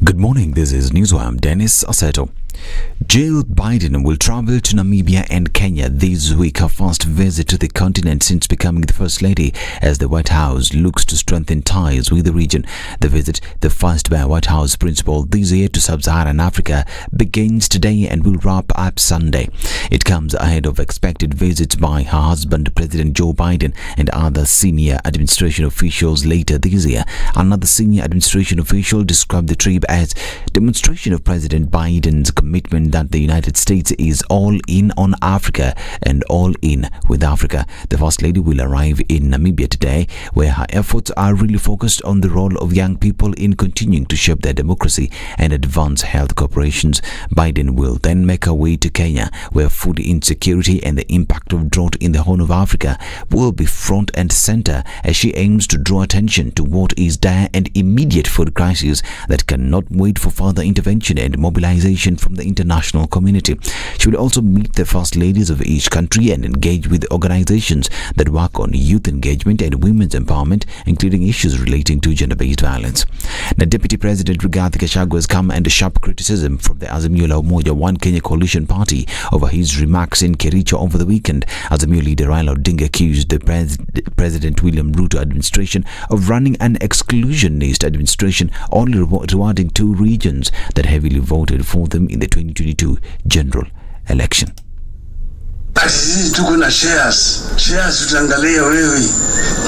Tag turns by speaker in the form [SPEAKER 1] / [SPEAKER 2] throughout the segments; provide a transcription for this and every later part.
[SPEAKER 1] Good morning, this is Newswire. I'm Dennis Aseto. Jill Biden will travel to Namibia and Kenya this week, her first visit to the continent since becoming the First Lady, as the White House looks to strengthen ties with the region. The visit, the first by a White House principal this year to Sub-Saharan Africa, begins today and will wrap up Sunday. It comes ahead of expected visits by her husband, President Joe Biden, and other senior administration officials later this year. Another senior administration official described the trip as demonstration of President Biden's commitment that the United States is all in on Africa and all in with Africa. The First Lady will arrive in Namibia today, where her efforts are really focused on the role of young people in continuing to shape their democracy and advance health cooperations. Biden will then make her way to Kenya, where food insecurity and the impact of drought in the Horn of Africa will be front and center as she aims to draw attention to what is dire and immediate food crisis that cannot wait for further intervention and mobilization from the international community. She will also meet the first ladies of each country and engage with organizations that work on youth engagement and women's empowerment, including issues relating to gender-based violence. The Deputy President Rigathi Gachagua has come under sharp criticism from the Azimio la Umoja One Kenya coalition party over his remarks in Kericho over the weekend. Azimio leader Raila Odinga accused the President William Ruto administration of running an exclusionist administration, only rewarding two regions that heavily voted for them in the 2022 general election.
[SPEAKER 2] Sisi tuko na shares tutaangalia wewe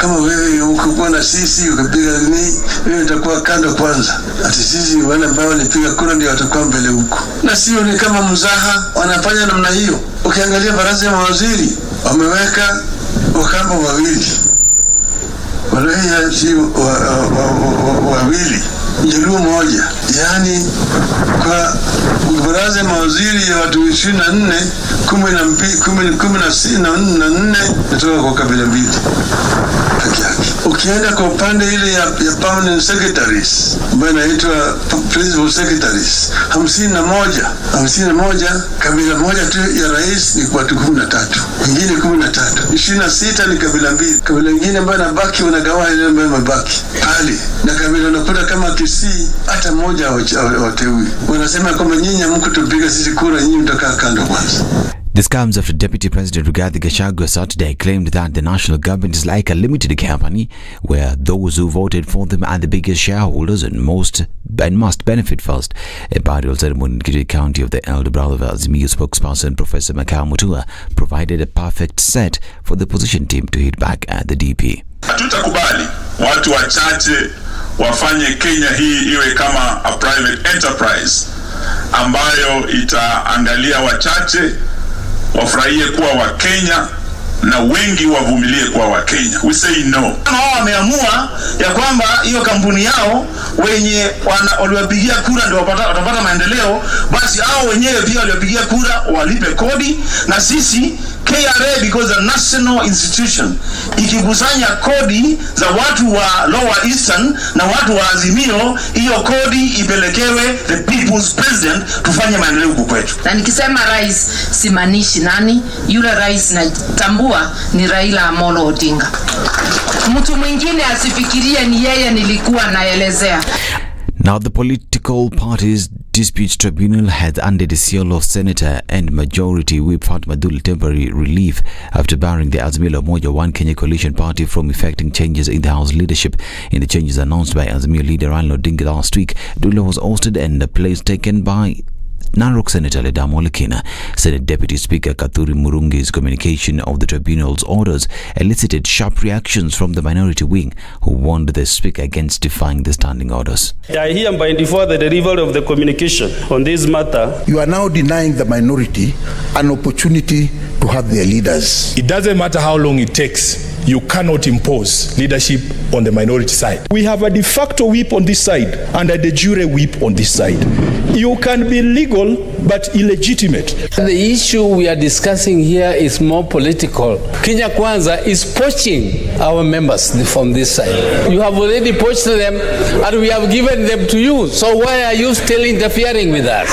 [SPEAKER 2] kama wewe ukikuwa na sisi ukapiga nini, wewe utakuwa kando kwanza. Ati sisi wale ambao walipiga kura ndio watakuwa mbele huko, na sio ni kama mzaha wanafanya namna hiyo. Ukiangalia baraza ya mawaziri wameweka wakamba wawili Jaluo moja, yani kwa baraza ya mawaziri ya watu 24 14 natoka kwa kabila mbili peke yake. Ukienda kwa upande ile ya permanent secretaries ambayo inaitwa principal secretaries 51 kabila moja tu ya rais ni kwa 13, wengine 13, 26 ni kabila mbili. Kabila nyingine ambayo inabaki wanagawa ile ambayo imebaki pale, na kabila unakuta kama Kisii hata mmoja wateui wanasema kwamba nyinyi mkutupiga sisi kura, nyinyi mtakaa kando kwanza.
[SPEAKER 1] This comes after Deputy President Rigathi Gachagua Saturday claimed that the national government is like a limited company where those who voted for them are the biggest shareholders and must benefit first. A burial ceremony in Kisumu County of the elder brother of Azimio spokesperson Professor Makau Mutua provided a perfect set for the opposition team to hit back at the DP.
[SPEAKER 3] Hatutakubali watu wachache wafanye Kenya hii iwe kama a private enterprise ambayo itaangalia wachache wafurahie kuwa wa Kenya na wengi wavumilie kuwa wa Kenya. We say no.
[SPEAKER 4] Wao wameamua ya kwamba hiyo kampuni yao wenye waliwapigia kura ndio watapata maendeleo, basi hao wenyewe pia waliwapigia kura walipe kodi, na sisi KRA because a national institution ikikusanya kodi za watu wa Lower Eastern na watu wa Azimio, hiyo kodi ipelekewe the people's president tufanye maendeleo huko kwetu.
[SPEAKER 5] Na nikisema rais simanishi nani, yule rais natambua ni Raila Amolo Odinga. Mtu mwingine asifikirie ni yeye nilikuwa naelezea.
[SPEAKER 1] Now, the political parties dispute tribunal has ended the seal of Senator and Majority Whip Fatma Dul temporary relief after barring the Azimio la Umoja One Kenya coalition party from effecting changes in the House leadership. In the changes announced by Azimio leader Raila Odinga last week, Dul was ousted and the place taken by Narok Senator Ledamo Lekina. Senate Deputy Speaker Kathuri Murungi's communication of the tribunal's orders elicited sharp reactions from the minority wing, who warned the Speaker against defying the standing orders.
[SPEAKER 6] I hereby defer the delivery of the communication on this matter.
[SPEAKER 7] You are now denying the minority an opportunity to have their leaders.
[SPEAKER 8] It doesn't matter how long it takes. You cannot impose leadership on the minority side. We have a de facto whip on this side and a de jure whip on this side. You can be legal but illegitimate.
[SPEAKER 9] The issue we are discussing here is more political. Kenya Kwanza is poaching our members from this side. You have already poached them and we have given them to you. So why are you still interfering with us?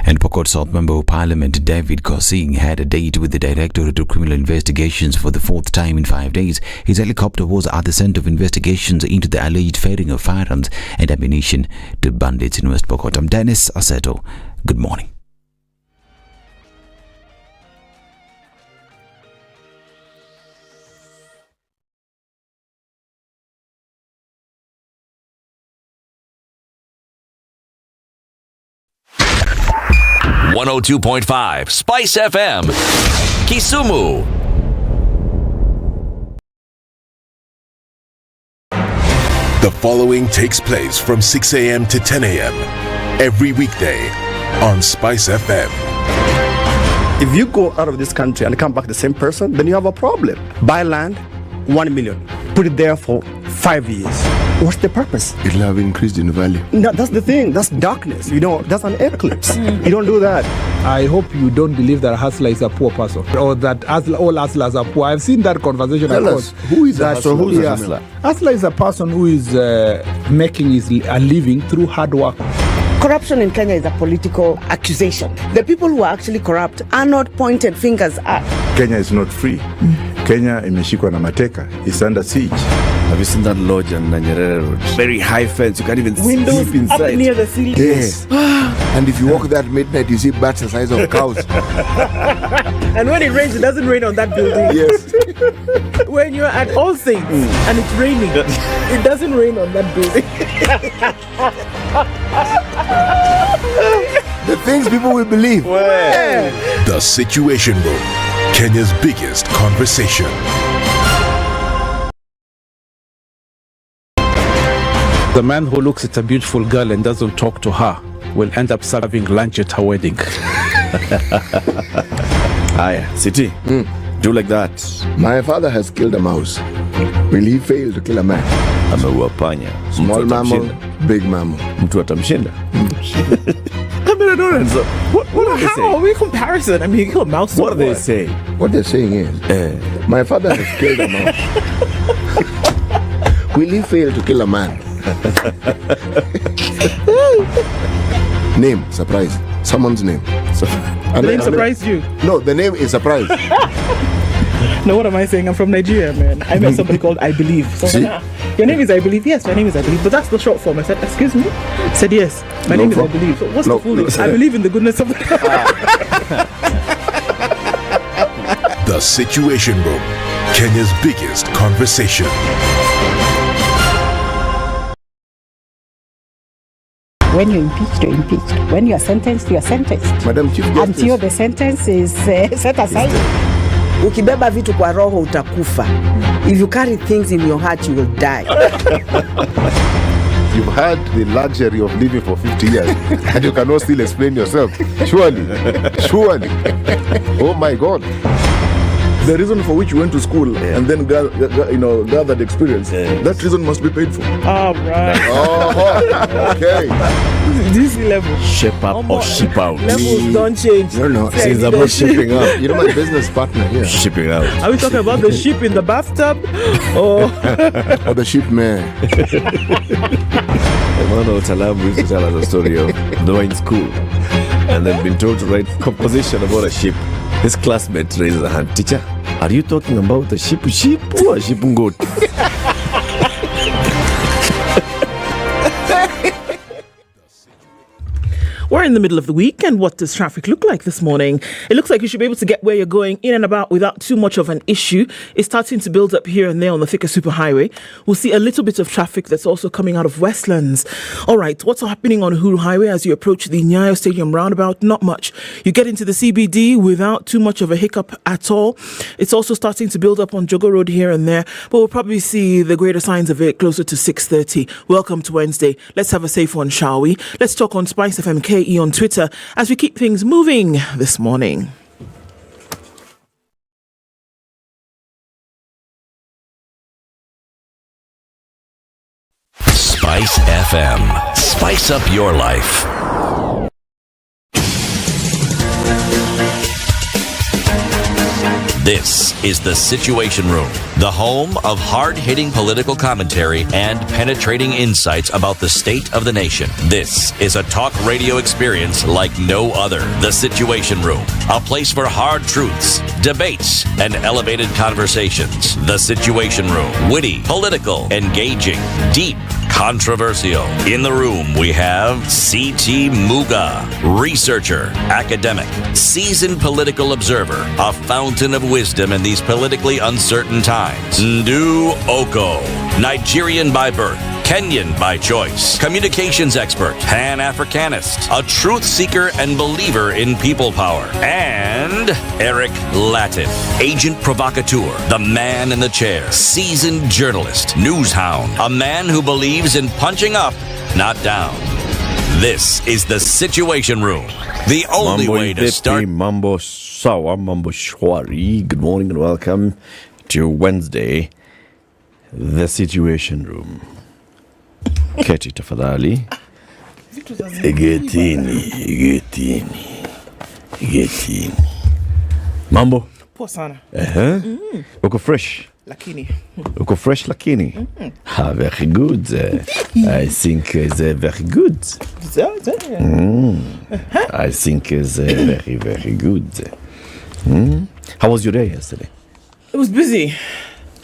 [SPEAKER 1] And Pokot South Member of Parliament David Kosing had a date with the Directorate of Criminal Investigations for the fourth time in 5 days. His helicopter was at the centre of investigations into the alleged firing of firearms and ammunition to bandits in West Pokot. I'm Dennis Aseto. Good morning.
[SPEAKER 10] .5 Spice FM, Kisumu.
[SPEAKER 11] The following takes place from 6 a.m. to 10 a.m. every weekday on Spice FM.
[SPEAKER 12] If you go out of this country and come back the same person, then you have a problem. Buy land, 1 million. Put it there for 5 years. What's the purpose?
[SPEAKER 7] It'll have increased in value.
[SPEAKER 12] No, that's the thing. That's darkness. That's an eclipse. You don't do that.
[SPEAKER 13] I hope you don't believe that a hustler is a poor person or that all hustlers are poor. I've seen that conversation.
[SPEAKER 7] Tell us, who is a hustler?
[SPEAKER 13] So who's a hustler? Hustler is a person who is making a living through hard work.
[SPEAKER 14] Corruption in Kenya is a political accusation. The people who are actually corrupt are not pointed fingers at.
[SPEAKER 7] Kenya is not free. Kenya imeshikwa na mateka. It's under siege.
[SPEAKER 15] Have you seen that lodge on Nyeri Road? Very high fence. You can't even
[SPEAKER 14] windows
[SPEAKER 15] sleep inside.
[SPEAKER 14] Up near the ceiling.
[SPEAKER 7] Yes. And if you walk that midnight, you see bats the size of cows.
[SPEAKER 14] And when it rains, it doesn't rain on that building.
[SPEAKER 7] Yes.
[SPEAKER 14] When you're at All Saints and it's raining, it doesn't rain on that building.
[SPEAKER 7] The things people will believe.
[SPEAKER 11] The Situation Room, Kenya's biggest conversation.
[SPEAKER 13] The man who looks at a beautiful girl and doesn't talk to her will end up serving lunch at her wedding.
[SPEAKER 15] Aya, City, do like that.
[SPEAKER 7] My father has killed a mouse. Will he fail to kill a man?
[SPEAKER 15] Ameua panya.
[SPEAKER 7] Small mammal, big mammal.
[SPEAKER 15] Mtu atamshinda.
[SPEAKER 14] I mean, I don't understand. How are we comparison? I mean, you kill a mouse.
[SPEAKER 15] What are they saying?
[SPEAKER 7] What they're saying is, my father has killed a mouse. Will he fail to kill a man? Name, surprise. Someone's name.
[SPEAKER 14] The name surprised you?
[SPEAKER 7] No, the name is surprise.
[SPEAKER 14] No, what am I saying? I'm from Nigeria, man. I met somebody called I Believe. So
[SPEAKER 7] See?
[SPEAKER 14] Your name is I Believe? Yes, my name is I Believe. But that's the short form. I said, excuse me? I said, yes, my name is I Believe. So what's the full name? I believe in the goodness of God.
[SPEAKER 11] The Situation Room, Kenya's biggest conversation.
[SPEAKER 16] When you're impeached, you're impeached. When you're sentenced, you're sentenced.
[SPEAKER 7] Madam Chief Justice.
[SPEAKER 16] Until the sentence is set aside.
[SPEAKER 14] Ukibeba vitu kwa roho utakufa. If you carry things in your heart, you will die.
[SPEAKER 7] You've had the luxury of living for 50 years and you cannot still explain yourself. Surely. Oh my God. The reason for which you went to school and then gathered experience, that reason must be paid for.
[SPEAKER 14] All right.
[SPEAKER 7] Oh, okay.
[SPEAKER 14] This level.
[SPEAKER 15] Shape up or ship out.
[SPEAKER 14] Levels don't change.
[SPEAKER 7] No.
[SPEAKER 15] It's about shipping out.
[SPEAKER 7] You know my business partner here.
[SPEAKER 15] Shipping out.
[SPEAKER 14] Are we talking about the sheep in the bathtub? Or
[SPEAKER 7] the sheep man.
[SPEAKER 15] One of Talabu used to tell us a story of they were in school and they've been told to write composition about a sheep. His classmate raises a hand. Teacher, are you talking about a sheep or a sheep goat?
[SPEAKER 14] we're in the middle of the week, and what does traffic look like this morning? It looks like you should be able to get where you're going in and about without too much of an issue. It's starting to build up here and there on the Thika Superhighway. We'll see a little bit of traffic that's also coming out of Westlands. All right, what's happening on Uhuru Highway as you approach the Nyayo Stadium roundabout? Not much. You get into the CBD without too much of a hiccup at all. It's also starting to build up on Jogo Road here and there, but we'll probably see the greater signs of it closer to 6:30. Welcome to Wednesday. Let's have a safe one, shall we? Let's talk on SpiceFM KE on Twitter as we keep things moving this morning.
[SPEAKER 10] Spice FM. Spice up your life. This is The Situation Room, the home of hard-hitting political commentary and penetrating insights about the state of the nation. This is a talk radio experience like no other. The Situation Room, a place for hard truths, debates, and elevated conversations. The Situation Room, witty, political, engaging, deep, controversial. In the room, we have C.T. Muga, researcher, academic, seasoned political observer, a fountain of wisdom in these politically uncertain times. Ndu Oko, Nigerian by birth, Kenyan by choice, communications expert, Pan-Africanist, a truth seeker and believer in people power, and Eric Latin, agent provocateur, the man in the chair, seasoned journalist, news hound, a man who believes in punching up, not down. This is The Situation Room, the only way to start.
[SPEAKER 15] Mambo sawa, mambo shwari. Good morning and welcome to Wednesday, The Situation Room. Keti tafadhali. Getini. Mambo?
[SPEAKER 14] Poa sana.
[SPEAKER 15] Uko fresh?
[SPEAKER 14] Lakini.
[SPEAKER 15] Uko fresh lakini? Very good. I think it's very good. I think it's very, very good. How was your day yesterday?
[SPEAKER 14] It was busy.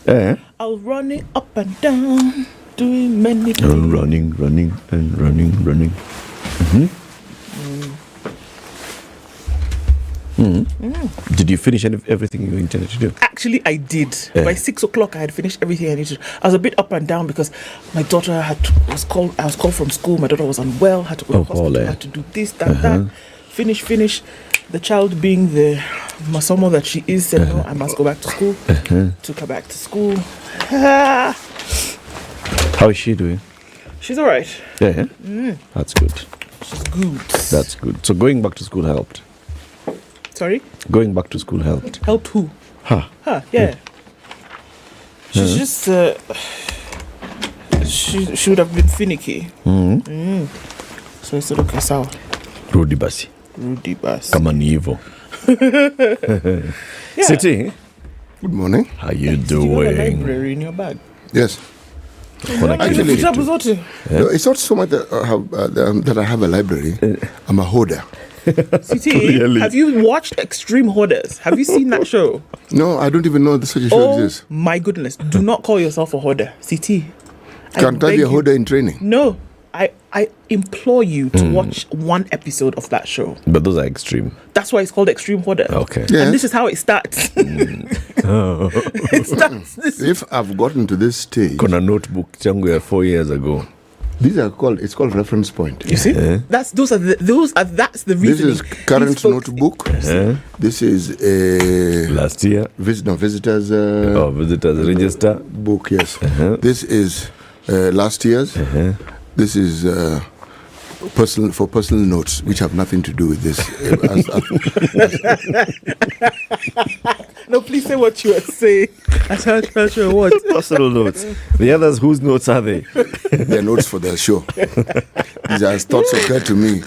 [SPEAKER 15] I
[SPEAKER 14] was running up and down, doing many things.
[SPEAKER 15] Running. Did you finish everything you intended to do?
[SPEAKER 14] Actually, I did. By 6 o'clock, I had finished everything I needed to. I was a bit up and down because my daughter I was called from school. My daughter was unwell. Had to go to hospital. Had to do this, that. Finish. The child, being the masomo that she is, said, no, I must go back to school. Took her back to school.
[SPEAKER 15] How is she doing?
[SPEAKER 14] She's all right.
[SPEAKER 15] Yeah. That's good.
[SPEAKER 14] She's good.
[SPEAKER 15] That's good. So going back to school helped?
[SPEAKER 14] Sorry?
[SPEAKER 15] Going back to school helped.
[SPEAKER 14] Helped who?
[SPEAKER 15] Her.
[SPEAKER 14] Yeah. She's just... she would have been finicky. So I said, okay, sawa.
[SPEAKER 15] Rudi basi. Kama ni hivyo. City.
[SPEAKER 7] Good morning.
[SPEAKER 15] How you
[SPEAKER 14] Did you have a
[SPEAKER 15] doing?
[SPEAKER 14] library in your bag?
[SPEAKER 7] Yes.
[SPEAKER 14] Actually,
[SPEAKER 7] it's not so much that I have a library. I'm a hoarder.
[SPEAKER 14] CT, have you watched Extreme Hoarders? Have you seen that show?
[SPEAKER 7] No, I don't even know such a show exists.
[SPEAKER 14] My goodness. Do not call yourself a hoarder. CT.
[SPEAKER 7] Can't I be a hoarder in training?
[SPEAKER 14] No. I implore you to watch one episode of that show.
[SPEAKER 15] But those are extreme.
[SPEAKER 14] That's why it's called Extreme Hoarder.
[SPEAKER 15] Okay.
[SPEAKER 7] Yes.
[SPEAKER 14] And this is how it starts. It starts this.
[SPEAKER 7] If I've gotten to this stage,
[SPEAKER 15] Kona notebook changu 4 years ago.
[SPEAKER 7] It's called reference point.
[SPEAKER 14] You see? That's the reason.
[SPEAKER 7] This is current notebook. This is
[SPEAKER 15] last year.
[SPEAKER 7] Visitors
[SPEAKER 15] visitors register
[SPEAKER 7] book, yes. This is last year's. This is personal notes, which have nothing to do with this.
[SPEAKER 14] No, please say what you are saying. I can't sure what.
[SPEAKER 15] Personal notes. The others, whose notes are they?
[SPEAKER 7] They're notes for the show. These are thoughts occurred to me,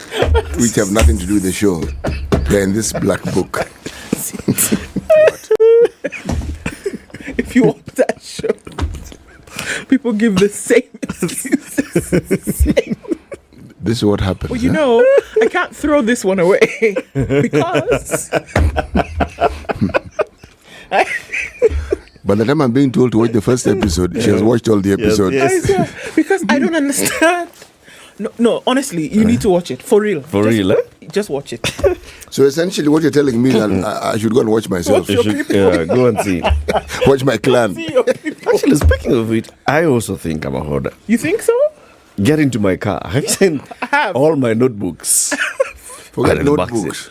[SPEAKER 7] which have nothing to do with the show. They're in this black book.
[SPEAKER 14] If you watch that show, people give the same excuses.
[SPEAKER 7] This is what happens.
[SPEAKER 14] Well, you know, I can't throw this one away because...
[SPEAKER 7] By the time I'm being told to watch the first episode, she has watched all the episodes.
[SPEAKER 14] Yes. Because I don't understand. No, honestly, you need to watch it. For real. Just watch it.
[SPEAKER 7] So essentially what you're telling me is I should go and watch myself.
[SPEAKER 15] Go and see.
[SPEAKER 7] Watch my clan.
[SPEAKER 15] Actually, speaking of it, I also think I'm a hoarder.
[SPEAKER 14] You think so?
[SPEAKER 15] Get into my car. Have you seen all my notebooks?
[SPEAKER 7] Forget notebooks.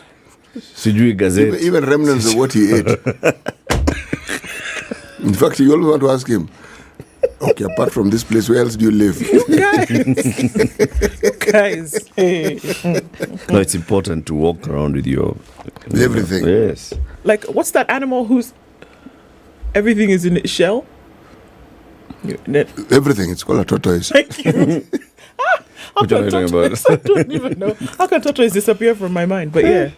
[SPEAKER 15] Sijui gazette.
[SPEAKER 7] Even remnants of what he ate. In fact, you always want to ask him, okay, apart from this place, where else do you live?
[SPEAKER 14] Guys.
[SPEAKER 15] No, it's important to walk around with your...
[SPEAKER 7] With everything.
[SPEAKER 15] Yes.
[SPEAKER 14] Like, what's that animal whose everything is in its shell?
[SPEAKER 7] Everything. It's called a tortoise.
[SPEAKER 14] Thank you. What are you talking about? I don't even know. How can tortoise disappear from my mind? But yeah.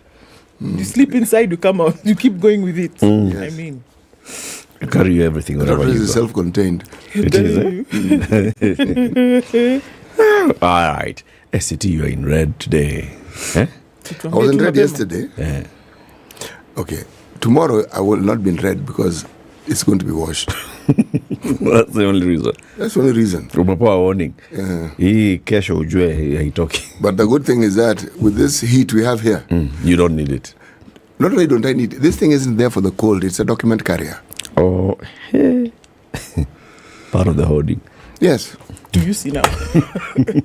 [SPEAKER 14] You sleep inside, you come out, you keep going with it.
[SPEAKER 15] Yes.
[SPEAKER 14] I mean,
[SPEAKER 15] You carry everything wherever you go.
[SPEAKER 7] Is self-contained.
[SPEAKER 15] It is. All right. SCT, you are in red today. Eh?
[SPEAKER 7] I was in red yesterday.
[SPEAKER 15] Yeah.
[SPEAKER 7] Okay. Tomorrow I will not be in red because it's going to be washed.
[SPEAKER 15] That's the only reason.
[SPEAKER 7] That's the only reason.
[SPEAKER 15] Umepewa warning. Hii kesho ujue haitoki.
[SPEAKER 7] But the good thing is that with this heat we have here,
[SPEAKER 15] you don't need it.
[SPEAKER 7] Not only don't I need it, this thing isn't there for the cold. It's a document carrier.
[SPEAKER 15] Oh, part of the hoarding.
[SPEAKER 7] Yes.
[SPEAKER 14] do you see now?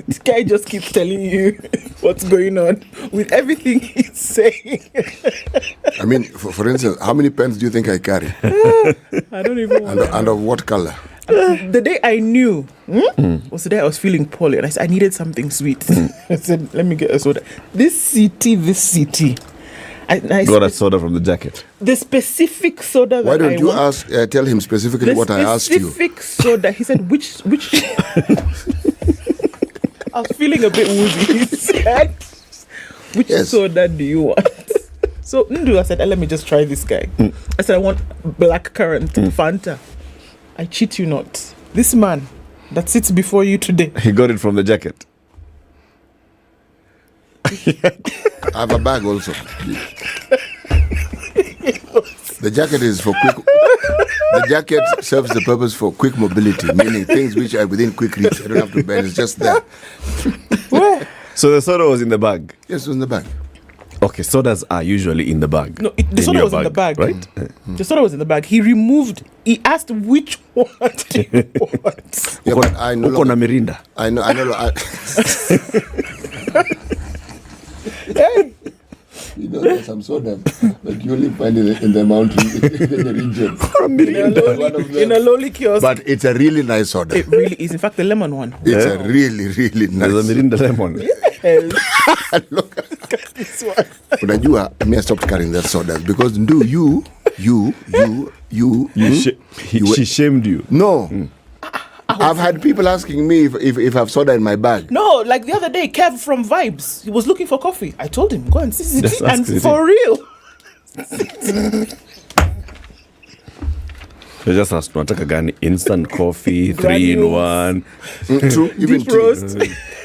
[SPEAKER 14] This guy just keeps telling you what's going on with everything he's saying.
[SPEAKER 7] I mean, for instance, how many pens do you think I carry?
[SPEAKER 14] I don't even want
[SPEAKER 7] and of what color?
[SPEAKER 14] The day I knew was the day I was feeling poorly, and I said I needed something sweet. I said, let me get a soda. This CT. I
[SPEAKER 15] got a soda from the jacket.
[SPEAKER 14] The specific soda that
[SPEAKER 7] Why don't
[SPEAKER 14] I
[SPEAKER 7] you
[SPEAKER 14] want,
[SPEAKER 7] tell him specifically what I asked you?
[SPEAKER 14] The specific soda. He said, which I was feeling a bit woozy. He said, which soda do you want? So Ndu, I said, let me just try this guy. I said, I want black currant Fanta. I cheat you not. This man that sits before you today.
[SPEAKER 15] He got it from the jacket.
[SPEAKER 7] I have a bag also. The jacket is for quick. The jacket serves the purpose for quick mobility, meaning things which are within quick reach. I don't have to bend. It's just there.
[SPEAKER 15] So the soda was in the bag?
[SPEAKER 7] Yes, it was in the bag.
[SPEAKER 15] Okay, sodas are usually in the bag.
[SPEAKER 14] No, the soda was in the bag.
[SPEAKER 15] Right?
[SPEAKER 14] The soda was in the bag. He asked which one do you want?
[SPEAKER 7] Yeah, but I know.
[SPEAKER 15] Uko na mirinda.
[SPEAKER 7] I know. You know, there's some soda that you only find in the mountain, in the region.
[SPEAKER 14] In a lowly kiosk.
[SPEAKER 7] But it's a really nice soda.
[SPEAKER 14] It really is. In fact, the lemon one.
[SPEAKER 7] It's a really, really nice.
[SPEAKER 15] There's a mirinda lemon.
[SPEAKER 14] Yes.
[SPEAKER 7] Look at this one. Unajua, I stopped carrying that soda because
[SPEAKER 15] she shamed you.
[SPEAKER 7] No. I've had people asking me if I've soda in my bag.
[SPEAKER 14] No, like the other day, Kev from Vibes, he was looking for coffee. I told him, go and see it. And
[SPEAKER 15] CCT.
[SPEAKER 14] for real.
[SPEAKER 15] So just asked, tunataka gani? Instant coffee, 3-in-1.
[SPEAKER 7] True, even
[SPEAKER 14] deep roast.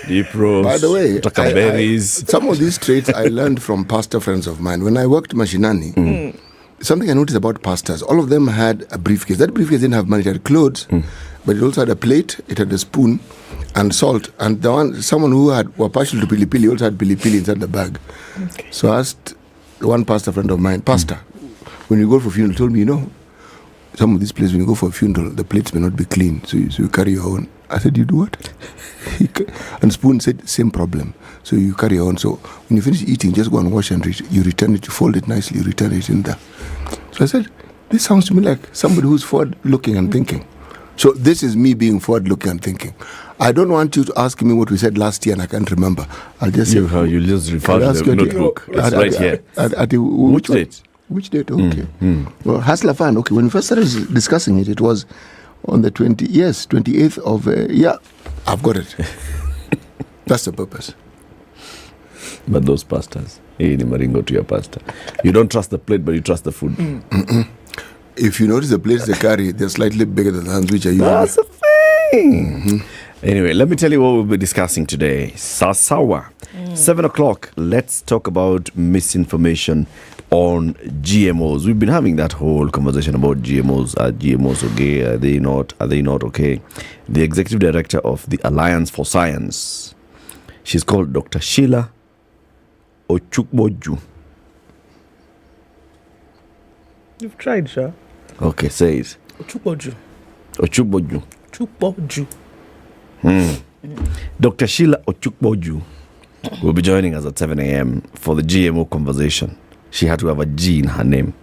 [SPEAKER 15] Deep roast.
[SPEAKER 7] By the way,
[SPEAKER 15] berries.
[SPEAKER 7] some of these traits I learned from pastor friends of mine. When I worked mashinani, something I noticed about pastors, all of them had a briefcase. That briefcase didn't have money, it had clothes, but it also had a plate, it had a spoon, and salt. And someone who were partial to pilipili also had pilipili inside the bag. Okay. So I asked one pastor friend of mine, Pastor, when you go for funeral, he told me, some of these places, when you go for a funeral, the plates may not be clean, so you carry your own. I said, you do what? And Spoon said, same problem. So you carry your own. So when you finish eating, just go and wash and you return it, you fold it nicely, you return it in there. So I said, this sounds to me like somebody who's forward-looking and thinking. So this is me being forward-looking and thinking. I don't want you to ask me what we said last year and I can't remember. I'll just say...
[SPEAKER 15] You just refer to the notebook. It's right here.
[SPEAKER 7] Which
[SPEAKER 15] date?
[SPEAKER 7] Which date? Okay. Well, Hustler Fan, okay. When we first started discussing it, it was on the 28th of... I've got it. That's the purpose.
[SPEAKER 15] But those pastors, hey, ni maringo to your pastor. You don't trust the plate, but you trust the food.
[SPEAKER 7] If you notice the plates they carry, they're slightly bigger than the hands which are using.
[SPEAKER 15] That's a thing. Anyway, let me tell you what we'll be discussing today. Sasawa. 7 o'clock, let's talk about misinformation on GMOs. We've been having that whole conversation about GMOs. Are GMOs okay? Are they not? Are they not okay? The executive director of the Alliance for Science, she's called Dr. Sheila Ochukboju.
[SPEAKER 14] You've tried, Sha.
[SPEAKER 15] Okay, say it.
[SPEAKER 14] Ochukboju.
[SPEAKER 15] Ochukboju.
[SPEAKER 14] Ochukboju.
[SPEAKER 15] Dr. Sheila Ochukboju will be joining us at 7 a.m. for the GMO conversation. She had to have a G in her name.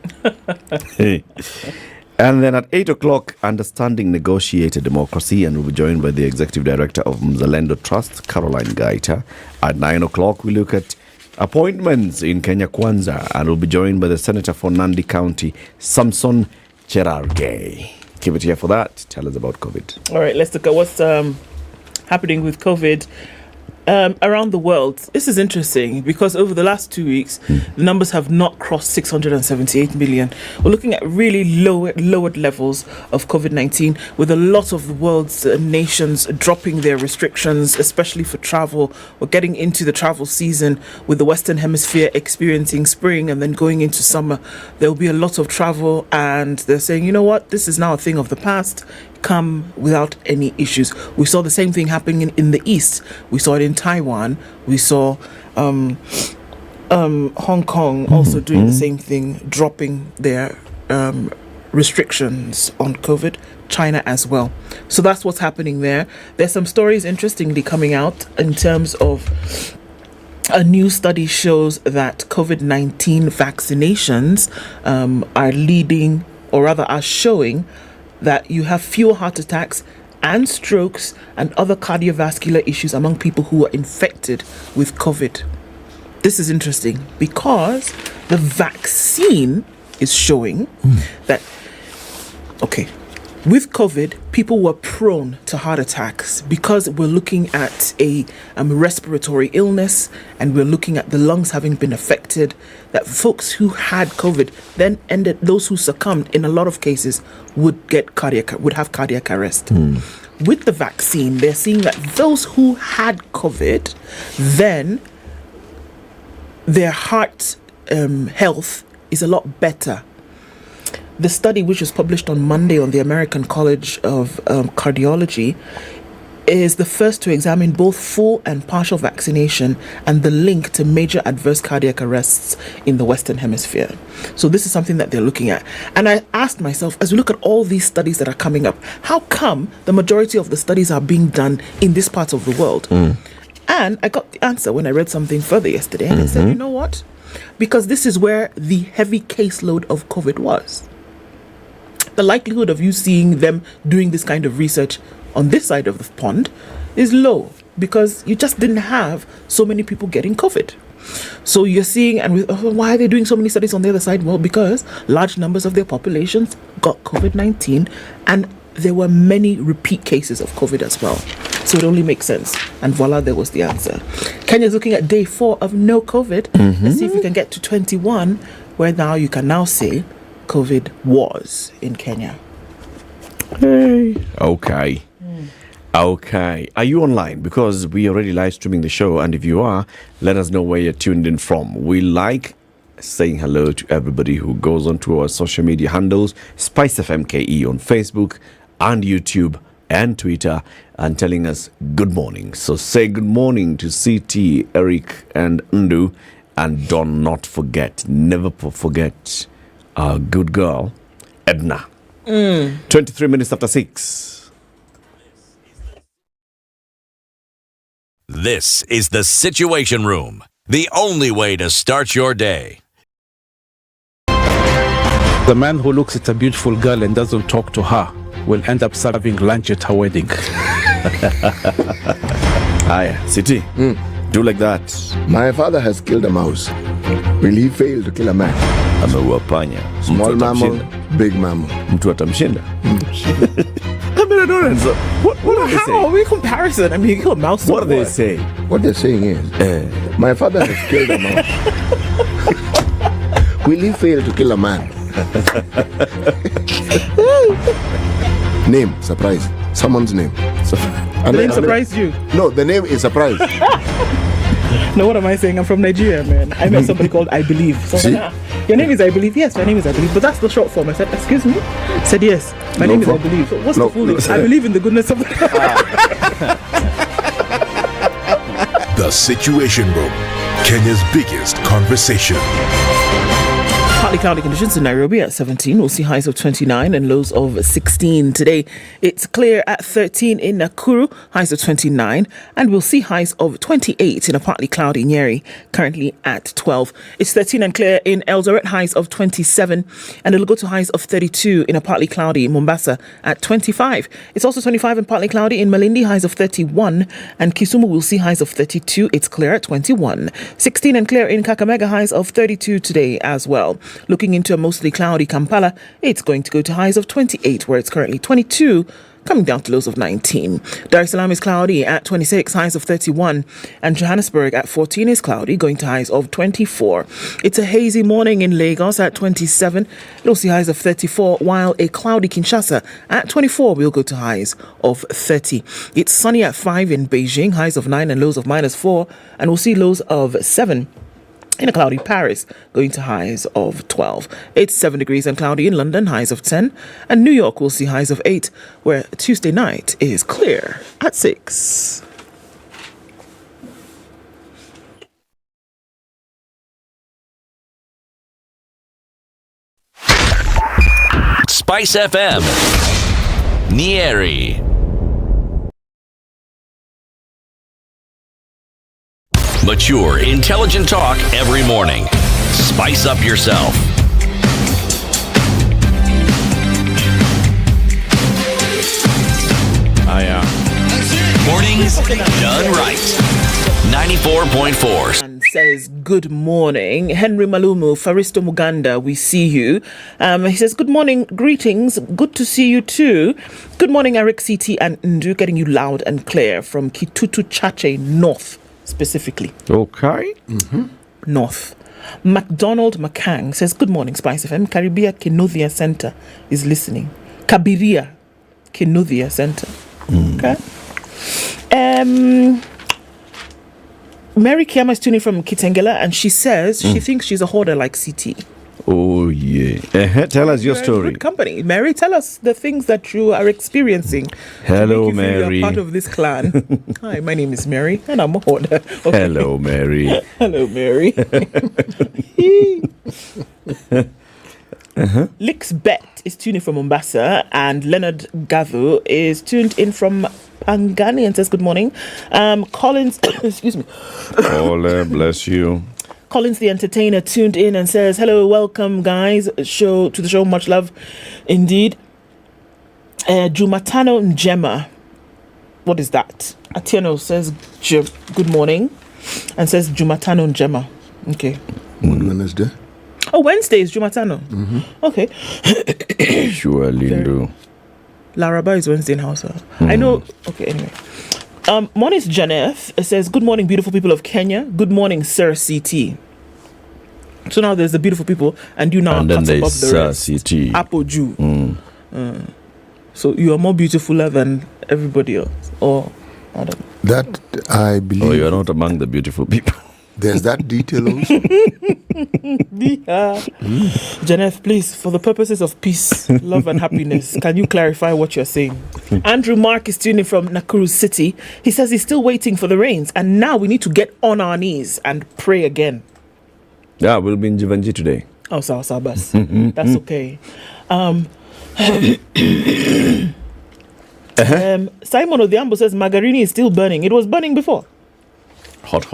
[SPEAKER 15] And then at 8 o'clock, Understanding Negotiated Democracy, and we'll be joined by the Executive Director of Mzalendo Trust, Caroline Gaita. At 9 o'clock, we look at appointments in Kenya Kwanza, and we'll be joined by the Senator for Nandi County, Samson Cherargei. Keep it here for that. Tell us about COVID.
[SPEAKER 14] All right, let's look at what's happening with COVID. around the world, this is interesting because over the last 2 weeks, the numbers have not crossed 678 million. We're looking at really lowered levels of COVID-19, with a lot of the world's nations dropping their restrictions, especially for travel. We're getting into the travel season with the Western Hemisphere experiencing spring and then going into summer. There will be a lot of travel, and they're saying, you know what, this is now a thing of the past. Come without any issues. We saw the same thing happening in the East. We saw it in Taiwan. We saw Hong Kong also doing the same thing, dropping their restrictions on COVID. China as well. So that's what's happening there. There's some stories interestingly coming out in terms of a new study shows that COVID-19 vaccinations are leading, or rather are showing, that you have fewer heart attacks and strokes and other cardiovascular issues among people who are infected with COVID. This is interesting because the vaccine is showing that, with COVID, people were prone to heart attacks because we're looking at a respiratory illness, and we're looking at the lungs having been affected, that folks who had COVID then those who succumbed in a lot of cases would have cardiac arrest. With the vaccine, they're seeing that those who had COVID, then their heart health is a lot better. The study, which was published on Monday on the American College of Cardiology, is the first to examine both full and partial vaccination and the link to major adverse cardiac arrests in the Western Hemisphere. So this is something that they're looking at. And I asked myself, as we look at all these studies that are coming up, how come the majority of the studies are being done in this part of the world? And I got the answer when I read something further yesterday, and it said, you know what? Because this is where the heavy caseload of COVID was. The likelihood of you seeing them doing this kind of research on this side of the pond is low because you just didn't have so many people getting COVID. So you're seeing, and why are they doing so many studies on the other side? Well, because large numbers of their populations got COVID-19, and there were many repeat cases of COVID as well. So it only makes sense. And voila, there was the answer. Kenya's looking at day 4 of no COVID. Let's see if we can get to 21, where now you can now say COVID was in Kenya.
[SPEAKER 15] Hey. Okay. Are you online? Because we already live streaming the show, and if you are, let us know where you're tuned in from. We like saying hello to everybody who goes onto our social media handles, SpiceFM KE on Facebook and YouTube and Twitter, and telling us good morning. So say good morning to CT, Eric and Ndu, and do not forget, never forget our good girl, Edna. 23 minutes after 6.
[SPEAKER 10] This is the Situation Room, the only way to start your day.
[SPEAKER 13] The man who looks at a beautiful girl and doesn't talk to her will end up serving lunch at her wedding.
[SPEAKER 15] Aya, City, do like that.
[SPEAKER 7] My father has killed a mouse. Will he fail to kill a man?
[SPEAKER 15] Ameua panya.
[SPEAKER 7] Small mammal, big mammal.
[SPEAKER 15] Mtu atamshinda. What are they
[SPEAKER 14] How
[SPEAKER 15] saying?
[SPEAKER 14] are we comparison? I mean, you kill a mouse.
[SPEAKER 15] What are they saying?
[SPEAKER 7] What they're saying is, my father has killed a mouse. Will he fail to kill a man? Name, surprise. Someone's name.
[SPEAKER 14] The name surprised you?
[SPEAKER 7] No, the name is surprise.
[SPEAKER 14] No, what am I saying? I'm from Nigeria, man. I met somebody called I Believe. So I was like, your name is I Believe? Yes, my name is I Believe. But that's the short form. I said, excuse me? I said, yes, my name is I Believe. So what's the full name? I believe in the goodness of
[SPEAKER 11] The Situation Room, Kenya's biggest conversation.
[SPEAKER 14] Partly cloudy conditions in Nairobi at 17. We'll see highs of 29 and lows of 16. Today, it's clear at 13 in Nakuru, highs of 29. And we'll see highs of 28 in a partly cloudy Nyeri, currently at 12. It's 13 and clear in Eldoret, highs of 27. And it'll go to highs of 32 in a partly cloudy Mombasa at 25. It's also 25 and partly cloudy in Malindi, highs of 31. And Kisumu will see highs of 32. It's clear at 21. 16 and clear in Kakamega, highs of 32 today as well. Looking into a mostly cloudy Kampala, it's going to go to highs of 28, where it's currently 22. coming down to lows of 19. Dar es Salaam is cloudy at 26, highs of 31. And Johannesburg at 14 is cloudy, going to highs of 24. It's a hazy morning in Lagos at 27, low sea highs of 34, while a cloudy Kinshasa at 24 will go to highs of 30. It's sunny at 5 in Beijing, highs of 9 and lows of -4, and we'll see lows of 7 in a cloudy Paris, going to highs of 12. It's 7 degrees and cloudy in London, highs of 10. And New York will see highs of 8, where Tuesday night is clear at 6.
[SPEAKER 10] Spice FM, Nyeri. Mature, intelligent talk every morning. Spice up yourself. Mornings done right. 94.4.
[SPEAKER 14] And says, good morning. Henry Malumu, Faristo Muganda, we see you. He says, good morning, greetings. Good to see you too. Good morning, Eric, CT and Ndu, getting you loud and clear from Kitutu Chache North. Specifically.
[SPEAKER 15] Okay.
[SPEAKER 14] North. McDonald McCang says, good morning, Spice FM. Karibia Kenothia Center is listening. Kabiria Kenothia Center. Okay. Mary Kiama is tuning from Kitengela, and she says she thinks she's a hoarder like CT.
[SPEAKER 15] Oh, yeah. Tell us your story.
[SPEAKER 14] Good company. Mary, tell us the things that you are experiencing.
[SPEAKER 15] Hello,
[SPEAKER 14] to make you feel
[SPEAKER 15] Mary.
[SPEAKER 14] You're part of this clan. Hi, my name is Mary, and I'm a hoarder. Okay.
[SPEAKER 15] Hello, Mary.
[SPEAKER 14] Hello, Mary. Lix Bet is tuning from Mombasa, and Leonard Gathu is tuned in from Pangani and says good morning. Collins, excuse me.
[SPEAKER 15] Oh, bless you.
[SPEAKER 14] Collins the Entertainer tuned in and says, hello, welcome guys to the show, much love indeed. Jumatano Njema, what is that? Atieno says good morning and says Jumatano Njema. Okay.
[SPEAKER 7] Wednesday.
[SPEAKER 14] Oh, Wednesday is Jumatano. Okay.
[SPEAKER 15] Sure, Lindo.
[SPEAKER 14] Laraba is Wednesday in Hausa. I know. Okay, anyway. Morning's Janeth says, good morning, beautiful people of Kenya. Good morning, Sir CT. So now there's the beautiful people, and you now
[SPEAKER 15] and then
[SPEAKER 14] cut above
[SPEAKER 15] there's
[SPEAKER 14] the rest.
[SPEAKER 15] CT.
[SPEAKER 14] Apple Jew. So you are more beautifuler than everybody else. Or, I don't know.
[SPEAKER 7] That I believe.
[SPEAKER 15] Oh, you're not among the beautiful people.
[SPEAKER 7] There's that detail also.
[SPEAKER 14] Janeth, please, for the purposes of peace, love and happiness, can you clarify what you're saying? Andrew Mark is tuning from Nakuru City. He says he's still waiting for the rains, and now we need to get on our knees and pray again.
[SPEAKER 15] Yeah, we'll be in Jivanji today.
[SPEAKER 14] Oh, Sabas. That's okay. Simon Odhiambo says Magarini is still burning. It was burning before.
[SPEAKER 15] Hot.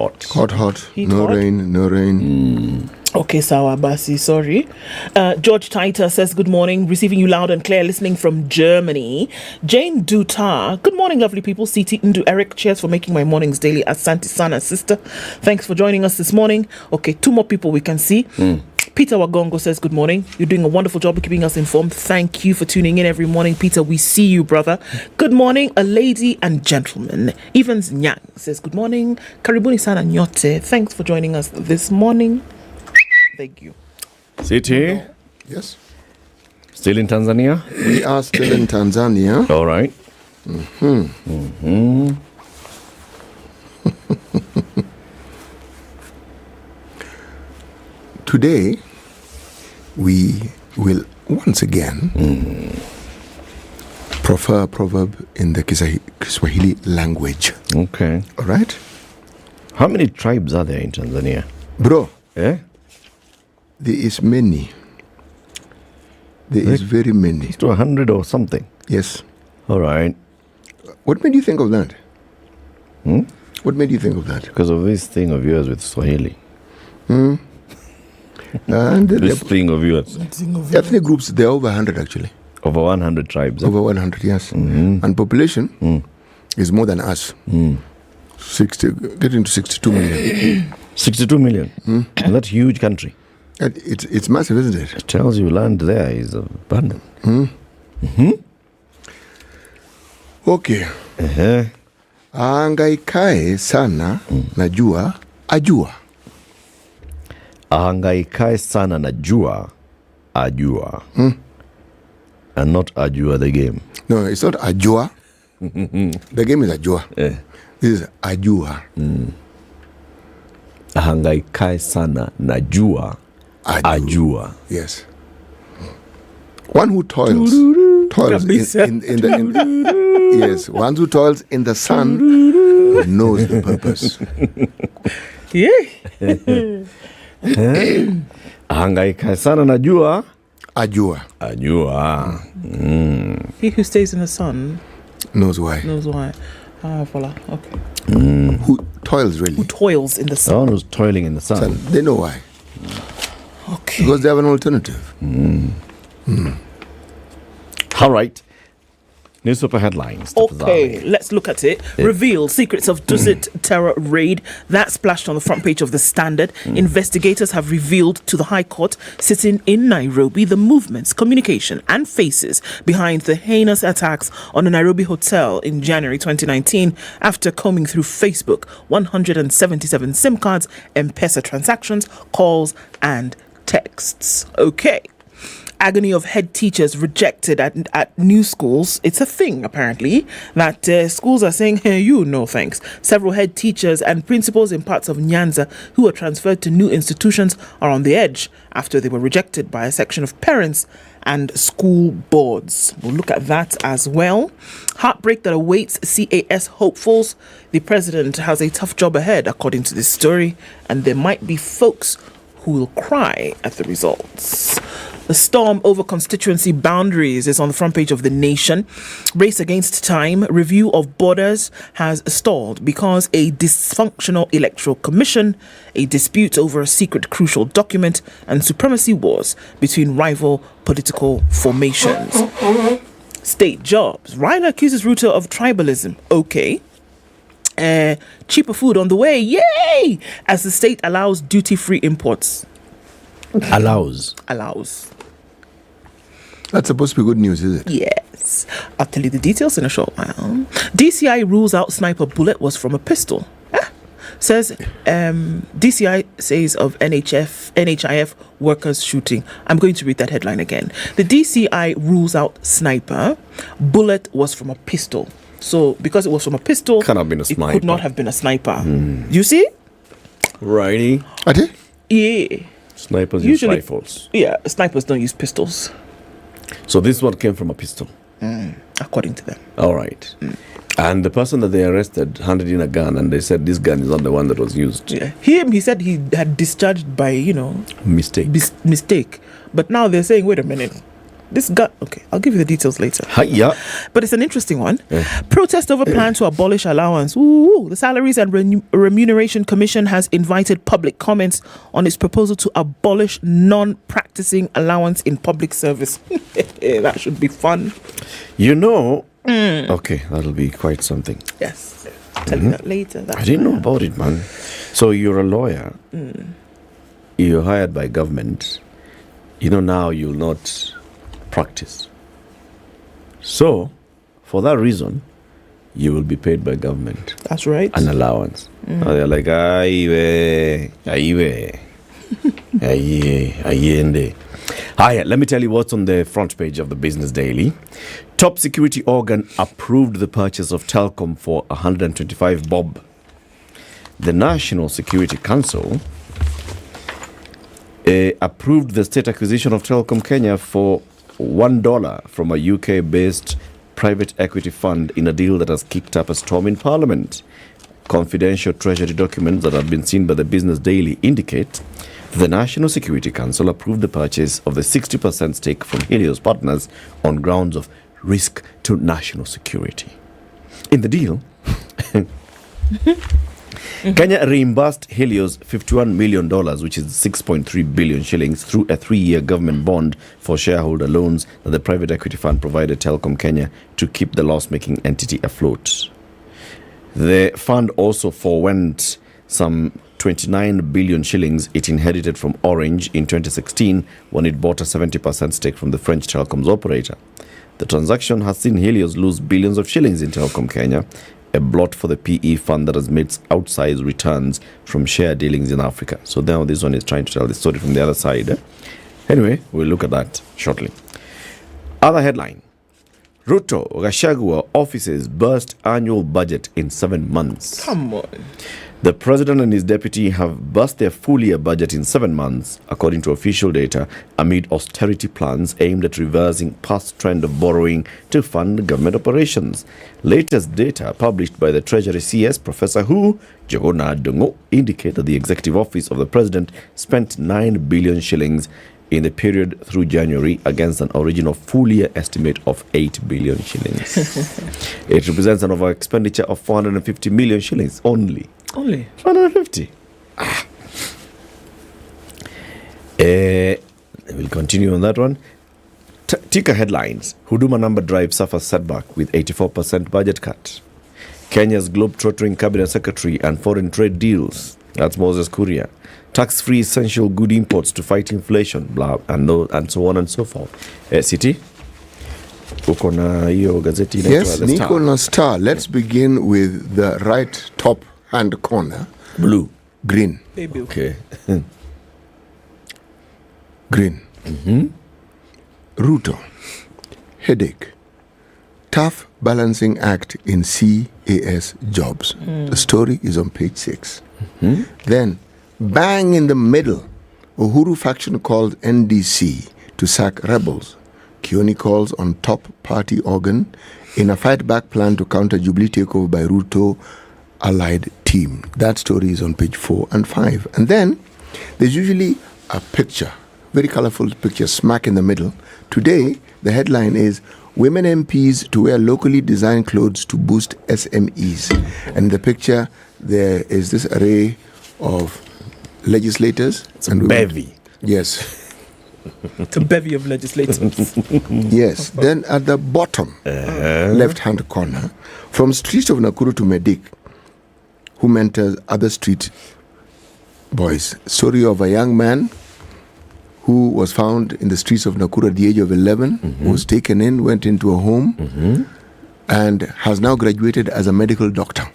[SPEAKER 14] Heat
[SPEAKER 7] No
[SPEAKER 14] hot?
[SPEAKER 7] rain.
[SPEAKER 14] Okay, Sawa Basi, sorry. George Taita says, good morning, receiving you loud and clear, listening from Germany. Jane Dutar, good morning, lovely people. CT Ndu Eric, cheers for making my mornings daily. Asante Sana, sister. Thanks for joining us this morning. Okay, 2 more people we can see. Peter Wagongo says, good morning. You're doing a wonderful job of keeping us informed. Thank you for tuning in every morning, Peter. We see you, brother. Good morning, a lady and gentleman. Evans Nyang says, good morning. Karibuni Sana Nyote. Thanks for joining us this morning. Thank you.
[SPEAKER 15] CT?
[SPEAKER 7] Yes.
[SPEAKER 15] Still in Tanzania?
[SPEAKER 7] We are still in Tanzania.
[SPEAKER 15] All right.
[SPEAKER 7] Today, we will once again prefer a proverb in the Kiswahili language.
[SPEAKER 15] Okay.
[SPEAKER 7] All right?
[SPEAKER 15] How many tribes are there in Tanzania?
[SPEAKER 7] Bro,
[SPEAKER 15] Eh?
[SPEAKER 7] there is many. There is very many.
[SPEAKER 15] To 100 or something.
[SPEAKER 7] Yes.
[SPEAKER 15] All right.
[SPEAKER 7] What made you think of that? What made you think of that?
[SPEAKER 15] Because of this thing of yours with Swahili.
[SPEAKER 7] And
[SPEAKER 15] This thing of yours.
[SPEAKER 7] ethnic groups, there are over 100 actually.
[SPEAKER 15] Over 100 tribes.
[SPEAKER 7] Over 100, yes. And population is more than us. 60, getting to 62 million.
[SPEAKER 15] 62 million. And that huge country.
[SPEAKER 7] It's massive, isn't it?
[SPEAKER 15] It tells you land there is abundant.
[SPEAKER 7] Okay. Ahangaikae sana najua ajua.
[SPEAKER 15] Ahangaikae sana najua ajua. And not ajua the game.
[SPEAKER 7] No, it's not ajua. The game is ajua. This is ajua.
[SPEAKER 15] Ahangaikae sana najua ajua.
[SPEAKER 7] Yes. One who toils in the yes, one who toils in the sun knows the purpose.
[SPEAKER 15] Ahangaikae sana najua
[SPEAKER 7] ajua.
[SPEAKER 15] Ajua.
[SPEAKER 14] He who stays in the sun
[SPEAKER 7] knows why.
[SPEAKER 14] Knows why. Voila. Okay.
[SPEAKER 7] Who toils really?
[SPEAKER 14] Who toils in the sun?
[SPEAKER 15] Someone who's toiling in the sun.
[SPEAKER 7] They know why.
[SPEAKER 14] Okay.
[SPEAKER 7] Because they have an alternative.
[SPEAKER 15] All right. Newspaper headlines.
[SPEAKER 14] Okay, let's look at it. Reveal secrets of Dusit terror raid. That splashed on the front page of the Standard. Investigators have revealed to the High Court sitting in Nairobi the movements, communication and faces behind the heinous attacks on a Nairobi hotel in January 2019 after combing through Facebook, 177 SIM cards, M-Pesa transactions, calls and texts. Okay. Agony of head teachers rejected at new schools. It's a thing, apparently, that schools are saying, hey, no thanks. Several head teachers and principals in parts of Nyanza who were transferred to new institutions are on the edge after they were rejected by a section of parents and school boards. We'll look at that as well. Heartbreak that awaits CAS hopefuls. The president has a tough job ahead, according to this story, and there might be folks who will cry at the results. The storm over constituency boundaries is on the front page of The Nation. Race against time. Review of borders has stalled because a dysfunctional electoral commission, a dispute over a secret crucial document, and supremacy wars between rival political formations. State jobs. Raila accuses Ruto of tribalism. Okay. Cheaper food on the way. Yay! As the state allows duty-free imports.
[SPEAKER 15] Allows.
[SPEAKER 7] That's supposed to be good news, is it?
[SPEAKER 14] Yes. I'll tell you the details in a short while. DCI rules out sniper bullet was from a pistol. Says DCI says of NHIF workers shooting. I'm going to read that headline again. The DCI rules out sniper. Bullet was from a pistol. So because it was from a pistol,
[SPEAKER 15] Can't have been a sniper.
[SPEAKER 14] It could not have been a sniper. You see?
[SPEAKER 15] Righty.
[SPEAKER 14] Yeah.
[SPEAKER 15] Snipers use rifles.
[SPEAKER 14] Yeah, snipers don't use pistols.
[SPEAKER 15] So this one came from a pistol.
[SPEAKER 14] According to them.
[SPEAKER 15] All right. And the person that they arrested handed in a gun, and they said this gun is not the one that was used.
[SPEAKER 14] Yeah. He said he had discharged by,
[SPEAKER 15] mistake.
[SPEAKER 14] Mistake. But now they're saying, wait a minute. This gun, okay, I'll give you the details later.
[SPEAKER 15] Yeah.
[SPEAKER 14] But it's an interesting one. Protest over plan to abolish allowance. Ooh, the Salaries and Remuneration Commission has invited public comments on its proposal to abolish non-practicing allowance in public service. That should be fun.
[SPEAKER 15] Okay, that'll be quite something.
[SPEAKER 14] Yes. I'll tell you that later.
[SPEAKER 15] I didn't know about it, man. So you're a lawyer. You're hired by government. Now you'll not practice. So, for that reason, you will be paid by government.
[SPEAKER 14] That's right.
[SPEAKER 15] An allowance. They're like, aiwe. Hi, let me tell you what's on the front page of the Business Daily. Top security organ approved the purchase of Telcom for 125 bob. The National Security Council approved the state acquisition of Telcom Kenya for $1 from a UK-based private equity fund in a deal that has kicked up a storm in Parliament. Confidential Treasury documents that have been seen by the Business Daily indicate the National Security Council approved the purchase of the 60% stake from Helios Partners on grounds of risk to national security. In the deal, Kenya reimbursed Helios $51 million, which is 6.3 billion shillings, through a 3-year government bond for shareholder loans that the private equity fund provided Telcom Kenya to keep the loss-making entity afloat. The fund also forwent some 29 billion shillings it inherited from Orange in 2016 when it bought a 70% stake from the French telecoms operator. The transaction has seen Helios lose billions of shillings in Telecom Kenya, a blot for the PE fund that has made outsized returns from share dealings in Africa. So now this one is trying to tell the story from the other side. Anyway, we'll look at that shortly. Other headline. Ruto, Gachagua offices burst annual budget in 7 months.
[SPEAKER 14] Come on.
[SPEAKER 15] The president and his deputy have burst their full-year budget in 7 months, according to official data, amid austerity plans aimed at reversing past trend of borrowing to fund government operations. Latest data published by the Treasury CS, Professor Hu Jogona Dungo, indicate that the executive office of the president spent 9 billion shillings in the period through January against an original full-year estimate of 8 billion shillings. It represents an over-expenditure of 450 million shillings only.
[SPEAKER 14] Only
[SPEAKER 15] 450. We'll continue on that one. Tika headlines. Huduma number drive suffers setback with 84% budget cut. Kenya's globe-trottering cabinet secretary and foreign trade deals. That's Moses Kuria. Tax-free essential good imports to fight inflation, blah, and so on and so forth. City? Uko na hiyo gazeti inaitwa
[SPEAKER 7] Yes,
[SPEAKER 15] The Star.
[SPEAKER 7] Nico na Star. Let's begin with the right top hand corner.
[SPEAKER 15] Blue.
[SPEAKER 7] Green.
[SPEAKER 14] Baby.
[SPEAKER 15] Okay.
[SPEAKER 7] Green. Ruto. Headache. Tough balancing act in CAS jobs. The story is on page 6. Then, bang in the middle, Uhuru faction called NDC to sack rebels. Kioni calls on top party organ in a fight back plan to counter Jubilee takeover by Ruto allied team. That story is on page 4 and 5. And then there's usually a picture, very colorful picture, smack in the middle. Today, the headline is Women MPs to wear locally designed clothes to boost SMEs. And in the picture, there is this array of legislators.
[SPEAKER 15] It's a bevy.
[SPEAKER 7] Yes.
[SPEAKER 14] It's a bevy of legislators.
[SPEAKER 7] Yes. Then at the bottom, left-hand corner, from streets of Nakuru to Medik, who mentors other street boys. Story of a young man who was found in the streets of Nakuru at the age of 11, was taken in, went into a home, and has now graduated as a medical doctor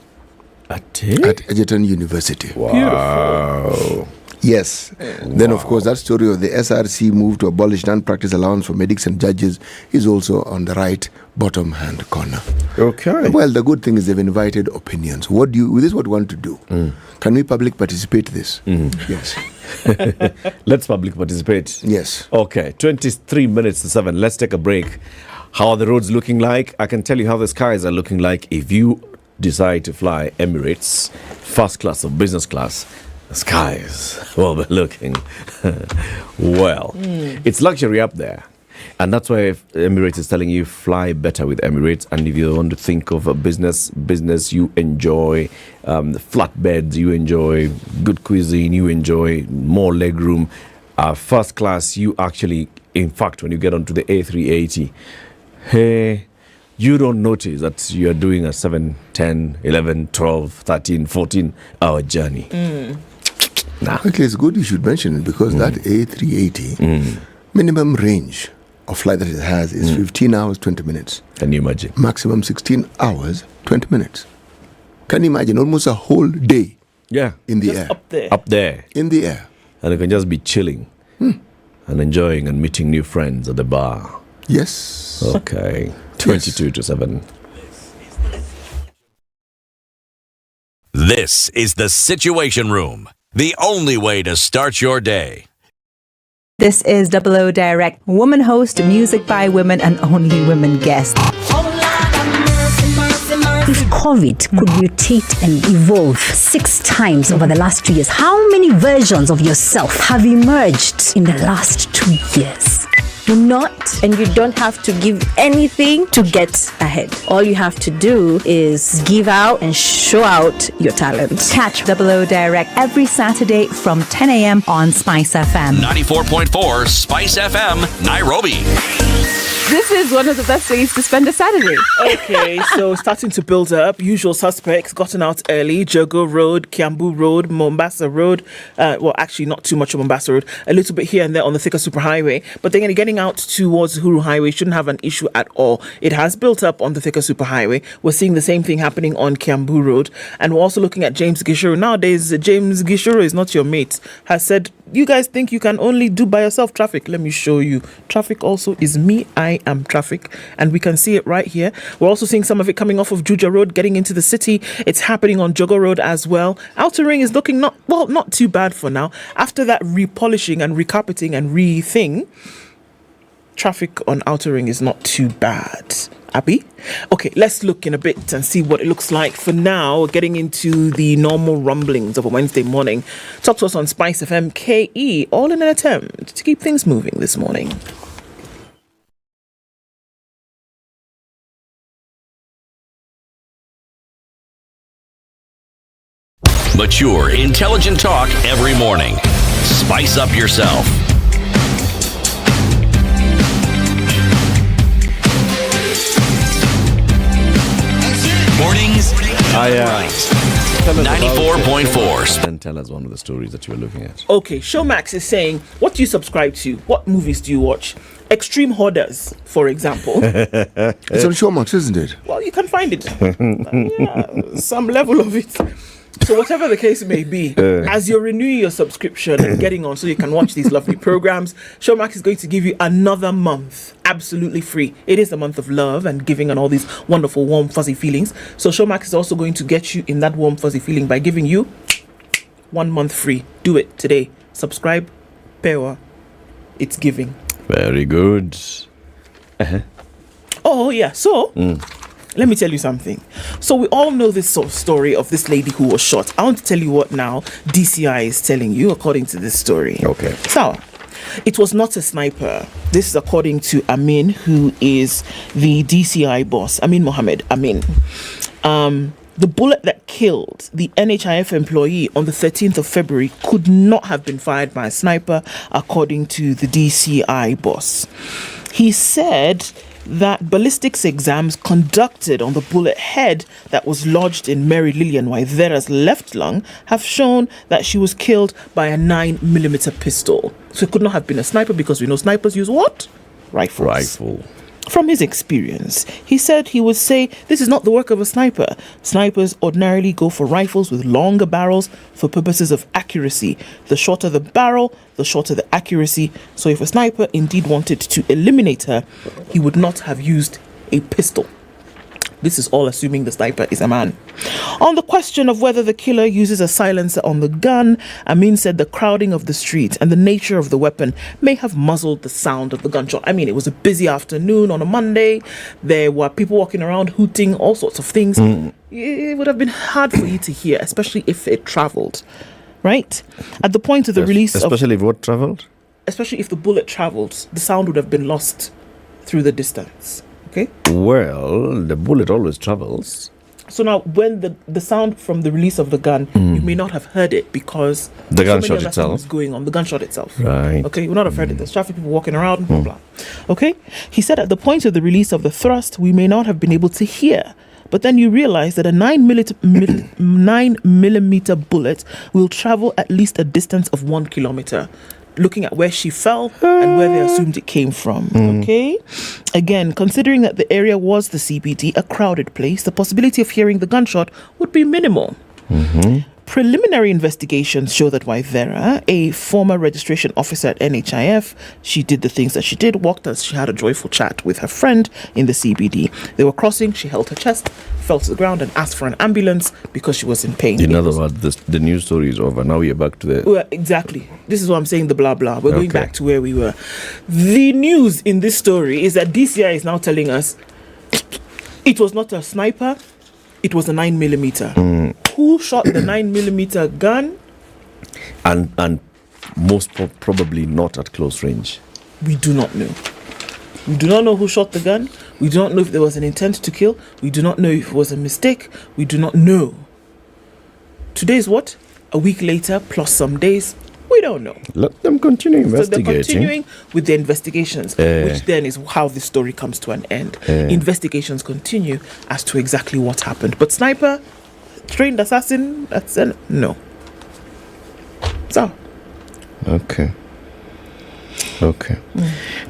[SPEAKER 7] at Egerton University.
[SPEAKER 15] Wow.
[SPEAKER 7] Yes. Then, of course, that story of the SRC move to abolish non-practice allowance for medics and judges is also on the right bottom hand corner.
[SPEAKER 15] Okay.
[SPEAKER 7] Well, the good thing is they've invited opinions. This is what we want to do. Can we public participate this? Yes.
[SPEAKER 15] Let's public participate.
[SPEAKER 7] Yes.
[SPEAKER 15] Okay, 23 minutes to 7. Let's take a break. How are the roads looking like? I can tell you how the skies are looking like if you decide to fly Emirates, first class or business class. The skies will be looking well. It's luxury up there. And that's why Emirates is telling you fly better with Emirates. And if you want to think of a business you enjoy flatbeds, you enjoy good cuisine, you enjoy more legroom. First class, you actually, in fact, when you get onto the A380, hey, you don't notice that you're doing a 7, 10, 11, 12, 13, 14-hour journey. Nah.
[SPEAKER 7] Actually, it's good you should mention it because that A380 minimum range of flight that it has is 15 hours, 20 minutes.
[SPEAKER 15] Can you imagine?
[SPEAKER 7] Maximum 16 hours, 20 minutes. Can you imagine? Almost a whole day in the
[SPEAKER 14] Just
[SPEAKER 7] air.
[SPEAKER 15] Up there.
[SPEAKER 7] In the air.
[SPEAKER 15] And you can just be chilling and enjoying and meeting new friends at the bar.
[SPEAKER 7] Yes.
[SPEAKER 15] Okay. 22 to 7.
[SPEAKER 10] This is the Situation Room, the only way to start your day.
[SPEAKER 17] This is 00 Direct, woman host, music by women and only women guests.
[SPEAKER 18] If COVID could mutate and evolve 6 times over the last 2 years, how many versions of yourself have emerged in the last 2 years?
[SPEAKER 19] Do not, and you don't have to give anything to get ahead. All you have to do is give out and show out your talent.
[SPEAKER 17] Catch 00 Direct every Saturday from 10 a.m. on SpiceFM.
[SPEAKER 10] 94.4 Spice FM, Nairobi.
[SPEAKER 16] This is one of the best ways to spend a Saturday.
[SPEAKER 14] Okay, so starting to build up. Usual suspects gotten out early. Jogo Road, Kiambu Road, Mombasa Road. Well, actually, not too much of Mombasa Road. A little bit here and there on the Thika Superhighway. But then getting out towards Huru Highway shouldn't have an issue at all. It has built up on the Thika Superhighway. We're seeing the same thing happening on Kiambu Road. And we're also looking at James Gishuru. Nowadays, James Gishuru is not your mate. Has said, you guys think you can only do by yourself traffic. Let me show you. Traffic also is me. I am traffic. And we can see it right here. We're also seeing some of it coming off of Juja Road, getting into the city. It's happening on Jogo Road as well. Outer Ring is looking not too bad for now. After that repolishing and recarpeting and re-thing, traffic on Outer Ring is not too bad. Abby? Okay, let's look in a bit and see what it looks like. For now, getting into the normal rumblings of a Wednesday morning. Talk to us on SpiceFM KE, all in an attempt to keep things moving this morning.
[SPEAKER 10] Mature, intelligent talk every morning. Spice up yourself. Mornings. 94.4.
[SPEAKER 15] And tell us one of the stories that you were looking at.
[SPEAKER 14] Okay, Showmax is saying, what do you subscribe to? What movies do you watch? Extreme Hoarders, for example.
[SPEAKER 7] It's on Showmax, isn't it?
[SPEAKER 14] Well, you can find it. Some level of it. So whatever the case may be, as you're renewing your subscription and getting on so you can watch these lovely programs, Showmax is going to give you another month absolutely free. It is the month of love and giving and all these wonderful warm fuzzy feelings. So Showmax is also going to get you in that warm fuzzy feeling by giving you 1 month free. Do it today. Subscribe. Pewa. It's giving.
[SPEAKER 15] Very good.
[SPEAKER 14] Oh yeah. So let me tell you something. So we all know this sort of story of this lady who was shot. I want to tell you what now DCI is telling you according to this story.
[SPEAKER 15] Okay.
[SPEAKER 14] So it was not a sniper. This is according to Amin, who is the DCI boss. Amin Mohammed. Amin. The bullet that killed the NHIF employee on the 13th of February could not have been fired by a sniper, according to the DCI boss. He said that ballistics exams conducted on the bullet head that was lodged in Mary Lillian Waithera's left lung have shown that she was killed by a 9mm pistol. So it could not have been a sniper because we know snipers use what? Rifles.
[SPEAKER 15] Rifle.
[SPEAKER 14] From his experience, he said he would say this is not the work of a sniper. Snipers ordinarily go for rifles with longer barrels for purposes of accuracy. The shorter the barrel, the shorter the accuracy. So if a sniper indeed wanted to eliminate her, he would not have used a pistol. This is all assuming the sniper is a man. On the question of whether the killer uses a silencer on the gun, Amin said the crowding of the street and the nature of the weapon may have muzzled the sound of the gunshot. I mean, it was a busy afternoon on a Monday. There were people walking around hooting, all sorts of things. It would have been hard for you to hear, especially if it traveled, right? At the point of the release of...
[SPEAKER 15] Especially if what traveled?
[SPEAKER 14] Especially if the bullet traveled, the sound would have been lost through the distance. Okay.
[SPEAKER 15] Well, the bullet always travels.
[SPEAKER 14] So now, when the sound from the release of the gun, you may not have heard it because
[SPEAKER 15] the gunshot itself
[SPEAKER 14] was going on. The gunshot itself,
[SPEAKER 15] right?
[SPEAKER 14] Okay, you would not have heard it. There's traffic, people walking around, blah blah. Okay, he said at the point of the release of the thrust, we may not have been able to hear. But then you realize that a 9mm bullet will travel at least a distance of 1 kilometer. Looking at where she fell and where they assumed it came from. Okay? Again, considering that the area was the CBD, a crowded place, the possibility of hearing the gunshot would be minimal. Preliminary investigations show that Waithera, a former registration officer at NHIF, she did the things that she did, walked as she had a joyful chat with her friend in the CBD. They were crossing, she held her chest, fell to the ground and asked for an ambulance because she was in pain.
[SPEAKER 15] In other words, the news story is over. Now we are back to the...
[SPEAKER 14] Well, exactly. This is what I'm saying, the blah blah. We're going back to where we were. The news in this story is that DCI is now telling us it was not a sniper, it was a 9mm. Who shot the 9mm gun?
[SPEAKER 15] And most probably not at close range.
[SPEAKER 14] We do not know. We do not know who shot the gun. We do not know if there was an intent to kill. We do not know if it was a mistake. We do not know. Today is what? A week later plus some days. We don't know.
[SPEAKER 15] Let them continue investigating.
[SPEAKER 14] So they're continuing with the investigations, which then is how the story comes to an end. Investigations continue as to exactly what happened. But sniper, trained assassin, no. So.
[SPEAKER 15] Okay.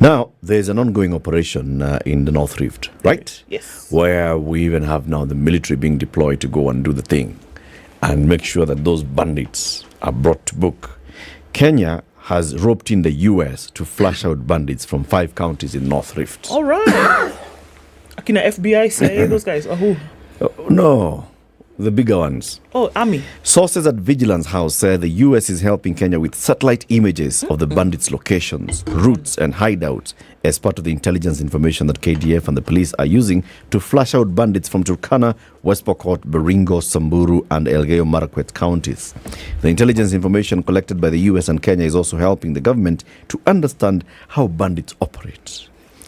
[SPEAKER 15] Now, there's an ongoing operation in the North Rift, right?
[SPEAKER 14] Yes.
[SPEAKER 15] Where we even have now the military being deployed to go and do the thing and make sure that those bandits are brought to book. Kenya has roped in the US to flush out bandits from 5 counties in North Rift.
[SPEAKER 14] All right. Akina FBI, CIA, those guys. Oh, who?
[SPEAKER 15] No, the bigger ones.
[SPEAKER 14] Oh, Army.
[SPEAKER 15] Sources at Vigilance House say the US is helping Kenya with satellite images of the bandits' locations, routes, and hideouts as part of the intelligence information that KDF and the police are using to flush out bandits from Turkana, West Pokot, Baringo, Samburu, and Elgeyo Marakwet counties. The intelligence information collected by the US and Kenya is also helping the government to understand how bandits operate,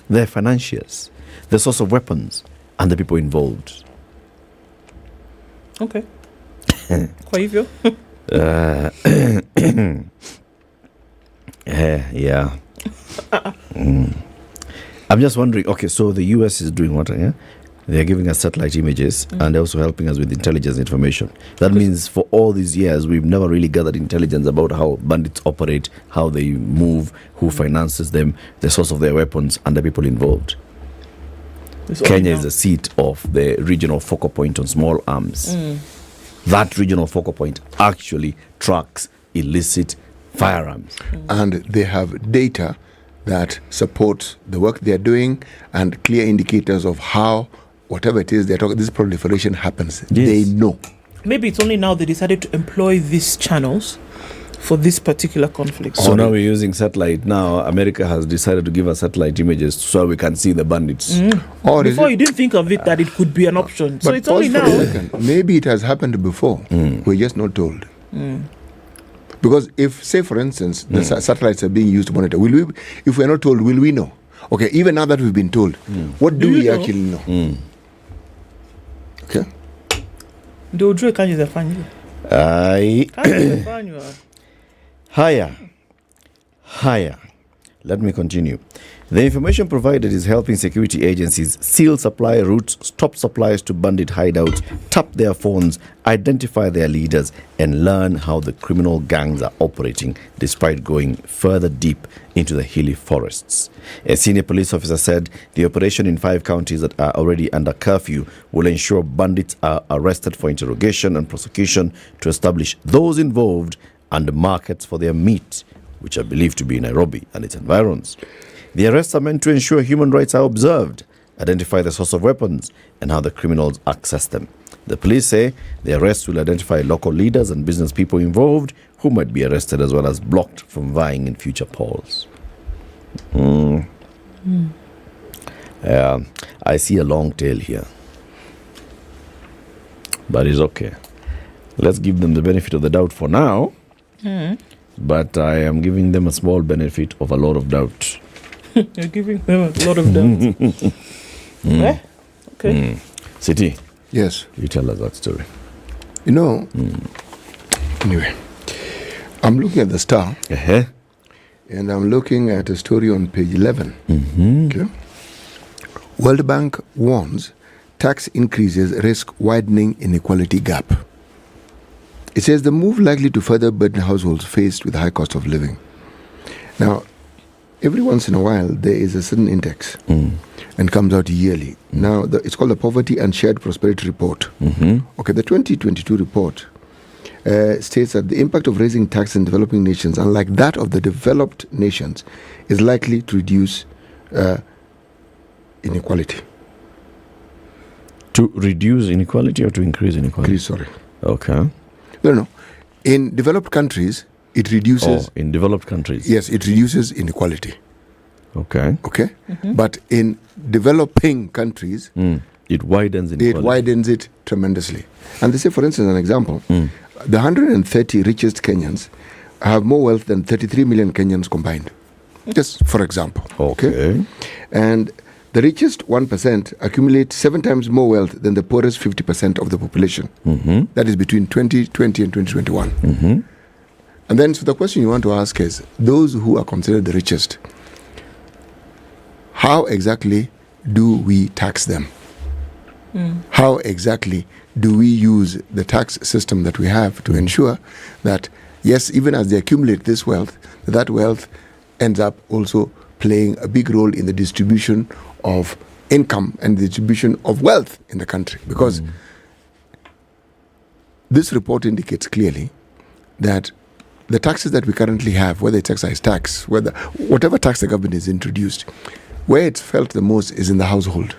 [SPEAKER 15] their financiers, the source of weapons, and the people involved.
[SPEAKER 14] Okay. Kwa hivyo?
[SPEAKER 15] Yeah. I'm just wondering, okay, so the US is doing what? Yeah? They're giving us satellite images and they're also helping us with intelligence information. That means for all these years, we've never really gathered intelligence about how bandits operate, how they move, who finances them, the source of their weapons, and the people involved. Kenya is the seat of the regional focal point on small arms. That regional focal point actually tracks illicit firearms.
[SPEAKER 7] And they have data that supports the work they're doing and clear indicators of how whatever it is they're talking, this proliferation happens.
[SPEAKER 15] Yes.
[SPEAKER 7] They know.
[SPEAKER 14] Maybe it's only now they decided to employ these channels for this particular conflict.
[SPEAKER 15] So now we're using satellite. Now America has decided to give us satellite images so we can see the bandits.
[SPEAKER 7] Or
[SPEAKER 14] before you didn't think of it that it could be an option. So it's only now.
[SPEAKER 7] Maybe it has happened before. We're just not told. Because if, say for instance, the satellites are being used to monitor, will we? If we're not told, will we know? Okay, even now that we've been told, what do we actually know? Okay.
[SPEAKER 14] Ndio ujue kazi zafanywa.
[SPEAKER 15] Higher. Let me continue. The information provided is helping security agencies seal supply routes, stop supplies to bandit hideouts, tap their phones, identify their leaders, and learn how the criminal gangs are operating despite going further deep into the hilly forests. A senior police officer said the operation in 5 counties that are already under curfew will ensure bandits are arrested for interrogation and prosecution to establish those involved and markets for their meat, which are believed to be in Nairobi and its environs. The arrests are meant to ensure human rights are observed, identify the source of weapons, and how the criminals access them. The police say the arrests will identify local leaders and business people involved who might be arrested as well as blocked from vying in future polls. I see a long tail here. But it's okay. Let's give them the benefit of the doubt for now. But I am giving them a small benefit of a lot of doubt.
[SPEAKER 14] You're giving them a lot of doubt. Okay.
[SPEAKER 15] City.
[SPEAKER 7] Yes.
[SPEAKER 15] You tell us that story.
[SPEAKER 7] You know, anyway, I'm looking at the Star. And I'm looking at a story on page 11. Okay. World Bank warns tax increases risk widening inequality gap. It says the move likely to further burden households faced with high cost of living. Now, every once in a while, there is a certain index and comes out yearly. Now, it's called the Poverty and Shared Prosperity Report. Okay, the 2022 report states that the impact of raising tax in developing nations, unlike that of the developed nations, is likely to reduce inequality.
[SPEAKER 15] To reduce inequality or to increase inequality?
[SPEAKER 7] Increase, sorry.
[SPEAKER 15] Okay.
[SPEAKER 7] No. In developed countries, it reduces...
[SPEAKER 15] Oh, in developed countries?
[SPEAKER 7] Yes, it reduces inequality.
[SPEAKER 15] Okay.
[SPEAKER 7] Okay? But in developing countries...
[SPEAKER 15] It widens inequality.
[SPEAKER 7] It widens it tremendously. And they say, for instance, an example, the 130 richest Kenyans have more wealth than 33 million Kenyans combined. Just for example.
[SPEAKER 15] Okay.
[SPEAKER 7] And the richest 1% accumulate 7 times more wealth than the poorest 50% of the population. That is between 2020 and 2021. And then, so the question you want to ask is, those who are considered the richest, how exactly do we tax them? How exactly do we use the tax system that we have to ensure that, yes, even as they accumulate this wealth, that wealth ends up also playing a big role in the distribution of income and the distribution of wealth in the country? Because this report indicates clearly that the taxes that we currently have, whether it's excise tax, whatever tax the government has introduced, where it's felt the most is in the household,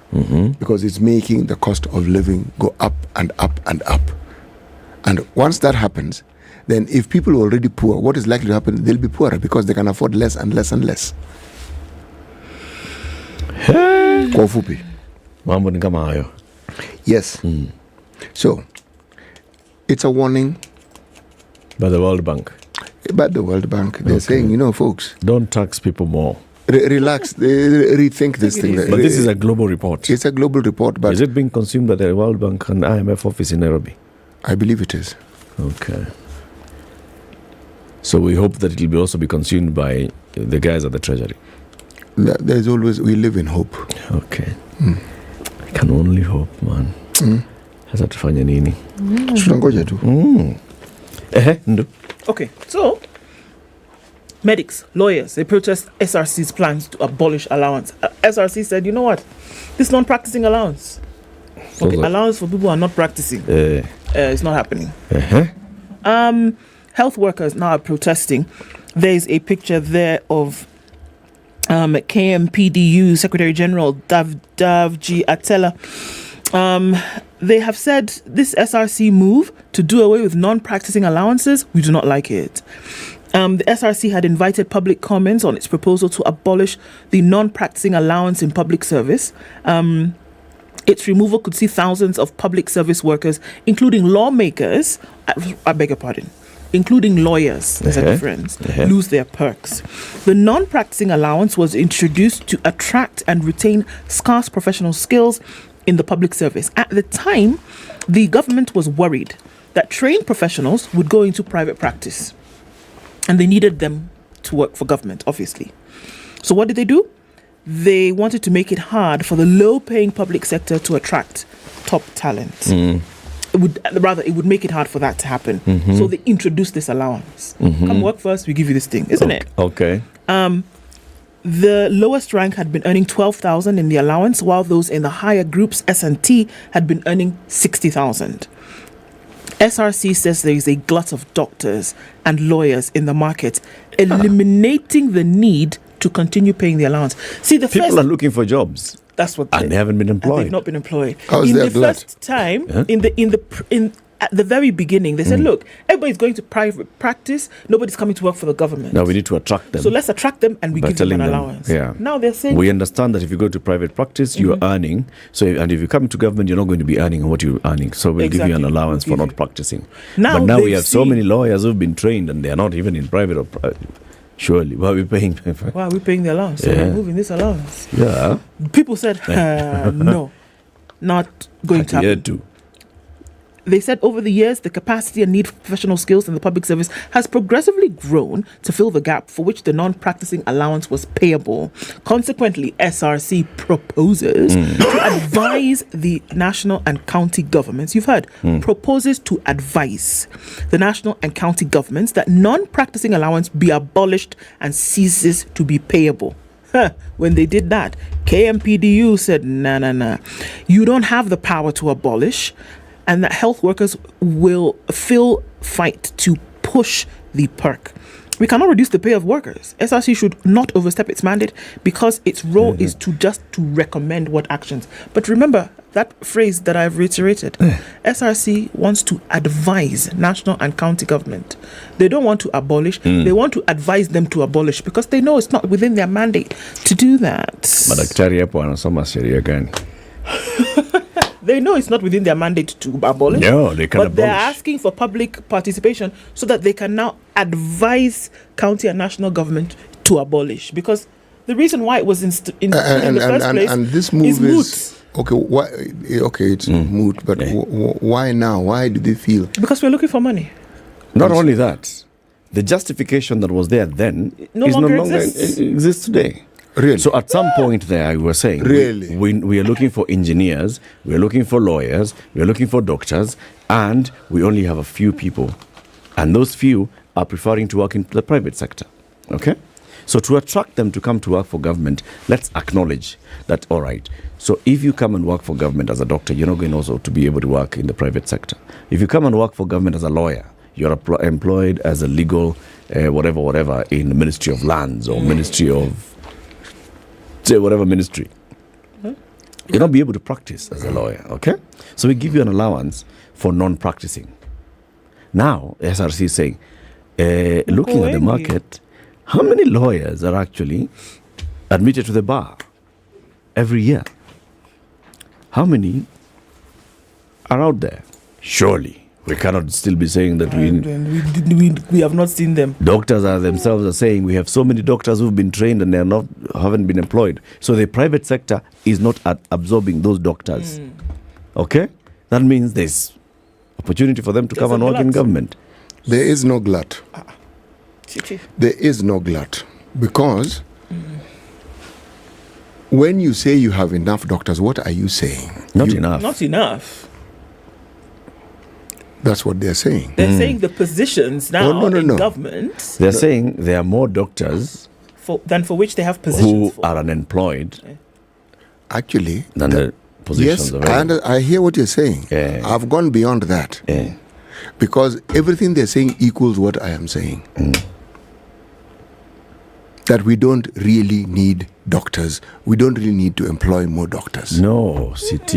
[SPEAKER 7] because it's making the cost of living go up and up and up. And once that happens, then if people are already poor, what is likely to happen? They'll be poorer because they can afford less and less and less. Kwa ufupi.
[SPEAKER 15] Mambo ni kama hayo.
[SPEAKER 7] Yes. So, it's a warning.
[SPEAKER 15] By the World Bank.
[SPEAKER 7] By the World Bank. They're saying, folks,
[SPEAKER 15] don't tax people more.
[SPEAKER 7] Relax, rethink this thing.
[SPEAKER 15] But this is a global report.
[SPEAKER 7] It's a global report, but...
[SPEAKER 15] Is it being consumed by the World Bank and IMF office in Nairobi?
[SPEAKER 7] I believe it is.
[SPEAKER 15] Okay. So we hope that it will also be consumed by the guys at the Treasury.
[SPEAKER 7] There's always... We live in hope.
[SPEAKER 15] Okay. I can only hope, man. Sasa tufanye nini?
[SPEAKER 7] Tunangoja tu.
[SPEAKER 15] Ndo.
[SPEAKER 14] Okay, so... Medics, lawyers, they protest SRC's plans to abolish allowance. SRC said, you know what? This non-practicing allowance. Okay, allowance for people who are not practicing. It's not happening. Health workers now are protesting. There's a picture there of KMPDU Secretary General Davji Atela. They have said this SRC move to do away with non-practicing allowances, we do not like it. The SRC had invited public comments on its proposal to abolish the non-practicing allowance in public service. Its removal could see thousands of public service workers, including lawmakers, I beg your pardon, including lawyers, there's a difference, lose their perks. The non-practicing allowance was introduced to attract and retain scarce professional skills in the public service. At the time, the government was worried that trained professionals would go into private practice. And they needed them to work for government, obviously. So what did they do? They wanted to make it hard for the low-paying public sector to attract top talent. It would make it hard for that to happen. So they introduced this allowance. Come work for us, we give you this thing, isn't it?
[SPEAKER 15] Okay.
[SPEAKER 14] The lowest rank had been earning 12,000 in the allowance, while those in the higher groups, S&T, had been earning 60,000. SRC says there is a glut of doctors and lawyers in the market, eliminating the need to continue paying the allowance. See, the
[SPEAKER 15] people are looking for jobs.
[SPEAKER 14] That's what
[SPEAKER 15] they haven't been employed.
[SPEAKER 14] They've not been employed.
[SPEAKER 7] How's that
[SPEAKER 14] first time, at the very beginning, they said, look, everybody's going to private practice. Nobody's coming to work for the government.
[SPEAKER 15] Now we need to attract them.
[SPEAKER 14] So let's attract them and we give them an allowance. Now they're saying...
[SPEAKER 15] We understand that if you go to private practice, you're earning. And if you come to government, you're not going to be earning what you're earning. So we'll give you an allowance for not practicing. But now we have so many lawyers who've been trained and they're not even in private or surely. Why are we paying?
[SPEAKER 14] Why are we paying the allowance? So we're moving this allowance.
[SPEAKER 15] Yeah.
[SPEAKER 14] People said, no, not going to happen. They said over the years, the capacity and need for professional skills in the public service has progressively grown to fill the gap for which the non-practicing allowance was payable. Consequently, SRC proposes to advise the national and county governments, you've heard, proposes to advise the national and county governments that non-practicing allowance be abolished and ceases to be payable. When they did that, KMPDU said, nah. You don't have the power to abolish, and that health workers will fight to push the perk. We cannot reduce the pay of workers. SRC should not overstep its mandate because its role is to recommend what actions. But remember that phrase that I've reiterated. SRC wants to advise national and county government. They don't want to abolish. They want to advise them to abolish because they know it's not within their mandate to do that.
[SPEAKER 15] Madaktari hapo wanasoma sheria gani?
[SPEAKER 14] They know it's not within their mandate to abolish.
[SPEAKER 15] No, they can abolish.
[SPEAKER 14] But they're asking for public participation so that they can now advise county and national government to abolish. Because the reason why it was in the first place
[SPEAKER 7] and this move
[SPEAKER 14] is moot.
[SPEAKER 7] It's moot. But why now? Why do they feel?
[SPEAKER 14] Because we're looking for money.
[SPEAKER 15] Not only that, the justification that was there then
[SPEAKER 14] No
[SPEAKER 15] is
[SPEAKER 14] longer
[SPEAKER 15] no longer exists today.
[SPEAKER 7] Really?
[SPEAKER 15] So at some point there, we were saying,
[SPEAKER 7] Really?
[SPEAKER 15] we are looking for engineers, we are looking for lawyers, we are looking for doctors, and we only have a few people. And those few are preferring to work in the private sector. Okay? So to attract them to come to work for government, let's acknowledge that, all right, so if you come and work for government as a doctor, you're not going also to be able to work in the private sector. If you come and work for government as a lawyer, you're employed as a legal whatever in the Ministry of Lands or Ministry of, say, whatever ministry. You'll not be able to practice as a lawyer, okay? So we give you an allowance for non-practicing. Now, SRC is saying, looking at the market, how many lawyers are actually admitted to the bar every year? How many are out there? Surely, we cannot still be saying that
[SPEAKER 14] we have not seen them.
[SPEAKER 15] Doctors are themselves are saying we have so many doctors who've been trained and haven't been employed. So the private sector is not absorbing those doctors. Okay? That means there's opportunity for them to come and work in government.
[SPEAKER 7] There is no glut. There is no glut. Because when you say you have enough doctors, what are you saying?
[SPEAKER 15] Not enough.
[SPEAKER 14] Not enough.
[SPEAKER 7] That's what they're saying.
[SPEAKER 14] They're saying the positions now in government.
[SPEAKER 15] They're saying there are more doctors
[SPEAKER 14] than for which they have positions
[SPEAKER 15] who are unemployed.
[SPEAKER 7] Actually,
[SPEAKER 15] than the positions
[SPEAKER 7] yes, I hear what you're saying. I've gone beyond that. Because everything they're saying equals what I am saying. That we don't really need doctors. We don't really need to employ more doctors.
[SPEAKER 15] No, CT.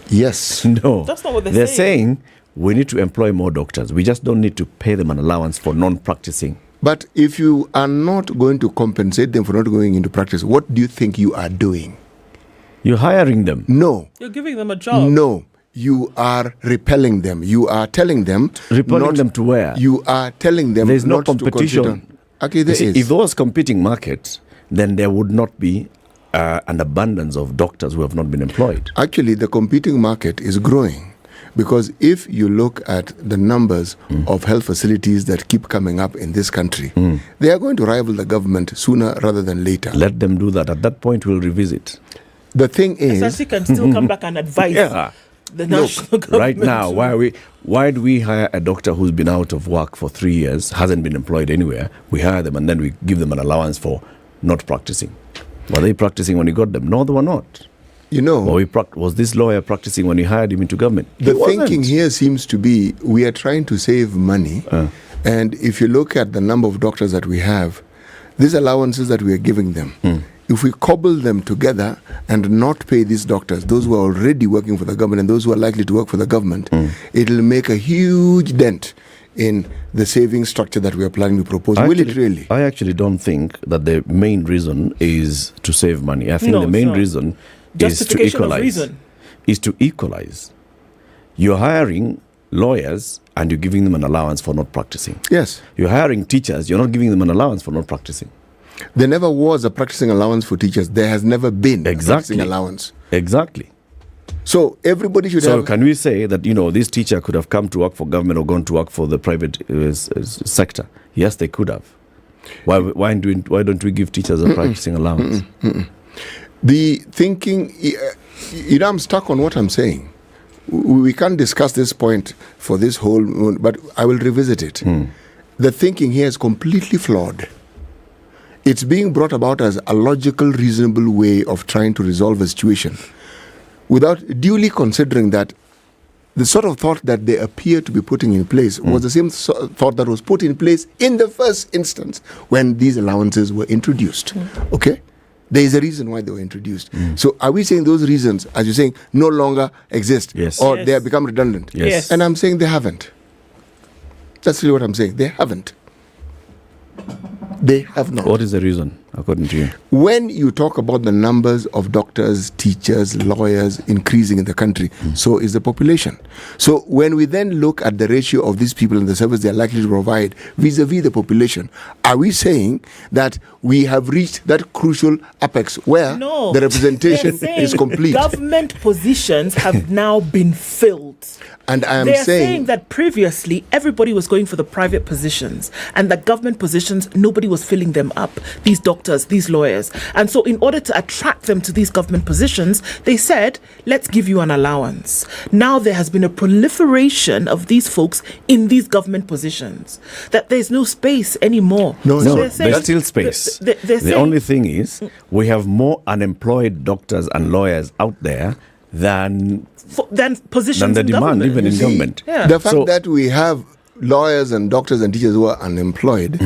[SPEAKER 7] Yes.
[SPEAKER 15] No.
[SPEAKER 14] That's not what
[SPEAKER 15] they're saying. We need to employ more doctors. We just don't need to pay them an allowance for non-practicing.
[SPEAKER 7] But if you are not going to compensate them for not going into practice, what do you think you are doing?
[SPEAKER 15] You're hiring them.
[SPEAKER 7] No.
[SPEAKER 14] You're giving them a job.
[SPEAKER 7] No. You are repelling them. You are telling them.
[SPEAKER 15] Repelling them to where?
[SPEAKER 7] You are telling them
[SPEAKER 15] there's no
[SPEAKER 7] not
[SPEAKER 15] competition.
[SPEAKER 7] Okay, there is.
[SPEAKER 15] If there was competing markets, then there would not be an abundance of doctors who have not been employed.
[SPEAKER 7] Actually, the competing market is growing. Because if you look at the numbers of health facilities that keep coming up in this country, they are going to rival the government sooner rather than later.
[SPEAKER 15] Let them do that. At that point, we'll revisit.
[SPEAKER 7] The thing is...
[SPEAKER 14] SRC can still come back and advise the national government.
[SPEAKER 15] Right now, why do we hire a doctor who's been out of work for 3 years, hasn't been employed anywhere? We hire them and then we give them an allowance for not practicing. Were they practicing when you got them? No, they were not.
[SPEAKER 7] You know,
[SPEAKER 15] was this lawyer practicing when you hired him into government?
[SPEAKER 7] The thinking here seems to be we are trying to save money. And if you look at the number of doctors that we have, these allowances that we are giving them, if we cobble them together and not pay these doctors, those who are already working for the government and those who are likely to work for the government, it'll make a huge dent in the saving structure that we are planning to propose. Will it really?
[SPEAKER 15] I actually don't think that the main reason is to save money. I think the main reason is to equalize. You're hiring lawyers and you're giving them an allowance for not practicing.
[SPEAKER 7] Yes.
[SPEAKER 15] You're hiring teachers, you're not giving them an allowance for not practicing.
[SPEAKER 7] There never was a practicing allowance for teachers. There has never been a practicing allowance.
[SPEAKER 15] Exactly.
[SPEAKER 7] So everybody should have...
[SPEAKER 15] So can we say that, this teacher could have come to work for government or gone to work for the private sector? Yes, they could have. Why don't we give teachers a practicing allowance?
[SPEAKER 7] The thinking, I'm stuck on what I'm saying. We can't discuss this point for this whole, but I will revisit it. The thinking here is completely flawed. It's being brought about as a logical, reasonable way of trying to resolve a situation without duly considering that the sort of thought that they appear to be putting in place was the same thought that was put in place in the first instance when these allowances were introduced. Okay? There is a reason why they were introduced. So are we saying those reasons, as you're saying, no longer exist?
[SPEAKER 15] Yes.
[SPEAKER 7] Or they have become redundant?
[SPEAKER 15] Yes.
[SPEAKER 7] And I'm saying they haven't. That's really what I'm saying. They haven't. They have not.
[SPEAKER 15] What is the reason? according to you?
[SPEAKER 7] When you talk about the numbers of doctors, teachers, lawyers increasing in the country, so is the population. So when we then look at the ratio of these people and the service they are likely to provide vis-a-vis the population, are we saying that we have reached that crucial apex where the representation is complete?
[SPEAKER 14] Government positions have now been filled.
[SPEAKER 7] And I am
[SPEAKER 14] They are saying
[SPEAKER 7] saying
[SPEAKER 14] that previously everybody was going for the private positions, and the government positions, nobody was filling them up. These doctors, these lawyers. And so in order to attract them to these government positions, they said, let's give you an allowance. Now there has been a proliferation of these folks in these government positions, that there's no space anymore.
[SPEAKER 15] No,
[SPEAKER 14] So
[SPEAKER 15] there's still space. The only thing is, we have more unemployed doctors and lawyers out there than
[SPEAKER 14] positions
[SPEAKER 15] the
[SPEAKER 14] in
[SPEAKER 15] demand,
[SPEAKER 14] government.
[SPEAKER 15] even in
[SPEAKER 14] You see?
[SPEAKER 15] government.
[SPEAKER 14] Yeah.
[SPEAKER 7] the fact that we have lawyers and doctors and teachers who are unemployed,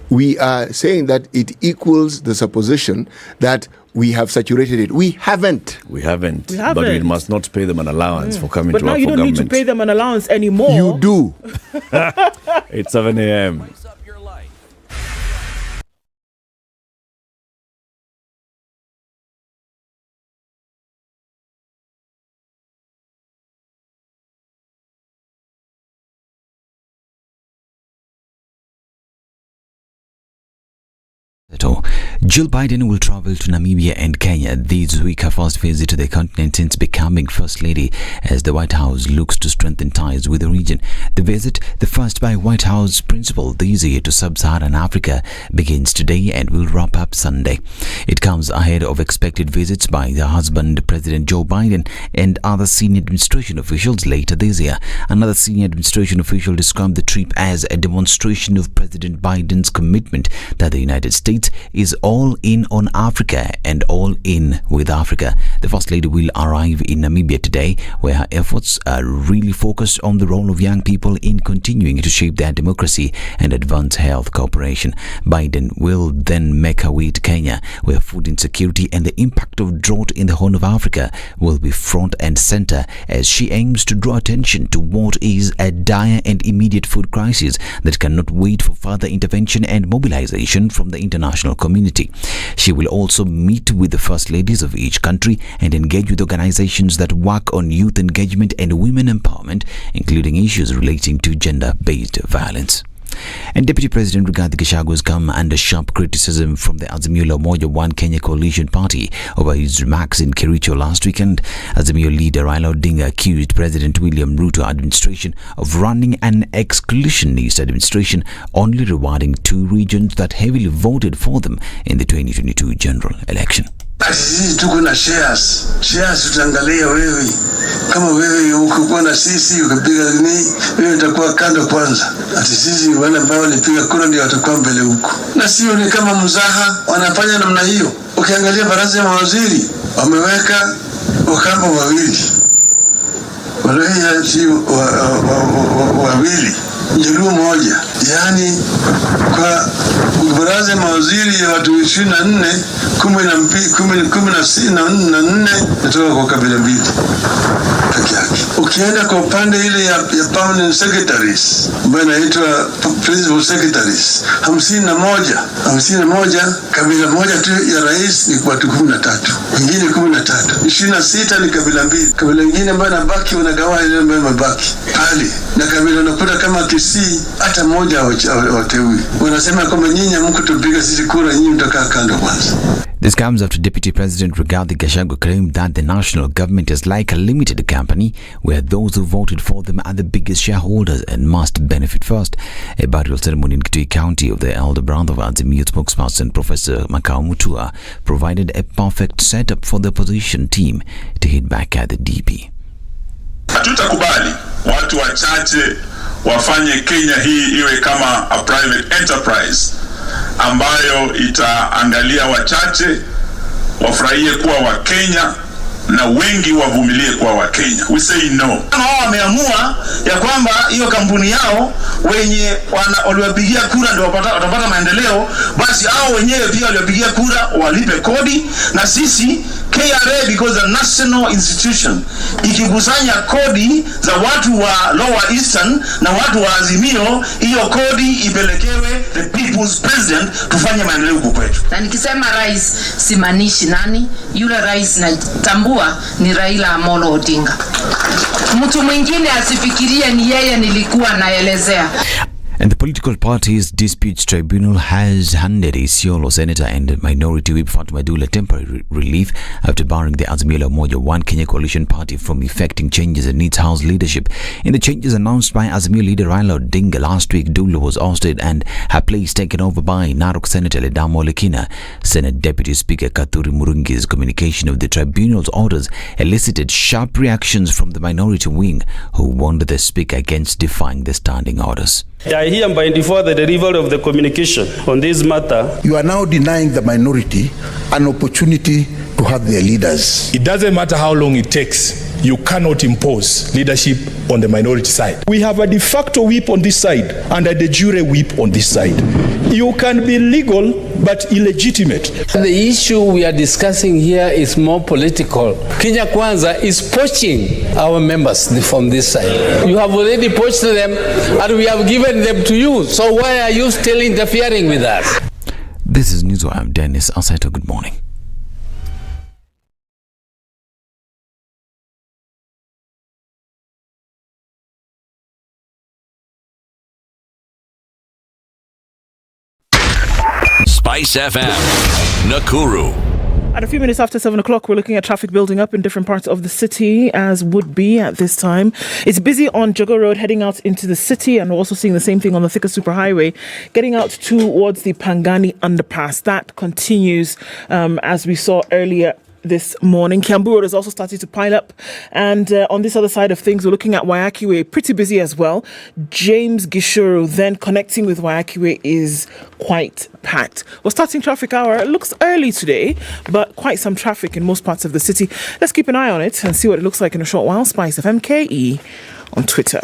[SPEAKER 7] we are saying that it equals the supposition that we have saturated it. We haven't.
[SPEAKER 15] We haven't.
[SPEAKER 14] We
[SPEAKER 15] But we
[SPEAKER 14] haven't.
[SPEAKER 15] must not pay them an allowance for coming
[SPEAKER 14] But
[SPEAKER 15] to
[SPEAKER 14] now
[SPEAKER 15] work
[SPEAKER 14] you
[SPEAKER 15] for
[SPEAKER 14] don't need
[SPEAKER 15] government.
[SPEAKER 14] to pay them an allowance anymore.
[SPEAKER 7] You do.
[SPEAKER 15] It's 7 a.m.
[SPEAKER 1] Jill Biden will travel to Namibia and Kenya this week, her first visit to the continent since becoming First Lady, as the White House looks to strengthen ties with the region. The visit, the first by White House principal this year to sub-Saharan Africa, begins today and will wrap up Sunday. It comes ahead of expected visits by the husband, President Joe Biden, and other senior administration officials later this year. Another senior administration official described the trip as a demonstration of President Biden's commitment that the United States is all in on Africa and all in with Africa. The First Lady will arrive in Namibia today, where her efforts are really focused on the role of young people in continuing to shape their democracy and advance health cooperation. Biden will then make her way to Kenya, where food insecurity and the impact of drought in the Horn of Africa will be front and center, as she aims to draw attention to what is a dire and immediate food crisis that cannot wait for further intervention and mobilization from the international community. She will also meet with the First Ladies of each country and engage with organizations that work on youth engagement and women empowerment, including issues relating to gender-based violence. And Deputy President Rigathi Gachagua has come under sharp criticism from the Azimio la Umoja One Kenya coalition party over his remarks in Kericho last weekend. Azimio leader Raila Odinga accused President William Ruto administration of running an exclusionist administration, only rewarding two regions that heavily voted for them in the 2022 general election.
[SPEAKER 2] Sisi tuko na shares tutaangalia wewe, kama wewe ukikuwa na sisi ukapiga nini, wewe utakuwa kando kwanza. Ati sisi wale ambao walipiga kura ndio watakuwa mbele huko, na sio ni kama mzaha wanafanya namna hiyo. Ukiangalia baraza ya mawaziri wameweka wakamba wawili, wawili Jaluo moja, yani kwa baraza ya mawaziri ya watu 24, 14 natoka kwa kabila mbili peke yake. Ukienda kwa upande ile ya permanent secretaries ambayo inaitwa principal secretaries 51 kabila moja tu ya rais ni watu 13, wengine 13, 26 ni kabila mbili. Kabila nyingine ambayo inabaki wanagawa ile ambayo imebaki pale, na kabila unakuta kama Kisii hata moja wateui wanasema kwamba nyinyi hamkutupiga sisi kura, nyinyi mtakaa kando kwanza.
[SPEAKER 1] This comes after Deputy President Rigathi Gachagua claimed that the national government is like a limited company where those who voted for them are the biggest shareholders and must benefit first. A burial ceremony in Kitui County of the elder brother of Azimio spokesperson Professor Makau Mutua provided a perfect setup for the opposition team to hit back at the DP.
[SPEAKER 3] Hatutakubali watu wachache wafanye Kenya hii iwe kama a private enterprise ambayo itaangalia wachache wafurahie kuwa wa Kenya na wengi wavumilie kwa Wakenya. We say no.
[SPEAKER 4] Kama wao wameamua ya kwamba hiyo kampuni yao wenye waliwapigia kura ndio watapata maendeleo, basi hao wenyewe pia waliwapigia kura walipe kodi, na sisi KRA, because a national institution, ikikusanya kodi za watu wa Lower Eastern na watu wa Azimio, hiyo kodi ipelekewe the people's president tufanye maendeleo huko kwetu.
[SPEAKER 5] Na nikisema rais simanishi nani, yule rais natambua ni Raila Amolo Odinga. Mtu mwingine asifikirie ni yeye nilikuwa naelezea.
[SPEAKER 1] And the political parties disputes tribunal has handed Isiolo Senator and Minority Whip Fatuma Dula temporary relief after barring the Azimio la Umoja One Kenya coalition party from effecting changes in its House leadership. In the changes announced by Azimio leader Raila Odinga last week, Dula was ousted and her place taken over by Narok Senator Ledamo Lekina. Senate Deputy Speaker Katuri Murungi's communication of the tribunal's orders elicited sharp reactions from the minority wing, who warned the speaker against defying the standing orders.
[SPEAKER 6] I hereby defer the delivery of the communication on this matter.
[SPEAKER 20] You are now denying the minority an opportunity to have their leaders.
[SPEAKER 8] It doesn't matter how long it takes. You cannot impose leadership on the minority side. We have a de facto whip on this side and a de jure whip on this side. You can be legal but illegitimate.
[SPEAKER 9] The issue we are discussing here is more political. Kenya Kwanza is poaching our members from this side. You have already poached them and we have given them to you. So why are you still interfering with us?
[SPEAKER 1] This is News. I'm Dennis Asaito. Good morning.
[SPEAKER 10] SpiceFM, Nakuru.
[SPEAKER 14] At a few minutes after 7 o'clock, we're looking at traffic building up in different parts of the city, as would be at this time. It's busy on Jogo Road heading out into the city, and we're also seeing the same thing on the Thika Superhighway getting out towards the Pangani underpass. That continues as we saw earlier this morning. Kiambu Road is also starting to pile up, and on this other side of things, we're looking at Waiyaki Way, pretty busy as well. James Gishuru then connecting with Waiyaki Way is quite packed. We're starting traffic hour. It looks early today, but quite some traffic in most parts of the city. Let's keep an eye on it and see what it looks like in a short while. SpiceFM KE on Twitter.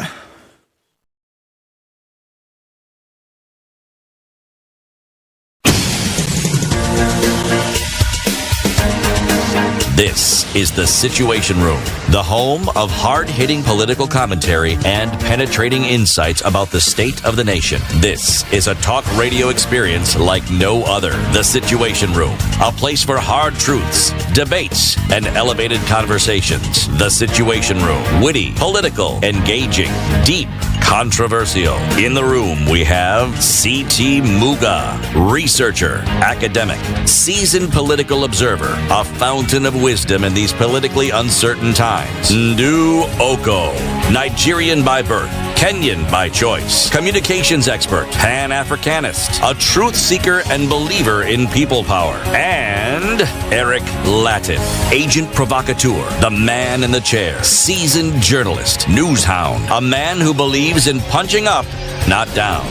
[SPEAKER 10] This is The Situation Room, the home of hard-hitting political commentary and penetrating insights about the state of the nation. This is a talk radio experience like no other. The Situation Room, a place for hard truths, debates, and elevated conversations. The Situation Room, witty, political, engaging, deep, controversial. In the room, we have C.T. Muga, researcher, academic, seasoned political observer, a fountain of wisdom in these politically uncertain times. Ndu Oko, Nigerian by birth, Kenyan by choice, communications expert, Pan-Africanist, a truth seeker and believer in people power, and Eric Latif, agent provocateur, the man in the chair, seasoned journalist, news hound, a man who believes in punching up, not down.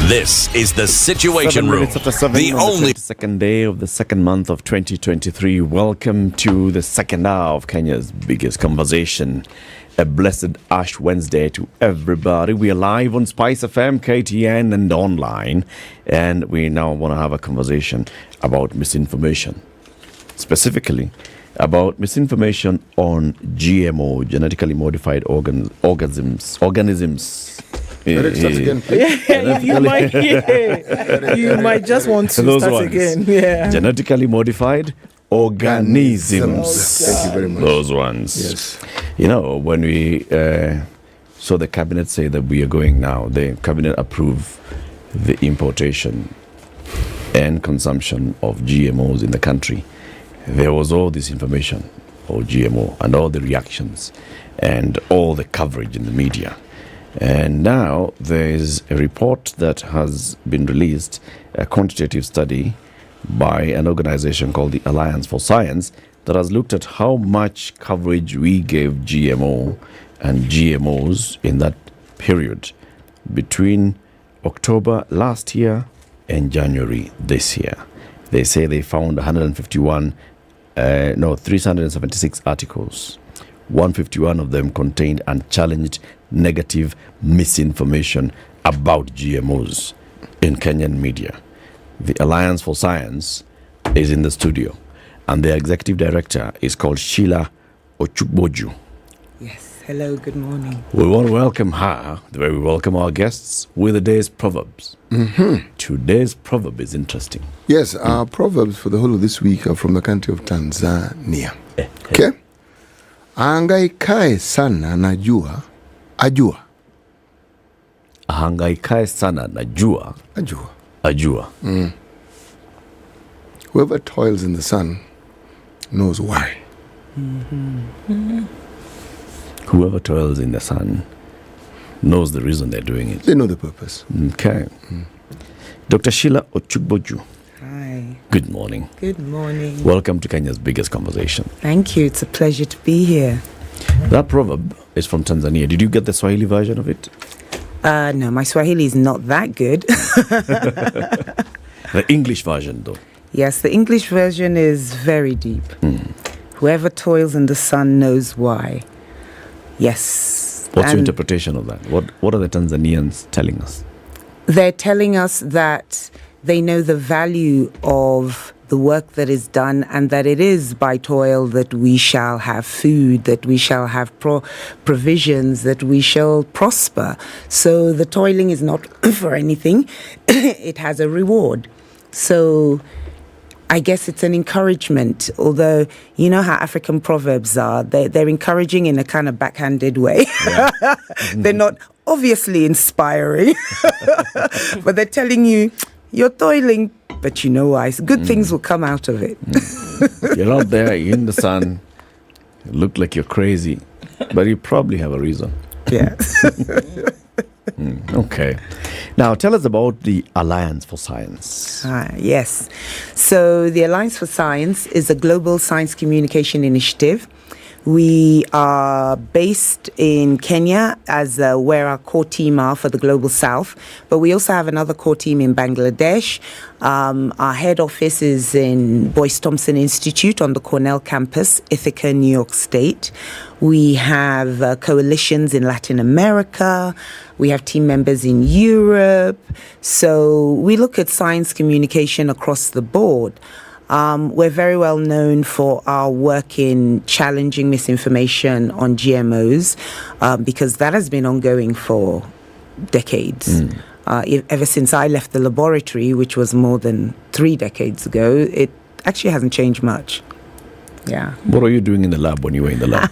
[SPEAKER 10] This is The Situation Room, the only
[SPEAKER 15] second day of the second month of 2023. Welcome to the second hour of Kenya's biggest conversation. A blessed Ash Wednesday to everybody. We are live on SpiceFM, KTN, and online. And we now want to have a conversation about misinformation. Specifically, about misinformation on GMO, genetically modified organisms.
[SPEAKER 7] Eric, start again, please.
[SPEAKER 14] You might just want to
[SPEAKER 15] Those
[SPEAKER 14] start
[SPEAKER 15] ones.
[SPEAKER 14] again. Yeah.
[SPEAKER 15] Genetically modified organisms.
[SPEAKER 7] Thank you very much.
[SPEAKER 15] Those ones.
[SPEAKER 7] Yes.
[SPEAKER 15] You know, when we saw the cabinet say that we are going now, the cabinet approved the importation and consumption of GMOs in the country. There was all this information of GMO and all the reactions and all the coverage in the media. And now there is a report that has been released, a quantitative study by an organization called the Alliance for Science, that has looked at how much coverage we gave GMO and GMOs in that period between October last year and January this year. They say they found 151 376 articles. 151 of them contained unchallenged negative misinformation about GMOs in Kenyan media. The Alliance for Science is in the studio, and their executive director is called Sheila Ochukboju.
[SPEAKER 21] Yes, hello, good morning.
[SPEAKER 15] We want to welcome her, the way we welcome our guests, with the day's proverbs. Today's proverb is interesting.
[SPEAKER 7] Yes, our proverbs for the whole of this week are from the country of Tanzania. Okay? Ahangaikae sana najua, ajua.
[SPEAKER 15] Ahangaikae sana najua, ajua.
[SPEAKER 7] Whoever toils in the sun knows why.
[SPEAKER 15] Whoever toils in the sun knows the reason they're doing it.
[SPEAKER 7] They know the purpose.
[SPEAKER 15] Okay. Dr. Sheila Ochukboju.
[SPEAKER 21] Hi.
[SPEAKER 15] Good morning.
[SPEAKER 21] Good morning.
[SPEAKER 15] Welcome to Kenya's biggest conversation.
[SPEAKER 21] Thank you. It's a pleasure to be here.
[SPEAKER 15] That proverb is from Tanzania. Did you get the Swahili version of it?
[SPEAKER 21] No, my Swahili is not that good.
[SPEAKER 15] The English version, though.
[SPEAKER 21] Yes, the English version is very deep. Whoever toils in the sun knows why. Yes.
[SPEAKER 15] What's your interpretation of that? What are the Tanzanians telling us?
[SPEAKER 21] They're telling us that they know the value of the work that is done, and that it is by toil that we shall have food, that we shall have provisions, that we shall prosper. So the toiling is not for anything. It has a reward. So I guess it's an encouragement, although you know how African proverbs are. They're encouraging in a kind of backhanded way. Yeah. They're not obviously inspiring, but they're telling you, you're toiling, but you know why. Good things will come out of it.
[SPEAKER 15] You're out there, you're in the sun, you look like you're crazy, but you probably have a reason.
[SPEAKER 21] Yeah.
[SPEAKER 15] Okay. Now, tell us about the Alliance for Science.
[SPEAKER 21] Yes. So the Alliance for Science is a global science communication initiative. We are based in Kenya as where our core team are for the Global South, but we also have another core team in Bangladesh. Our head office is in Boyce Thompson Institute on the Cornell campus, Ithaca, New York State. We have coalitions in Latin America. We have team members in Europe. So we look at science communication across the board. We're very well known for our work in challenging misinformation on GMOs because that has been ongoing for decades. Ever since I left the laboratory, which was more than 3 decades ago, it actually hasn't changed much. Yeah.
[SPEAKER 15] What were you doing in the lab when you were in the lab?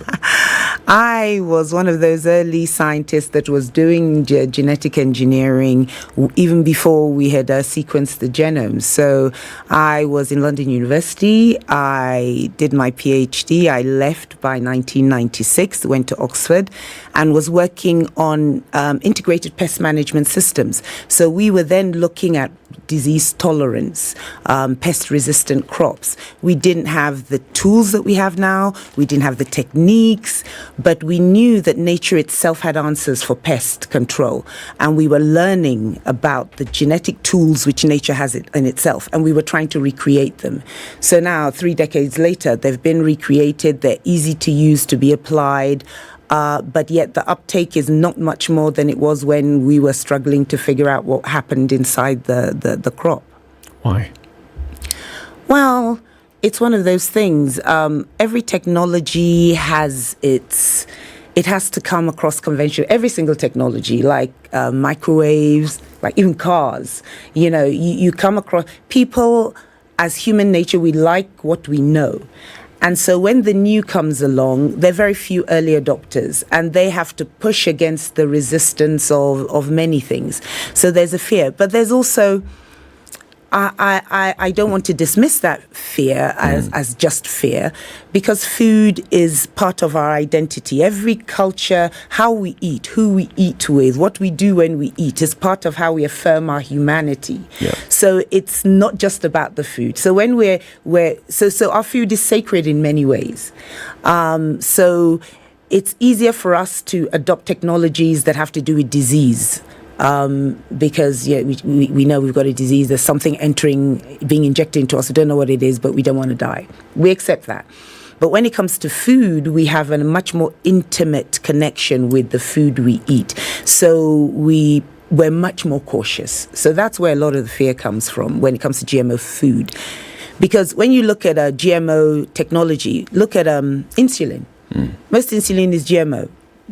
[SPEAKER 21] I was one of those early scientists that was doing genetic engineering even before we had sequenced the genome. So I was in London University. I did my PhD. I left by 1996, went to Oxford, and was working on integrated pest management systems. So we were then looking at disease tolerance, pest-resistant crops. We didn't have the tools that we have now. We didn't have the techniques, but we knew that nature itself had answers for pest control. And we were learning about the genetic tools which nature has in itself, and we were trying to recreate them. So now, 3 decades later, they've been recreated. They're easy to use, to be applied. But yet the uptake is not much more than it was when we were struggling to figure out what happened inside the crop.
[SPEAKER 15] Why?
[SPEAKER 21] Well, it's one of those things. Every technology has it has to come across convention. Every single technology, like microwaves, like even cars, you come across people. As human nature, we like what we know. And so when the new comes along, there are very few early adopters, and they have to push against the resistance of many things. So there's a fear. But there's also, I don't want to dismiss that fear as just fear, because food is part of our identity. Every culture, how we eat, who we eat with, what we do when we eat is part of how we affirm our humanity. Yeah. So it's not just about the food. So when so our food is sacred in many ways. So it's easier for us to adopt technologies that have to do with disease. because we know we've got a disease, there's something being injected into us, we don't know what it is, but we don't want to die. We accept that. But when it comes to food, we have a much more intimate connection with the food we eat. So we're much more cautious. So that's where a lot of the fear comes from when it comes to GMO food. Because when you look at GMO technology, look at insulin. Most insulin is GMO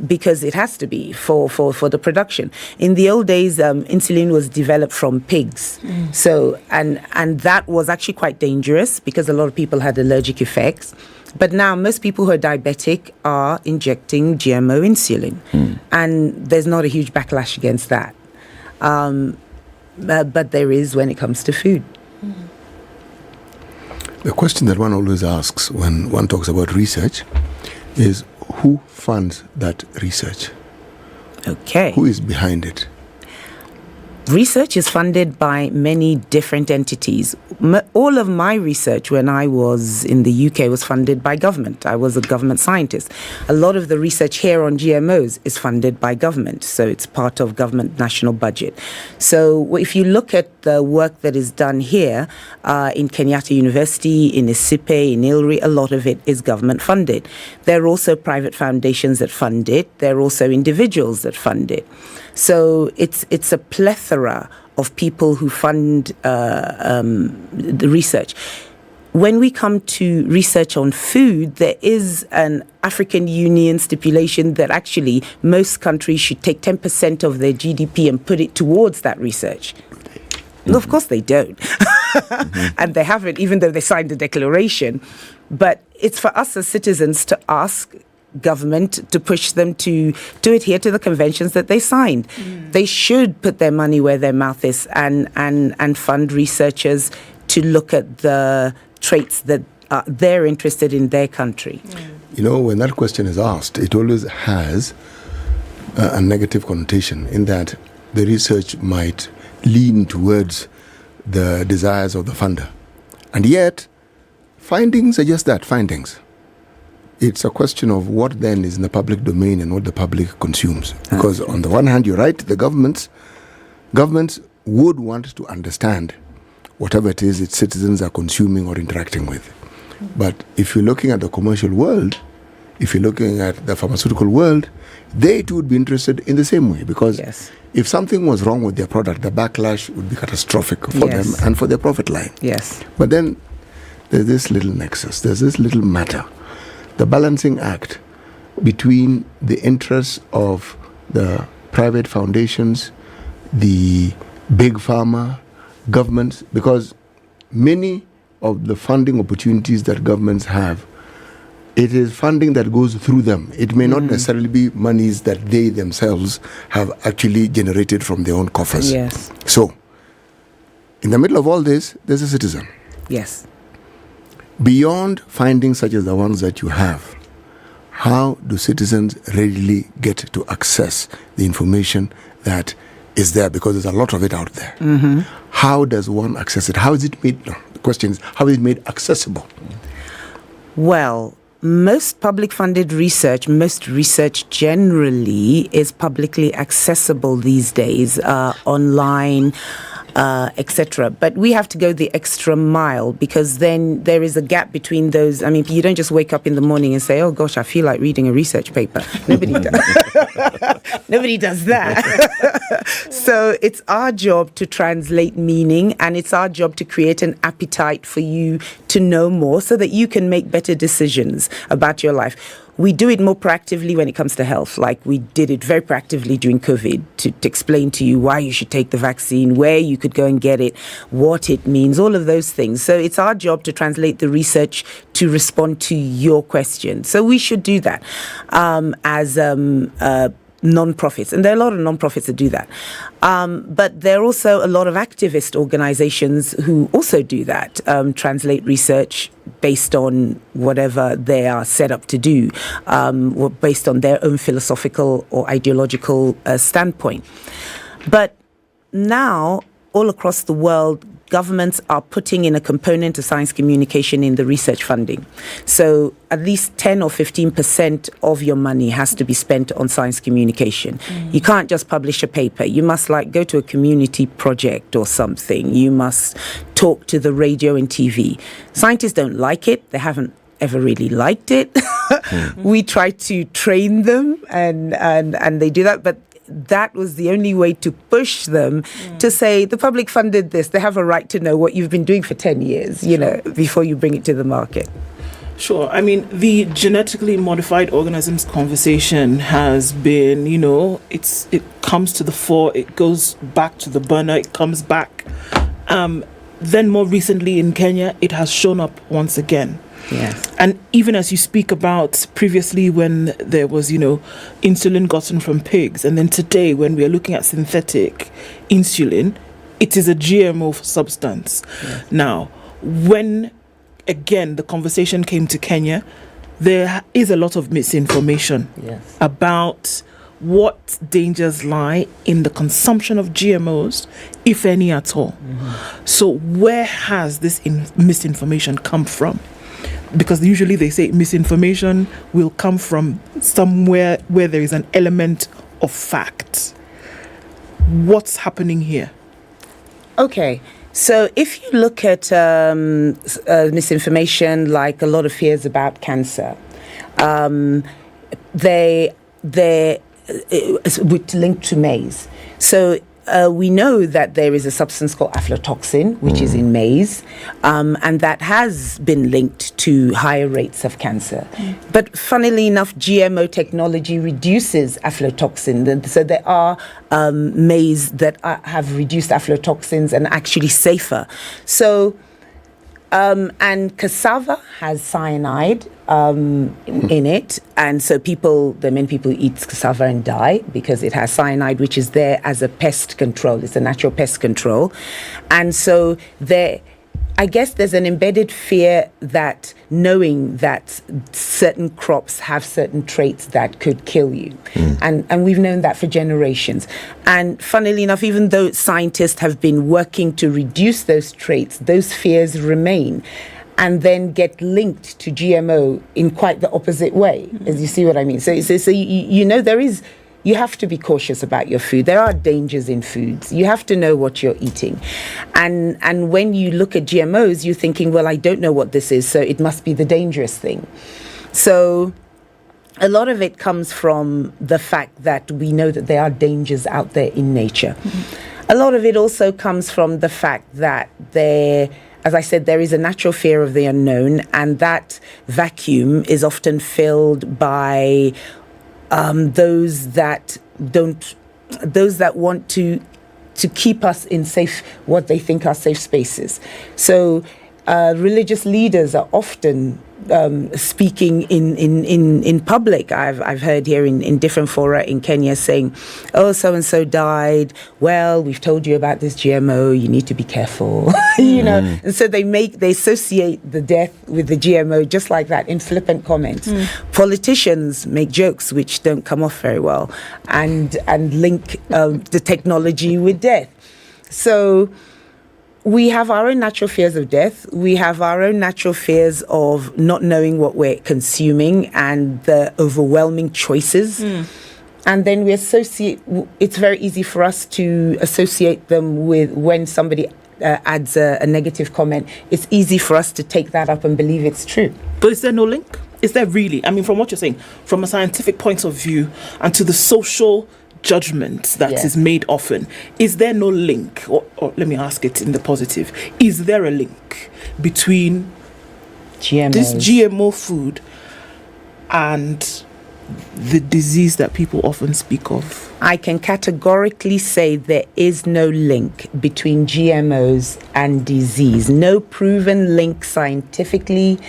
[SPEAKER 21] because it has to be for the production. In the old days, insulin was developed from pigs. So and that was actually quite dangerous because a lot of people had allergic effects. But now most people who are diabetic are injecting GMO insulin. And there's not a huge backlash against that. But there is when it comes to food.
[SPEAKER 7] The question that one always asks when one talks about research is who funds that research?
[SPEAKER 21] Okay.
[SPEAKER 7] Who is behind it?
[SPEAKER 21] Research is funded by many different entities. All of my research when I was in the UK was funded by government. I was a government scientist. A lot of the research here on GMOs is funded by government, so it's part of government national budget. So if you look at the work that is done here in Kenyatta University, in Isipe, in Nyeri, a lot of it is government funded. There are also private foundations that fund it. There are also individuals that fund it. So it's a plethora of people who fund the research. When we come to research on food, there is an African Union stipulation that actually most countries should take 10% of their GDP and put it towards that research. Well, of course they don't. And they haven't, even though they signed the declaration. But it's for us as citizens to ask government to push them to adhere to the conventions that they signed. They should put their money where their mouth is and fund researchers to look at the traits that they're interested in their country.
[SPEAKER 7] You know, when that question is asked, it always has a negative connotation in that the research might lean towards the desires of the funder. And yet, findings are just that, findings. It's a question of what then is in the public domain and what the public consumes. Because on the one hand, you're right, the governments would want to understand whatever it is its citizens are consuming or interacting with. But if you're looking at the commercial world, if you're looking at the pharmaceutical world, they too would be interested in the same way. Because if something was wrong with their product, the backlash would be catastrophic for them and for their profit line. But then there's this little nexus, there's this little matter. The balancing act between the interests of the private foundations, the big pharma, governments, because many of the funding opportunities that governments have, it is funding that goes through them. It may not necessarily be monies that they themselves have actually generated from their own coffers. So, in the middle of all this, there's a citizen. Beyond findings such as the ones that you have, how do citizens readily get to access the information that is there? Because there's a lot of it out there. How does one access it? How is it made? The question is, how is it made accessible?
[SPEAKER 21] Well, most public funded research, most research generally is publicly accessible these days, online, etc. But we have to go the extra mile because then there is a gap between those. I mean, you don't just wake up in the morning and say, oh gosh, I feel like reading a research paper. Nobody does. Nobody does that. So it's our job to translate meaning, and it's our job to create an appetite for you to know more so that you can make better decisions about your life. We do it more proactively when it comes to health, like we did it very proactively during COVID to explain to you why you should take the vaccine, where you could go and get it, what it means, all of those things. So it's our job to translate the research to respond to your question. So we should do that as non-profits, and there are a lot of non-profits that do that. But there are also a lot of activist organizations who also do that, translate research based on whatever they are set up to do, or based on their own philosophical or ideological standpoint. But now, all across the world, governments are putting in a component of science communication in the research funding. So at least 10 or 15% of your money has to be spent on science communication. You can't just publish a paper. You must go to a community project or something. You must talk to the radio and TV. Scientists don't like it. They haven't ever really liked it. We try to train them and they do that, but that was the only way to push them to say the public funded this. They have a right to know what you've been doing for 10 years, before you bring it to the market.
[SPEAKER 14] Sure. I mean, the genetically modified organisms conversation has been, it comes to the fore, it goes back to the burner, it comes back. Then more recently in Kenya, it has shown up once again.
[SPEAKER 21] Yes.
[SPEAKER 14] And even as you speak about previously when there was, insulin gotten from pigs, and then today when we are looking at synthetic insulin, it is a GMO substance. Yes. Now, when, again, the conversation came to Kenya, there is a lot of misinformation about what dangers lie in the consumption of GMOs, if any at all. So where has this misinformation come from? Because usually they say misinformation will come from somewhere where there is an element of fact. What's happening here?
[SPEAKER 21] Okay, so if you look at misinformation, like a lot of fears about cancer, they're linked to maize. So we know that there is a substance called aflatoxin, which is in maize, and that has been linked to higher rates of cancer. But funnily enough, GMO technology reduces aflatoxin. So there are maize that have reduced aflatoxins and actually safer. So, and cassava has cyanide in it, and so many people eat cassava and die because it has cyanide, which is there as a pest control. It's a natural pest control, and so I guess there's an embedded fear that knowing that certain crops have certain traits that could kill you. And we've known that for generations. And funnily enough, even though scientists have been working to reduce those traits, those fears remain and then get linked to GMO in quite the opposite way, as you see what I mean. So you have to be cautious about your food. There are dangers in foods. You have to know what you're eating. And when you look at GMOs, you're thinking, well, I don't know what this is, so it must be the dangerous thing. So a lot of it comes from the fact that we know that there are dangers out there in nature. A lot of it also comes from the fact that as I said, there is a natural fear of the unknown, and that vacuum is often filled by those that want to keep us in what they think are safe spaces. So religious leaders are often speaking in public. I've heard here in different fora in Kenya saying, oh, so and so died, well, we've told you about this GMO, you need to be careful. And so they associate the death with the GMO just like that in flippant comments. Politicians make jokes which don't come off very well and link the technology with death. So we have our own natural fears of death. We have our own natural fears of not knowing what we're consuming and the overwhelming choices. And then it's very easy for us to associate them with when somebody adds a negative comment. It's easy for us to take that up and believe it's true.
[SPEAKER 14] But is there no link? Is there really? I mean, from what you're saying, from a scientific point of view and to the social judgment that is made often, is there no link, or let me ask it in the positive, is there a link between this GMO food and the disease that people often speak of?
[SPEAKER 21] I can categorically say there is no link between GMOs and disease. No proven link scientifically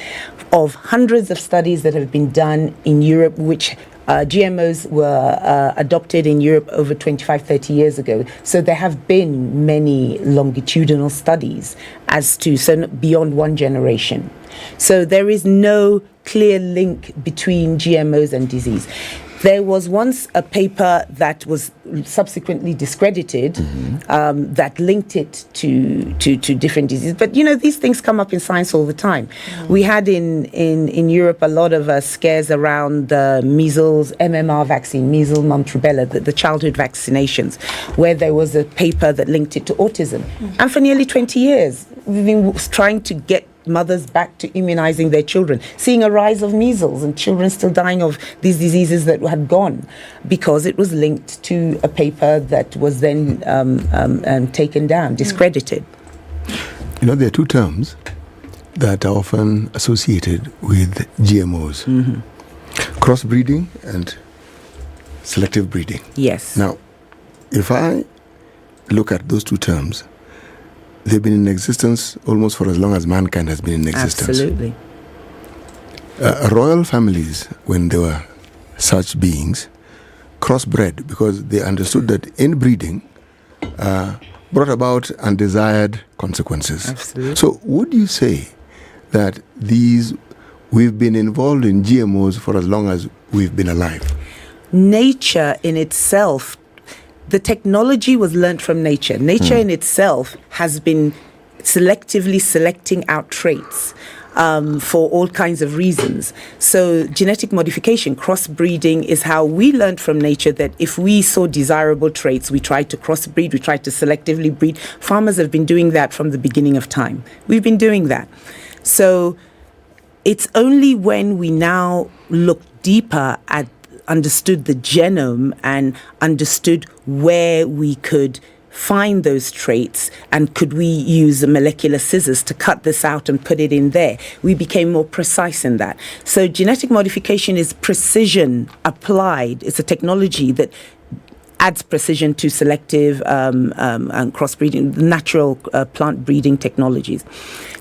[SPEAKER 21] of hundreds of studies that have been done in Europe, which GMOs were adopted in Europe over 25, 30 years ago. So there have been many longitudinal studies so beyond one generation. So there is no clear link between GMOs and disease. There was once a paper that was subsequently discredited that linked it to different diseases. But, these things come up in science all the time. We had in Europe a lot of scares around the measles, MMR vaccine, measles, mumps, rubella, the childhood vaccinations, where there was a paper that linked it to autism. And for nearly 20 years, we've been trying to get mothers back to immunizing their children, seeing a rise of measles and children still dying of these diseases that had gone because it was linked to a paper that was then taken down, discredited.
[SPEAKER 7] There are two terms that are often associated with GMOs. Crossbreeding and selective breeding.
[SPEAKER 21] Yes.
[SPEAKER 7] Now, if I look at those two terms, they've been in existence almost for as long as mankind has been in existence.
[SPEAKER 21] Absolutely.
[SPEAKER 7] Royal families, when there were such beings, crossbred because they understood that inbreeding brought about undesired consequences.
[SPEAKER 21] Absolutely.
[SPEAKER 7] So would you say that we've been involved in GMOs for as long as we've been alive?
[SPEAKER 21] Nature in itself, the technology was learnt from nature. Nature in itself has been selectively selecting out traits for all kinds of reasons. So genetic modification, crossbreeding, is how we learned from nature that if we saw desirable traits, we tried to crossbreed, we tried to selectively breed. Farmers have been doing that from the beginning of time. We've been doing that. So it's only when we now look deeper at understood the genome and understood where we could find those traits and could we use the molecular scissors to cut this out and put it in there. We became more precise in that. So genetic modification is precision applied. It's a technology that adds precision to selective and crossbreeding, natural plant breeding technologies.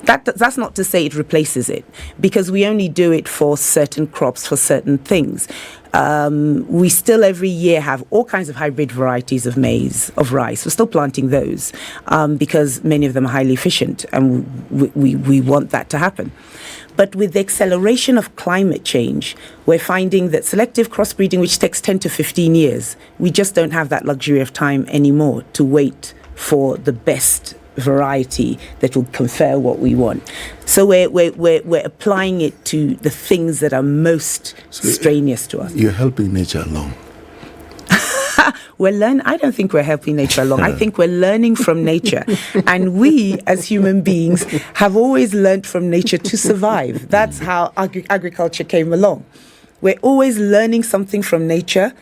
[SPEAKER 21] That's not to say it replaces it, because we only do it for certain crops, for certain things. We still every year have all kinds of hybrid varieties of maize, of rice. We're still planting those because many of them are highly efficient, and we want that to happen. But with the acceleration of climate change, we're finding that selective crossbreeding, which takes 10 to 15 years, we just don't have that luxury of time anymore to wait for the best variety that will confer what we want. So we're applying it to the things that are most strenuous to us.
[SPEAKER 7] You're helping nature along.
[SPEAKER 21] I don't think we're helping nature along. I think we're learning from nature. And we, as human beings, have always learned from nature to survive. That's how agriculture came along. We're always learning something from nature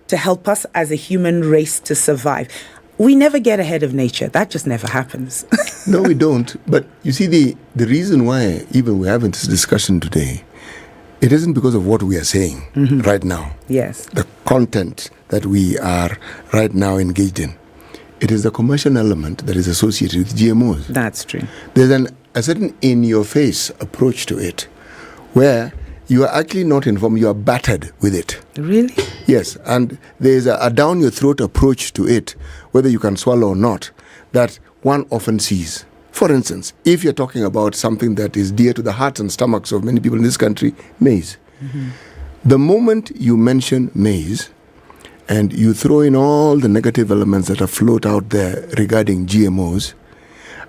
[SPEAKER 21] to help us as a human race to survive. We never get ahead of nature. That just never happens.
[SPEAKER 7] No, we don't. But you see, the reason why even we're having this discussion today, it isn't because of what we are saying right now.
[SPEAKER 21] Yes.
[SPEAKER 7] The content that we are right now engaged in. It is the commercial element that is associated with GMOs.
[SPEAKER 21] That's true.
[SPEAKER 7] There's a certain in-your-face approach to it where you are actually not informed, you are battered with it.
[SPEAKER 21] Really?
[SPEAKER 7] Yes, and there's a down-your-throat approach to it, whether you can swallow or not, that one often sees. For instance, if you're talking about something that is dear to the hearts and stomachs of many people in this country, maize. The moment you mention maize, and you throw in all the negative elements that are float out there regarding GMOs,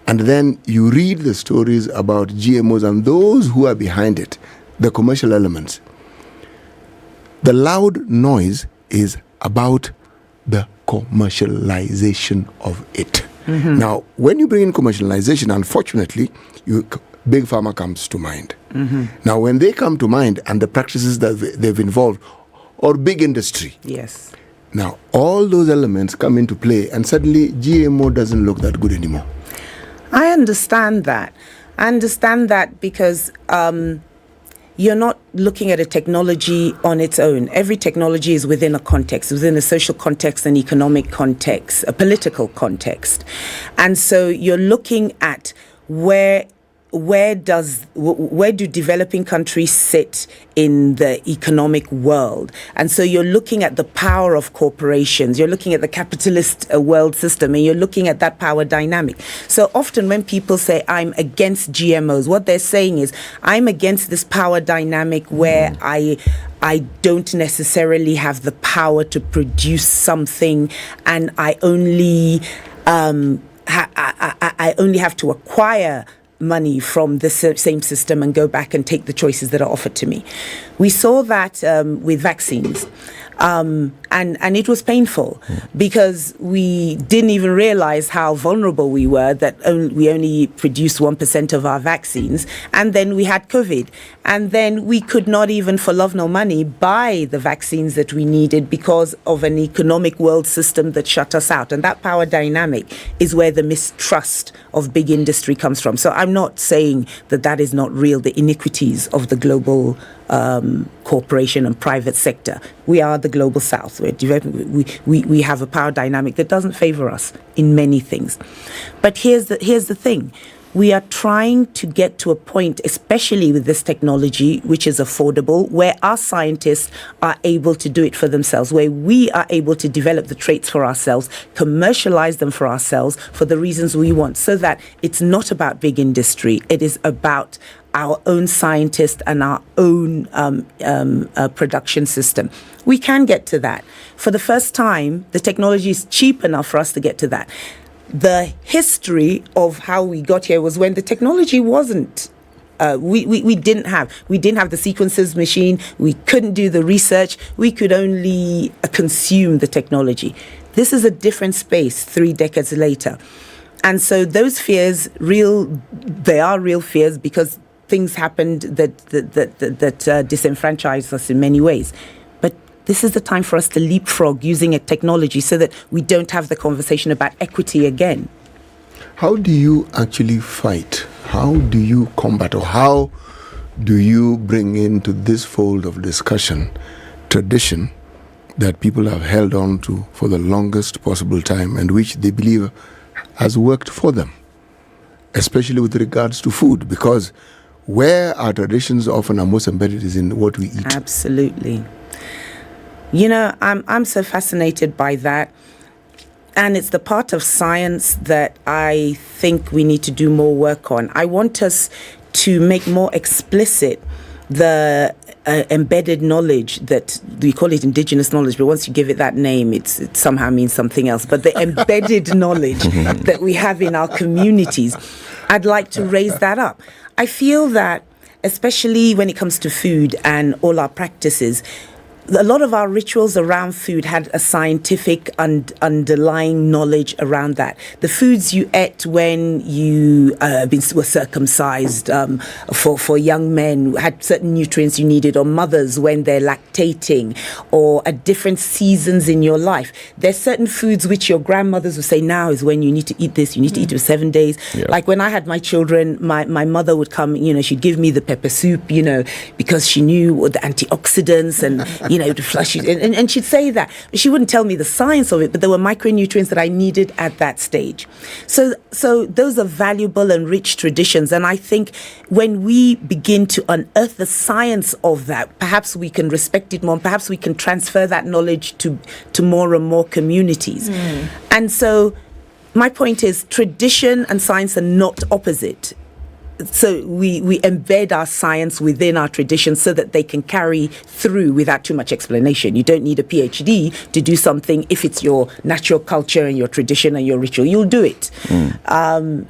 [SPEAKER 7] and then you read the stories about GMOs and those who are behind it, the commercial elements, the loud noise is about the commercialization of it. Now, when you bring in commercialization, unfortunately, big pharma comes to mind. Now, when they come to mind and the practices that they've involved, or big industry.
[SPEAKER 21] Yes.
[SPEAKER 7] Now, all those elements come into play, and suddenly GMO doesn't look that good anymore.
[SPEAKER 21] I understand that. I understand that because you're not looking at a technology on its own. Every technology is within a context, within a social context, an economic context, a political context. And so you're looking at where where do developing countries sit in the economic world? And so you're looking at the power of corporations, you're looking at the capitalist world system, and you're looking at that power dynamic. So often when people say, I'm against GMOs, what they're saying is, I'm against this power dynamic where I don't necessarily have the power to produce something, and I only I only have to acquire money from the same system and go back and take the choices that are offered to me. We saw that with vaccines. And it was painful because we didn't even realize how vulnerable we were, that we only produced 1% of our vaccines. And then we had COVID. And then we could not even, for love nor money, buy the vaccines that we needed because of an economic world system that shut us out. And that power dynamic is where the mistrust of big industry comes from. So I'm not saying that that is not real, the iniquities of the global corporation and private sector. We are the global south. We have a power dynamic that doesn't favor us in many things. But here's the thing. We are trying to get to a point, especially with this technology, which is affordable, where our scientists are able to do it for themselves, where we are able to develop the traits for ourselves, commercialize them for ourselves for the reasons we want, so that it's not about big industry. It is about our own scientists and our own production system. We can get to that. For the first time, the technology is cheap enough for us to get to that. The history of how we got here was when the technology wasn't. We didn't have the sequences machine. We couldn't do the research. We could only consume the technology. This is a different space 3 decades later. And so those fears, they are real fears because things happened that disenfranchised us in many ways. But this is the time for us to leapfrog using a technology so that we don't have the conversation about equity again.
[SPEAKER 7] How do you actually fight? How do you combat, or how do you bring into this fold of discussion tradition that people have held on to for the longest possible time and which they believe has worked for them, especially with regards to food? Because where our traditions often are most embedded is in what we eat.
[SPEAKER 21] Absolutely. You know, I'm so fascinated by that. And it's the part of science that I think we need to do more work on. I want us to make more explicit the embedded knowledge that we call it indigenous knowledge, but once you give it that name, it somehow means something else. But the embedded knowledge that we have in our communities, I'd like to raise that up. I feel that, especially when it comes to food and all our practices, a lot of our rituals around food had a scientific and underlying knowledge around that. The foods you ate when you were circumcised, for young men, had certain nutrients you needed, or mothers when they're lactating, or at different seasons in your life. There's certain foods which your grandmothers would say, now is when you need to eat this, you need to eat it for 7 days. Yeah. Like when I had my children, my mother would come, she'd give me the pepper soup, because she knew the antioxidants and, to flush it. And she'd say that. She wouldn't tell me the science of it, but there were micronutrients that I needed at that stage. So those are valuable and rich traditions. And I think when we begin to unearth the science of that, perhaps we can respect it more. Perhaps we can transfer that knowledge to more and more communities. And so my point is, tradition and science are not opposite. So we embed our science within our tradition so that they can carry through without too much explanation. You don't need a PhD to do something. If it's your natural culture and your tradition and your ritual, you'll do it.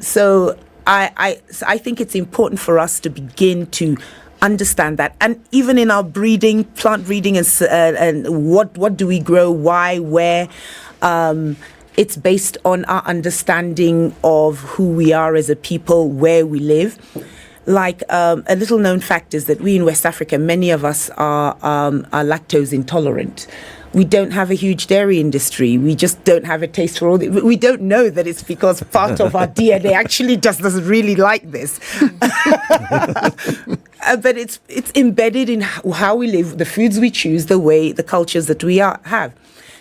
[SPEAKER 21] So I think it's important for us to begin to understand that. And even in our breeding, plant breeding, and what do we grow, why, where, it's based on our understanding of who we are as a people, where we live. Like a little known fact is that we in West Africa, many of us are lactose intolerant. We don't have a huge dairy industry. We just don't have a taste for all the... We don't know that it's because part of our DNA actually just doesn't really like this. But it's embedded in how we live, the foods we choose, the cultures that we have.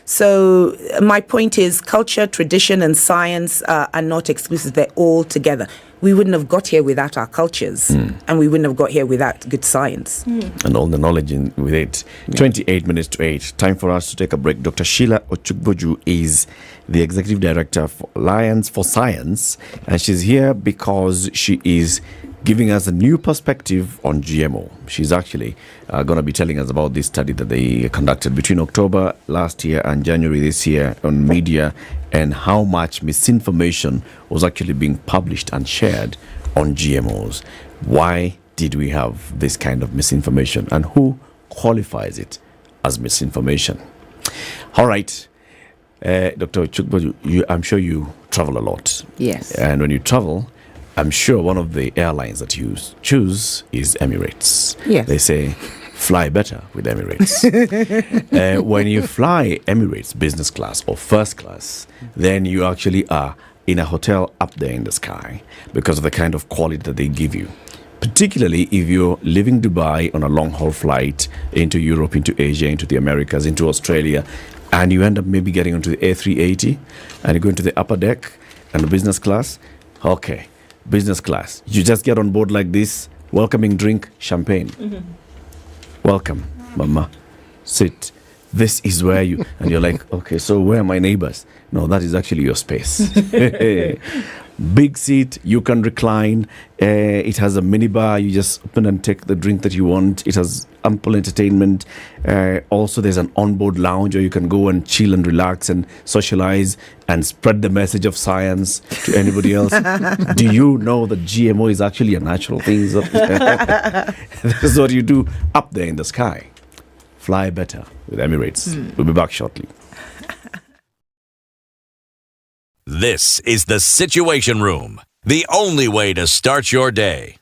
[SPEAKER 21] So my point is culture, tradition and science are not exclusive. They're all together. We wouldn't have got here without our cultures and we wouldn't have got here without good science.
[SPEAKER 15] And all the knowledge with it. 28 minutes to 8. Time for us to take a break. Dr. Sheila Ochukboju is the Executive Director for Alliance for Science, and she's here because she is giving us a new perspective on GMO. She's actually going to be telling us about this study that they conducted between October last year and January this year on media, and how much misinformation was actually being published and shared on GMOs. Why did we have this kind of misinformation, and who qualifies it as misinformation? All right. Dr. Chukboju, I'm sure you travel a lot.
[SPEAKER 21] Yes.
[SPEAKER 15] And when you travel, I'm sure one of the airlines that you choose is Emirates.
[SPEAKER 21] Yes.
[SPEAKER 15] They say, fly better with Emirates. When you fly Emirates business class or first class, then you actually are in a hotel up there in the sky because of the kind of quality that they give you. Particularly if you're leaving Dubai on a long-haul flight into Europe, into Asia, into the Americas, into Australia, and you end up maybe getting onto the A380 and you go into the upper deck and the business class. Okay, business class. You just get on board like this, welcoming drink, champagne. Welcome, mama. Sit. This is where you... And you're like, okay, so where are my neighbors? No, that is actually your space. Big seat, you can recline. It has a minibar. You just open and take the drink that you want. It has ample entertainment. Also, there's an onboard lounge where you can go and chill and relax and socialize and spread the message of science to anybody else. Do you know that GMO is actually a natural thing? This is what you do up there in the sky. Fly better with Emirates. We'll be back shortly.
[SPEAKER 10] This is the Situation Room, the only way to start your day.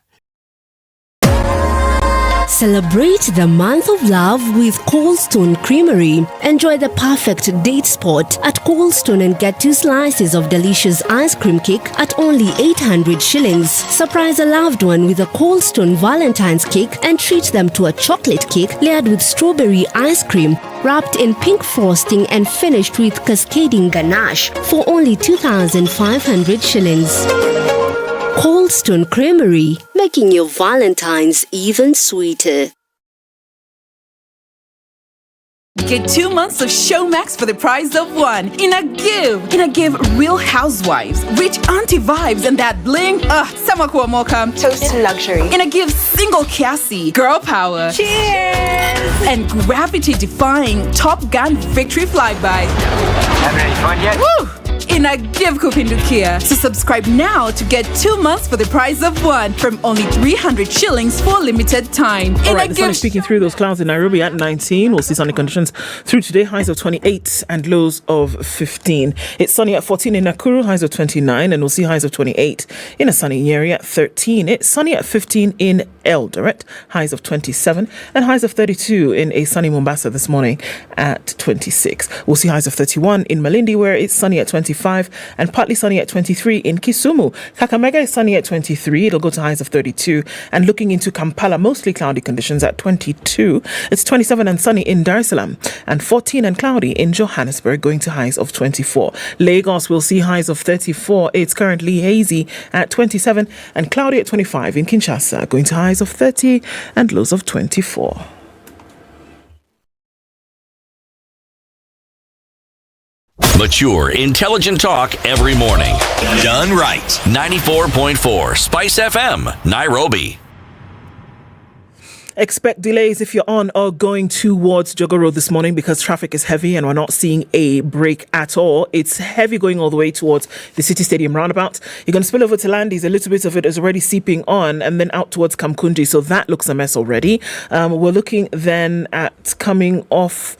[SPEAKER 12] Celebrate the month of love with Coldstone Creamery. Enjoy the perfect date spot at Coldstone and get 2 slices of delicious ice cream cake at only 800 shillings. Surprise a loved one with a Coldstone Valentine's cake and treat them to a chocolate cake layered with strawberry ice cream, wrapped in pink frosting and finished with cascading ganache for only 2,500 shillings. Coldstone Creamery, making your Valentine's even sweeter.
[SPEAKER 22] Get 2 months of Showmax for the price of 1 in a give Real Housewives, rich auntie vibes and that bling. Samakuwa Mocha, toast to luxury. In a give Single Cassie, girl power. Cheers! And gravity-defying Top Gun victory flyby.
[SPEAKER 23] Haven't any fun yet?
[SPEAKER 22] Woo! In a give Kupindukia. So subscribe now to get 2 months for the price of 1 from only 300 shillings for limited time.
[SPEAKER 14] All right, the sun is peeking through those clouds in Nairobi at 19. We'll see sunny conditions through today, highs of 28 and lows of 15. It's sunny at 14 in Nakuru, highs of 29, and we'll see highs of 28 in a sunny Nyeri at 13. It's sunny at 15 in Eldoret, highs of 27, and highs of 32 in a sunny Mombasa this morning at 26. We'll see highs of 31 in Malindi, where it's sunny at 25 and partly sunny at 23 in Kisumu. Kakamega is sunny at 23. It'll go to highs of 32. And looking into Kampala, mostly cloudy conditions at 22. It's 27 and sunny in Dar es Salaam and 14 and cloudy in Johannesburg, going to highs of 24. Lagos will see highs of 34. It's currently hazy at 27 and cloudy at 25 in Kinshasa, going to highs of 30 and lows of 24.
[SPEAKER 10] Mature, intelligent talk every morning. Done right. 94.4 Spice FM, Nairobi.
[SPEAKER 14] Expect delays if you're on or going towards Jogo Road this morning because traffic is heavy and we're not seeing a break at all. It's heavy going all the way towards the City Stadium roundabout. You're going to spill over to Landis. A little bit of it is already seeping on and then out towards Kamkundi. So that looks a mess already. We're looking then at coming off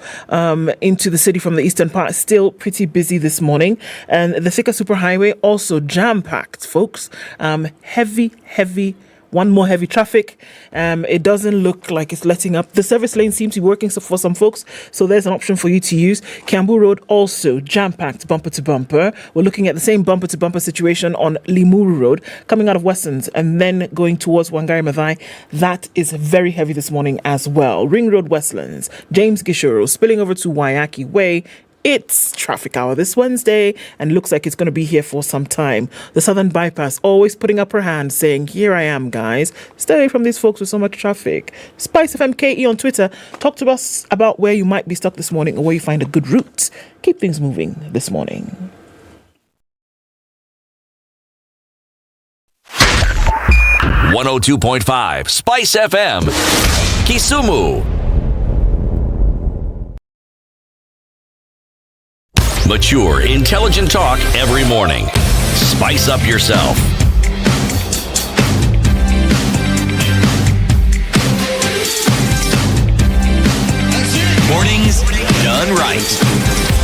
[SPEAKER 14] into the city from the eastern part. Still pretty busy this morning. And the Thika Superhighway also jam-packed, folks. Heavy one more heavy traffic. It doesn't look like it's letting up. The service lane seems to be working for some folks, so there's an option for you to use. Kiambu Road also jam-packed bumper to bumper. We're looking at the same bumper to bumper situation on Limuru Road, coming out of Westlands and then going towards Wangari Maathai. That is very heavy this morning as well. Ring Road Westlands, James Gishoro, spilling over to Waiyaki Way, It's traffic hour this Wednesday and looks like it's going to be here for some time. The Southern Bypass always putting up her hand saying, here I am, guys. Stay away from these folks with so much traffic. SpiceFM KE on Twitter. Talk to us about where you might be stuck this morning or where you find a good route. Keep things moving this morning.
[SPEAKER 10] .5 Spice FM, Kisumu. Mature, intelligent talk every morning. Spice up yourself. Mornings done right.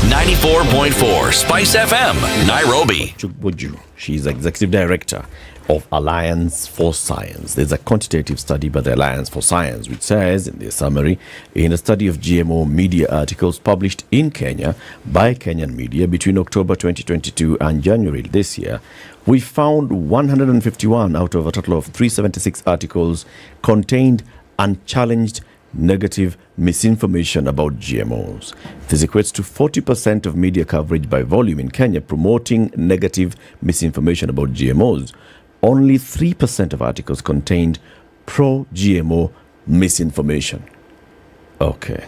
[SPEAKER 10] 94.4 Spice FM, Nairobi.
[SPEAKER 15] Chukbuju, she's executive director of Alliance for Science. There's a quantitative study by the Alliance for Science which says, in their summary, in a study of GMO media articles published in Kenya by Kenyan media between October 2022 and January this year, we found 151 out of a total of 376 articles contained unchallenged negative misinformation about GMOs. This equates to 40% of media coverage by volume in Kenya promoting negative misinformation about GMOs. Only 3% of articles contained pro-GMO misinformation. Okay,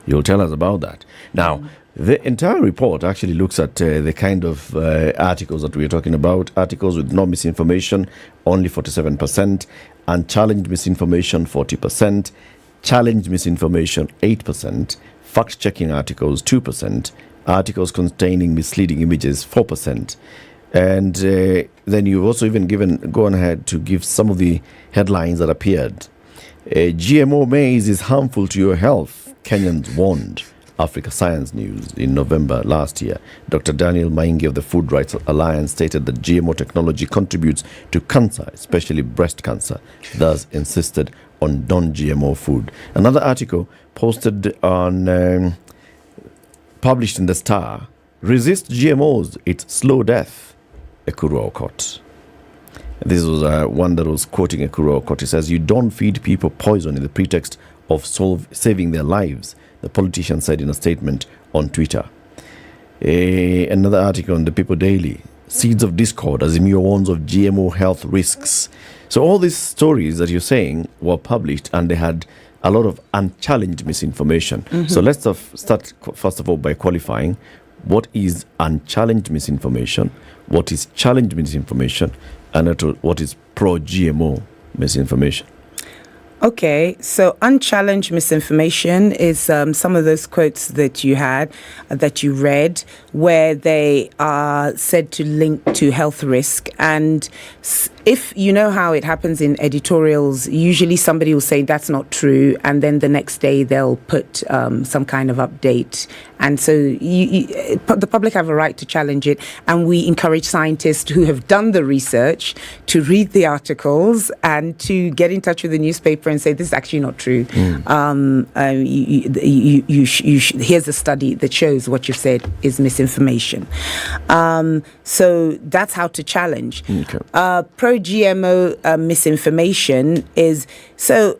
[SPEAKER 15] you'll tell us about that. Now, the entire report actually looks at the kind of articles that we're talking about. Articles with no misinformation, only 47%. Unchallenged misinformation, 40%. Challenged misinformation, 8%. Fact-checking articles, 2%. Articles containing misleading images, 4%. And then you've also even gone ahead to give some of the headlines that appeared. GMO maize is harmful to your health, Kenyans warned. Africa Science News in November last year. Dr. Daniel Maingi of the Food Rights Alliance stated that GMO technology contributes to cancer, especially breast cancer, thus insisted on non-GMO food. Another article posted on, published in The Star, resist GMOs, it's slow death. Ekuru Aukot. This was one that was quoting Ekuru Aukot. He says, you don't feed people poison in the pretext of saving their lives, the politician said in a statement on Twitter. Another article on the People Daily, seeds of discord, Azimio warns of GMO health risks. So all these stories that you're saying were published and they had a lot of unchallenged misinformation. Mm-hmm. So let's start first of all by qualifying what is unchallenged misinformation, what is challenged misinformation, and what is pro-GMO misinformation.
[SPEAKER 21] Okay, so unchallenged misinformation is some of those quotes that you had, that you read, where they are said to link to health risk. And if you know how it happens in editorials, usually somebody will say that's not true, and then the next day they'll put some kind of update. And so the public have a right to challenge it, and we encourage scientists who have done the research to read the articles and to get in touch with the newspaper and say this is actually not true. Here's a study that shows what you've said is misinformation. So that's how to challenge. Okay. Pro-GMO misinformation is, so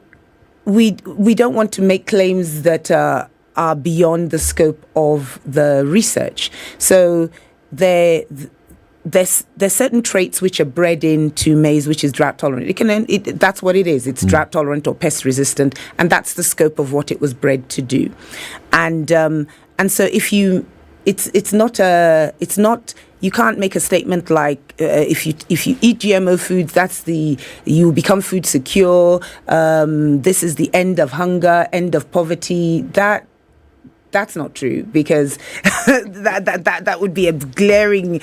[SPEAKER 21] we don't want to make claims that are beyond the scope of the research. So there's certain traits which are bred into maize, which is drought tolerant. That's what it is. It's drought tolerant or pest resistant, and that's the scope of what it was bred to do. And so if you, it's not. You can't make a statement like if you eat GMO foods, you become food secure. This is the end of hunger, end of poverty. That's not true, because that would be a glaring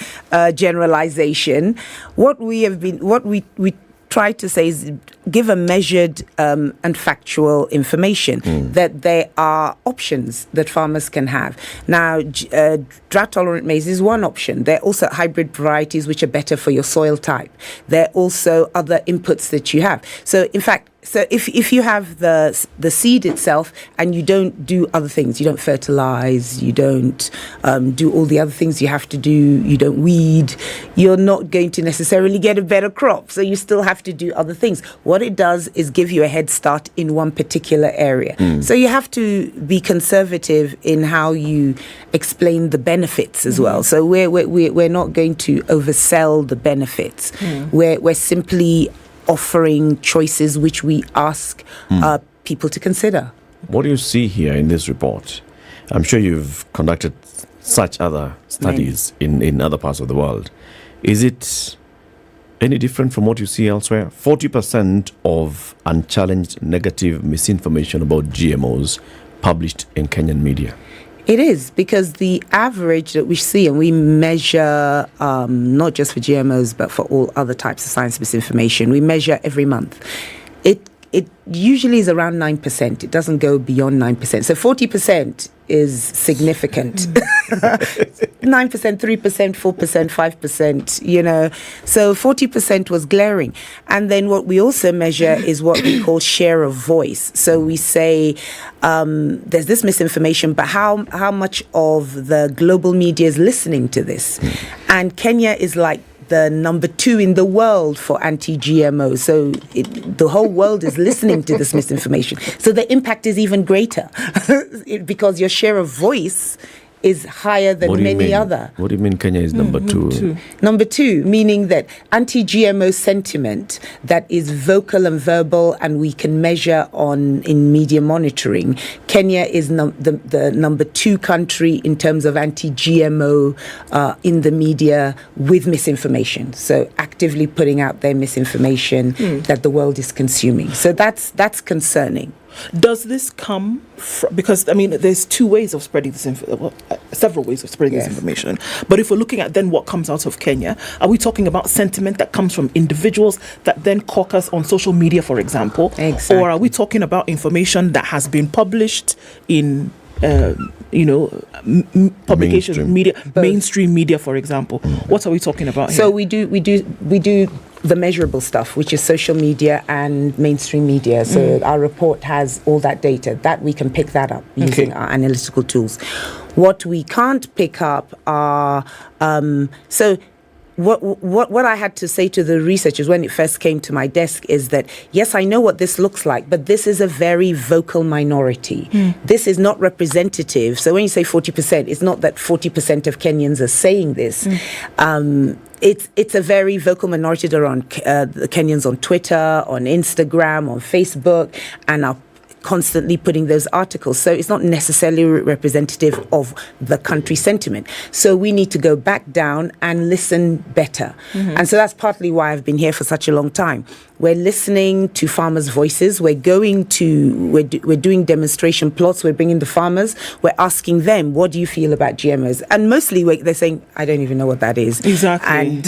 [SPEAKER 21] generalization. What we try to say is give a measured and factual information that there are options that farmers can have. Now, drought-tolerant maize is one option. There are also hybrid varieties which are better for your soil type. There are also other inputs that you have. So, in fact, So if you have the seed itself and you don't do other things, you don't fertilize, you don't do all the other things you have to do, you don't weed, you're not going to necessarily get a better crop. So you still have to do other things. What it does is give you a head start in one particular area. So you have to be conservative in how you explain the benefits as well. So we're not going to oversell the benefits. We're simply offering choices which we ask people to consider.
[SPEAKER 15] What do you see here in this report? I'm sure you've conducted such other studies in other parts of the world. Is it any different from what you see elsewhere? 40% of unchallenged negative misinformation about GMOs published in Kenyan media.
[SPEAKER 21] It is, because the average that we see, and we measure not just for GMOs, but for all other types of science misinformation, we measure every month. It usually is around 9%. It doesn't go beyond 9%. So 40% is significant. 9%, 3%, 4%, 5%, you know. So 40% was glaring. And then what we also measure is what we call share of voice. So we say there's this misinformation, but how much of the global media is listening to this? And Kenya is like the number 2 in the world for anti-GMO. So the whole world is listening to this misinformation. So the impact is even greater because your share of voice is higher than many other.
[SPEAKER 15] What do you mean Kenya is number 2?
[SPEAKER 21] Number 2, meaning that anti-GMO sentiment that is vocal and verbal and we can measure in media monitoring. Kenya is the number 2 country in terms of anti-GMO in the media with misinformation. So actively putting out their misinformation that the world is consuming. So that's concerning.
[SPEAKER 14] Does this come from, because I mean there's 2 ways of spreading this several ways of spreading this information, but if we're looking at then what comes out of Kenya, are we talking about sentiment that comes from individuals that then caucus on social media, for example?
[SPEAKER 21] Exactly.
[SPEAKER 14] Or are we talking about information that has been published in publications, mainstream media, for example? What are we talking about here?
[SPEAKER 21] So we do the measurable stuff, which is social media and mainstream media. So our report has all that data that we can pick that up using our analytical tools. What we can't pick up are What I had to say to the researchers when it first came to my desk is that, yes, I know what this looks like, but this is a very vocal minority. This is not representative. So when you say 40%, it's not that 40% of Kenyans are saying this. It's a very vocal minority that are on the Kenyans on Twitter, on Instagram, on Facebook, and are constantly putting those articles. So it's not necessarily representative of the country sentiment. So we need to go back down and listen better. And so that's partly why I've been here for such a long time. We're listening to farmers' voices. We're doing demonstration plots. We're bringing the farmers. We're asking them, what do you feel about GMOs? And mostly they're saying, I don't even know what that is.
[SPEAKER 14] Exactly.
[SPEAKER 21] And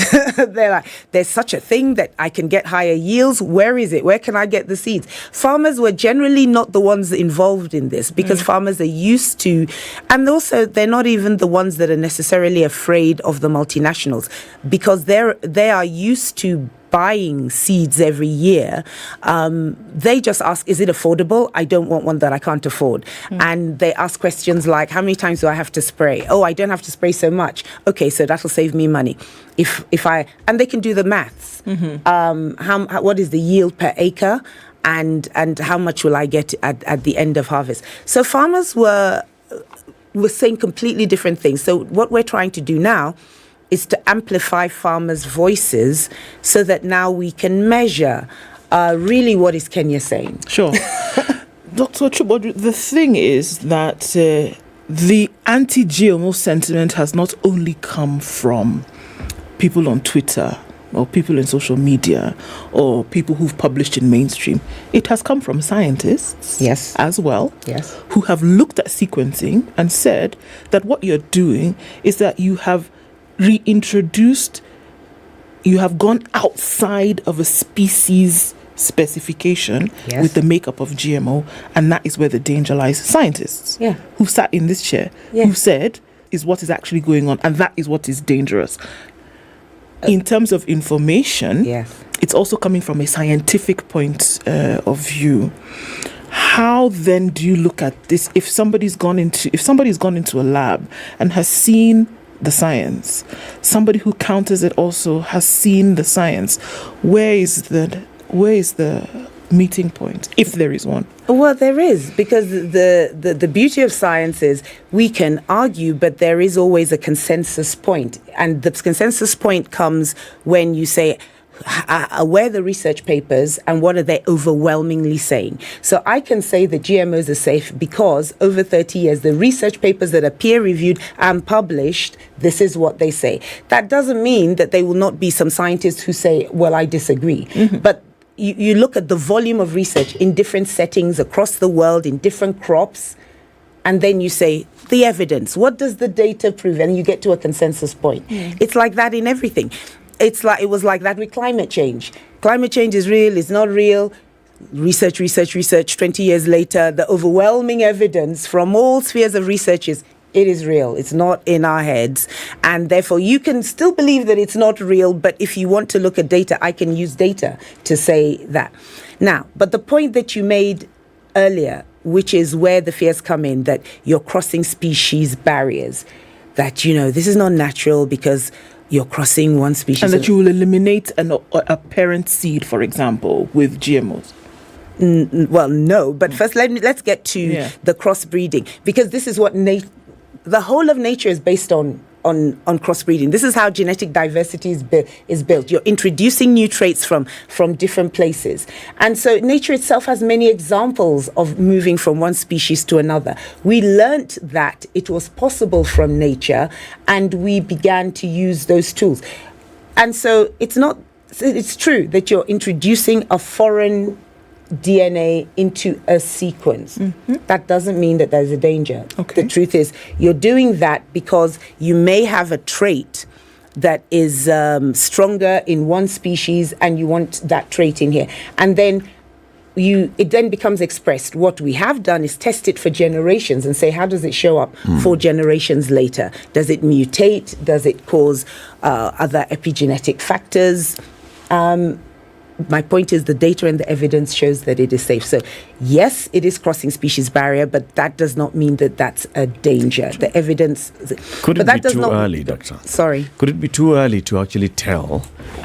[SPEAKER 21] they're like, there's such a thing that I can get higher yields. Where is it? Where can I get the seeds? Farmers were generally not the ones involved in this because farmers are used to, and also they're not even the ones that are necessarily afraid of the multinationals because they are used to buying seeds every year. They just ask, is it affordable? I don't want one that I can't afford. And they ask questions like, how many times do I have to spray? Oh, I don't have to spray so much. Okay, so that'll save me money. And they can do the maths. What is the yield per acre? And how much will I get at the end of harvest? So farmers were saying completely different things. So what we're trying to do now is to amplify farmers' voices so that now we can measure really what is Kenya saying.
[SPEAKER 14] Sure. Dr. Chubodri, the thing is that the anti-GMO sentiment has not only come from people on Twitter or people in social media or people who've published in mainstream. It has come from scientists as well, who have looked at sequencing and said that what you're doing is that you have you have gone outside of a species specification with the makeup of GMO, and that is where the danger lies. Scientists who sat in this chair who said is what is actually going on, and that is what is dangerous. In terms of information, it's it's also coming from a scientific point of view. How then do you look at this? If somebody's gone into a lab and has seen the science, somebody who counters it also has seen the science, where is the meeting point, if there is one?
[SPEAKER 21] Well, there is, because the beauty of science is we can argue, but there is always a consensus point. And the consensus point comes when you say, where are the research papers and what are they overwhelmingly saying? So I can say that GMOs are safe because over 30 years, the research papers that are peer-reviewed and published, this is what they say. That doesn't mean that there will not be some scientists who say, well, I disagree. But you look at the volume of research in different settings across the world, in different crops, and then you say, the evidence, what does the data prove? And you get to a consensus point. It's like that in everything. It was like that with climate change. Climate change is real, it's not real. Research, 20 years later, the overwhelming evidence from all spheres of research is it is real. It's not in our heads. And therefore, you can still believe that it's not real, but if you want to look at data, I can use data to say that. Now, but the point that you made earlier, which is where the fears come in, that you're crossing species barriers, that, this is not natural because you're crossing one species.
[SPEAKER 14] And that you will eliminate a parent seed, for example, with GMOs.
[SPEAKER 21] Well, no, but first let's get to the crossbreeding, because this is what the whole of nature is based on crossbreeding. This is how genetic diversity is built. You're introducing new traits from different places. And so nature itself has many examples of moving from one species to another. We learnt that it was possible from nature, and we began to use those tools. And so it's true that you're introducing a foreign DNA into a sequence. That doesn't mean that there's a danger. The truth is, you're doing that because you may have a trait that is stronger in one species and you want that trait in here. And then it then becomes expressed. What we have done is test it for generations and say, how does it show up 4 generations later? Does it mutate? Does it cause other epigenetic factors? My point is the data and the evidence shows that it is safe. So yes, it is crossing species barrier, but that does not mean that that's a danger. The evidence...
[SPEAKER 15] Could it be too early, Doctor?
[SPEAKER 21] Sorry?
[SPEAKER 15] Could it be too early to actually tell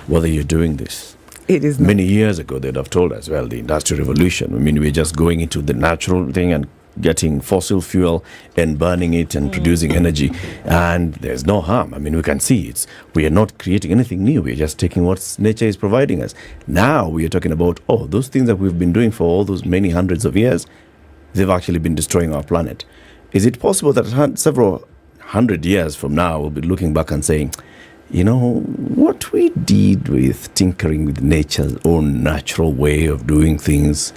[SPEAKER 15] whether you're doing this?
[SPEAKER 21] It is not.
[SPEAKER 15] Many years ago, they'd have told us, well, the Industrial Revolution, we're just going into the natural thing and getting fossil fuel and burning it and producing energy, and there's no harm. We can see we are not creating anything new. We're just taking what nature is providing us. Now we are talking about, those things that we've been doing for all those many hundreds of years, they've actually been destroying our planet. Is it possible that several hundred years from now we'll be looking back and saying, what we did with tinkering with nature's own natural way of doing things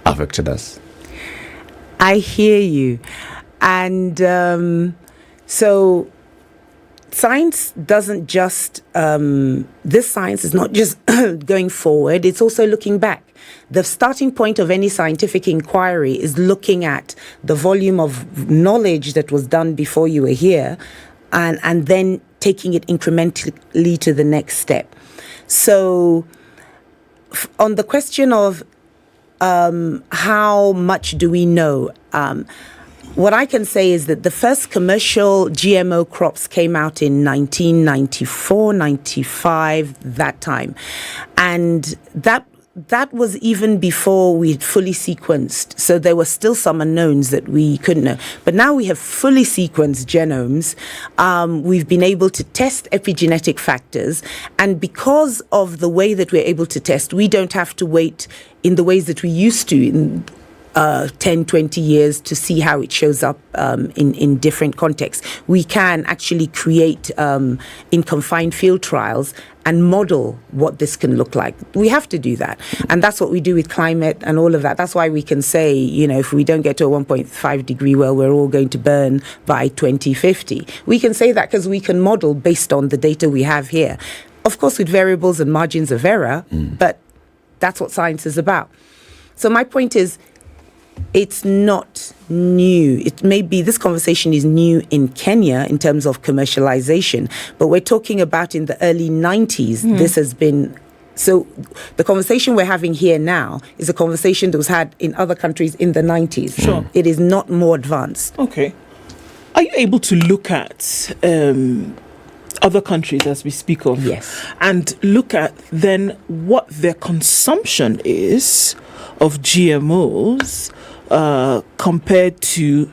[SPEAKER 15] affected us?
[SPEAKER 21] I hear you. And so science doesn't just, this science is not just going forward, it's also looking back. The starting point of any scientific inquiry is looking at the volume of knowledge that was done before you were here, and then taking it incrementally to the next step. So on the question of how much do we know? What I can say is that the first commercial GMO crops came out in 1994, 95, that time. And that was even before we'd fully sequenced. So there were still some unknowns that we couldn't know. But now we have fully sequenced genomes. We've been able to test epigenetic factors. And because of the way that we're able to test, we don't have to wait in the ways that we used to in 10, 20 years to see how it shows up in different contexts. We can actually create in confined field trials and model what this can look like. We have to do that. And that's what we do with climate and all of that. That's why we can say, if we don't get to a 1.5 degree, we're all going to burn by 2050. We can say that because we can model based on the data we have here. Of course, with variables and margins of error, but that's what science is about. So my point is, it's not new. It may be this conversation is new in Kenya in terms of commercialization, but we're talking about in the early 90s, this has been So the conversation we're having here now is a conversation that was had in other countries in the 90s.
[SPEAKER 14] Sure.
[SPEAKER 21] It is not more advanced.
[SPEAKER 14] Okay. Are you able to look at other countries as we speak of?
[SPEAKER 21] Yes.
[SPEAKER 14] And look at then what their consumption is of GMOs compared to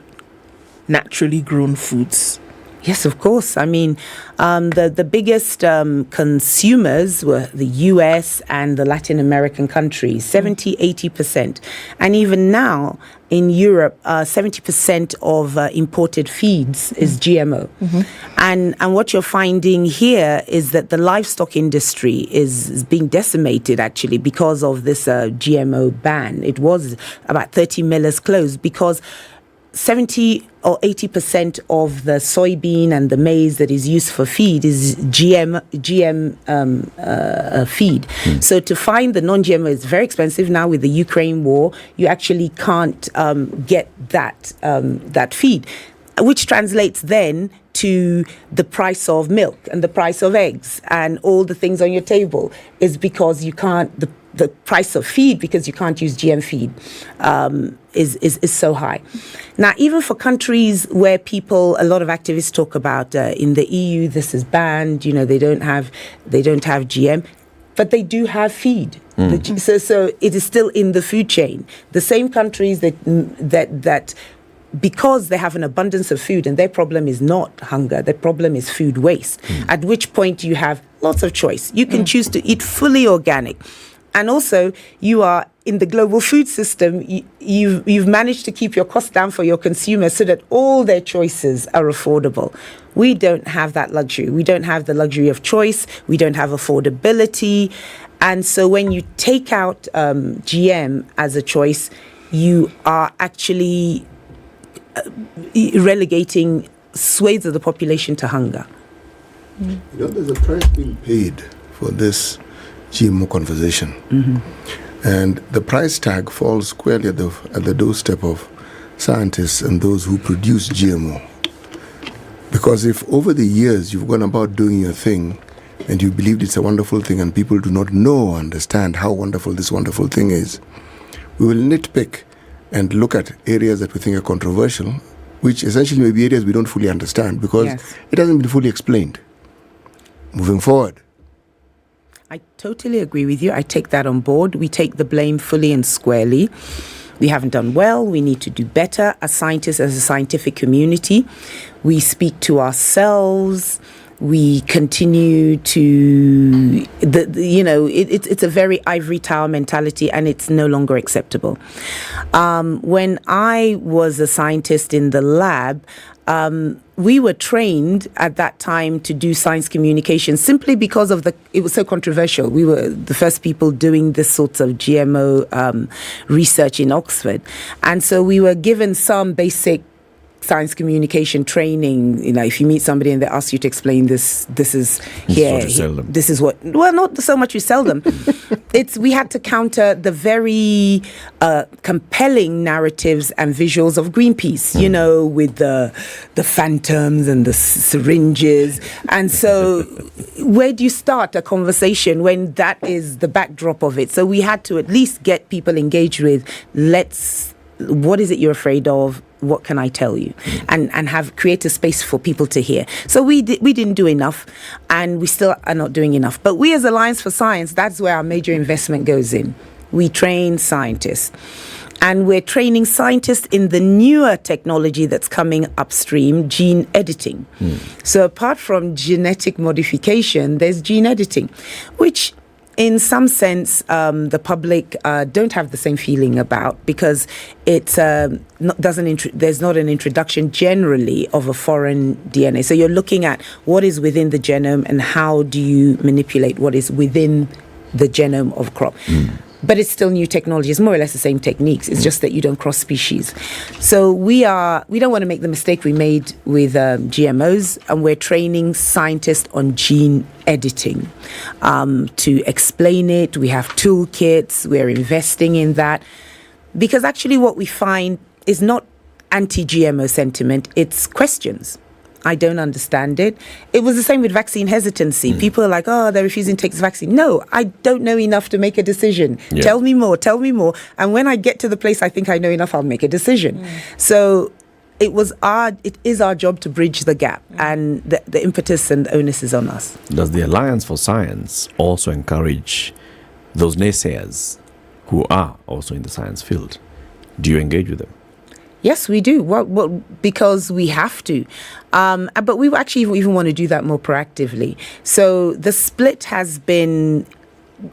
[SPEAKER 14] naturally grown foods?
[SPEAKER 21] Yes, of course. I mean, the biggest consumers were the US and the Latin American countries, 70-80%. And even now in Europe, 70% of imported feeds is GMO. And what you're finding here is that the livestock industry is being decimated actually because of this GMO ban. It was about 30 millers closed because 70 or 80% of the soybean and the maize that is used for feed is GM feed. So to find the non-GMO is very expensive now with the Ukraine war. You actually can't get that feed, which translates then to the price of milk and the price of eggs and all the things on your table is because you can't, the price of feed, because you can't use GM feed, is so high. Now, even for countries where a lot of activists talk about in the EU, this is banned, they don't have GM, but they do have feed. So it is still in the food chain. The same countries that because they have an abundance of food and their problem is not hunger, their problem is food waste, at which point you have lots of choice. You can choose to eat fully organic. And also, you are in the global food system, you've managed to keep your costs down for your consumers so that all their choices are affordable. We don't have that luxury. We don't have the luxury of choice. We don't have affordability. And so when you take out GM as a choice, you are actually relegating swathes of the population to hunger.
[SPEAKER 7] There's a price being paid for this GMO conversation. And the price tag falls squarely at the doorstep of scientists and those who produce GMO. Because if over the years you've gone about doing your thing and you believed it's a wonderful thing and people do not know or understand how wonderful this wonderful thing is, we will nitpick and look at areas that we think are controversial, which essentially may be areas we don't fully understand because it hasn't been fully explained. Moving forward.
[SPEAKER 21] I totally agree with you. I take that on board. We take the blame fully and squarely. We haven't done well. We need to do better. As scientists, as a scientific community, we speak to ourselves. We continue to, it's a very ivory tower mentality, and it's no longer acceptable. When I was a scientist in the lab, we were trained at that time to do science communication simply because it was so controversial. We were the first people doing this sorts of GMO research in Oxford. And so we were given some basic science communication training. If you meet somebody and they ask you to explain this is here. This is what. Well, not so much you sell them. We had to counter the very compelling narratives and visuals of Greenpeace. With the phantoms and the syringes. And so, where do you start a conversation when that is the backdrop of it? So we had to at least get people engaged with. What is it you're afraid of? What can I tell you? And create a space for people to hear. So we didn't do enough, and we still are not doing enough. But we as Alliance for Science, that's where our major investment goes in. We train scientists. And we're training scientists in the newer technology that's coming upstream, gene editing. So apart from genetic modification, there's gene editing, which in some sense, the public don't have the same feeling about because it's there's not an introduction generally of a foreign DNA. So you're looking at what is within the genome and how do you manipulate what is within the genome of crop. But it's still new technology. It's more or less the same techniques. It's just that you don't cross species. So we don't want to make the mistake we made with GMOs, and we're training scientists on gene editing to explain it. We have toolkits. We're investing in that because actually what we find is not anti-GMO sentiment. It's questions. I don't understand it. It was the same with vaccine hesitancy. People are like, oh, they're refusing to take the vaccine. No, I don't know enough to make a decision. Yeah. Tell me more. And when I get to the place I think I know enough, I'll make a decision. So it is our job to bridge the gap, and the impetus and onus is on us.
[SPEAKER 15] Does the Alliance for Science also encourage those naysayers who are also in the science field? Do you engage with them?
[SPEAKER 21] Yes, we do. Well, because we have to. But we actually even want to do that more proactively. So the split has been...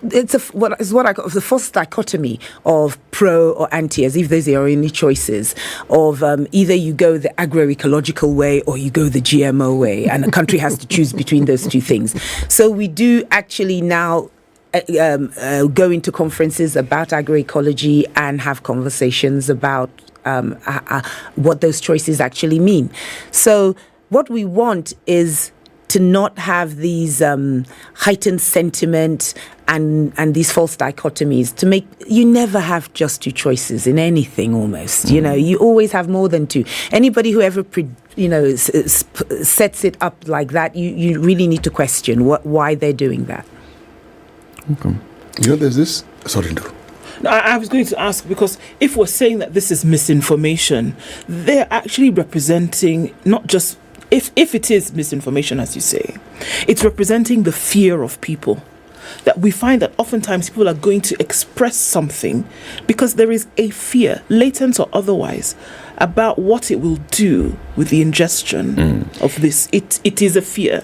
[SPEAKER 21] It's what I call the false dichotomy of pro or anti, as if those are your only choices, of either you go the agroecological way or you go the GMO way, and a country has to choose between those two things. So we do actually now go into conferences about agroecology and have conversations about what those choices actually mean. So what we want is to not have these heightened sentiment and these false dichotomies. You never have just two choices in anything almost. You know, you always have more than two. Anybody who ever sets it up like that, you really need to question why they're doing that.
[SPEAKER 7] Okay. You know, there's this... Sorry, no.
[SPEAKER 14] I was going to ask, because if we're saying that this is misinformation, they're actually representing not just, if it is misinformation, as you say, it's representing the fear of people. That we find that oftentimes people are going to express something because there is a fear, latent or otherwise, about what it will do with the ingestion of this. It is a fear.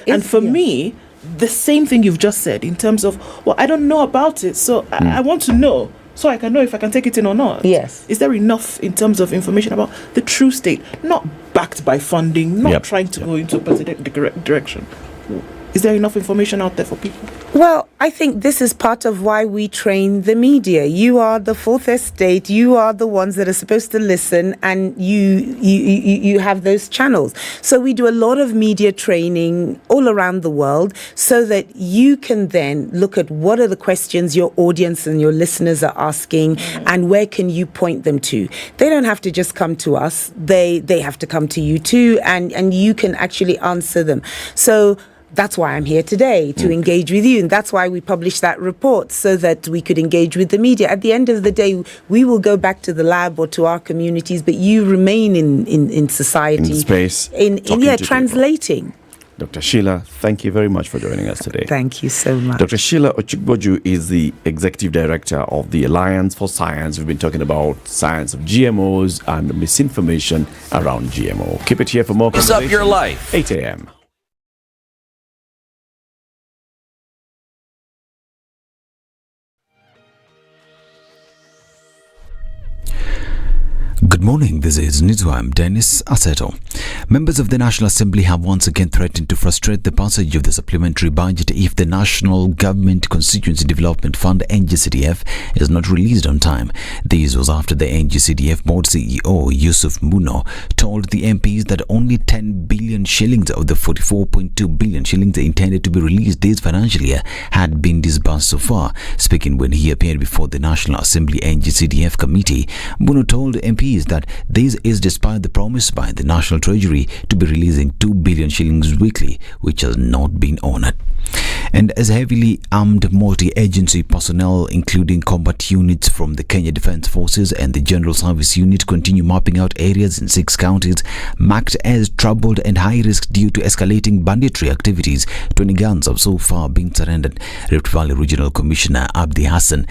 [SPEAKER 14] And for me, the same thing you've just said in terms of, well, I don't know about it, so I want to know so I can know if I can take it in or not.
[SPEAKER 21] Yes.
[SPEAKER 14] Is there enough in terms of information about the true state, not backed by funding, not trying to go into a particular direction? Is there enough information out there for people?
[SPEAKER 21] Well, I think this is part of why we train the media. You are the fourth estate. You are the ones that are supposed to listen, and you have those channels. So we do a lot of media training all around the world so that you can then look at what are the questions your audience and your listeners are asking, and where can you point them to. They don't have to just come to us. They have to come to you too, and you can actually answer them. So that's why I'm here today, to engage with you. And that's why we published that report, so that we could engage with the media. At the end of the day, we will go back to the lab or to our communities, but you remain in society.
[SPEAKER 15] In space.
[SPEAKER 21] Translating.
[SPEAKER 15] Dr. Sheila, thank you very much for joining us today.
[SPEAKER 21] Thank you so much.
[SPEAKER 15] Dr. Sheila Ochigboju is the Executive Director of the Alliance for Science. We've been talking about science of GMOs and misinformation around GMO. Keep it here for more conversation.
[SPEAKER 10] Up your life.
[SPEAKER 15] 8 a.m.
[SPEAKER 1] Good morning, this is Nizwa. I'm Dennis Aseto. Members of the National Assembly have once again threatened to frustrate the passage of the supplementary budget if the National Government Constituency Development Fund (NGCDF) is not released on time. This was after the NGCDF board CEO Yusuf Muno told the MPs that only 10 billion shillings of the 44.2 billion shillings intended to be released this financial year had been disbursed so far. Speaking when he appeared before the National Assembly NGCDF committee, Muno told MPs that this is despite the promise by the National Treasury to be releasing 2 billion shillings weekly, which has not been honored. And as heavily armed multi-agency personnel, including combat units from the Kenya Defence Forces and the General Service Unit, continue mapping out areas in 6 counties marked as troubled and high risk due to escalating banditry activities, 20 guns have so far been surrendered. Rift Valley Regional Commissioner Abdi Hassan,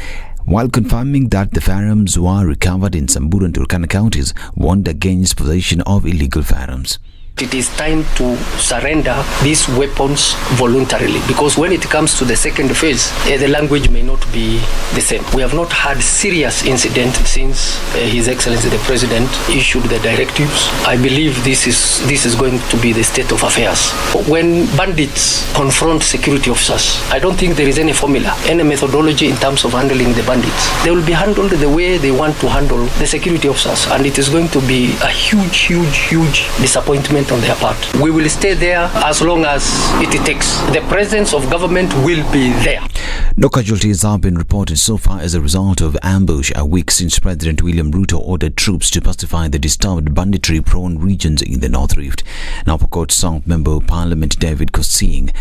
[SPEAKER 1] while confirming that the firearms were recovered in Samburu and Turkana counties, warned against possession of illegal firearms.
[SPEAKER 11] It is time to surrender these weapons voluntarily, because when it comes to the second phase, the language may not be the same. We have not had serious incident since His Excellency the President issued the directives. I believe this is going to be the state of affairs. When bandits confront security officers, I don't think there is any formula, any methodology in terms of handling the bandits. They will be handled the way they want to handle the security officers, and it is going to be a huge disappointment on their part. We will stay there as long as it takes. The presence of government will be there.
[SPEAKER 1] No casualties have been reported so far as a result of ambush a week since President William Ruto ordered troops to pacify the disturbed banditry-prone regions in the North Rift. Now, Pokot South Member of Parliament David Kosing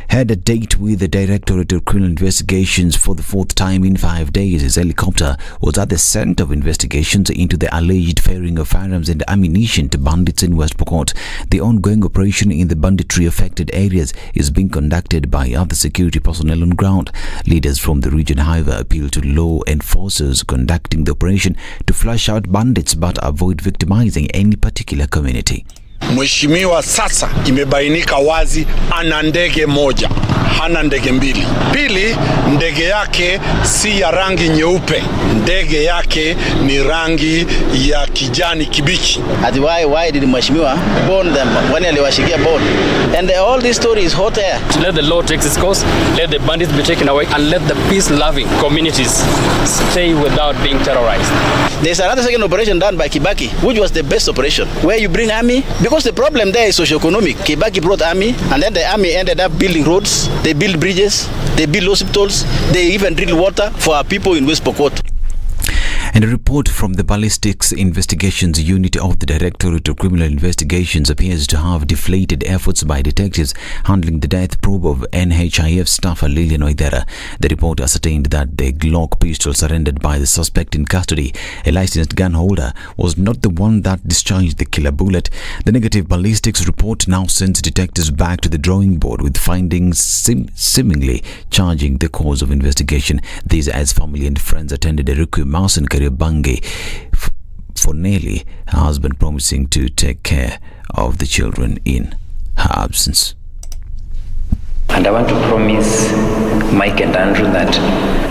[SPEAKER 1] had a date with the Directorate of Criminal Investigations for the fourth time in 5 days. His helicopter was at the center of investigations into the alleged firing of firearms and ammunition to bandits in West Pokot. The ongoing operation in the banditry-affected areas is being conducted by other security personnel on ground. Leaders from the region, however, appeal to law enforcers conducting the operation to flush out bandits but avoid victimizing any particular community.
[SPEAKER 13] Mheshimiwa sasa imebainika wazi ana ndege moja, hana ndege mbili. Pili, ndege yake si ya rangi nyeupe, ndege yake ni rangi ya kijani kibichi.
[SPEAKER 18] Ati why did Mheshimiwa burn them when aliwashikia board? And all this story is hot air.
[SPEAKER 19] To let the law take its course, let the bandits be taken away and let the peace-loving communities stay without being terrorized.
[SPEAKER 18] There's another second operation done by Kibaki, which was the best operation, where you bring army. Because the problem there is socio-economic. Kibaki brought army, and then the army ended up building roads, they build bridges, they build hospitals, they even drill water for our people in West Pokot.
[SPEAKER 1] And a report from the Ballistics Investigations Unit of the Directorate of Criminal Investigations appears to have deflated efforts by detectives handling the death probe of NHIF staffer Lilian Waithera. The report ascertained that the Glock pistol surrendered by the suspect in custody, a licensed gun holder, was not the one that discharged the killer bullet. The negative ballistics report now sends detectives back to the drawing board with findings seemingly charging the cause of investigation. These as family and friends attended a requiem mass in Kariobangi for Nelly, her husband promising to take care of the children in her absence.
[SPEAKER 24] And I want to promise Mike and Andrew that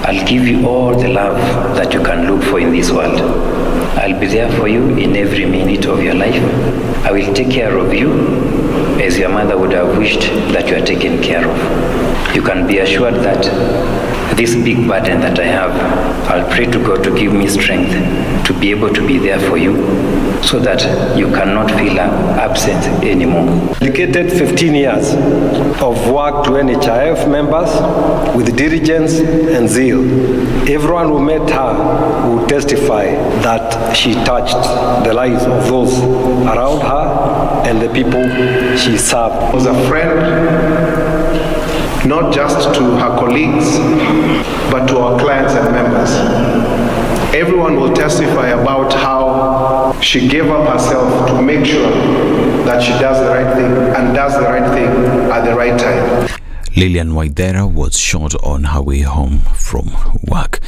[SPEAKER 24] I'll give you all the love that you can look for in this world. I'll be there for you in every minute of your life. I will take care of you as your mother would have wished that you are taken care of. You can be assured that this big burden that I have, I'll pray to God to give me strength to be able to be there for you so that you cannot feel absent anymore.
[SPEAKER 25] Dedicated 15 years of work to NHIF members with diligence and zeal. Everyone who met her will testify that she touched the lives of those around her and the people she served.
[SPEAKER 26] Was a friend, not just to her colleagues, but to our clients and members. Everyone will testify about how she gave up herself to make sure that she does the right thing and does the right thing at the right time.
[SPEAKER 1] Lilian Waithera was shot on her way home from work.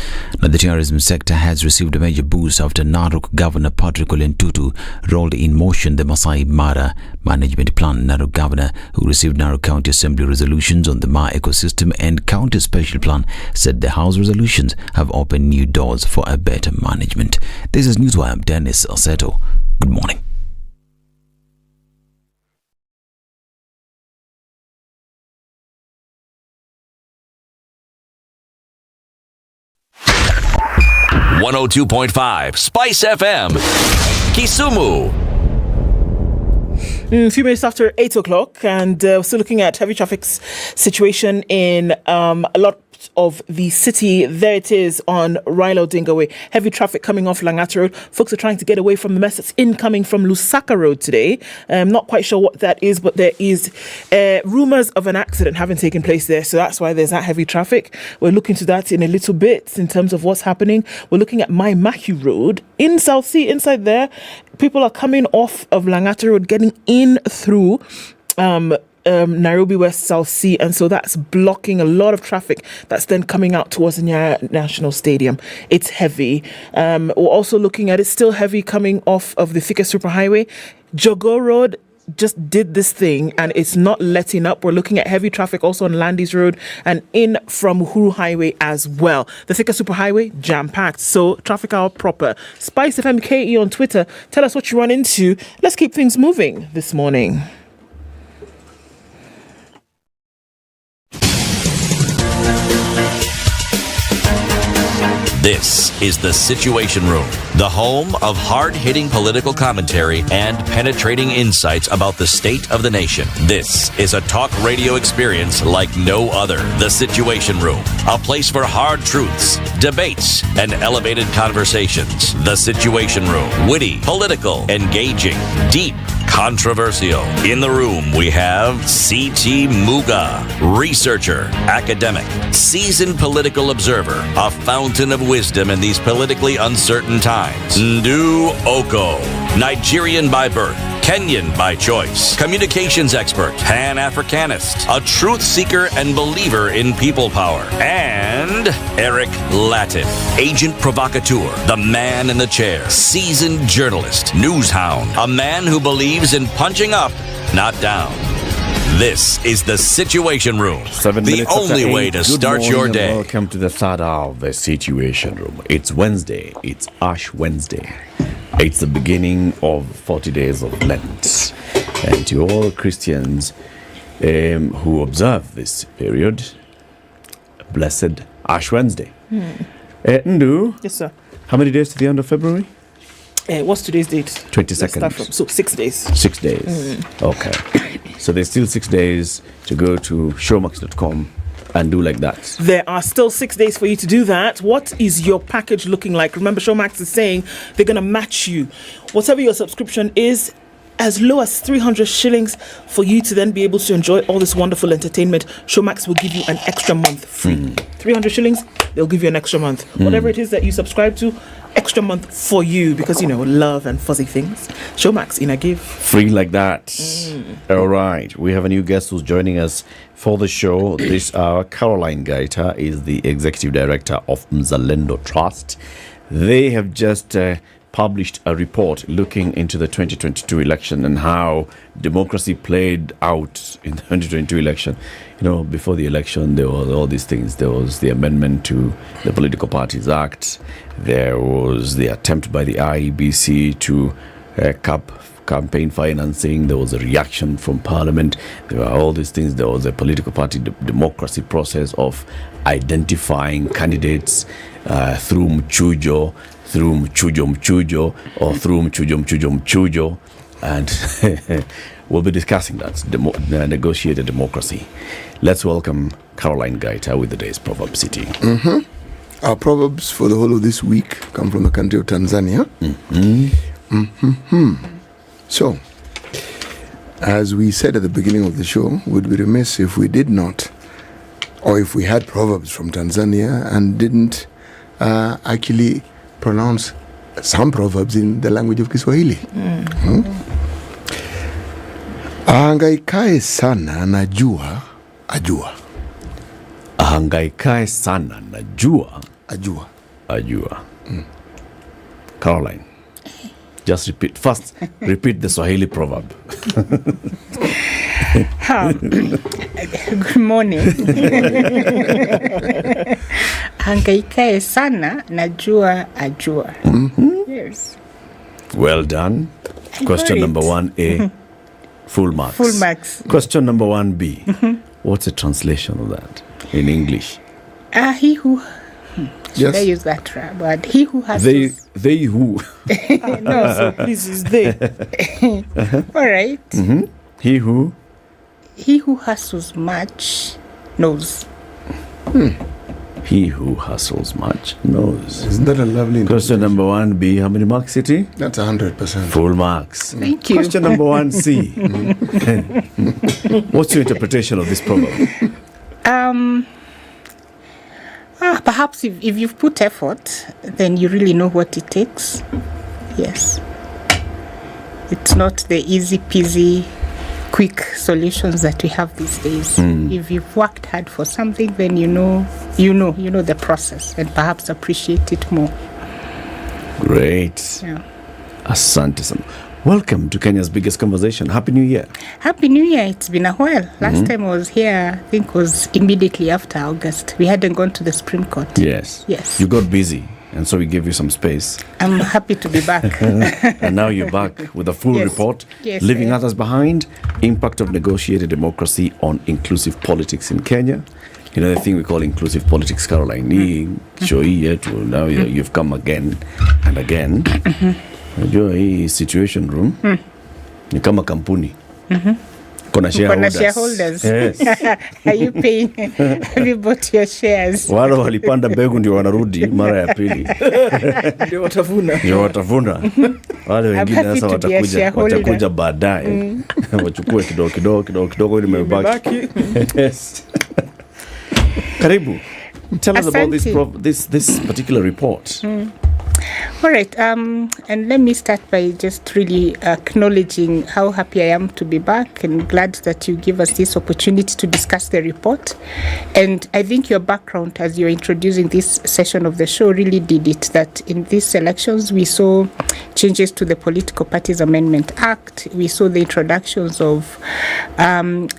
[SPEAKER 1] Now, the tourism sector has received a major boost after Narok Governor Patrick Ole Ntutu rolled in motion the Masai Mara Management Plan. Narok Governor, who received Narok County Assembly resolutions on the Mara ecosystem and County Special Plan, said the House resolutions have opened new doors for a better management. This is Newswire. I'm Dennis Aseto. Good morning.
[SPEAKER 10] .5 SpiceFM, Kisumu.
[SPEAKER 14] A few minutes after 8 o'clock, and we're still looking at heavy traffic situation in a lot of the city. There it is on Raila Odinga Way. Heavy traffic coming off Langata Road. Folks are trying to get away from the mess that's incoming from Lusaka Road today. I'm not quite sure what that is, but there is rumours of an accident having taken place there. So that's why there's that heavy traffic. We're looking to that in a little bit in terms of what's happening. We're looking at Mai Mahiu Road in South Sea. Inside there, people are coming off of Langata Road, getting in through Nairobi West South Sea, and so that's blocking a lot of traffic that's then coming out towards the Nyeri National Stadium. It's heavy. We're also looking at it's still heavy coming off of the Thika Superhighway. Jogo Road just did this thing and it's not letting up. We're looking at heavy traffic also on Landis Road and in from Uhuru Highway as well. The Thika Superhighway jam-packed, so traffic hour proper. SpiceFM KE on Twitter. Tell us what you run into. Let's keep things moving this morning.
[SPEAKER 10] This is The Situation Room, the home of hard-hitting political commentary and penetrating insights about the state of the nation. This is a talk radio experience like no other. The Situation Room, a place for hard truths, debates, and elevated conversations. The Situation Room, witty, political, engaging, deep, controversial. In the room, we have C.T. Muga, researcher, academic, seasoned political observer, a fountain of wisdom in these politically uncertain times. Ndu Oko, Nigerian by birth, Kenyan by choice, communications expert, Pan-Africanist, a truth seeker and believer in people power, and Eric Latin, agent provocateur, the man in the chair, seasoned journalist, news hound, a man who believes in punching up, not down. This is The Situation Room,
[SPEAKER 15] 7
[SPEAKER 10] the
[SPEAKER 15] minutes
[SPEAKER 10] only
[SPEAKER 15] after
[SPEAKER 10] way
[SPEAKER 15] 8.
[SPEAKER 10] to
[SPEAKER 15] Good
[SPEAKER 10] start
[SPEAKER 15] morning
[SPEAKER 10] your
[SPEAKER 15] and
[SPEAKER 10] day.
[SPEAKER 15] Welcome to the third hour of The Situation Room. It's Wednesday. It's Ash Wednesday. It's the beginning of 40 days of Lent. And to all Christians who observe this period, blessed Ash Wednesday. Ndu,
[SPEAKER 14] Yes, sir.
[SPEAKER 15] how many days to the end of February?
[SPEAKER 14] What's today's date?
[SPEAKER 15] 22nd.
[SPEAKER 14] Let's start from. So 6 days.
[SPEAKER 15] 6 days. Okay. So there's still 6 days to go to showmax.com and do like that.
[SPEAKER 14] There are still 6 days for you to do that. What is your package looking like? Remember, Showmax is saying they're going to match you. Whatever your subscription is, as low as 300 shillings for you to then be able to enjoy all this wonderful entertainment. Showmax will give you an extra month free. 300 shillings, they'll give you an extra month. Whatever it is that you subscribe to, extra month for you because, you know, love and fuzzy things. Showmax in a give.
[SPEAKER 15] Free like that. All right. We have a new guest who's joining us for the show this hour. Caroline Gaita is the executive director of Mzalendo Trust. They have just published a report looking into the 2022 election and how democracy played out in the 2022 election. You know, before the election, there was all these things. There was the amendment to the Political Parties Act. There was the attempt by the IEBC to cap campaign financing. There was a reaction from Parliament. There were all these things. There was a political party democracy process of identifying candidates through mchujo, or through mchujo. And we'll be discussing that, negotiated democracy. Let's welcome Caroline Gaita with the day's Proverb City.
[SPEAKER 7] Our proverbs for the whole of this week come from the country of Tanzania. So, as we said at the beginning of the show, would be remiss if we did not, or if we had proverbs from Tanzania and didn't actually pronounce some proverbs in the language of Kiswahili. Ahangaikae sana najua ajua.
[SPEAKER 15] Ahangaikae sana najua ajua. Caroline, just repeat. First, repeat the Swahili proverb.
[SPEAKER 2] Good morning. Hangaikae sana najua ajua. Yes.
[SPEAKER 15] Well done. Question number 1A, full marks.
[SPEAKER 2] Full marks.
[SPEAKER 15] Question number 1B. What's the translation of that in English?
[SPEAKER 2] He who should
[SPEAKER 15] Yes.
[SPEAKER 2] I use that word? He who has
[SPEAKER 15] They who.
[SPEAKER 2] no,
[SPEAKER 14] So please, is they.
[SPEAKER 2] all right.
[SPEAKER 15] He who.
[SPEAKER 2] He who hustles much knows.
[SPEAKER 15] He who hustles much knows.
[SPEAKER 7] Isn't that a lovely
[SPEAKER 15] Question number 1B, how many marks, City?
[SPEAKER 7] That's 100%.
[SPEAKER 15] Full marks.
[SPEAKER 2] Thank you.
[SPEAKER 15] Question number 1C. What's your interpretation of this proverb?
[SPEAKER 2] Perhaps if you've put effort, then you really know what it takes. Yes. It's not the easy peasy, quick solutions that we have these days. If you've worked hard for something, then you know the process and perhaps appreciate it more.
[SPEAKER 15] Great.
[SPEAKER 2] Yeah.
[SPEAKER 15] Asante sana. Welcome to Kenya's biggest conversation. Happy New Year.
[SPEAKER 2] Happy New Year. It's been a while. Last time I was here, I think was immediately after August. We hadn't gone to the Supreme Court.
[SPEAKER 15] Yes.
[SPEAKER 2] Yes.
[SPEAKER 15] You got busy, and so we gave you some space.
[SPEAKER 2] I'm happy to be back.
[SPEAKER 15] And now you're back with a full
[SPEAKER 2] Yes.
[SPEAKER 15] report.
[SPEAKER 2] Yes,
[SPEAKER 15] Leaving
[SPEAKER 2] sir.
[SPEAKER 15] others behind. Impact of negotiated democracy on inclusive politics in Kenya. the thing we call inclusive politics, Caroline. Show yetu, now you've come again and again. Unajua hii situation room ni kama kampuni. Kuna
[SPEAKER 2] shareholders.
[SPEAKER 15] Yes.
[SPEAKER 2] Are you paying? Have you bought your shares?
[SPEAKER 15] Wale walipanda mbegu ndio wanarudi mara ya pili. Ndio watavuna. Wale wengine sasa watakuja baadaye. Wachukue kidogo ili mebaki. Yes. Karibu. Tell us about this particular report.
[SPEAKER 2] All right, and let me start by just really acknowledging how happy I am to be back and glad that you give us this opportunity to discuss the report. And I think your background as you're introducing this session of the show really did it, that in these elections we saw changes to the Political Parties Amendment Act. We saw the introductions of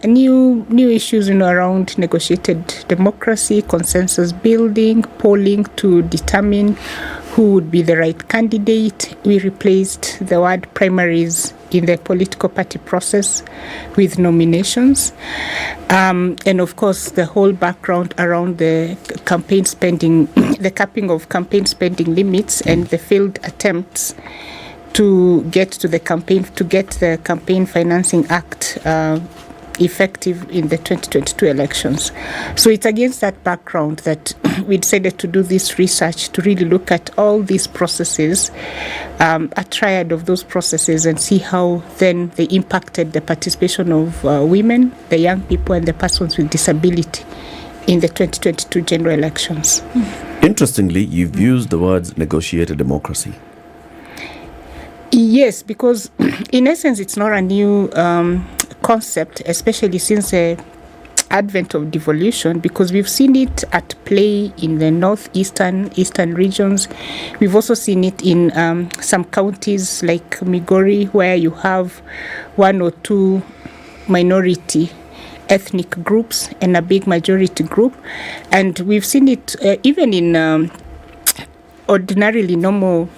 [SPEAKER 2] new issues around negotiated democracy, consensus building, polling to determine who would be the right candidate. We replaced the word primaries in the political party process with nominations. And of course, the whole background around the campaign spending, the capping of campaign spending limits and the failed attempts to get the Campaign Financing Act effective in the 2022 elections. So it's against that background that we decided to do this research to really look at all these processes, a triad of those processes, and see how then they impacted the participation of women, the young people, and the persons with disability in the 2022 general elections.
[SPEAKER 15] Interestingly, you've used the words negotiated democracy.
[SPEAKER 2] Yes, because in essence, it's not a new concept, especially since the advent of devolution, because we've seen it at play in the eastern regions. We've also seen it in some counties like Migori, where you have one or two minority ethnic groups and a big majority group. And we've seen it even in ordinarily normal,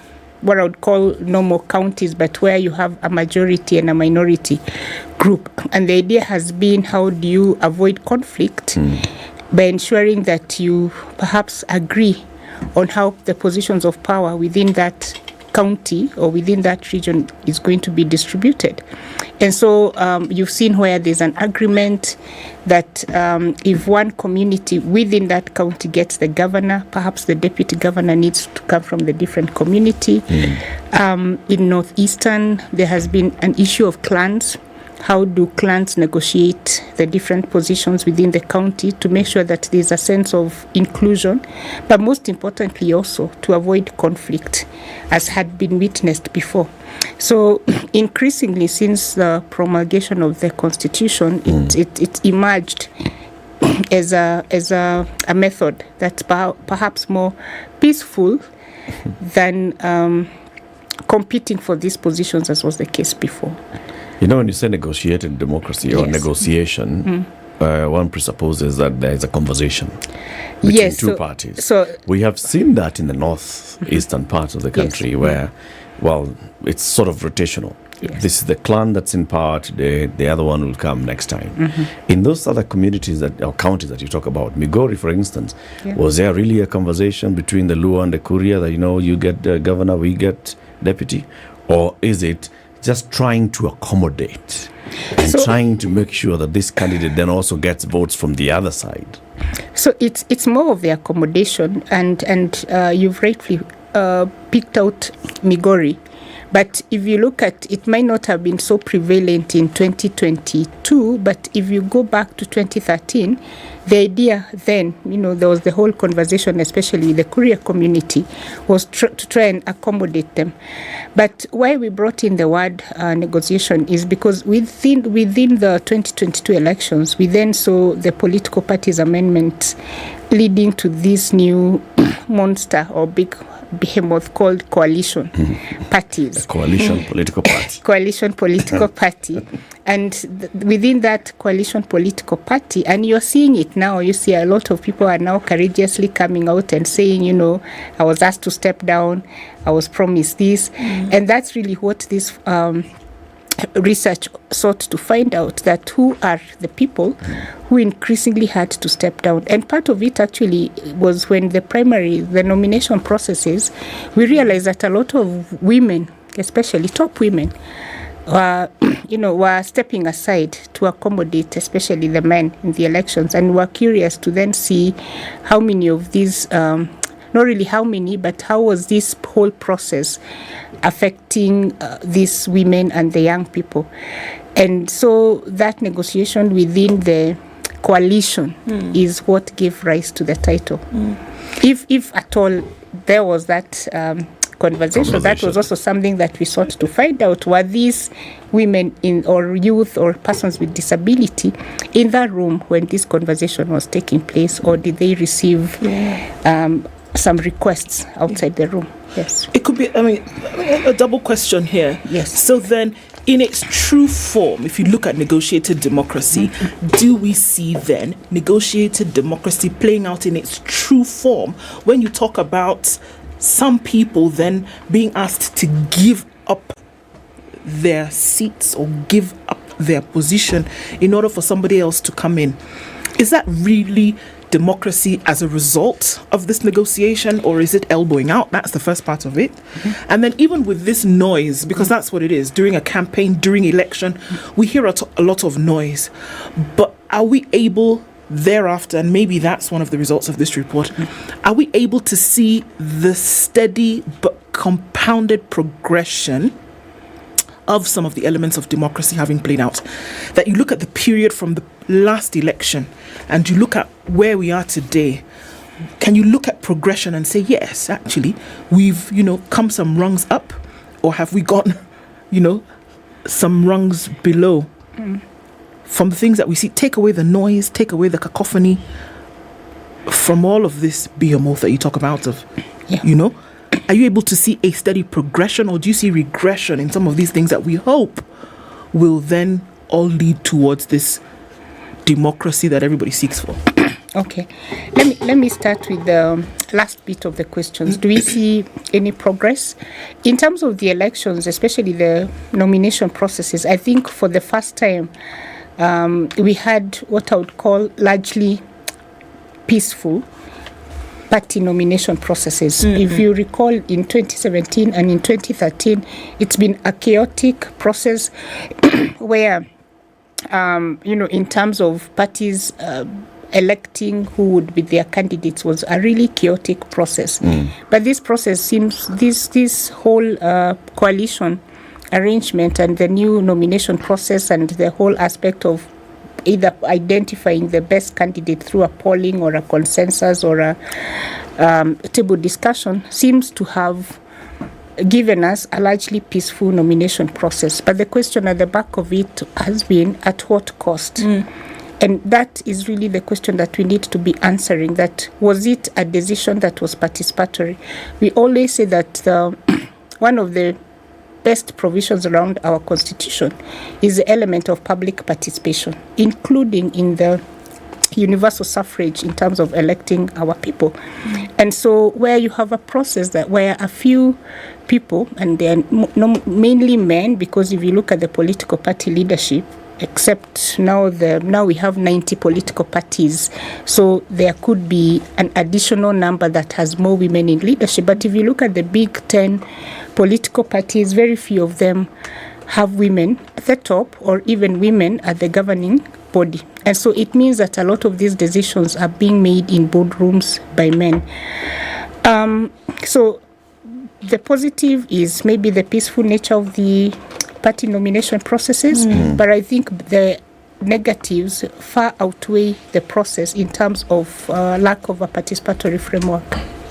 [SPEAKER 2] what I would call normal counties, but where you have a majority and a minority group. And the idea has been, how do you avoid conflict by ensuring that you perhaps agree on how the positions of power within that county or within that region is going to be distributed. And so you've seen where there's an agreement that if one community within that county gets the governor, perhaps the deputy governor needs to come from the different community. In Northeastern, there has been an issue of clans. How do clans negotiate the different positions within the county to make sure that there's a sense of inclusion, but most importantly also to avoid conflict, as had been witnessed before. So increasingly, since the promulgation of the Constitution, it emerged as a method that's perhaps more peaceful than competing for these positions, as was the case before.
[SPEAKER 15] When you say negotiated democracy or negotiation, one presupposes that there is a conversation between two parties. So we have seen that in the northeastern part of the country where, it's sort of rotational. Yes. This is the clan that's in power today, the other one will come next time. In those other communities or counties that you talk about, Migori, for instance, was there really a conversation between the Luo and the Kuria that, you get governor, we get deputy? Or is it just trying to accommodate and trying to make sure that this candidate then also gets votes from the other side?
[SPEAKER 2] So it's more of the accommodation, and you've rightfully picked out Migori. But if you look at it, might not have been so prevalent in 2022, but if you go back to 2013, the idea then, there was the whole conversation, especially the Korea community, was to try and accommodate them. But why we brought in the word negotiation is because within the 2022 elections, we then saw the Political Parties Amendment leading to this new monster or big behemoth called coalition parties.
[SPEAKER 15] A coalition political party.
[SPEAKER 2] Coalition political party. And within that coalition political party, and you're seeing it now, you see a lot of people are now courageously coming out and saying, I was asked to step down, I was promised this. And that's really what this research sought to find out that who are the people who increasingly had to step down. And part of it actually was when the nomination processes, we realized that a lot of women, especially top women, were stepping aside to accommodate especially the men in the elections, and were curious to then see how many of these, not really how many, but how was this whole process affecting these women and the young people. And so that negotiation within the coalition is what gave rise to the title. If at all there was that conversation, that was also something that we sought to find out. Were these women or youth or persons with disability in that room when this conversation was taking place, or did they receive some requests outside the room? Yes.
[SPEAKER 14] It could be, a double question here.
[SPEAKER 2] Yes.
[SPEAKER 14] So then, in its true form, if you look at negotiated democracy, do we see then negotiated democracy playing out in its true form when you talk about some people then being asked to give up their seats or give up their position in order for somebody else to come in? Is that really democracy as a result of this negotiation, or is it elbowing out? That's the first part of it. And then even with this noise, because that's what it is, during a campaign, during election, we hear a lot of noise. But are we able thereafter, and maybe that's one of the results of this report, are we able to see the steady but compounded progression of some of the elements of democracy having played out? That you look at the period from the last election and you look at where we are today, can you look at progression and say, yes, actually, we've, come some rungs up, or have we gone, some rungs below? From the things that we see, take away the noise, take away the cacophony, from all of this behemoth that you talk about are you able to see a steady progression, or do you see regression in some of these things that we hope will then all lead towards this democracy that everybody seeks for?
[SPEAKER 2] Okay, let me start with the last bit of the questions. Do we see any progress in terms of the elections, especially the nomination processes? I think for the first time we had what I would call largely peaceful party nomination processes. If you recall, in 2017 and in 2013, it's been a chaotic process where, in terms of parties electing who would be their candidates was a really chaotic process. But this process seems, this whole coalition arrangement and the new nomination process and the whole aspect of either identifying the best candidate through a polling or a consensus or a table discussion seems to have given us a largely peaceful nomination process. But the question at the back of it has been, at what cost? And that is really the question that we need to be answering. That was it a decision that was participatory? We always say that one of the best provisions around our constitution is the element of public participation, including in the universal suffrage in terms of electing our people. And so where you have a process that where a few people, and they're mainly men, because if you look at the political party leadership, except now we have 90 political parties, so there could be an additional number that has more women in leadership. But if you look at the big 10 political parties, very few of them have women at the top or even women at the governing body. And so it means that a lot of these decisions are being made in boardrooms by men. So the positive is maybe the peaceful nature of the party nomination processes, but I think the negatives far outweigh the process in terms of lack of a participatory framework.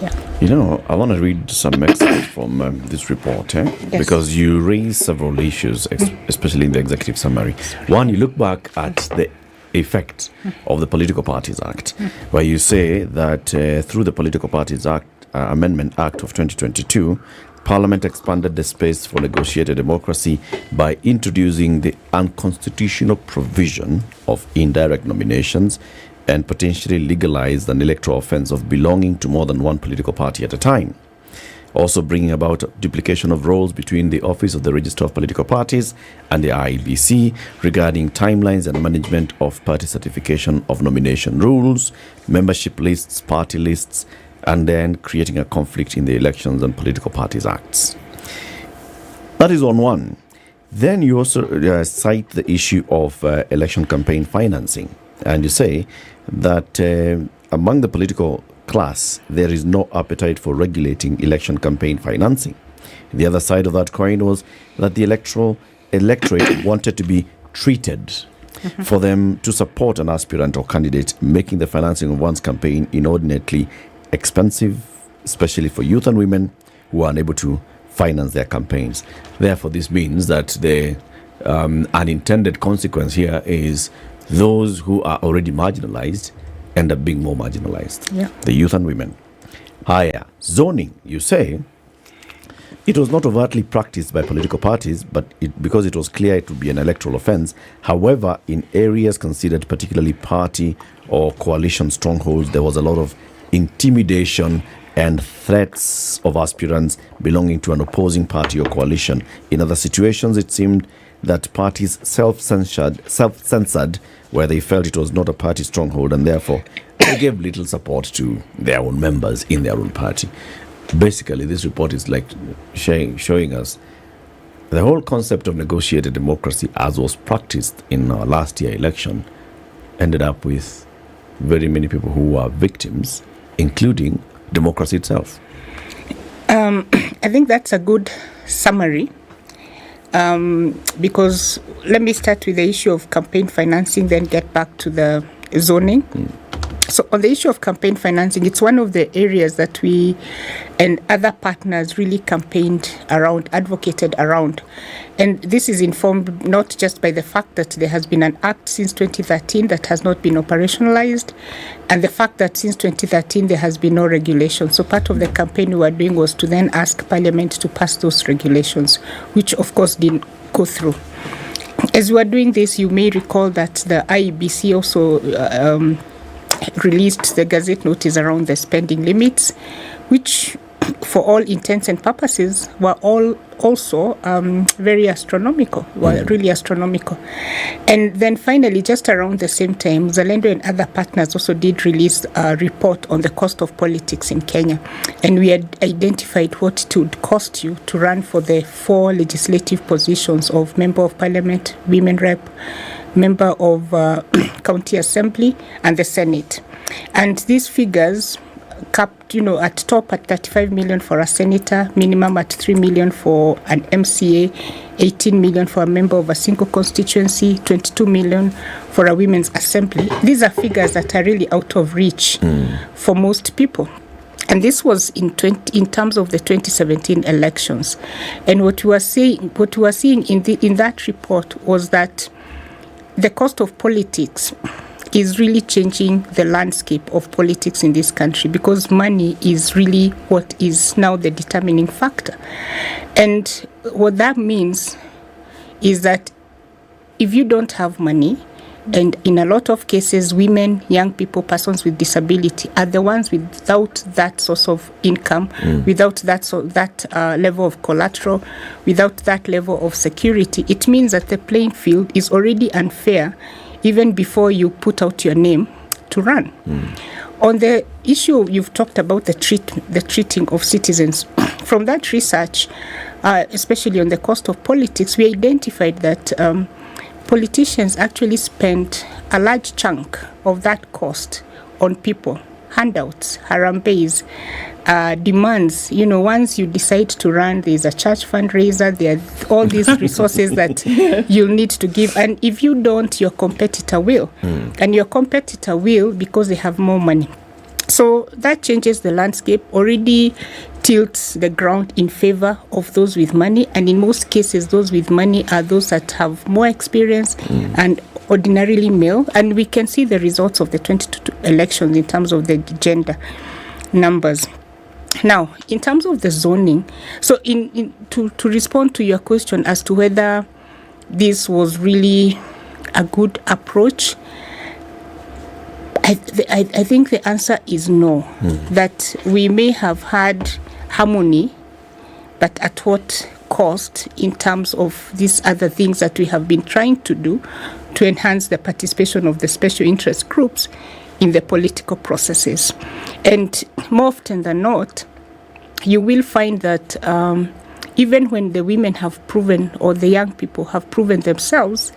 [SPEAKER 15] I want to read some excerpts from this report, yes, because you raise several issues, especially in the executive summary. One, you look back at the effect of the Political Parties Act, where you say that through the Political Parties Act, Amendment Act of 2022, Parliament expanded the space for negotiated democracy by introducing the unconstitutional provision of indirect nominations and potentially legalized an electoral offense of belonging to more than one political party at a time. also bringing about duplication of roles between the Office of the Registrar of Political Parties and the IEBC regarding timelines and management of party certification of nomination rules, membership lists, party lists, and then creating a conflict in the Elections and Political Parties Acts. That is on one. Then you also cite the issue of election campaign financing, and you say that among the political class, there is no appetite for regulating election campaign financing. The other side of that coin was that the electorate wanted to be treated for them to support an aspirant or candidate, making the financing of one's campaign inordinately expensive, especially for youth and women who are unable to finance their campaigns. Therefore, this means that the unintended consequence here is those who are already marginalized end up being more marginalized.
[SPEAKER 2] Yeah.
[SPEAKER 15] The youth and women. Higher zoning, you say, it was not overtly practiced by political parties, but because it was clear it would be an electoral offense. However, in areas considered particularly party or coalition strongholds, there was a lot of intimidation and threats of aspirants belonging to an opposing party or coalition. In other situations, it seemed that parties self-censored where they felt it was not a party stronghold, and therefore they gave little support to their own members in their own party. Basically, this report is like showing us the whole concept of negotiated democracy as was practiced in our last year election ended up with very many people who were victims, including democracy itself.
[SPEAKER 2] I think that's a good summary. Because let me start with the issue of campaign financing, then get back to the zoning. So on the issue of campaign financing, it's one of the areas that we and other partners really campaigned around, advocated around. And this is informed not just by the fact that there has been an act since 2013 that has not been operationalized, and the fact that since 2013 there has been no regulation. So part of the campaign we were doing was to then ask Parliament to pass those regulations, which of course didn't go through. As we were doing this, you may recall that the IEBC also released the Gazette notice around the spending limits, which for all intents and purposes were all also very astronomical, were really astronomical. And then finally, just around the same time, Zalendo and other partners also did release a report on the cost of politics in Kenya. And we had identified what it would cost you to run for the 4 legislative positions of Member of Parliament, Women Rep, Member of County Assembly, and the Senate. And these figures capped, at top at 35 million for a senator, minimum at 3 million for an MCA, 18 million for a member of a single constituency, 22 million for a women's assembly. These are figures that are really out of reach for most people. And this was in terms of the 2017 elections. And what we were seeing in that report was that the cost of politics is really changing the landscape of politics in this country, because money is really what is now the determining factor. And what that means is that if you don't have money, and in a lot of cases, women, young people, persons with disability are the ones without that source of income, without that level of collateral, without that level of security. It means that the playing field is already unfair even before you put out your name to run. On the issue you've talked about, the treating of citizens, from that research, especially on the cost of politics, we identified that politicians actually spend a large chunk of that cost on people, handouts, harambees, demands. Once you decide to run, there's a church fundraiser, there are all these resources that you'll need to give. And if you don't, your competitor will. And your competitor will because they have more money. So that changes the landscape, already tilts the ground in favor of those with money. And in most cases, those with money are those that have more experience and ordinarily male. And we can see the results of the 2022 elections in terms of the gender numbers. Now, in terms of the zoning, so to respond to your question as to whether this was really a good approach, I think the answer is no. That we may have had harmony but at what cost in terms of these other things that we have been trying to do to enhance the participation of the special interest groups in the political processes. And more often than not, you will find that even when the women have proven, or the young people have proven themselves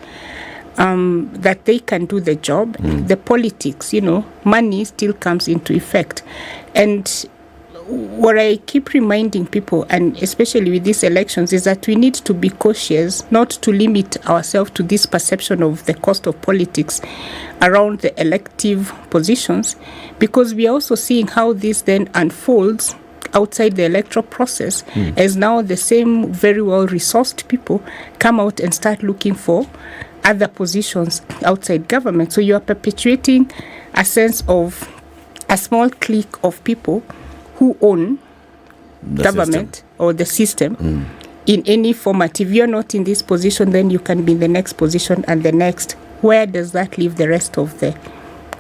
[SPEAKER 2] that they can do the job, the politics, money still comes into effect. And what I keep reminding people, and especially with these elections, is that we need to be cautious not to limit ourselves to this perception of the cost of politics around the elective positions, because we are also seeing how this then unfolds outside the electoral process, as now the same very well-resourced people come out and start looking for other positions outside government. So you are perpetuating a sense of a small clique of people who own the government system, or the system in any format. If you're not in this position, then you can be in the next position and the next. Where does that leave the rest of the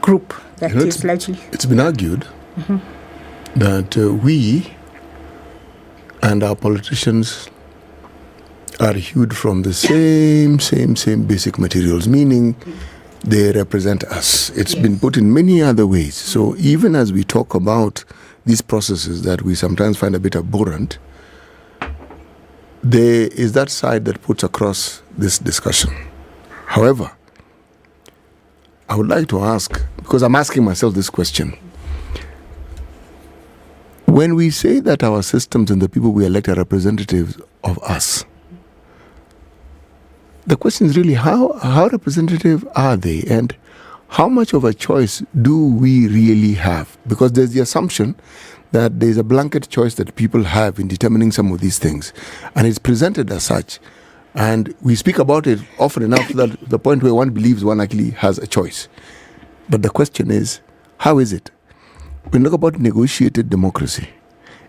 [SPEAKER 2] group that is largely?
[SPEAKER 7] It's been argued that we and our politicians are hewed from the same basic materials, meaning they represent us. It's been put in many other ways. So even as we talk about these processes that we sometimes find a bit abhorrent, there is that side that puts across this discussion. However, I would like to ask, because I'm asking myself this question, when we say that our systems and the people we elect are representatives of us, the question is really how representative are they, and how much of a choice do we really have? Because there's the assumption that there's a blanket choice that people have in determining some of these things, and it's presented as such. And we speak about it often enough that the point where one believes one actually has a choice. But the question is, how is it? When we talk about negotiated democracy,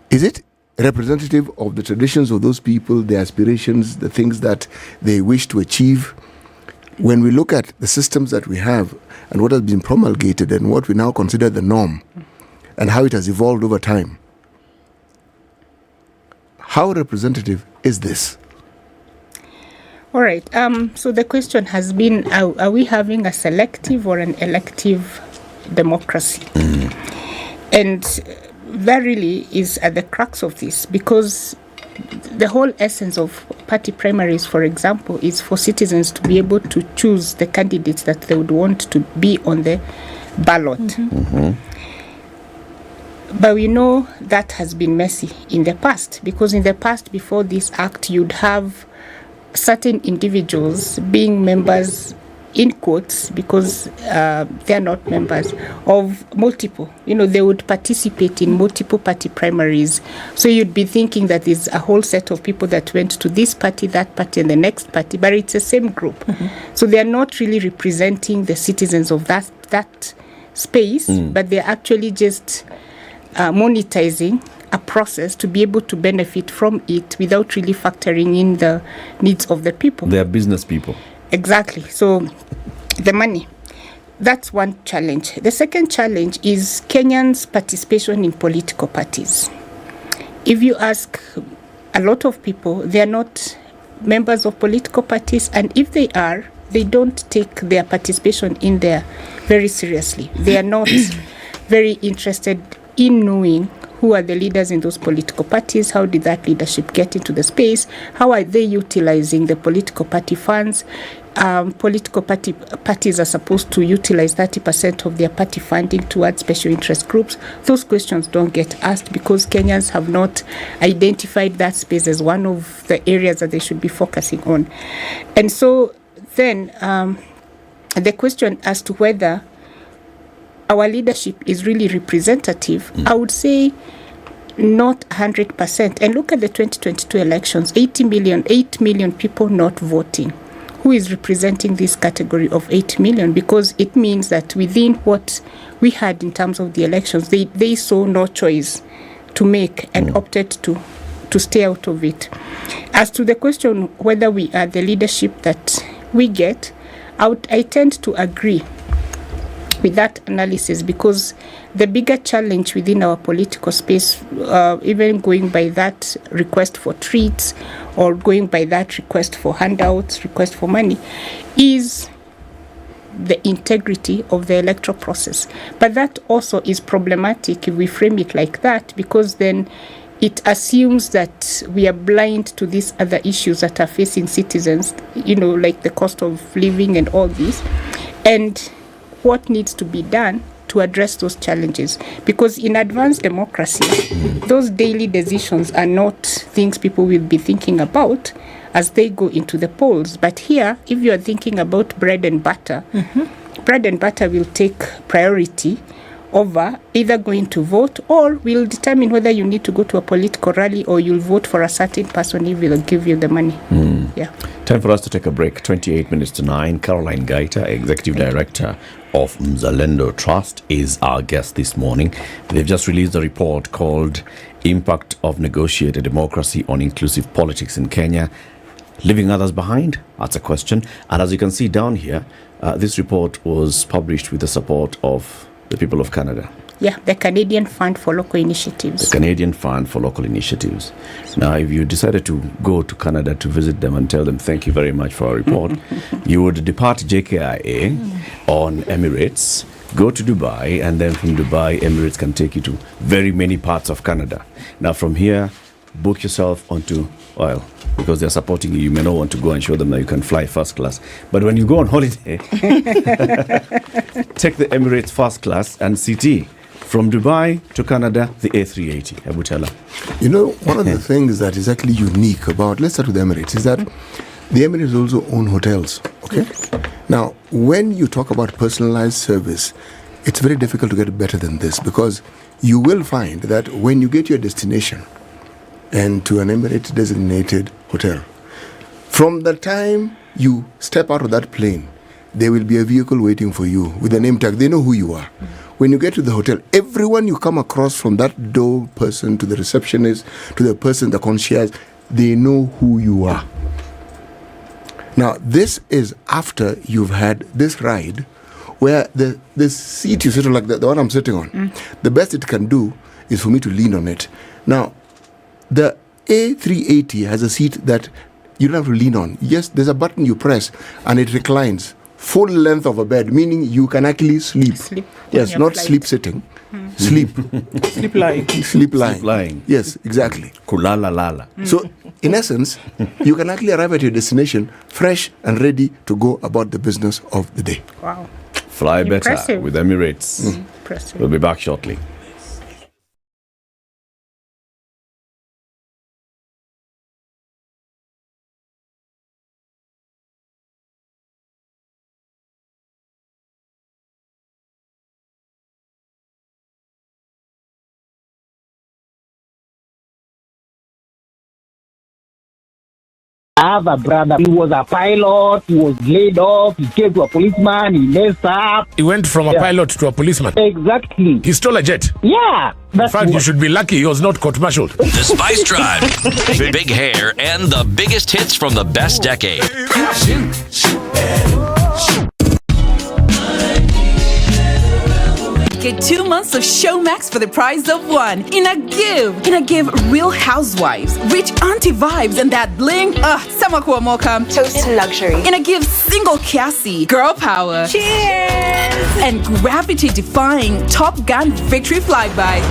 [SPEAKER 7] is it representative of the traditions of those people, their aspirations, the things that they wish to achieve? When we look at the systems that we have and what has been promulgated and what we now consider the norm and how it has evolved over time, how representative is this?
[SPEAKER 2] All right. So the question has been, are we having a selective or an elective democracy? And that really is at the crux of this, because the whole essence of party primaries, for example, is for citizens to be able to choose the candidates that they would want to be on the ballot. But we know that has been messy in the past, because in the past, before this act, you'd have certain individuals being members, in quotes, because they're not members of multiple. They would participate in multiple party primaries. So you'd be thinking that there's a whole set of people that went to this party, that party, and the next party, but it's the same group. So they're not really representing the citizens of that space, but they're actually just monetizing a process to be able to benefit from it without really factoring in the needs of the people.
[SPEAKER 15] They are business people.
[SPEAKER 2] Exactly. So the money, that's one challenge. The second challenge is Kenyans' participation in political parties. If you ask a lot of people, they are not members of political parties, and if they are, they don't take their participation in there very seriously. They are not very interested in knowing who are the leaders in those political parties, how did that leadership get into the space, how are they utilizing the political party funds. Political parties are supposed to utilize 30% of their party funding towards special interest groups. Those questions don't get asked because Kenyans have not identified that space as one of the areas that they should be focusing on. And so then the question as to whether our leadership is really representative, I would say not 100%. And look at the 2022 elections, 8 million people not voting. Who is representing this category of 8 million? Because it means that within what we had in terms of the elections, they saw no choice to make and opted to stay out of it. As to the question whether we are the leadership that we get, I tend to agree with that analysis, because the bigger challenge within our political space, even going by that request for treats or going by that request for handouts, request for money, is the integrity of the electoral process. But that also is problematic if we frame it like that, because then it assumes that we are blind to these other issues that are facing citizens, like the cost of living and all this, and what needs to be done to address those challenges. Because in advanced democracy, those daily decisions are not things people will be thinking about as they go into the polls. But here, if you are thinking about bread and butter, bread and butter will take priority over either going to vote, or will determine whether you need to go to a political rally or you'll vote for a certain person if they'll give you the money. Yeah.
[SPEAKER 15] Time for us to take a break. 28 minutes to 9. Caroline Gaita, Executive Director of Mzalendo Trust, is our guest this morning. They've just released a report called Impact of Negotiated Democracy on Inclusive Politics in Kenya. Leaving others behind? That's a question. And as you can see down here, this report was published with the support of the people of Canada.
[SPEAKER 2] Yeah, the Canadian Fund for Local Initiatives.
[SPEAKER 15] The Canadian Fund for Local Initiatives. Now, if you decided to go to Canada to visit them and tell them thank you very much for our report, you would depart JKIA on Emirates, go to Dubai, and then from Dubai, Emirates can take you to very many parts of Canada. Now, from here, book yourself onto oil, because they're supporting you. You may not want to go and show them that you can fly first class. But when you go on holiday, take the Emirates first class and CT. From Dubai to Canada, the A380. Abutala.
[SPEAKER 7] One of the things that is actually unique about, let's start with Emirates, is that the Emirates also own hotels. Okay? Now, when you talk about personalized service, it's very difficult to get better than this, because you will find that when you get your destination and to an Emirates designated hotel, from the time you step out of that plane, there will be a vehicle waiting for you with a name tag. They know who you are. When you get to the hotel, everyone you come across, from that door person to the receptionist to the person, the concierge, they know who you are. Now, this is after you've had this ride where the seat you sit on, like the one I'm sitting on, the best it can do is for me to lean on it. Now, the A380 has a seat that you don't have to lean on. Yes, there's a button you press and it reclines full length of a bed, meaning you can actually sleep. Yes, not sleep sitting. Sleep.
[SPEAKER 14] Sleep lying.
[SPEAKER 7] Sleep lying. Yes, exactly.
[SPEAKER 15] Kulala lala.
[SPEAKER 7] So, in essence, you can actually arrive at your destination fresh and ready to go about the business of the day.
[SPEAKER 2] Wow.
[SPEAKER 15] Fly better with Emirates.
[SPEAKER 2] Impressive.
[SPEAKER 15] We'll be back shortly.
[SPEAKER 3] I have a brother. He was a pilot. He was laid off. He came to a policeman. He messed up.
[SPEAKER 4] He went from a pilot to a policeman.
[SPEAKER 3] Exactly.
[SPEAKER 4] He stole a jet.
[SPEAKER 3] Yeah.
[SPEAKER 4] In fact, you should be lucky he was not court-martialed.
[SPEAKER 10] The Spice Drive. Big hair and the biggest hits from the best decade.
[SPEAKER 22] Get 2 months of Showmax for the price of one. In a give, Real Housewives, rich auntie vibes, and that bling. Sama kuwa mocha. Toast to luxury. In a give, single Cassie, girl power. Cheers! And gravity-defying Top Gun victory flyby.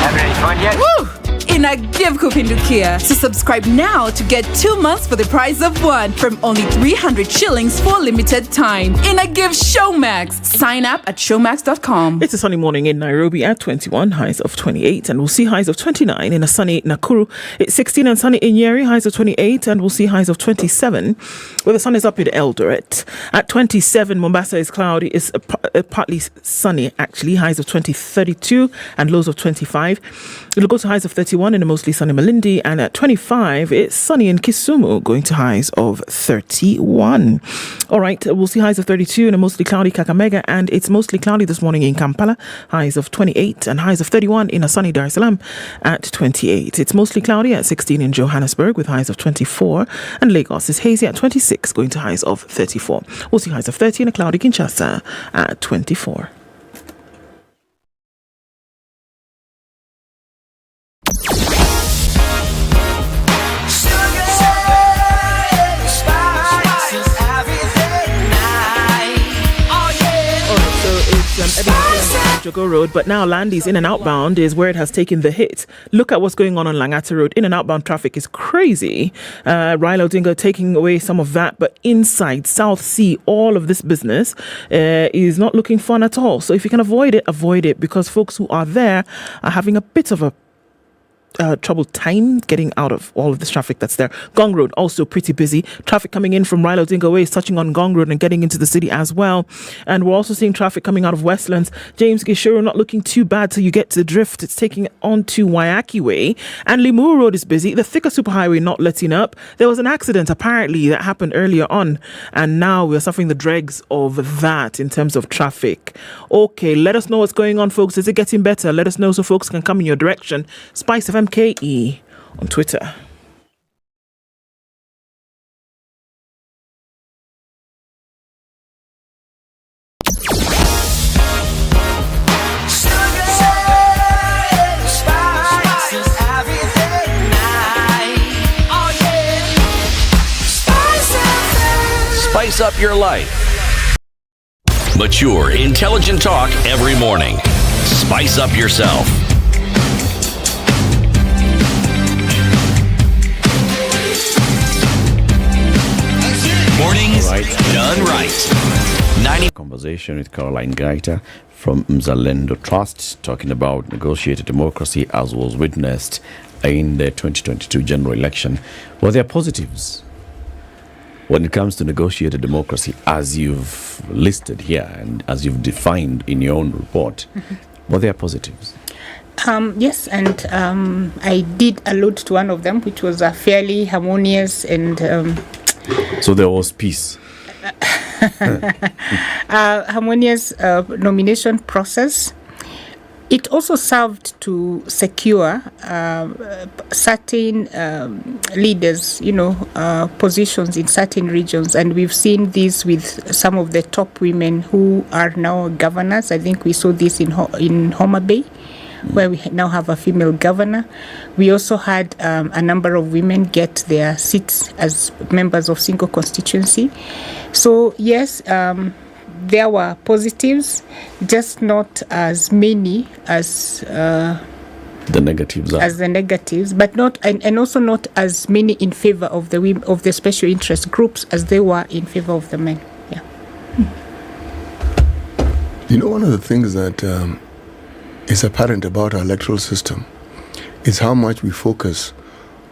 [SPEAKER 23] Have any fun yet?
[SPEAKER 22] Woo! In a give kupindukia. So subscribe now to get 2 months for the price of one from only 300 shillings for limited time. In a give Showmax. Sign up at showmax.com.
[SPEAKER 14] It's a sunny morning in Nairobi at 21, highs of 28, and we'll see highs of 29 in a sunny Nakuru. It's 16 and sunny in Nyeri, highs of 28, and we'll see highs of 27, where the sun is up in Eldoret. At 27, Mombasa is cloudy. It's partly sunny, actually. Highs of 32 and lows of 25. It'll go to highs of 31 in a mostly sunny Malindi, and at 25, it's sunny in Kisumu, going to highs of 31. All right, we'll see highs of 32 in a mostly cloudy Kakamega, and it's mostly cloudy this morning in Kampala, highs of 28, and highs of 31 in a sunny Dar es Salaam at 28. It's mostly cloudy at 16 in Johannesburg with highs of 24, and Lagos is hazy at 26, going to highs of 34. We'll see highs of 30 in a cloudy Kinshasa at 24. Jogo Road, but now Landy's in and outbound is where it has taken the hit. Look at what's going on Langata Road. In and outbound traffic is crazy. Raila Odinga taking away some of that, but inside South Sea, all of this business is not looking fun at all. So if you can avoid it, because folks who are there are having a bit of a troubled time getting out of all of this traffic that's there. Gong Road also pretty busy. Traffic coming in from Raila Odinga Way is touching on Gong Road and getting into the city as well. And we're also seeing traffic coming out of Westlands. James Gishuru not looking too bad till you get to the Drift. It's taking it on to Waiaki Way. And Limuru Road is busy. The thicker superhighway not letting up. There was an accident apparently that happened earlier on, and now we're suffering the dregs of that in terms of traffic. Okay, let us know what's going on, folks. Is it getting better? Let us know so folks can come in your direction. SpiceFM KE on Twitter.
[SPEAKER 10] Spice up your life. Mature, intelligent talk every morning. Spice up yourself. Mornings done right.
[SPEAKER 15] Conversation with Caroline Gaita from Mzalendo Trust, talking about negotiated democracy as was witnessed in the 2022 general election. Were there positives when it comes to negotiated democracy, as you've listed here and as you've defined in your own report? Were there positives?
[SPEAKER 2] Yes, and I did allude to one of them, which was a fairly harmonious and
[SPEAKER 15] so there was peace.
[SPEAKER 2] Harmonious nomination process. It also served to secure certain leaders, positions in certain regions. And we've seen this with some of the top women who are now governors. I think we saw this in Homa Bay, where we now have a female governor. We also had a number of women get their seats as members of single constituency. So yes, there were positives, just not as many as
[SPEAKER 15] the negatives are.
[SPEAKER 2] As the negatives, but not and also not as many in favor of the women, of the special interest groups as they were in favor of the men. Yeah.
[SPEAKER 7] One of the things that is apparent about our electoral system is how much we focus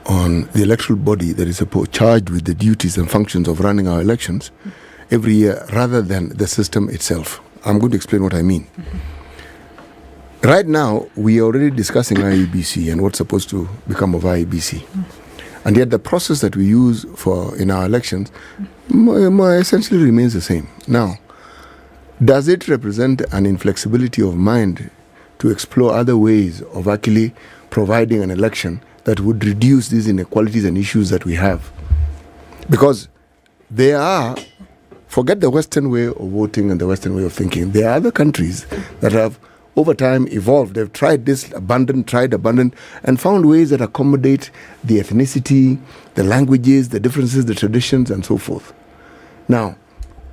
[SPEAKER 7] on the electoral body that is charged with the duties and functions of running our elections every year, rather than the system itself. I'm going to explain what I mean. Right now, we are already discussing IEBC and what's supposed to become of IEBC. And yet the process that we use in our elections essentially remains the same. Now, does it represent an inflexibility of mind to explore other ways of actually providing an election that would reduce these inequalities and issues that we have? Because there are, forget the Western way of voting and the Western way of thinking, there are other countries that have over time evolved. They've tried this abundant, and found ways that accommodate the ethnicity, the languages, the differences, the traditions, and so forth. Now,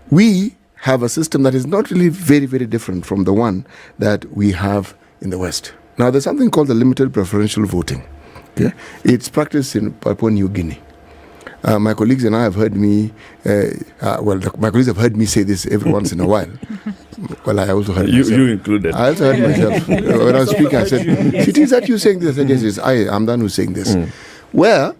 [SPEAKER 7] we have a system that is not really very, very different from the one that we have in the West. Now, there's something called the limited preferential voting. Okay? It's practiced in Papua New Guinea. My colleagues and I have heard my colleagues have heard me say this every once in a while. Well, I also heard myself. You
[SPEAKER 15] included.
[SPEAKER 7] I also heard myself. When I was speaking, I said, "It is that you saying this?" I said, "Yes, I'm the one who's saying this." Where,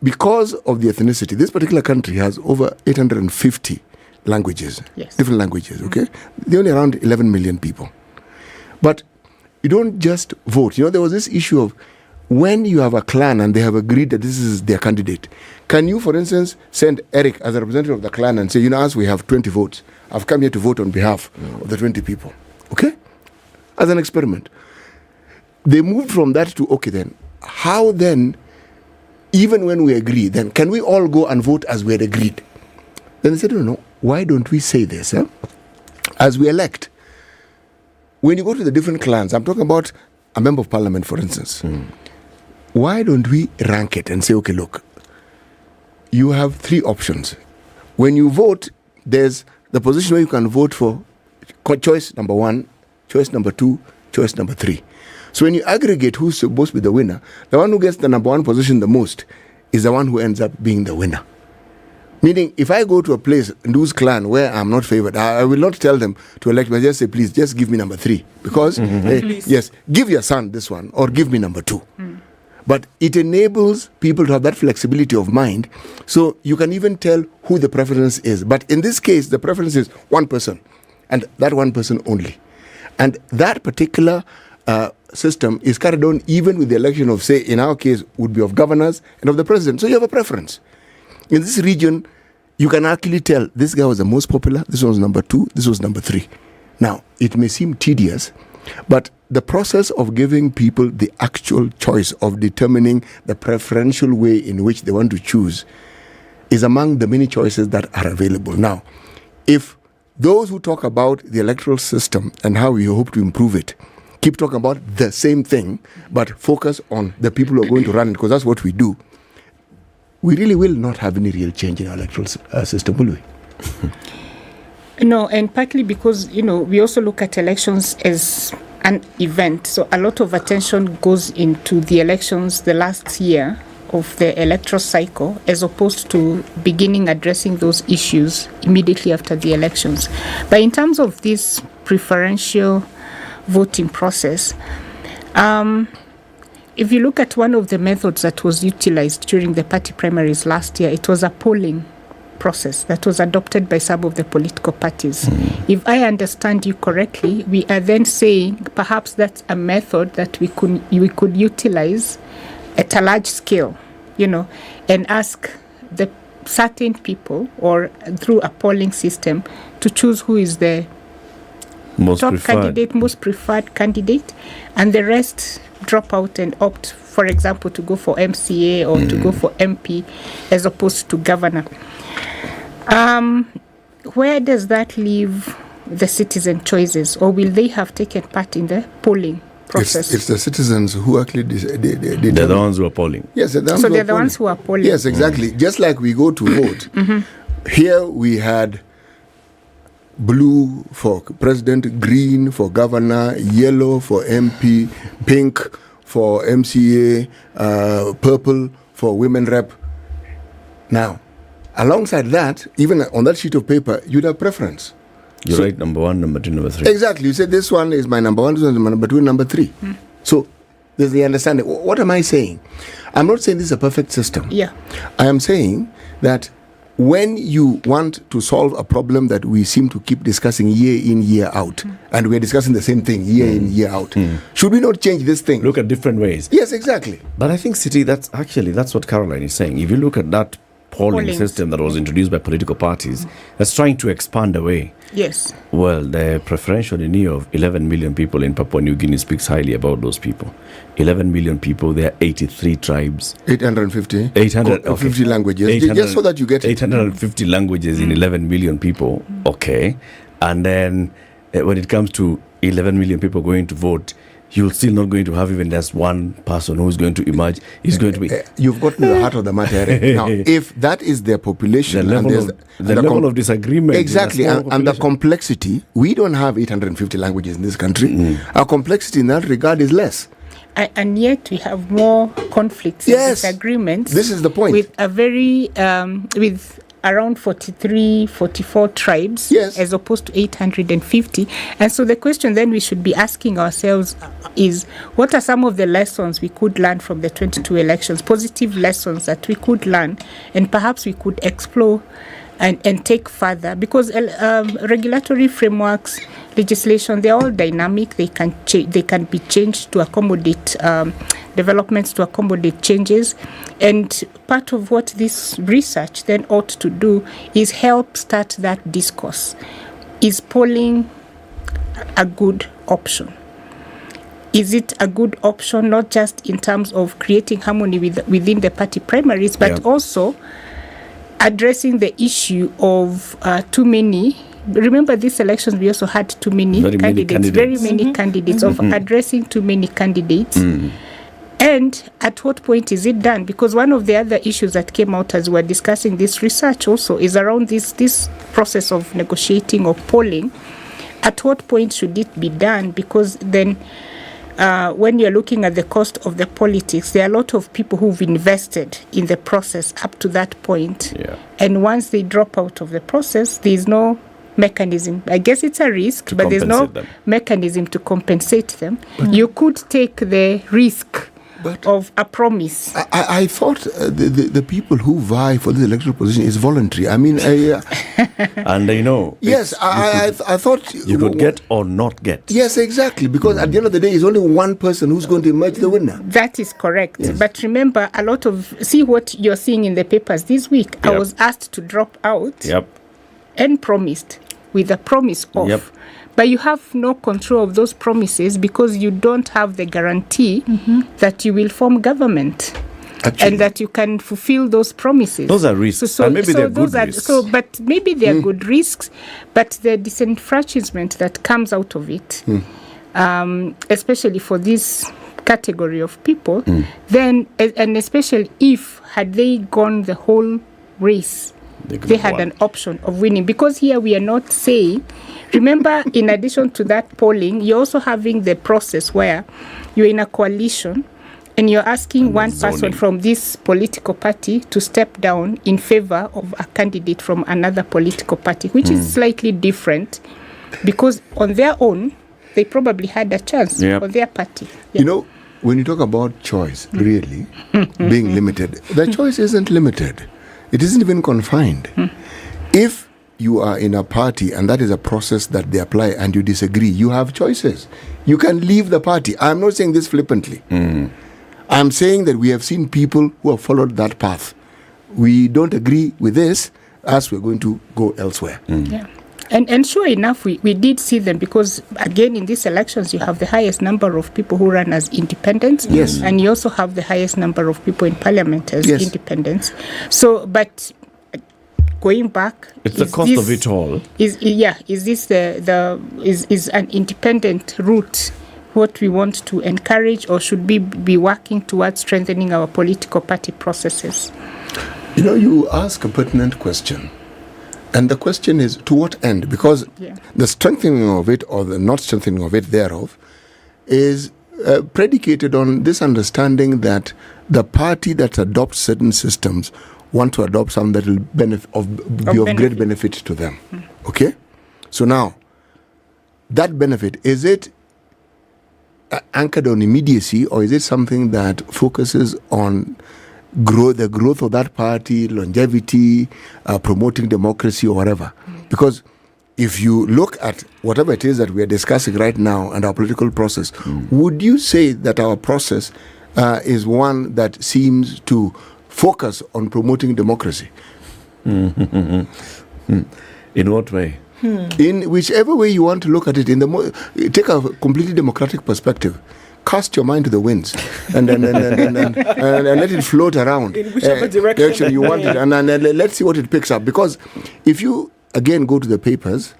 [SPEAKER 7] because of the ethnicity, this particular country has over 850 languages, different languages, okay? They're only around 11 million people. But you don't just vote. There was this issue of when you have a clan and they have agreed that this is their candidate, can you, for instance, send Eric as a representative of the clan and say, as we have 20 votes, I've come here to vote on behalf of the 20 people, okay? As an experiment. They moved from that to, okay then, how then, even when we agree, then can we all go and vote as we had agreed? Then they said, no, why don't we say this? As we elect, when you go to the different clans, I'm talking about a member of parliament, for instance, why don't we rank it and say, okay, look, you have three options. When you vote, there's the position where you can vote for choice number 1, choice number 2, choice number 3. So when you aggregate who's supposed to be the winner, the one who gets the number 1 position the most is the one who ends up being the winner. Meaning, if I go to a place and whose clan where I'm not favored, I will not tell them to elect, but just say, please, just give me number 3. Because, yes, give your son this one, or give me number 2. But it enables people to have that flexibility of mind, so you can even tell who the preference is. But in this case, the preference is one person, and that one person only. And that particular system is carried on even with the election of, say, in our case, would be of governors and of the president. So you have a preference. In this region, you can actually tell this guy was the most popular, this was number 2, this was number 3. Now, it may seem tedious, but the process of giving people the actual choice of determining the preferential way in which they want to choose is among the many choices that are available. Now, if those who talk about the electoral system and how we hope to improve it keep talking about the same thing, but focus on the people who are going to run it, because that's what we do, we really will not have any real change in our electoral system, will we?
[SPEAKER 2] No, and partly because, we also look at elections as an event. So a lot of attention goes into the elections the last year of the electoral cycle, as opposed to beginning addressing those issues immediately after the elections. But in terms of this preferential voting process, if you look at one of the methods that was utilized during the party primaries last year, it was a polling process that was adopted by some of the political parties. If I understand you correctly, we are then saying perhaps that's a method that we could utilize at a large scale, and ask the certain people, or through a polling system, to choose who is the most preferred candidate, and the rest drop out and opt, for example, to go for MCA or to go for MP as opposed to governor. Where does that leave the citizen choices, or will they have taken part in the polling process?
[SPEAKER 7] It's the citizens who actually
[SPEAKER 15] they're the ones who are polling.
[SPEAKER 7] Yes,
[SPEAKER 2] they're the ones who are polling.
[SPEAKER 7] Yes, exactly. Just like we go to vote, here we had blue for president, green for governor, yellow for MP, pink for MCA, purple for women rep. Now, alongside that, even on that sheet of paper, you'd have preference.
[SPEAKER 15] You write number 1, number 2, number 3.
[SPEAKER 7] Exactly. You say this one is my number 1, this one is my number 2, number 3. So there's the understanding. What am I saying? I'm not saying this is a perfect system.
[SPEAKER 2] Yeah.
[SPEAKER 7] I am saying that when you want to solve a problem that we seem to keep discussing year in, year out, and we're discussing the same thing year in, year out, should we not change this thing?
[SPEAKER 15] Look at different ways.
[SPEAKER 7] Yes, exactly.
[SPEAKER 15] But I think, City, that's what Caroline is saying. If you look at that polling system that was introduced by political parties, that's trying to expand away.
[SPEAKER 2] Yes.
[SPEAKER 15] Well, the preferential linear of 11 million people in Papua New Guinea speaks highly about those people. 11 million people, there are 83 tribes.
[SPEAKER 7] 850 languages. Just so that you get
[SPEAKER 15] 850 languages in 11 million people. Okay. And then when it comes to 11 million people going to vote, you're still not going to have even just one person who's going to emerge. He's going to be...
[SPEAKER 7] You've gotten to the heart of the matter. Now, if that is their population...
[SPEAKER 15] The level of disagreement...
[SPEAKER 7] Exactly, and the complexity, we don't have 850 languages in this country. Our complexity in that regard is less.
[SPEAKER 2] And yet we have more conflicts and disagreements.
[SPEAKER 7] This is the point.
[SPEAKER 2] With a very... with around 43, 44 tribes, as opposed to 850. And so the question then we should be asking ourselves is, what are some of the lessons we could learn from the 22 elections, positive lessons that we could learn, and perhaps we could explore and take further? Because regulatory frameworks, legislation, they're all dynamic. They can be changed to accommodate developments, to accommodate changes. And part of what this research then ought to do is help start that discourse. Is polling a good option? Is it a good option, not just in terms of creating harmony within the party primaries, but also addressing the issue of too many? Remember, these elections, we also had too many candidates, of addressing too many candidates. And at what point is it done? Because one of the other issues that came out as we're discussing this research also is around this process of negotiating or polling. at what point should it be done? Because then when you're looking at the cost of the politics, there are a lot of people who've invested in the process up to that point.
[SPEAKER 15] Yeah.
[SPEAKER 2] And once they drop out of the process, there's no mechanism. I guess it's a risk, but there's no mechanism to compensate them. You could take the risk of a promise.
[SPEAKER 7] I thought the people who vie for this electoral position is voluntary. I mean,
[SPEAKER 15] and you know,
[SPEAKER 7] yes, I thought
[SPEAKER 15] you could get or not get.
[SPEAKER 7] Yes, exactly. Because at the end of the day, it's only one person who's going to emerge the winner.
[SPEAKER 2] That is correct. Yes. But remember, a lot of see what you're seeing in the papers this week. Yep. I was asked to drop out.
[SPEAKER 15] Yep.
[SPEAKER 2] And promised with a promise of.
[SPEAKER 15] Yep.
[SPEAKER 2] But you have no control of those promises because you don't have the guarantee that you will form government. Actually, and that you can fulfill those promises.
[SPEAKER 15] Those are risks. And maybe they're good risks.
[SPEAKER 2] But maybe they're good risks, but the disenfranchisement that comes out of it, especially for this category of people, then, and especially if had they gone the whole race, they had an option of winning. Because here we are not saying, remember, in addition to that polling, you're also having the process where you're in a coalition and you're asking one person from this political party to step down in favor of a candidate from another political party, which is slightly different because on their own, they probably had a chance on their party.
[SPEAKER 7] Yeah. You know, when you talk about choice, really, being limited, the choice isn't limited. It isn't even confined. If you are in a party and that is a process that they apply and you disagree, you have choices. You can leave the party. I'm not saying this flippantly. I'm saying that we have seen people who have followed that path. We don't agree with this, as we're going to go elsewhere.
[SPEAKER 2] Yeah. And sure enough, we did see them because, again, in these elections, you have the highest number of people who run as independents.
[SPEAKER 7] Yes.
[SPEAKER 2] And you also have the highest number of people in parliament as independents. So, but going back...
[SPEAKER 15] It's the cost of it all.
[SPEAKER 2] Is this is an independent route what we want to encourage, or should we be working towards strengthening our political party processes?
[SPEAKER 7] You know, you ask a pertinent question. And the question is, to what end? Because the strengthening of it or the not strengthening of it thereof is predicated on this understanding that the party that adopts certain systems want to adopt some that will be of great benefit to them. Okay? So now, that benefit, is it anchored on immediacy, or is it something that focuses on the growth of that party, longevity, promoting democracy or whatever? Because if you look at whatever it is that we are discussing right now and our political process, would you say that our process is one that seems to focus on promoting democracy?
[SPEAKER 15] In what way?
[SPEAKER 7] In whichever way you want to look at it, take a completely democratic perspective. Cast your mind to the winds and let it float around
[SPEAKER 14] in whichever direction
[SPEAKER 7] you want it, and let's see what it picks up. Because if you again go to the papers,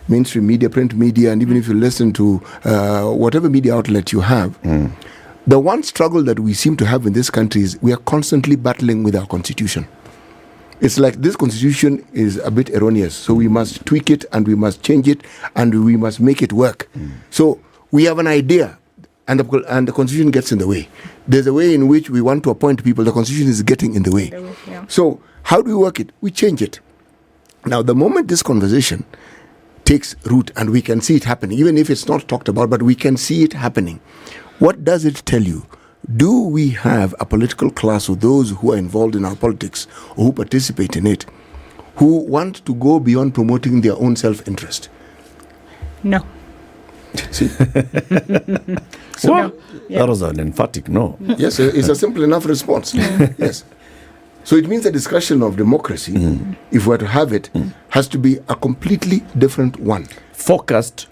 [SPEAKER 7] mainstream media, print media, and even if you listen to whatever media outlet you have, the one struggle that we seem to have in this country is we are constantly battling with our constitution. It's like this constitution is a bit erroneous, so we must tweak it and we must change it and we must make it work. So we have an idea. And the constitution gets in the way. There's a way in which we want to appoint people. The constitution is getting in the way. So how do we work it? We change it. Now, the moment this conversation takes root and we can see it happening, even if it's not talked about, but we can see it happening, what does it tell you? Do we have a political class, or those who are involved in our politics or who participate in it, who want to go beyond promoting their own self-interest?
[SPEAKER 2] No.
[SPEAKER 7] See?
[SPEAKER 15] That was an emphatic no.
[SPEAKER 7] Yes, it's a simple enough response. Yes. So it means the discussion of democracy, if we're to have it, has to be a completely different one.
[SPEAKER 15] Focused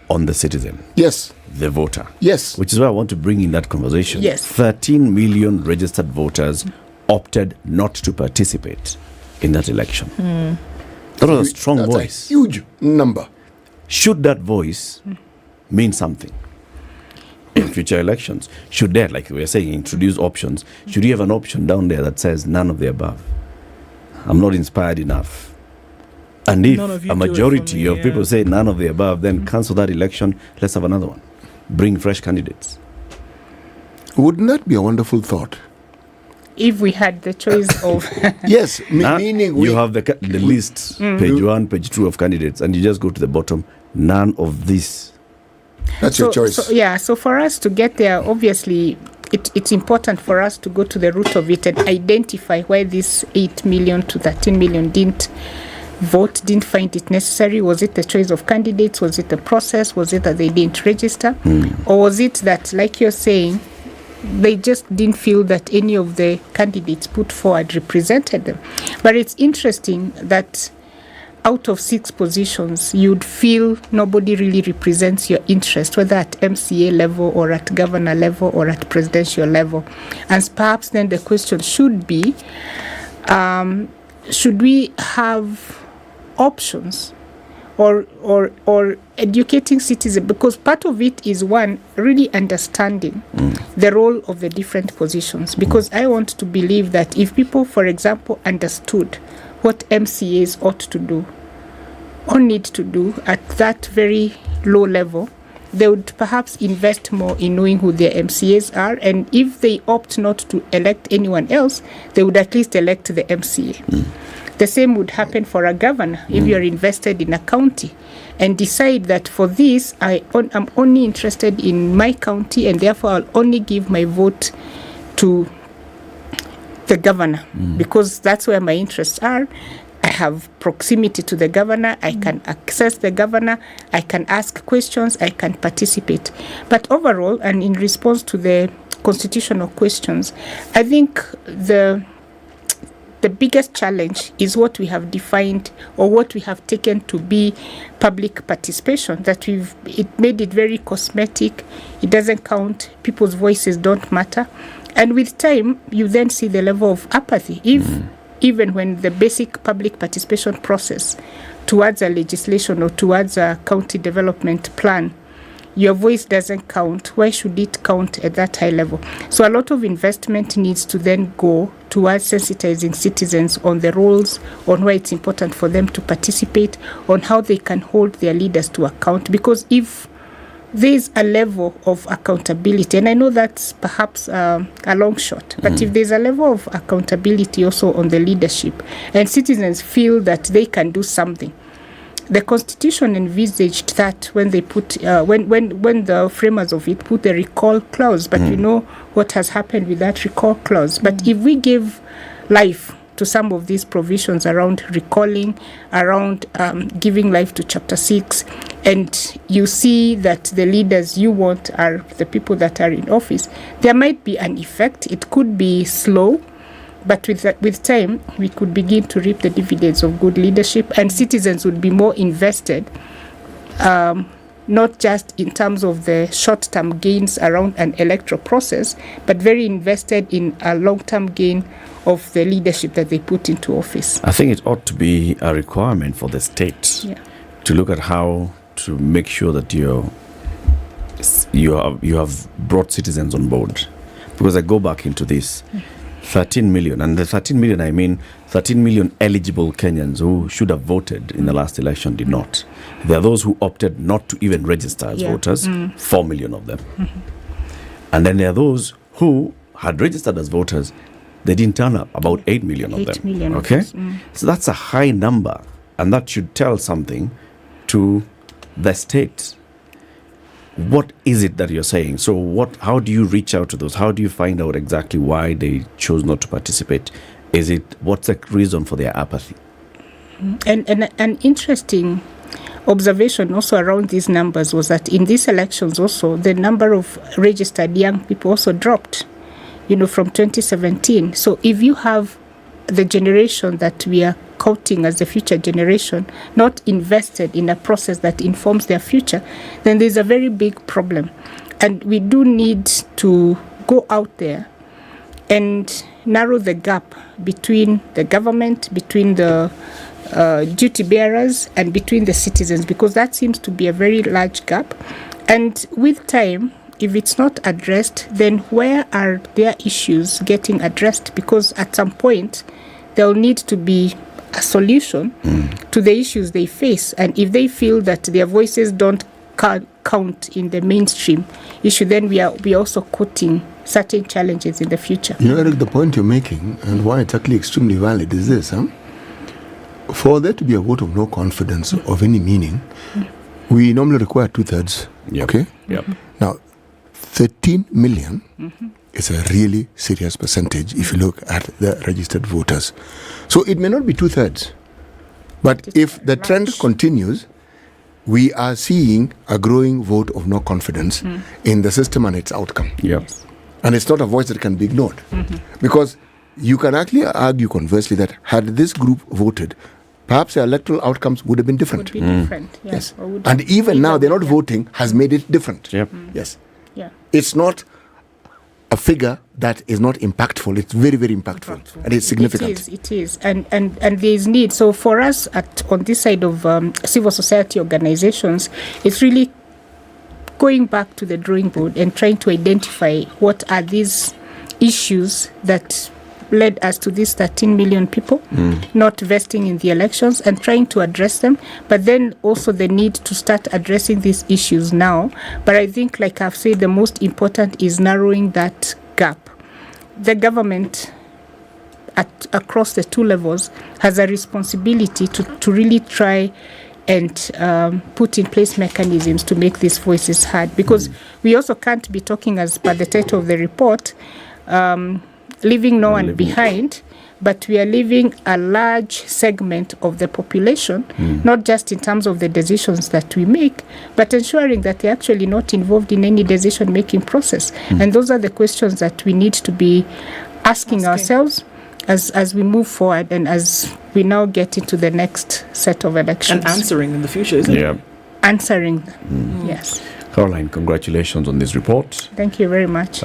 [SPEAKER 15] on the citizen.
[SPEAKER 7] Yes.
[SPEAKER 15] The voter.
[SPEAKER 7] Yes.
[SPEAKER 15] Which is why I want to bring in that conversation.
[SPEAKER 2] Yes.
[SPEAKER 15] 13 million registered voters opted not to participate in that election. That was a strong voice.
[SPEAKER 7] A huge number.
[SPEAKER 15] Should that voice mean something in future elections? Should there, like we were saying, introduce options? Should you have an option down there that says none of the above? I'm not inspired enough. And if
[SPEAKER 14] None of you
[SPEAKER 15] a
[SPEAKER 14] do it for
[SPEAKER 15] majority
[SPEAKER 14] me,
[SPEAKER 15] of people say none of the above, then cancel that election. Let's have another one. Bring fresh candidates.
[SPEAKER 7] Wouldn't that be a wonderful thought?
[SPEAKER 2] If we had the choice of
[SPEAKER 7] yes,
[SPEAKER 15] Now,
[SPEAKER 7] meaning
[SPEAKER 15] you have the list, page 1, page 2 of candidates, and you just go to the bottom. None of this.
[SPEAKER 7] That's your choice.
[SPEAKER 2] So for us to get there, obviously, it's important for us to go to the root of it and identify why this 8 million to 13 million didn't vote, didn't find it necessary. Was it the choice of candidates? Was it the process? Was it that they didn't register? Or was it that, like you're saying, they just didn't feel that any of the candidates put forward represented them? But it's interesting that out of 6 positions, you'd feel nobody really represents your interest, whether at MCA level or at governor level or at presidential level. And perhaps then the question should be, should we have options or educating citizens? Because part of it is, one, really understanding the role of the different positions. Because I want to believe that if people, for example, understood what MCAs ought to do or need to do at that very low level, they would perhaps invest more in knowing who their MCAs are. And if they opt not to elect anyone else, they would at least elect the MCA. The same would happen for a governor if you're invested in a county and decide that for this, I'm only interested in my county and therefore I'll only give my vote to the governor because that's where my interests are. I have proximity to the governor, I can access the governor, I can ask questions, I can participate. But overall, and in response to the constitutional questions, I think the biggest challenge is what we have defined or what we have taken to be public participation, that it made it very cosmetic, it doesn't count, people's voices don't matter. And with time, you then see the level of apathy. Even when the basic public participation process towards a legislation or towards a county development plan, your voice doesn't count, why should it count at that high level? So a lot of investment needs to then go towards sensitizing citizens on the roles, on why it's important for them to participate, on how they can hold their leaders to account. Because if there's a level of accountability, and I know that's perhaps a long shot, but if there's a level of accountability also on the leadership, and citizens feel that they can do something. The Constitution envisaged that when they put, when the framers of it put the recall clause, but you know what has happened with that recall clause. But if we give life to some of these provisions around recalling, around giving life to Chapter 6, and you see that the leaders you want are the people that are in office, there might be an effect. It could be slow, but with time, we could begin to reap the dividends of good leadership, and citizens would be more invested, not just in terms of the short-term gains around an electoral process, but very invested in a long-term gain of the leadership that they put into office.
[SPEAKER 15] I think it ought to be a requirement for the state to look at how to make sure that you have brought citizens on board. Because I go back into this, 13 million, and the 13 million, I mean 13 million eligible Kenyans who should have voted in the last election did not. There are those who opted not to even register as voters, 4 million of them. And then there are those who had registered as voters, they didn't turn up, about 8 million of them.
[SPEAKER 2] 8 million.
[SPEAKER 15] Okay? So that's a high number, and that should tell something to the state. What is it that you're saying? So how do you reach out to those? How do you find out exactly why they chose not to participate? What's the reason for their apathy?
[SPEAKER 2] And an interesting observation also around these numbers was that in these elections also, the number of registered young people also dropped, from 2017. So if you have the generation that we are quoting as the future generation not invested in a process that informs their future, then there's a very big problem. And we do need to go out there and narrow the gap between the government, between the duty bearers, and between the citizens, because that seems to be a very large gap. And with time, if it's not addressed, then where are their issues getting addressed? Because at some point, there'll need to be a solution to the issues they face. And if they feel that their voices don't count in the mainstream issue, then we are also quoting certain challenges in the future.
[SPEAKER 7] You know, Eric, the point you're making and why it's actually extremely valid is this, for there to be a vote of no confidence of any meaning, we normally require 2/3. Okay?
[SPEAKER 15] Yep.
[SPEAKER 7] Now, 13 million is a really serious percentage if you look at the registered voters. So it may not be 2/3, but if the trend continues, we are seeing a growing vote of no confidence in the system and its outcome.
[SPEAKER 15] Yes.
[SPEAKER 7] And it's not a voice that can be ignored. Because you can actually argue conversely that had this group voted, perhaps the electoral outcomes would have been different.
[SPEAKER 2] Would be different,
[SPEAKER 7] yes. And even now, they're not voting has made it different. Yes.
[SPEAKER 2] Yeah.
[SPEAKER 7] It's not a figure that is not impactful. It's very, very impactful. And it's significant.
[SPEAKER 2] It is. And there is need. So for us on this side of civil society organizations, it's really going back to the drawing board and trying to identify what are these issues that led us to these 13 million people not vesting in the elections, and trying to address them, but then also the need to start addressing these issues now. But I think, like I've said, the most important is narrowing that gap. The government across the two levels has a responsibility to really try and put in place mechanisms to make these voices heard, because we also can't be talking, as per the title of the report, leaving no one behind, but we are leaving a large segment of the population, not just in terms of the decisions that we make, but ensuring that they're actually not involved in any decision-making process. And those are the questions that we need to be asking ourselves as we move forward and as we now get into the next set of elections.
[SPEAKER 14] And answering in the future, isn't it?
[SPEAKER 2] Answering, yes.
[SPEAKER 15] Caroline, congratulations on this report.
[SPEAKER 2] Thank you very much.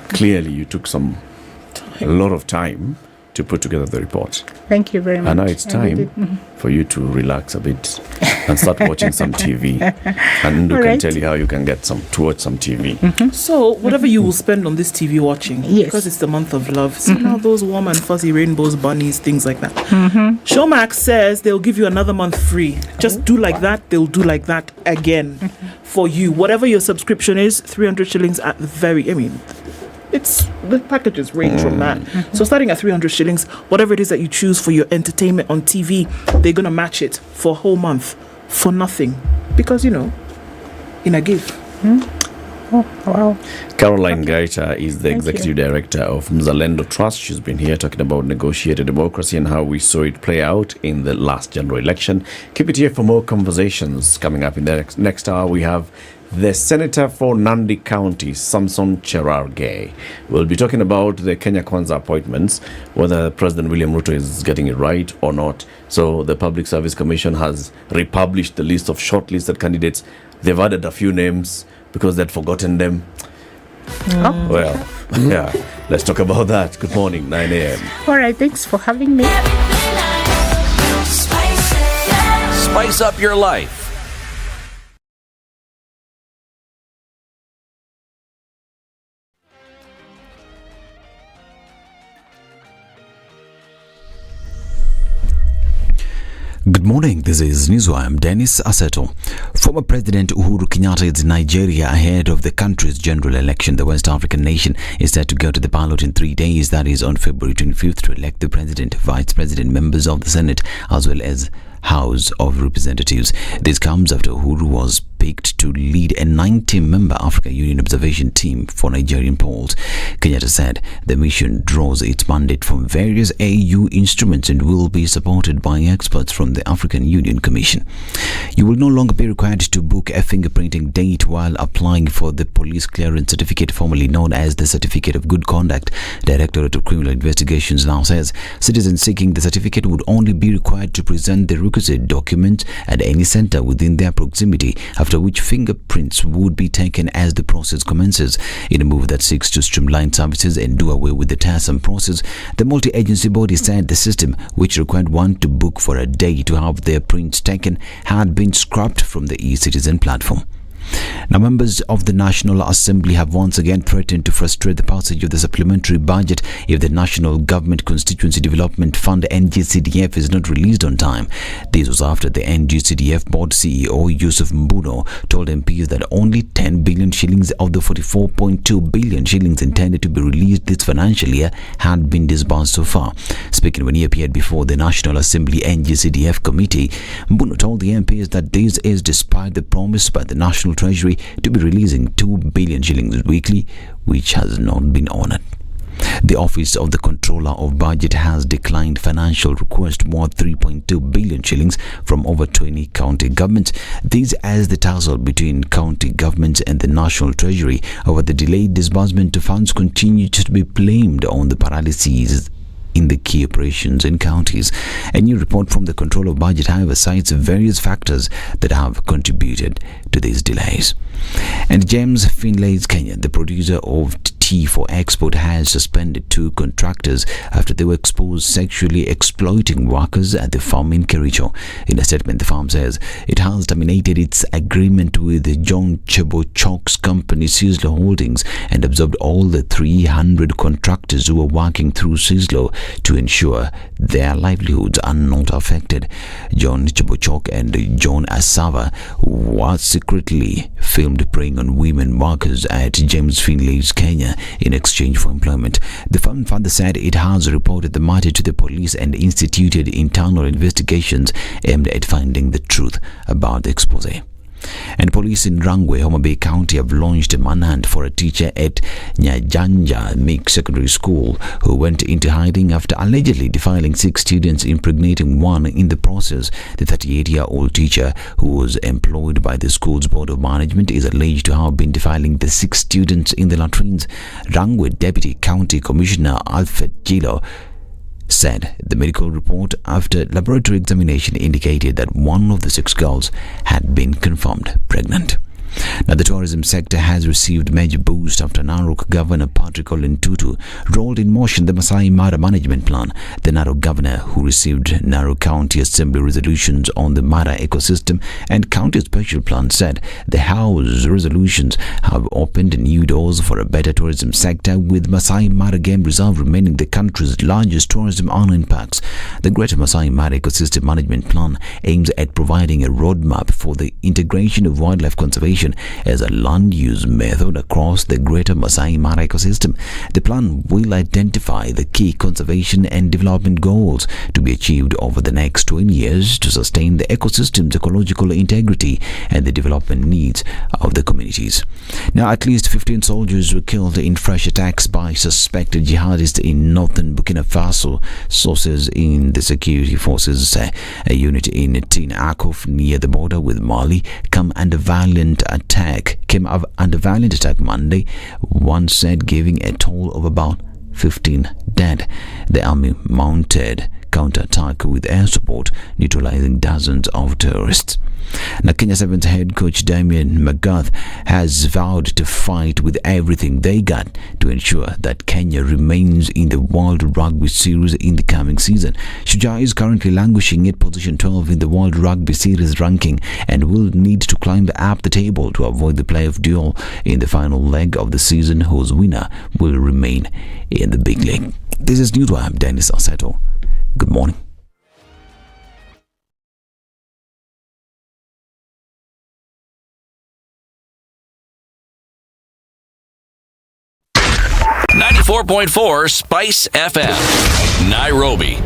[SPEAKER 15] Clearly, you took a lot of time to put together the report.
[SPEAKER 2] Thank you very much.
[SPEAKER 15] And now it's time for you to relax a bit and start watching some TV. And Ndu can tell you how you can get to watch some TV.
[SPEAKER 14] So, whatever you will spend on this TV watching, because it's the month of love, see now those warm and fuzzy rainbows, bunnies, things like that. Showmax says they'll give you another month free. Just do like that, they'll do like that again for you. Whatever your subscription is, 300 shillings at the the packages range from that. So starting at 300 shillings, whatever it is that you choose for your entertainment on TV, they're going to match it for a whole month for nothing. Because, in a give.
[SPEAKER 2] Oh, wow.
[SPEAKER 15] Caroline Gaita is the Executive Director of Mzalendo Trust. She's been here talking about negotiated democracy and how we saw it play out in the last general election. Keep it here for more conversations. Coming up in the next hour, we have the Senator for Nandi County, Samson Cherargei. We'll be talking about the Kenya Kwanza appointments, whether President William Ruto is getting it right or not. So the Public Service Commission has republished the list of shortlisted candidates. They've added a few names because they'd forgotten them. Well, let's talk about that. Good morning, 9 a.m.
[SPEAKER 2] All right, thanks for having me.
[SPEAKER 10] Spice up your life.
[SPEAKER 1] Good morning, this is Newswire. I'm Dennis Aseto. Former President Uhuru Kenyatta is in Nigeria ahead of the country's general election. The West African nation is set to go to the ballot in 3 days, that is on February 25th, to elect the President, Vice President, members of the Senate, as well as House of Representatives. This comes after Uhuru was picked to lead a 90-member Africa Union observation team for Nigerian polls. Kenyatta said the mission draws its mandate from various AU instruments and will be supported by experts from the African Union Commission. You will no longer be required to book a fingerprinting date while applying for the police clearance certificate, formerly known as the Certificate of Good Conduct. Directorate of Criminal Investigations now says citizens seeking the certificate would only be required to present the requisite document at any center within their proximity, after which fingerprints would be taken as the process commences. In a move that seeks to streamline services and do away with the tiresome process, the multi-agency body said the system, which required one to book for a day to have their prints taken, had been scrapped from the e-citizen platform. Now, members of the National Assembly have once again threatened to frustrate the passage of the supplementary budget if the National Government Constituency Development Fund (NGCDF) is not released on time. This was after the NGCDF board CEO Yusuf Mbuno told MPs that only 10 billion shillings of the 44.2 billion shillings intended to be released this financial year had been disbursed so far. Speaking when he appeared before the National Assembly NGCDF committee, Mbuno told the MPs that this is despite the promise by the National Treasury to be releasing 2 billion shillings weekly, which has not been honoured. The Office of the Controller of Budget has declined financial requests worth 3.2 billion shillings from over 20 county governments. This as the tussle between county governments and the National Treasury over the delayed disbursement of funds continues to be blamed on the paralyses in the key operations in counties. A new report from the Controller of Budget, however, cites various factors that have contributed to these delays. And James Finlay's Kenya, the producer of tea for export, has suspended 2 contractors after they were exposed sexually exploiting workers at the farm in Kericho. In a statement, the farm says it has terminated its agreement with John Chebochok's company Sizzlo Holdings and absorbed all the 300 contractors who were working through Sizzlo to ensure their livelihoods are not affected. John Chebochok and John Asava were secretly filmed preying on women workers at James Finlay's Kenya in exchange for employment. The firm further said it has reported the matter to the police and instituted internal investigations aimed at finding the truth about the expose. And police in Rangwe, Homa Bay County, have launched a manhunt for a teacher at Nyajanja Mixed Secondary School who went into hiding after allegedly defiling 6 students, impregnating 1 in the process. The 38-year-old teacher, who was employed by the school's board of management, is alleged to have been defiling the 6 students in the latrines. Rangwe Deputy County Commissioner Alfred Gilo said the medical report after laboratory examination indicated that 1 of the 6 girls had been confirmed pregnant. Now, the tourism sector has received major boost after Narok Governor Patrick Ole Ntutu rolled in motion the Masai Mara Management Plan. The Narok Governor, who received Narok County Assembly resolutions on the Mara ecosystem and County Special Plan, said the House resolutions have opened new doors for a better tourism sector, with Masai Mara Game Reserve remaining the country's largest tourism earning parks. The Greater Masai Mara Ecosystem Management Plan aims at providing a roadmap for the integration of wildlife conservation as a land use method across the Greater Masai Mara ecosystem. The plan will identify the key conservation and development goals to be achieved over the next 20 years to sustain the ecosystem's ecological integrity and the development needs of the communities. Now, at least 15 soldiers were killed in fresh attacks by suspected jihadists in northern Burkina Faso. Sources in the security forces, a unit in Tin Akov near the border with Mali, came under violent attack Monday, one said, giving a toll of about 15 dead. The army mounted counterattack with air support, neutralizing dozens of terrorists. Now, Kenya Sevens head coach Damien McGrath has vowed to fight with everything they got to ensure that Kenya remains in the World Rugby Series in the coming season. Shujaa is currently languishing at position 12 in the World Rugby Series ranking and will need to climb up the table to avoid the playoff duel in the final leg of the season, whose winner will remain in the big league. This is News. I'm Dennis Aseto. Good morning.
[SPEAKER 10] .4 Spice FM, Nairobi.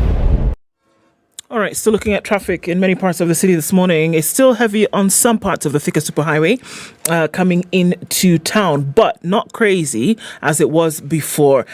[SPEAKER 14] All right, still looking at traffic in many parts of the city this morning. It's still heavy on some parts of the thicker superhighway coming into town, but not crazy as it was before.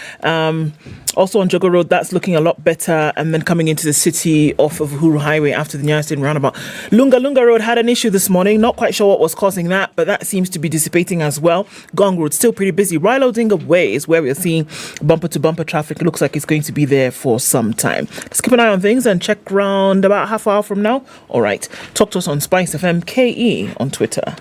[SPEAKER 14] Also on Jogo Road, that's looking a lot better. And then coming into the city off of Uhuru Highway after the Nyeri roundabout. Lunga Road had an issue this morning. Not quite sure what was causing that, but that seems to be dissipating as well. Gong Road still pretty busy. Rilo Dinga Way is where we're seeing bumper-to-bumper traffic. It looks like it's going to be there for some time. Let's keep an eye on things and check around about half an hour from now. All right. Talk to us on SpiceFM KE on Twitter.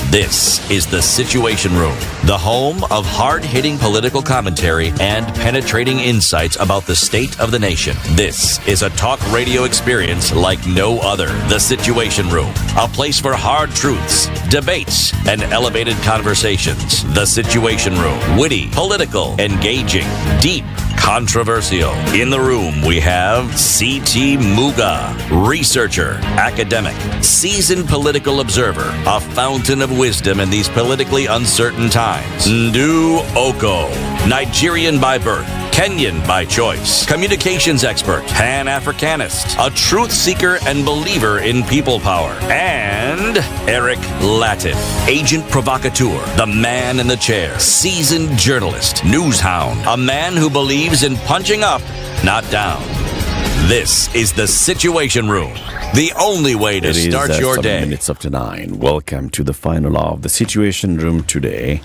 [SPEAKER 10] This is the Situation Room, the home of hard-hitting political commentary and penetrating insights about the state of the nation. This is a talk radio experience like no other. The Situation Room, a place for hard truths, debates, and elevated conversations. The Situation Room, witty, political, engaging, deep, controversial. In the room, we have C.T. Muga, researcher, academic, seasoned political observer, a fountain of wisdom in these politically uncertain times. Ndu Oko, Nigerian by birth, Kenyan by choice, communications expert, Pan-Africanist, a truth seeker and believer in people power, and Eric Latif, agent provocateur, the man in the chair, seasoned journalist, news hound, a man who believes in punching up, not down. This is the Situation Room, the only way to start your day.
[SPEAKER 15] 7 minutes after 9. Welcome to the final hour of the Situation Room today.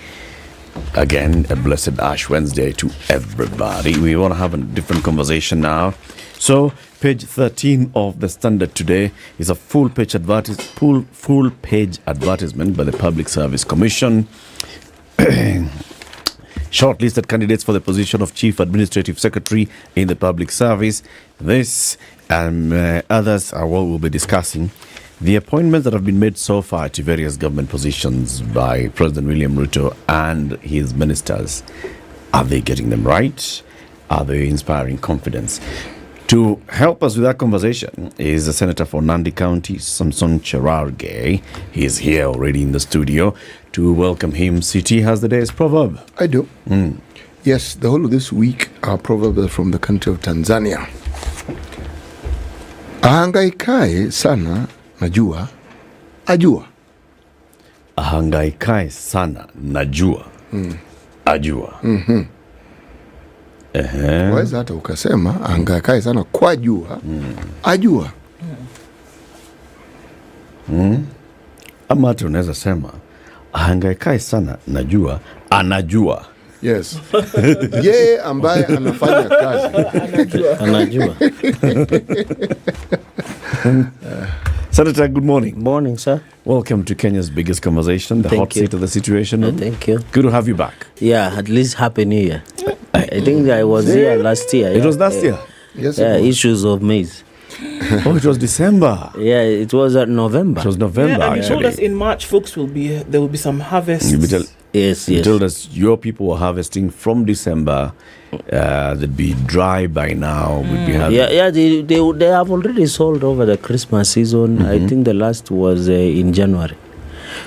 [SPEAKER 15] Again, a blessed Ash Wednesday to everybody. We want to have a different conversation now. So, page 13 of the Standard today is a full page advertisement by the Public Service Commission. Shortlisted candidates for the position of Chief Administrative Secretary in the Public Service. This and others are what we'll be discussing. The appointments that have been made so far to various government positions by President William Ruto and his ministers, are they getting them right? Are they inspiring confidence? To help us with that conversation is the Senator for Nandi County, Samson Cherargei. He is here already in the studio. To welcome him, CT has the day's proverb.
[SPEAKER 7] I do. Yes, the whole of this week, our proverb is from the country of Tanzania. Ahangaikae sana najua ajua.
[SPEAKER 15] Ahangaikae sana najua ajua.
[SPEAKER 7] Waweza hata ukasema ahangaikae sana kwa jua ajua.
[SPEAKER 15] Ama hata unaweza sema ahangaikae sana najua anajua.
[SPEAKER 7] Yes. Yeye ambaye anafanya kazi
[SPEAKER 15] anajua. Senator, good morning.
[SPEAKER 5] Morning, sir.
[SPEAKER 15] Welcome to Kenya's biggest conversation, the hot seat of the Situation Room.
[SPEAKER 5] Thank you.
[SPEAKER 15] Good to have you back.
[SPEAKER 5] Yeah, at least Happy New Year. I think I was here last year.
[SPEAKER 15] It was last year?
[SPEAKER 7] Yes.
[SPEAKER 5] Yeah, issues of maize.
[SPEAKER 15] Oh, it was December.
[SPEAKER 5] Yeah, it was November.
[SPEAKER 15] It was November,
[SPEAKER 14] Yeah, and you told
[SPEAKER 15] actually.
[SPEAKER 14] us in March, folks there will be some harvest.
[SPEAKER 5] Yes.
[SPEAKER 15] You told us your people were harvesting from December. They'd be dry by now. We'd be having
[SPEAKER 5] They have already sold over the Christmas season. I think the last was in January.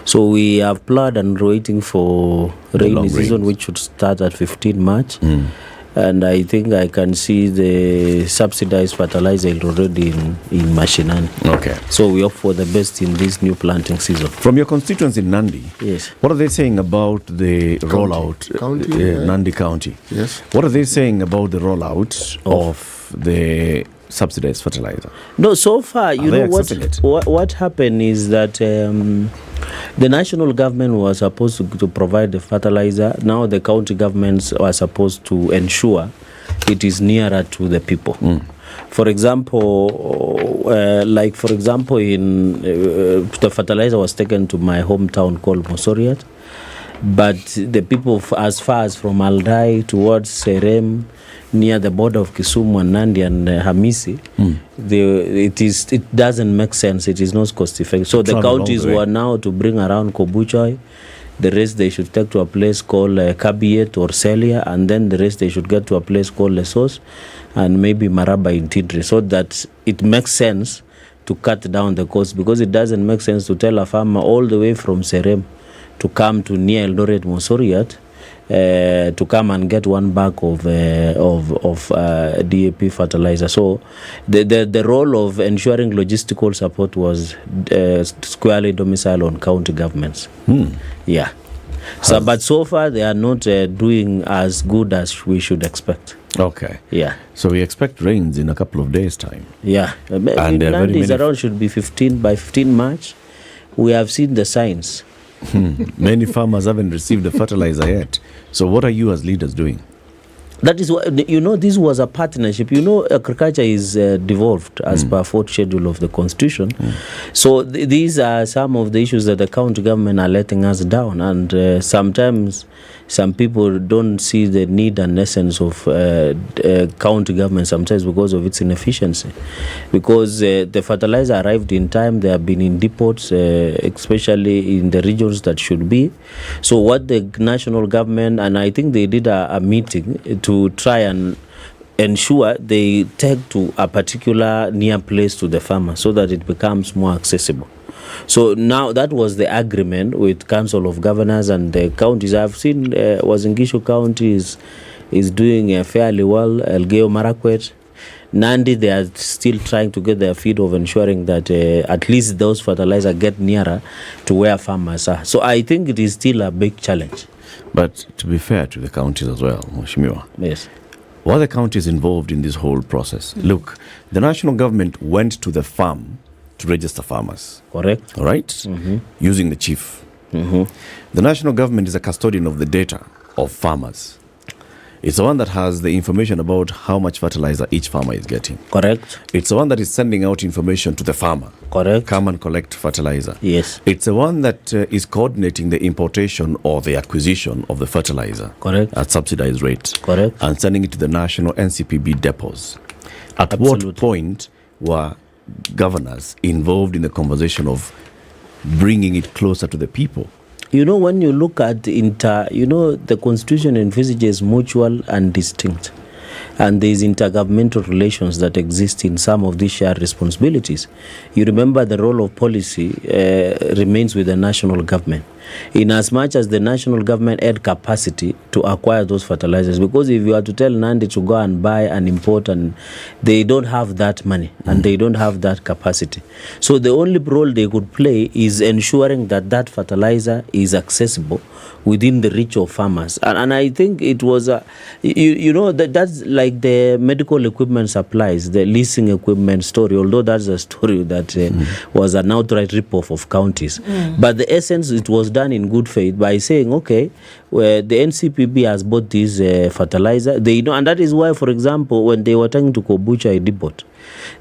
[SPEAKER 5] So we have planned and waiting for rainy season, which should start at 15 March. And I think I can see the subsidized fertilizer already in Mashinani.
[SPEAKER 15] Okay.
[SPEAKER 5] So we hope for the best in this new planting season.
[SPEAKER 15] From your constituents in Nandi,
[SPEAKER 5] yes,
[SPEAKER 15] what are they saying about the rollout? Nandi County.
[SPEAKER 7] Yes.
[SPEAKER 15] What are they saying about the rollout of the subsidized fertilizer?
[SPEAKER 5] No, so far, you
[SPEAKER 15] they
[SPEAKER 5] know
[SPEAKER 15] accepting it?
[SPEAKER 5] what happened is that the national government was supposed to provide the fertilizer. Now the county governments are supposed to ensure it is nearer to the people. For example, in the fertilizer was taken to my hometown called Mosoriat, but the people as far as from Aldai towards Serem, near the border of Kisumu and Nandi and Hamisi, it doesn't make sense. It is not cost effective. So the counties were now to bring around Kobuchoi. The rest they should take to a place called Kabiet or Celia, and then the rest they should get to a place called Lesos and maybe Maraba in Tidri, so that it makes sense to cut down the cost, because it doesn't make sense to tell a farmer all the way from Serem to come to near Eldoret Mosoriat to come and get one bag of DAP fertilizer. So the role of ensuring logistical support was squarely domiciled on county governments. Yeah. So, but so far they are not doing as good as we should expect.
[SPEAKER 15] Okay.
[SPEAKER 5] Yeah.
[SPEAKER 15] So we expect rains in a couple of days' time.
[SPEAKER 5] Yeah.
[SPEAKER 15] And
[SPEAKER 5] Nandi is around should be 15 by 15 March. We have seen the signs.
[SPEAKER 15] Many farmers haven't received the fertilizer yet. So what are you as leaders doing?
[SPEAKER 5] That is what, this was a partnership. Agriculture is devolved as per 4th schedule of the Constitution. So these are some of the issues that the county government are letting us down, and sometimes some people don't see the need and essence of county government sometimes because of its inefficiency. Because the fertilizer arrived in time, they have been in depots, especially in the regions that should be. So what the national government, and I think they did a meeting to try and ensure they take to a particular near place to the farmer so that it becomes more accessible. So now that was the agreement with Council of Governors and the counties. I've seen Uasin County is doing fairly well. Elgeyo Marakwet, Nandi, they are still trying to get their feet of ensuring that at least those fertilizers get nearer to where farmers are. So I think it is still a big challenge.
[SPEAKER 15] But to be fair to the counties as well, Mheshimiwa.
[SPEAKER 5] Yes.
[SPEAKER 15] Were the counties involved in this whole process? Look, the national government went to the farm to register farmers.
[SPEAKER 5] Correct.
[SPEAKER 15] All right? Using the chief. The national government is a custodian of the data of farmers. It's the one that has the information about how much fertilizer each farmer is getting.
[SPEAKER 5] Correct.
[SPEAKER 15] It's the one that is sending out information to the farmer.
[SPEAKER 5] Correct.
[SPEAKER 15] Come and collect fertilizer.
[SPEAKER 5] Yes.
[SPEAKER 15] It's the one that is coordinating the importation or the acquisition of the fertilizer.
[SPEAKER 5] Correct.
[SPEAKER 15] At subsidized rates.
[SPEAKER 5] Correct.
[SPEAKER 15] And sending it to the national NCPB depots. At what point were governors involved in the conversation of bringing it closer to the people?
[SPEAKER 5] When you look at the Constitution envisages mutual and distinct. And there is intergovernmental relations that exist in some of these shared responsibilities. You remember the role of policy remains with the national government. In as much as the national government had capacity to acquire those fertilizers, because if you are to tell Nandi to go and buy and import, and they don't have that money and they don't have that capacity. So the only role they could play is ensuring that that fertilizer is accessible within the reach of farmers. And I think it was, that's like the medical equipment supplies, the leasing equipment story, although that's a story that was an outright rip-off of counties. But the essence, it was done in good faith by saying, okay, where the NCPB has bought this fertilizer, they know, and that is why, for example, when they were taking to Kobucha depot,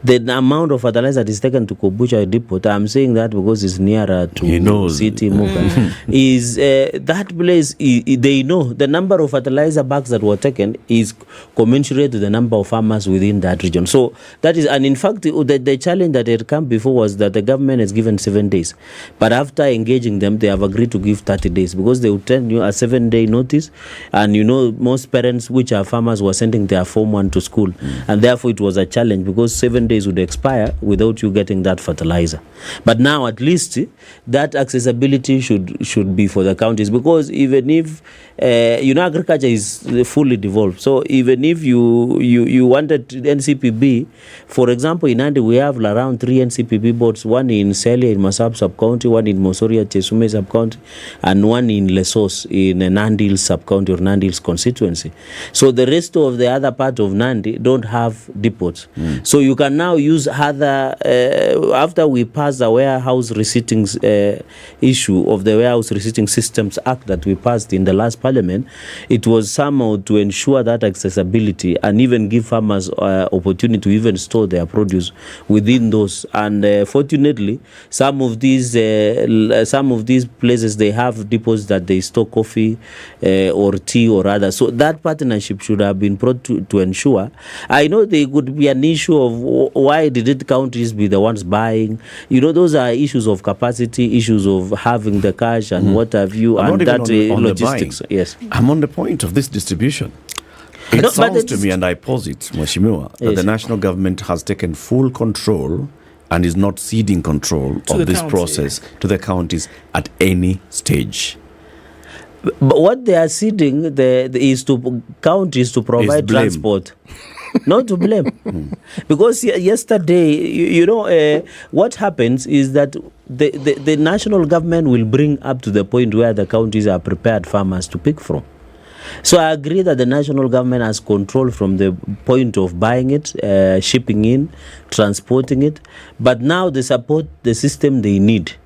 [SPEAKER 5] the amount of fertilizer that is taken to Kobucha depot, I'm saying that because it's nearer to city Muka, is that place, they know the number of fertilizer bags that were taken is commensurate to the number of farmers within that region. So that is, and in fact, the challenge that had come before was that the government has given 7 days. But after engaging them, they have agreed to give 30 days because they would tell you a 7-day notice. And most parents, which are farmers, were sending their Form 1 to school. And therefore, it was a challenge because 7 days would expire without you getting that fertilizer. But now, at least, that accessibility should be for the counties, because even if agriculture is fully devolved, so even if you wanted NCPB, for example, in Nandi we have around 3 NCPB boards, one in Celia in Masab sub-county, one in Mosoria Chesume sub-county, and one in Lesos in Nandi Hills sub-county or Nandi Hills constituency. So the rest of the other part of Nandi don't have depots. So you can now use other, after we passed the warehouse receipting issue of the Warehouse Receipting Systems Act that we passed in the last parliament, it was somehow to ensure that accessibility and even give farmers opportunity to even store their produce within those. And fortunately, some of these places, they have depots that they store coffee or tea or other. So that partnership should have been brought to ensure. I know there could be an issue of why did counties be the ones buying. Those are issues of capacity, issues of having the cash and what have you, and that logistics. Yes,
[SPEAKER 15] I'm on the point of this distribution. It sounds to me, and I posit, Mheshimiwa, that the national government has taken full control and is not ceding control of this process to the counties at any stage.
[SPEAKER 5] But what they are ceding is to counties to provide transport. Not to blame. Because yesterday, what happens is that the national government will bring up to the point where the counties are prepared farmers to pick from. So I agree that the national government has control from the point of buying it, shipping in, transporting it. But now they support the system they need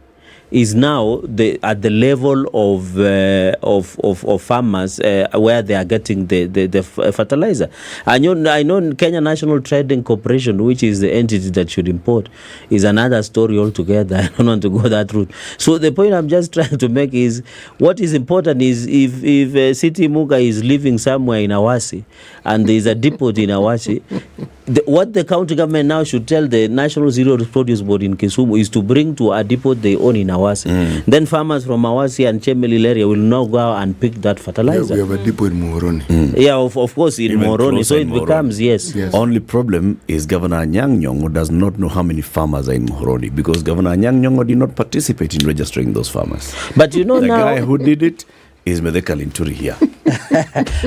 [SPEAKER 5] is now at the level of farmers where they are getting the fertilizer. I know Kenya National Trading Corporation, which is the entity that should import, is another story altogether. I don't want to go that route. So the point I'm just trying to make is, what is important is if City Muga is living somewhere in Awasi and there is a depot in Awasi, what the county government now should tell the National Zero Produce Board in Kisumu is to bring to a depot they own in Awasi. Then farmers from Awasi and Chemelil area will now go out and pick that fertilizer.
[SPEAKER 7] We have a depot in Muhoroni.
[SPEAKER 5] Yeah, of course in Muhoroni. So it becomes, yes.
[SPEAKER 15] Only problem is Governor Anyang' Nyong'o does not know how many farmers are in Muhoroni, because Governor Anyang' Nyong'o did not participate in registering those farmers.
[SPEAKER 5] But you know,
[SPEAKER 15] the
[SPEAKER 5] now
[SPEAKER 15] guy who did it is Medeka Linturi here.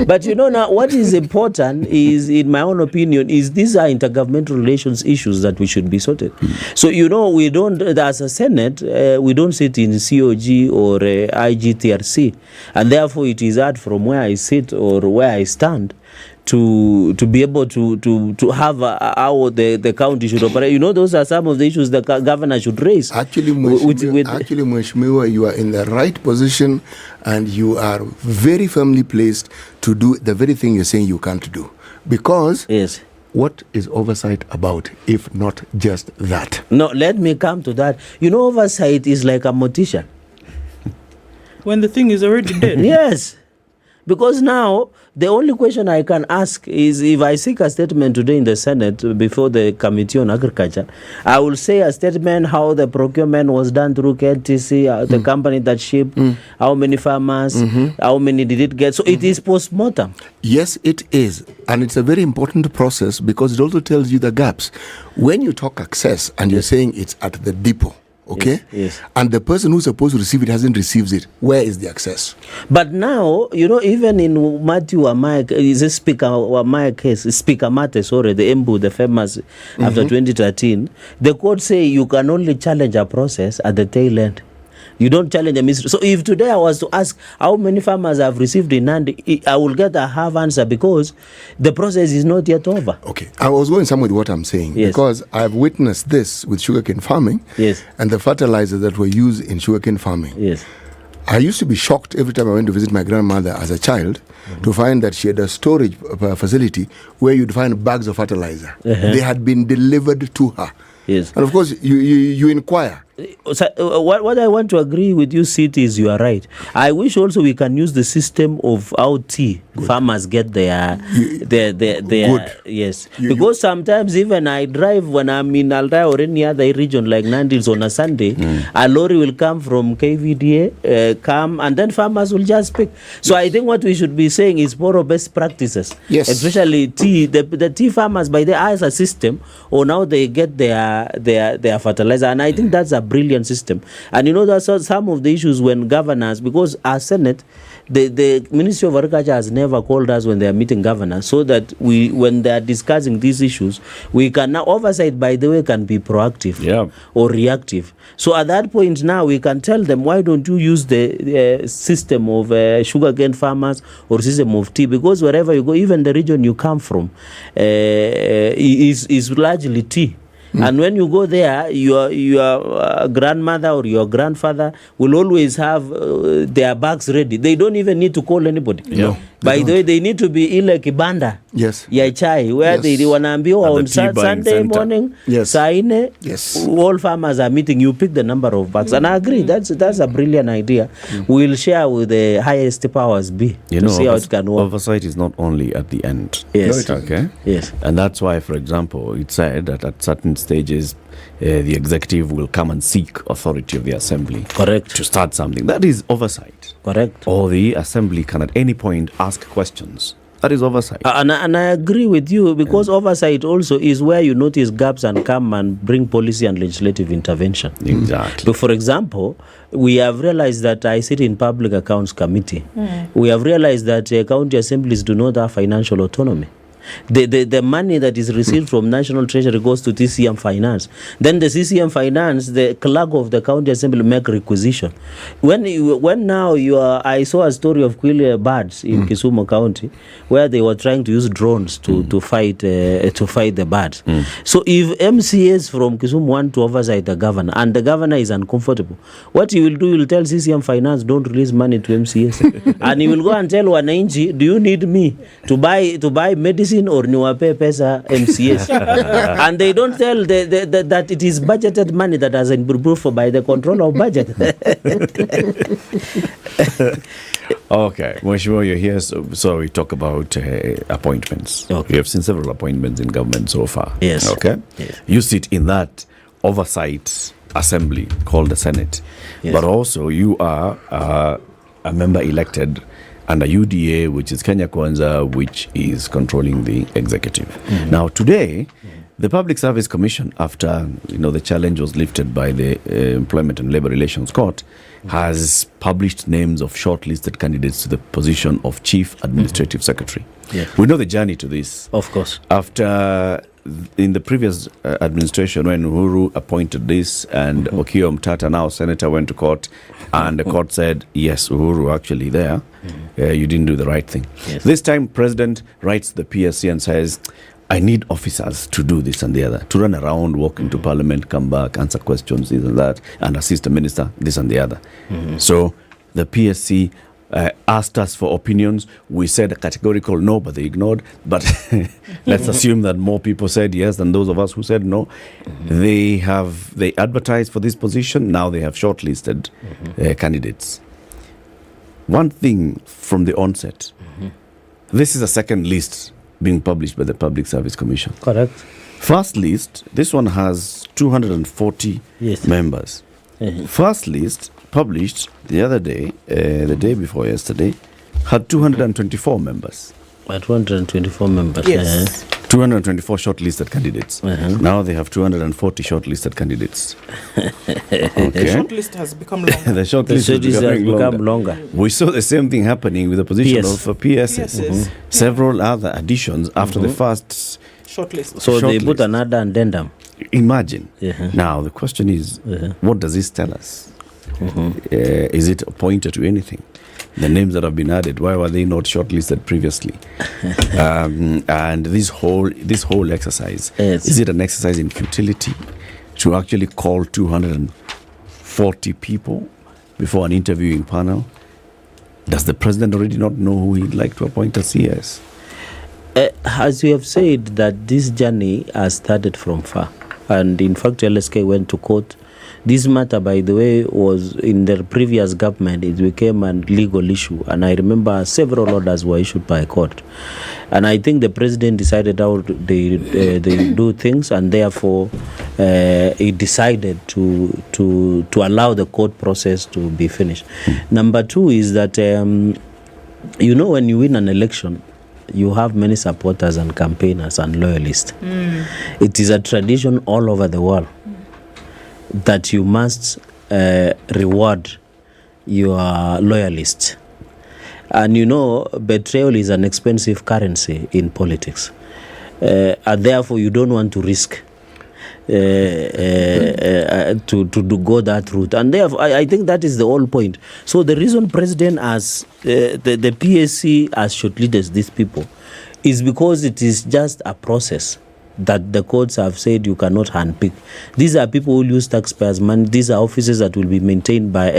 [SPEAKER 5] But you know, now what is important is, in my own opinion, is these are intergovernmental relations issues that we should be sorted. So you know, we don't, as a Senate, we don't sit in COG or IGTRC, and therefore it is hard from where I sit or where I stand to be able to have how the county should operate. You know, those are some of the issues the governor should raise.
[SPEAKER 7] Actually, Mheshimiwa, you are in the right position and you are very firmly placed to do the very thing you're saying you can't do. Because what is oversight about if not just that?
[SPEAKER 5] No, let me come to that. You know, oversight is like a mortician.
[SPEAKER 14] When the thing is already dead.
[SPEAKER 5] Yes. Because now, the only question I can ask is, if I seek a statement today in the Senate before the Committee on Agriculture, I will say a statement how the procurement was done through KTC, the company that shipped, how many farmers, how many did it get. So it is post-mortem.
[SPEAKER 7] Yes, it is. And it's a very important process because it also tells you the gaps. When you talk access and you're saying it's at the depot, okay?
[SPEAKER 5] Yes.
[SPEAKER 7] And the person who's supposed to receive it hasn't received it. Where is the access?
[SPEAKER 5] But now, you know, even in Matthew Amaya, is a Speaker Amaya case, Speaker Mate, sorry, the Embu, the famous, after 2013, the court say you can only challenge a process at the tail end. You don't challenge a mystery. So if today I was to ask how many farmers have received in Nandi, I will get a half answer because the process is not yet over.
[SPEAKER 7] Okay. I was going somewhere with what I'm saying because I've witnessed this with sugarcane farming and the fertilizers that were used in sugarcane farming.
[SPEAKER 5] Yes.
[SPEAKER 7] I used to be shocked every time I went to visit my grandmother as a child to find that she had a storage facility where you'd find bags of fertilizer. They had been delivered to her.
[SPEAKER 5] Yes.
[SPEAKER 7] And of course, you inquire.
[SPEAKER 5] So, what I want to agree with you, City, is you are right. I wish also we can use the system of how farmers get their yes. Because sometimes even I drive when I'm in Altai or any other region like Nandils on a Sunday, a lorry will come from KVDA, come, and then farmers will just pick. So I think what we should be saying is more of best practices.
[SPEAKER 7] Yes.
[SPEAKER 5] Especially tea. The tea farmers, by the eyes a system, or now they get their fertilizer, and I think that's a brilliant system. And you know, that's some of the issues when governors, because our Senate, the Ministry of Agriculture has never called us when they are meeting governors, so that when they are discussing these issues, we can now, oversight, by the way, can be proactive or reactive. So at that point now, we can tell them, why don't you use the system of sugarcane farmers or system of tea? Because wherever you go, even the region you come from is largely tea. And when you go there, your grandmother or your grandfather will always have their bags ready. They don't even need to call anybody.
[SPEAKER 7] No,
[SPEAKER 5] by the way, they need to be ile kibanda.
[SPEAKER 7] Yes.
[SPEAKER 5] Ya chai, where they wanaambiwa on Sunday morning, saa ine, all farmers are meeting. You pick the number of bags. And I agree, that's a brilliant idea. We'll share with the highest powers be to see how it can work.
[SPEAKER 15] Oversight is not only at the end.
[SPEAKER 5] Yes.
[SPEAKER 15] Okay.
[SPEAKER 5] Yes.
[SPEAKER 15] And that's why, for example, it said that at certain stages, the executive will come and seek authority of the assembly.
[SPEAKER 5] Correct.
[SPEAKER 15] To start something. That is oversight.
[SPEAKER 5] Correct.
[SPEAKER 15] Or the assembly can at any point ask questions. That is oversight.
[SPEAKER 5] And I agree with you, because oversight also is where you notice gaps and come and bring policy and legislative intervention.
[SPEAKER 15] Exactly.
[SPEAKER 5] So, for example, we have realized that I sit in Public Accounts Committee. We have realized that county assemblies do not have financial autonomy. The money that is received from National Treasury goes to TCM Finance. Then the CCM Finance, the clerk of the county assembly make requisition. When now I saw a story of quail birds in Kisumu County, where they were trying to use drones to fight the birds. So if MCAs from Kisumu want to oversight the governor, and the governor is uncomfortable, what you will do, you will tell CCM Finance, don't release money to MCAs. And you will go and tell wananchi, do you need me to buy medicine or niwape pesa MCAs? And they don't tell that it is budgeted money that has been approved for by the controller of budget.
[SPEAKER 15] Okay, Mheshimiwa, you're here, so we talk about appointments. Okay. You have seen several appointments in government so far.
[SPEAKER 5] Yes.
[SPEAKER 15] Okay.
[SPEAKER 5] Yes.
[SPEAKER 15] You sit in that oversight assembly called the Senate,
[SPEAKER 5] Yes.
[SPEAKER 15] but also you are a member elected under UDA, which is Kenya Kwanza, which is controlling the executive. Now, today, the Public Service Commission, after the challenge was lifted by the Employment and Labor Relations Court, has published names of shortlisted candidates to the position of Chief Administrative Secretary.
[SPEAKER 5] Yeah.
[SPEAKER 15] We know the journey to this.
[SPEAKER 5] Of course.
[SPEAKER 15] After, in the previous administration, when Uhuru appointed this and Okiya Omtata, now senator, went to court, and the court said, yes, Uhuru actually there, you didn't do the right thing.
[SPEAKER 5] Yes.
[SPEAKER 15] This time, President writes to the PSC and says, I need officers to do this and the other, to run around, walk into parliament, come back, answer questions, this and that, and assist the minister, this and the other. So the PSC asked us for opinions. We said a categorical no, but they ignored. But let's assume that more people said yes than those of us who said no. They advertised for this position. Now they have shortlisted candidates. One thing from the onset, this is a second list being published by the Public Service Commission.
[SPEAKER 5] Correct.
[SPEAKER 15] First list, this one has 240 members. First list, published the other day, the day before yesterday, had 224 members.
[SPEAKER 5] 224 members.
[SPEAKER 15] Yes. 224 shortlisted candidates. Now they have 240 shortlisted candidates.
[SPEAKER 14] The shortlist has become longer.
[SPEAKER 15] The shortlist has become longer. We saw the same thing happening with the position of PSS. Several other additions after the first
[SPEAKER 14] shortlist.
[SPEAKER 5] So they put another addendum.
[SPEAKER 15] Imagine. Now the question is, what does this tell us? Is it pointed to anything? The names that have been added, why were they not shortlisted previously? And this whole exercise, is it an exercise in futility to actually call 240 people before an interviewing panel? Does the president already not know who he'd like to appoint as CS?
[SPEAKER 5] As you have said, that this journey has started from far. And in fact, LSK went to court. This matter, by the way, was in the previous government. It became a legal issue. And I remember several orders were issued by court. And I think the president decided how they do things, and therefore he decided to allow the court process to be finished. Number two is that, when you win an election, you have many supporters and campaigners and loyalists. It is a tradition all over the world that you must reward your loyalists. And betrayal is an expensive currency in politics. And therefore, you don't want to risk to go that route. And therefore, I think that is the whole point. So the reason President has, the PSC has shortlisted these people is because it is just a process that the courts have said you cannot handpick. These are people who use taxpayers' money. These are offices that will be maintained by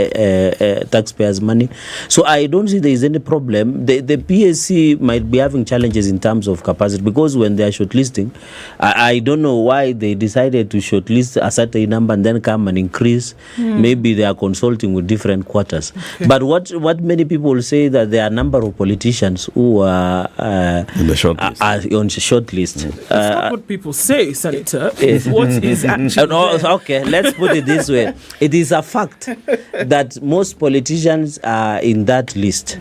[SPEAKER 5] taxpayers' money. So I don't see there is any problem. The PSC might be having challenges in terms of capacity, because when they are shortlisting, I don't know why they decided to shortlist a certain number and then come and increase. Maybe they are consulting with different quarters. Okay. But what many people say that there are a number of politicians who are
[SPEAKER 15] in the shortlist.
[SPEAKER 5] On shortlist.
[SPEAKER 14] That's not what people say, Senator. What is actually
[SPEAKER 5] okay, let's put it this way. It is a fact that most politicians are in that list.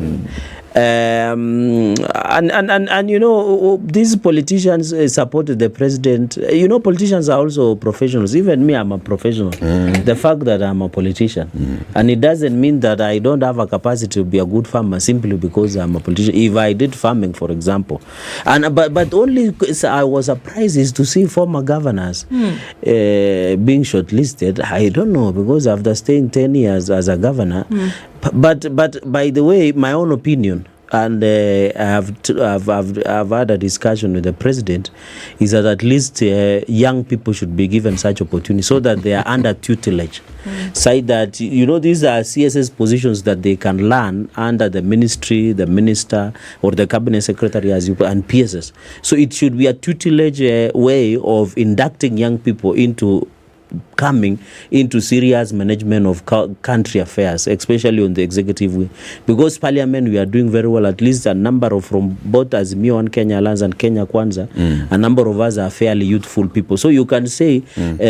[SPEAKER 5] And you know, these politicians supported the president. You know, politicians are also professionals. Even me, I'm a professional. The fact that I'm a politician, and it doesn't mean that I don't have a capacity to be a good farmer simply because I'm a politician. If I did farming, for example, and but only I was surprised is to see former governors being shortlisted. I don't know, because after staying 10 years as a governor, but by the way, my own opinion, and I've had a discussion with the president, is that at least young people should be given such opportunity so that they are under tutelage. Say that, you know, these are CSS positions that they can learn under the ministry, the minister, or the cabinet secretary, as you put, and PSS. So it should be a tutelage way of inducting young people into coming into serious management of country affairs, especially on the executive way. Because parliament, we are doing very well. At least a number of, from both Azimio and Kenya Alliance and Kenya Kwanza, a number of us are fairly youthful people. So you can say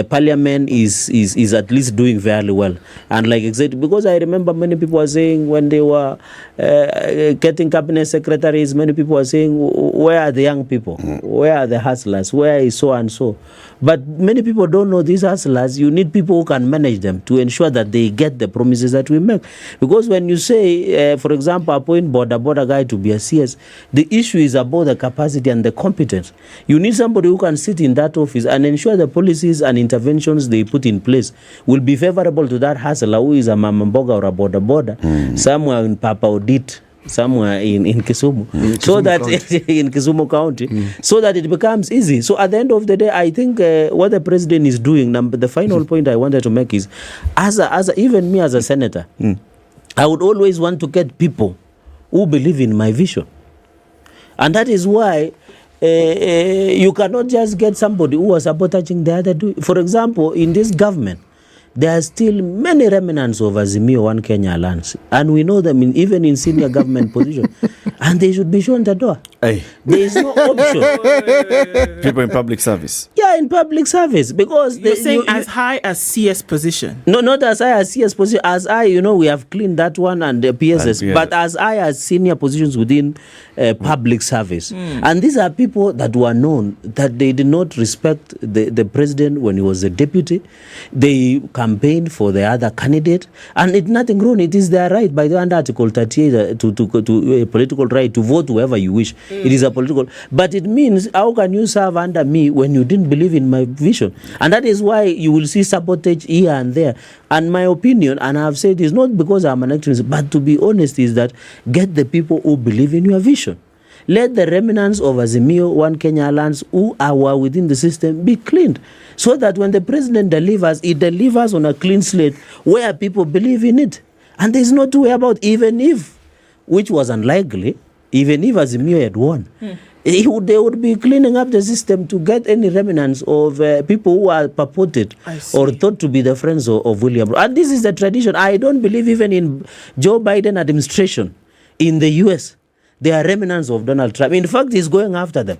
[SPEAKER 5] parliament is at least doing very well. And like exactly, because I remember many people were saying when they were getting cabinet secretaries, many people were saying, where are the young people? Where are the hustlers? Where is so and so? But many people don't know these hustlers. You need people who can manage them to ensure that they get the promises that we make. Because when you say, for example, appoint border guy to be a CS, the issue is about the capacity and the competence. You need somebody who can sit in that office and ensure the policies and interventions they put in place will be favorable to that hustler who is a mama mboga or a border somewhere in Papa Odit, somewhere in Kisumu, so that in Kisumu County, so that it becomes easy. So at the end of the day, I think what the president is doing, the final point I wanted to make is, even me as a senator, I would always want to get people who believe in my vision. And that is why you cannot just get somebody who was sabotaging the other. For example, in this government, there are still many remnants of Azimio One Kenya Alliance, and we know them even in senior government position, and they should be shown the door.
[SPEAKER 15] Hey.
[SPEAKER 5] There is no option.
[SPEAKER 15] People in public service.
[SPEAKER 5] Yeah, in public service, because
[SPEAKER 14] you're saying as high as CS position.
[SPEAKER 5] No, not as high as CS position. As high, we have cleaned that one and the PSS, but as high as senior positions within public service. And these are people that were known that they did not respect the president when he was the deputy. They campaigned for the other candidate, and it's nothing wrong. It is their right by the under Article 38 to a political right to vote whoever you wish. It is a political, but it means how can you serve under me when you didn't believe in my vision? And that is why you will see sabotage here and there. And my opinion, and I've said this not because I'm an activist, but to be honest, is that get the people who believe in your vision. Let the remnants of Azimio One Kenya Alliance who are within the system be cleaned, so that when the president delivers, he delivers on a clean slate where people believe in it. And there's no two way about, even if, which was unlikely, even if Azimio had won, they would be cleaning up the system to get any remnants of people who are purported or thought to be the friends of William. And this is the tradition. I don't believe even in Joe Biden administration in the US. There are remnants of Donald Trump. In fact, he's going after them.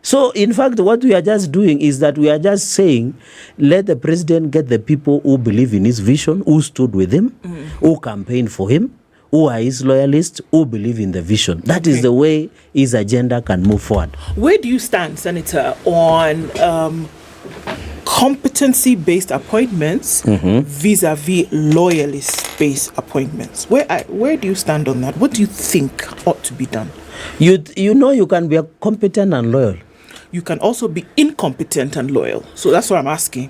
[SPEAKER 5] So, in fact, what we are just doing is that we are just saying, let the president get the people who believe in his vision, who stood with him, who campaigned for him, who are his loyalists, who believe in the vision. That is the way his agenda can move forward.
[SPEAKER 14] Where do you stand, Senator, on competency-based appointments vis-a-vis loyalist-based appointments? Where do you stand on that? What do you think ought to be done?
[SPEAKER 5] You know you can be competent and loyal.
[SPEAKER 14] You can also be incompetent and loyal. So that's what I'm asking.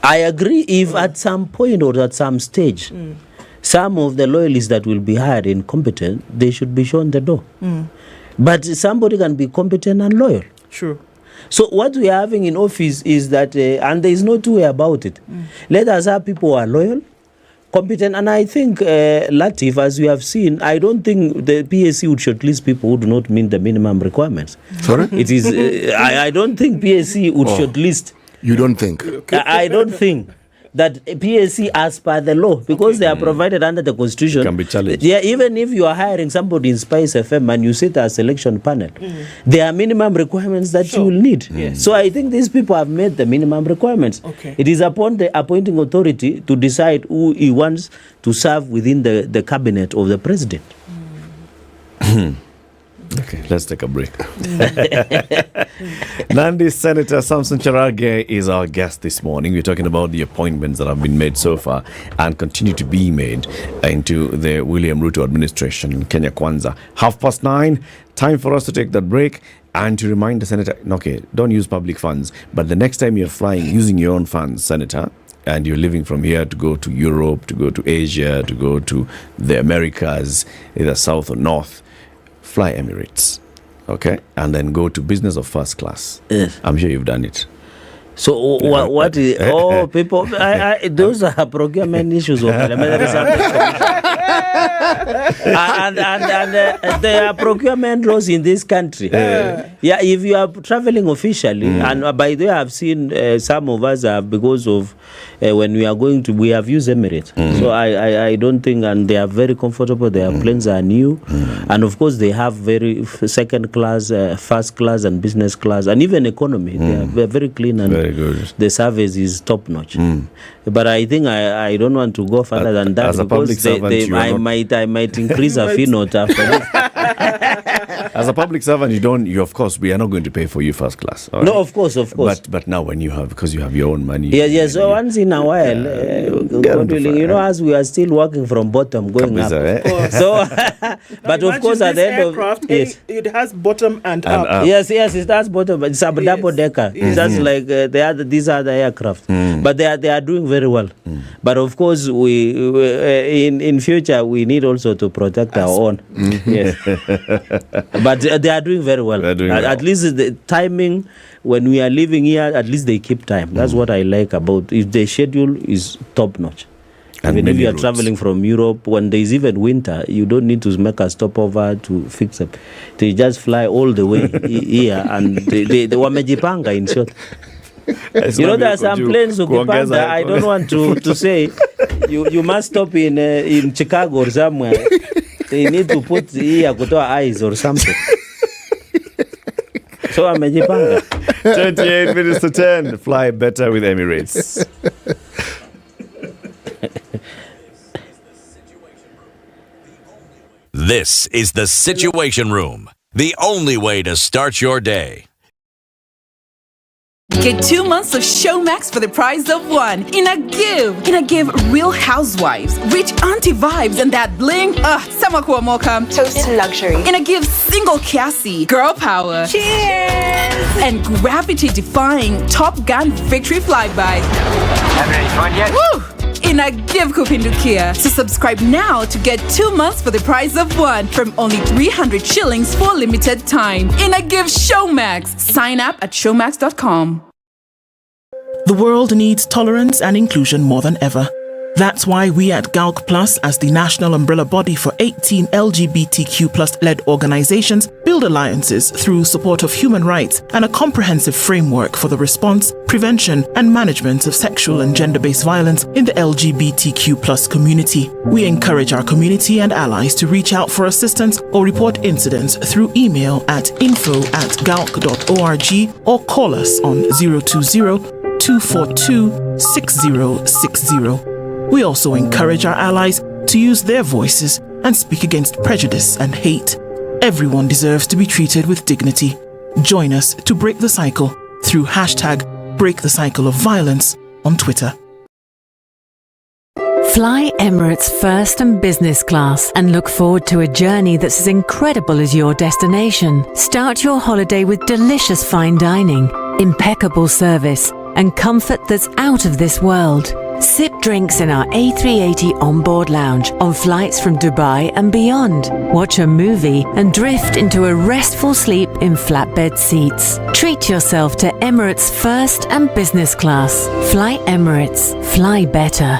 [SPEAKER 5] I agree if at some point or at some stage, some of the loyalists that will be hired incompetent, they should be shown the door. But somebody can be competent and loyal.
[SPEAKER 14] Sure.
[SPEAKER 5] So what we are having in office is that, and there is no two way about it. Let us have people who are loyal, competent, and I think, Latif, as we have seen, I don't think the PSC would shortlist people who do not meet the minimum requirements.
[SPEAKER 7] Sorry?
[SPEAKER 5] It is. I don't think PSC would shortlist.
[SPEAKER 7] You don't think?
[SPEAKER 5] I don't think that PSC, as per the law, because they are provided under the Constitution,
[SPEAKER 15] can be challenged.
[SPEAKER 5] Yeah, even if you are hiring somebody in SpiceFM and you sit as a selection panel, there are minimum requirements that you will need. So I think these people have met the minimum requirements. It is upon the appointing authority to decide who he wants to serve within the cabinet of the president.
[SPEAKER 15] Okay, let's take a break. Nandi Senator Samson Cherargei is our guest this morning. We're talking about the appointments that have been made so far and continue to be made into the William Ruto administration in Kenya Kwanza. 9:30, time for us to take that break and to remind the Senator, okay, don't use public funds, but the next time you're flying using your own funds, Senator, and you're leaving from here to go to Europe, to go to Asia, to go to the Americas, either south or north, fly Emirates, okay, and then go to business or first class.
[SPEAKER 5] Yes.
[SPEAKER 15] I'm sure you've done it.
[SPEAKER 5] So what is, people, those are procurement issues. And there are procurement laws in this country. Yeah, if you are traveling officially, and by the way, I've seen some of us have, because of when we are going to, we have used Emirates. So I don't think, and they are very comfortable. Their planes are new, and of course they have very second class, first class, and business class, and even economy. They are very clean and
[SPEAKER 15] very good.
[SPEAKER 5] The service is top notch. But I think I don't want to go further than that,
[SPEAKER 15] as a public servant,
[SPEAKER 5] I might increase a fee note after this.
[SPEAKER 15] As a public servant, you of course, we are not going to pay for you first class.
[SPEAKER 5] No, of course.
[SPEAKER 15] But now when you have, because you have your own money.
[SPEAKER 5] Yes. So once in a while, as we are still working from bottom, going up. So, but of course, at the end of
[SPEAKER 14] it has bottom and up.
[SPEAKER 5] Yes, it has bottom. It's a double decker. It's just like these are the aircraft, but they are doing very well. But of course, we in future we need also to protect our own. Yes, but they are doing very well. At least the timing when we are living here, at least they keep time. That's what I like about. If the schedule is top notch. And even if you are traveling from Europe, when there is even winter, you don't need to make a stopover to fix it. They just fly all the way here, and they wamejipanga, in short. You know, there are some planes ukipanda, I don't want to say, you must stop in Chicago or somewhere. They need to put here kutoa eyes or something. So wamejipanga.
[SPEAKER 15] 28 minutes to 10. Fly better with Emirates.
[SPEAKER 10] This is the Situation Room, the only way to start your day.
[SPEAKER 22] Get 2 months of Showmax for the price of one. In a give, Real Housewives, rich auntie vibes, and that bling. Sama kuwa mocha. Toast to luxury. In a give, single Cassie, girl power. Cheers! And gravity-defying Top Gun victory flyby.
[SPEAKER 23] I'm ready for it yet.
[SPEAKER 22] Woo! In a give kupindukia. So subscribe now to get 2 months for the price of one from only 300 shillings for limited time. In a give Showmax. Sign up at showmax.com.
[SPEAKER 14] The world needs tolerance and inclusion more than ever. That's why we at GALC Plus, as the national umbrella body for 18 LGBTQ plus led organizations, build alliances through support of human rights and a comprehensive framework for the response, prevention and management of sexual and gender-based violence in the LGBTQ plus community. We encourage our community and allies to reach out for assistance or report incidents through email at info@galc.org or call us on 020-242-6060. We also encourage our allies to use their voices and speak against prejudice and hate. Everyone deserves to be treated with dignity. Join us to break the cycle through #BreakTheCycle of Violence on Twitter.
[SPEAKER 6] Fly Emirates first and business class and look forward to a journey that's as incredible as your destination. Start your holiday with delicious fine dining, impeccable service, and comfort that's out of this world. Sip drinks in our A380 onboard lounge on flights from Dubai and beyond. Watch a movie and drift into a restful sleep in flatbed seats. Treat yourself to Emirates first and business class. Fly Emirates. Fly better.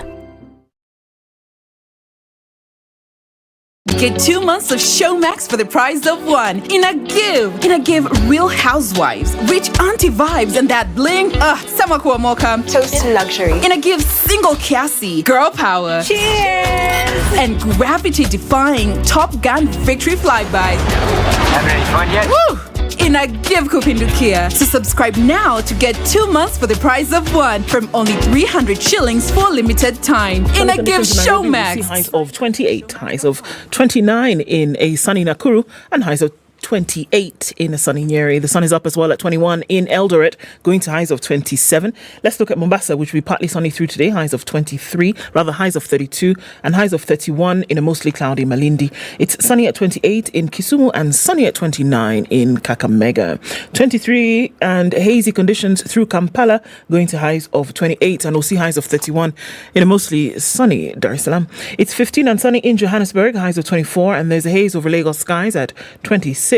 [SPEAKER 22] Get 2 months of Showmax for the price of one. In a give, Real Housewives, rich auntie vibes, and that bling. Sama kuwa mocha. Toast to luxury. In a give, single Cassie, girl power. Cheers! And gravity-defying Top Gun victory flyby.
[SPEAKER 23] I'm ready for it yet.
[SPEAKER 22] Woo! in a Give Kupindukia. So subscribe now to get 2 months for the price of one from only 300 shillings for limited time. In a Give Showmax.
[SPEAKER 14] Highs of 28, highs of 29 in a sunny Nakuru, and highs of 28 in a sunny Nyeri. The sun is up as well at 21 in Eldoret, going to highs of 27. Let's look at Mombasa, which will be partly sunny through today, highs of 23, rather highs of 32, and highs of 31 in a mostly cloudy Malindi. It's sunny at 28 in Kisumu and sunny at 29 in Kakamega. 23 and hazy conditions through Kampala, going to highs of 28, and we'll see highs of 31 in a mostly sunny Dar es Salaam. It's 15 and sunny in Johannesburg, highs of 24, and there's a haze over Lagos skies at 26.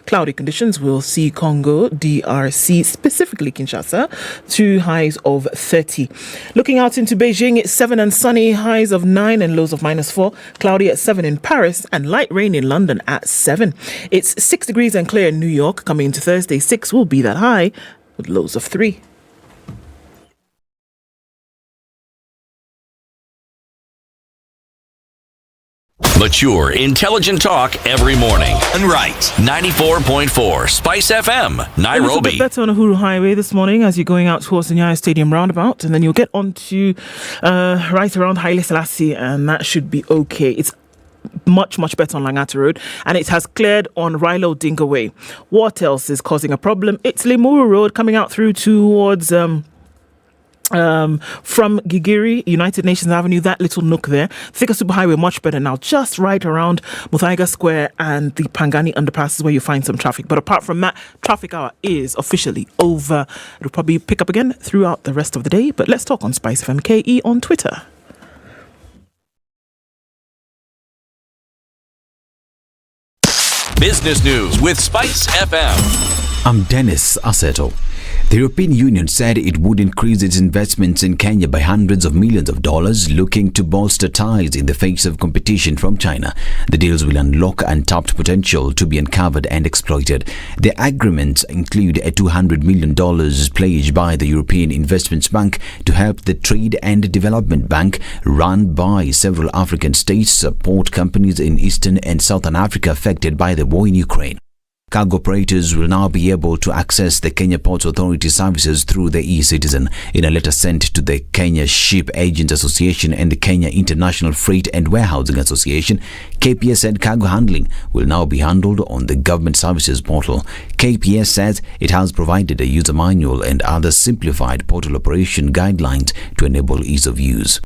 [SPEAKER 14] Cloudy conditions will see Congo, DRC, specifically Kinshasa, to highs of 30. Looking out into Beijing, it's 7 and sunny, highs of 9 and lows of -4. Cloudy at 7 in Paris and light rain in London at 7. It's 6 degrees and clear in New York. Coming into Thursday, 6 will be that high with lows of 3.
[SPEAKER 10] Mature, intelligent talk every morning. And right, 94.4 Spice FM, Nairobi.
[SPEAKER 14] A little bit better on Uhuru Highway this morning as you're going out towards the Nyeri Stadium roundabout, and then you'll get onto right around Haile Selassie, and that should be okay. It's much better on Langata Road, and it has cleared on Rilo Dinka Way. What else is causing a problem? It's Limuru Road coming out through towards from Gigiri, United Nations Avenue, that little nook there. Thika Superhighway much better now, just right around Muthaiga Square and the Pangani underpass is where you find some traffic. But apart from that, traffic hour is officially over. It'll probably pick up again throughout the rest of the day. But let's talk on SpiceFM KE on Twitter.
[SPEAKER 10] Business News with Spice FM.
[SPEAKER 1] I'm Dennis Aseto. The European Union said it would increase its investments in Kenya by hundreds of millions of dollars, looking to bolster ties in the face of competition from China. The deals will unlock untapped potential to be uncovered and exploited. The agreements include a $200 million pledge by the European Investment Bank to help the Trade and Development Bank, run by several African states, support companies in Eastern and Southern Africa affected by the war in Ukraine. Cargo operators will now be able to access the Kenya Ports Authority services through the e-Citizen. In a letter sent to the Kenya Ship Agents Association and the Kenya International Freight and Warehousing Association, KPS said cargo handling will now be handled on the Government Services portal. KPS says it has provided a user manual and other simplified portal operation guidelines to enable ease of use.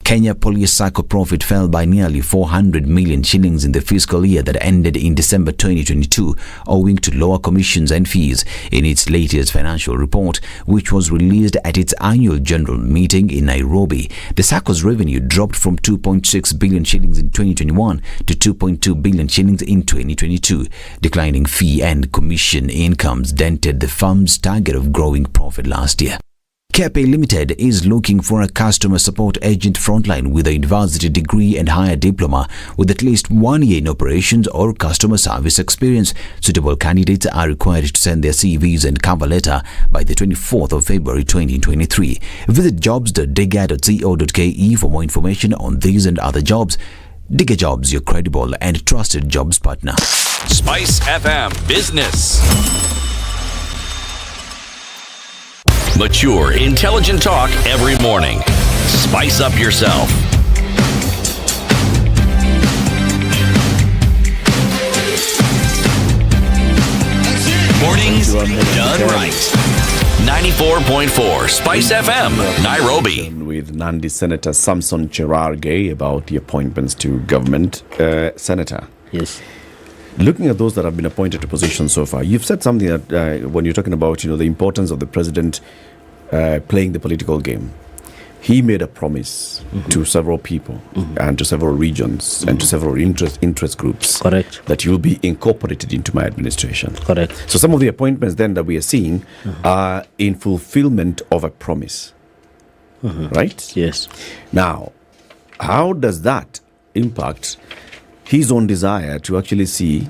[SPEAKER 1] Kenya Police Sacco profit fell by nearly 400 million shillings in the fiscal year that ended in December 2022, owing to lower commissions and fees. In its latest financial report, which was released at its annual general meeting in Nairobi, the Sacco's revenue dropped from 2.6 billion shillings in 2021 to 2.2 billion shillings in 2022. Declining fee and commission incomes dented the firm's target of growing profit last year. CarePay Limited is looking for a customer support agent frontline with a university degree and higher diploma with at least 1 year in operations or customer service experience. Suitable candidates are required to send their CVs and cover letter by the 24th of February 2023. Visit jobs.diga.co.ke for more information on these and other jobs. Diga Jobs, your credible and trusted jobs partner.
[SPEAKER 10] Spice FM Business. Mature, intelligent talk every morning. Spice up yourself. Mornings done right. 94.4 Spice FM, Nairobi.
[SPEAKER 15] With Nandi Senator Samson Cherargei about the appointments to government. Senator.
[SPEAKER 5] Yes.
[SPEAKER 15] Looking at those that have been appointed to positions so far, you've said something that when you're talking about, the importance of the president playing the political game. He made a promise to several people and to several regions and to several interest groups.
[SPEAKER 5] Correct.
[SPEAKER 15] That you'll be incorporated into my administration.
[SPEAKER 5] Correct.
[SPEAKER 15] So some of the appointments then that we are seeing are in fulfillment of a promise. Right?
[SPEAKER 5] Yes.
[SPEAKER 15] Now, how does that impact his own desire to actually see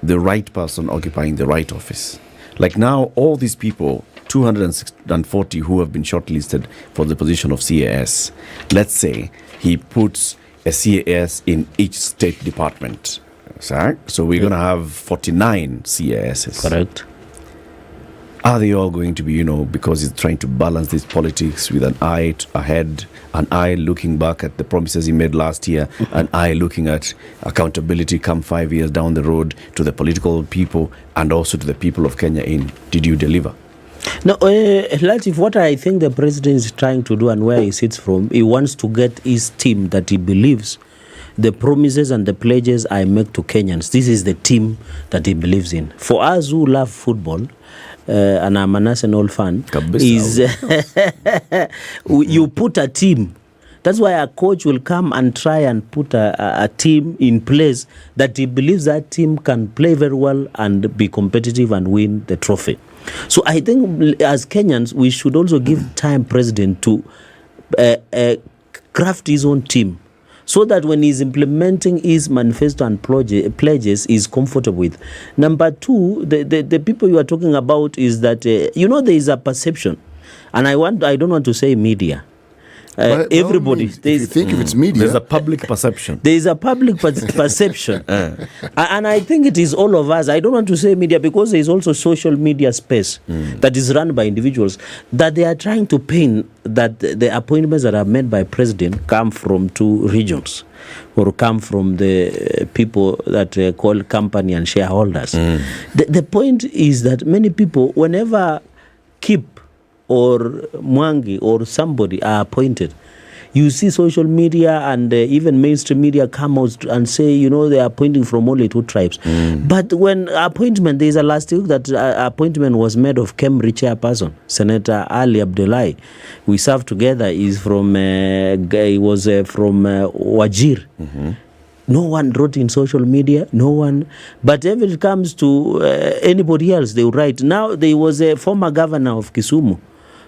[SPEAKER 15] the right person occupying the right office? Like now, all these people, 240 who have been shortlisted for the position of CAS, let's say he puts a CAS in each state department, So we're going to have 49 CASs.
[SPEAKER 5] Correct.
[SPEAKER 15] Are they all going to be, because he's trying to balance this politics with an eye ahead, an eye looking back at the promises he made last year, an eye looking at accountability come 5 years down the road to the political people and also to the people of Kenya did you deliver?
[SPEAKER 5] No, Latif, what I think the president is trying to do and where he sits from, he wants to get his team that he believes the promises and the pledges I make to Kenyans. This is the team that he believes in. For us who love football, and I'm an Arsenal fan, is you put a team. That's why a coach will come and try and put a team in place that he believes that team can play very well and be competitive and win the trophy. So I think as Kenyans, we should also give time president to craft his own team, so that when he's implementing his manifesto and pledges, he's comfortable with. Number two, the people you are talking about is that, there is a perception. And I don't want to say media. Everybody.
[SPEAKER 7] If you think if it's media,
[SPEAKER 15] there's a public perception.
[SPEAKER 5] There is a public perception. And I think it is all of us. I don't want to say media because there is also social media space that is run by individuals that they are trying to paint that the appointments that are made by president come from two regions or come from the people that call company and shareholders. The point is that many people, whenever Kip or Mwangi or somebody are appointed, you see social media and even mainstream media come out and say, they are appointing from only two tribes. But when appointment, there is a last week that appointment was made of Kemri chairperson, Senator Ali Abdullahi. We served together. He's from, he was from Wajir. No one wrote in social media, no one. But if it comes to anybody else, they will write. Now, there was a former governor of Kisumu,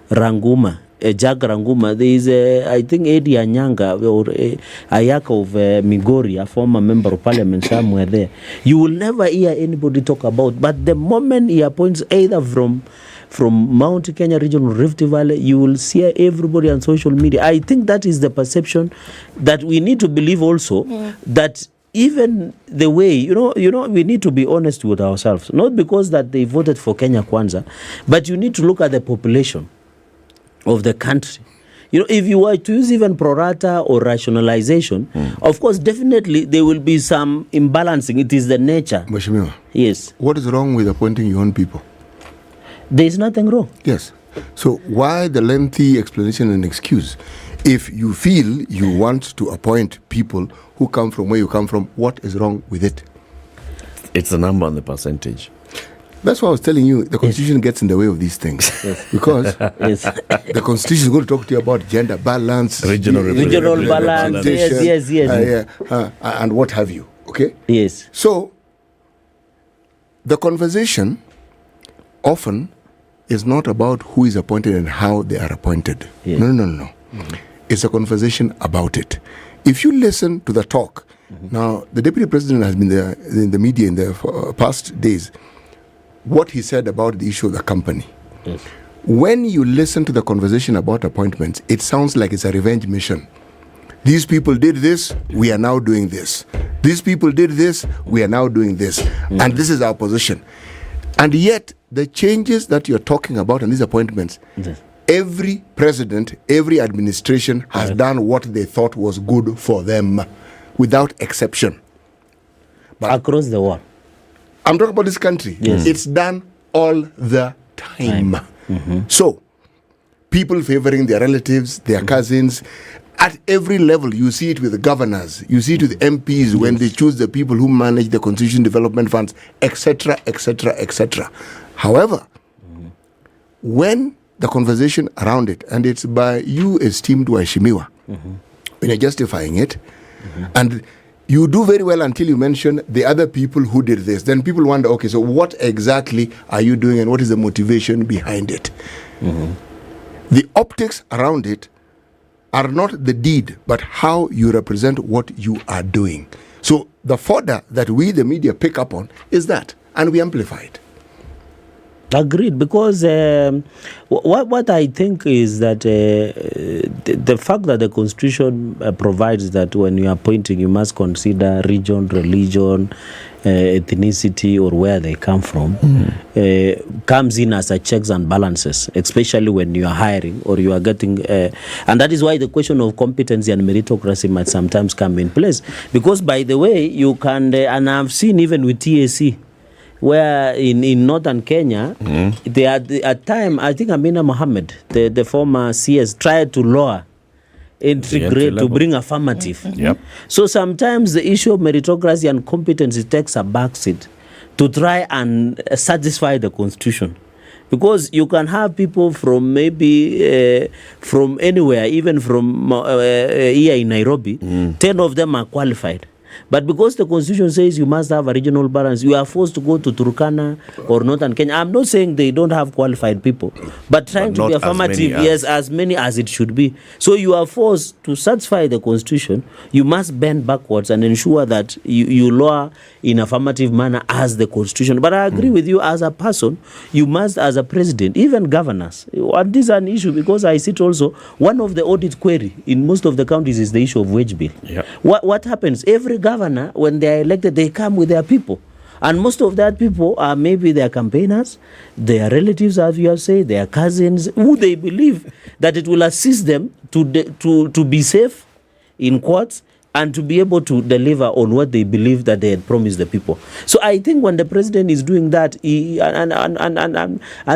[SPEAKER 5] Ranguma, Jack Ranguma. There is, I think, Eddie Anyanga or Ayaka of Migori, a former member of parliament somewhere there. You will never hear anybody talk about. But the moment he appoints either from Mount Kenya region or Rift Valley, you will see everybody on social media. I think that is the perception that we need to believe also, that even the way, we need to be honest with ourselves. Not because that they voted for Kenya Kwanza, but you need to look at the population of the country. If you were to use even pro rata or rationalization, of course, definitely there will be some imbalancing. It is the nature.
[SPEAKER 7] Mheshimiwa,
[SPEAKER 5] yes.
[SPEAKER 7] What is wrong with appointing your own people?
[SPEAKER 5] There is nothing wrong.
[SPEAKER 7] Yes. So why the lengthy explanation and excuse? If you feel you want to appoint people who come from where you come from, what is wrong with it?
[SPEAKER 15] It's the number and the percentage.
[SPEAKER 7] That's why I was telling you, the Constitution gets in the way of these things. Because the Constitution is going to talk to you about gender balance,
[SPEAKER 5] regional balance, yes.
[SPEAKER 7] And what have you, okay?
[SPEAKER 5] Yes.
[SPEAKER 7] So, the conversation often is not about who is appointed and how they are appointed. Yes. No. It's a conversation about it. If you listen to the talk, now, the Deputy President has been there in the media in the past days, what he said about the issue of the company.
[SPEAKER 5] Yes.
[SPEAKER 7] When you listen to the conversation about appointments, it sounds like it's a revenge mission. These people did this, we are now doing this. These people did this, we are now doing this. And this is our position. And yet, the changes that you're talking about and these appointments, every president, every administration has done what they thought was good for them, without exception.
[SPEAKER 5] But across the world.
[SPEAKER 7] I'm talking about this country.
[SPEAKER 5] Yes.
[SPEAKER 7] It's done all the time. So, people favoring their relatives, their cousins, at every level. You see it with the governors, you see it with MPs when they choose the people who manage the constitution development funds, etc., etc., etc. However, when the conversation around it, and it's by you, esteemed Waheshimiwa, when you're justifying it, and you do very well until you mention the other people who did this. Then people wonder, okay, so what exactly are you doing and what is the motivation behind it? The optics around it are not the deed, but how you represent what you are doing. So the fodder that we, the media, pick up on is that, and we amplify it.
[SPEAKER 5] Agreed, because what I think is that the fact that the Constitution provides that when you are appointing, you must consider region, religion, ethnicity, or where they come from, comes in as a checks and balances, especially when you are hiring or you are getting, and that is why the question of competency and meritocracy might sometimes come in place. Because, by the way, you can, and I've seen even with TAC, where in northern Kenya, they had at time, I think Amina Mohammed, the former CS, tried to lower entry grade to bring affirmative.
[SPEAKER 15] Yep.
[SPEAKER 5] So sometimes the issue of meritocracy and competency takes a backseat to try and satisfy the Constitution. Because you can have people from maybe from anywhere, even from here in Nairobi, 10 of them are qualified. But because the Constitution says you must have a regional balance, you are forced to go to Turkana or Northern Kenya. I'm not saying they don't have qualified people, but trying to be affirmative, yes, as many as it should be. So you are forced to satisfy the Constitution. You must bend backwards and ensure that you lower in affirmative manner as the Constitution. But I agree with you, as a person, you must, as a president, even governors. And this is an issue because I see it also, one of the audit query in most of the counties is the issue of wage bill.
[SPEAKER 15] Yep.
[SPEAKER 5] What happens? Every governor, when they are elected, they come with their people. And most of that people are maybe their campaigners, their relatives, as you have said, their cousins, who they believe that it will assist them to be safe in courts and to be able to deliver on what they believe that they had promised the people. So I think when the president is doing that, and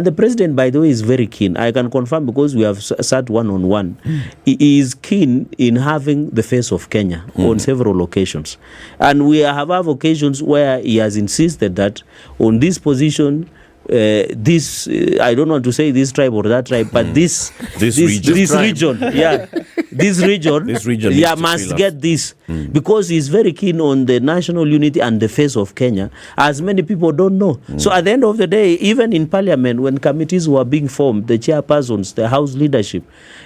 [SPEAKER 5] the president, by the way, is very keen. I can confirm because we have sat one-on-one. He is keen in having the face of Kenya on several occasions. And we have occasions where he has insisted that on this position, this I don't want to say this tribe or that tribe, but this region, yeah, this region, yeah, must get this because he's very keen on the national unity and the face of Kenya, as many people don't know. So at the end of the day, even in Parliament, when committees were being formed, the chairpersons, the House leadership,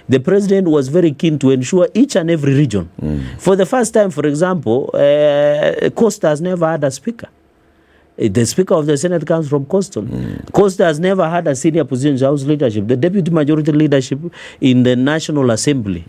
[SPEAKER 5] the president was very keen to ensure each and every region. For the first time, for example, Costa has never had a speaker. The Speaker of the Senate comes from Coastal. Coastal has never had a senior position in House leadership. The deputy majority leadership in the National Assembly,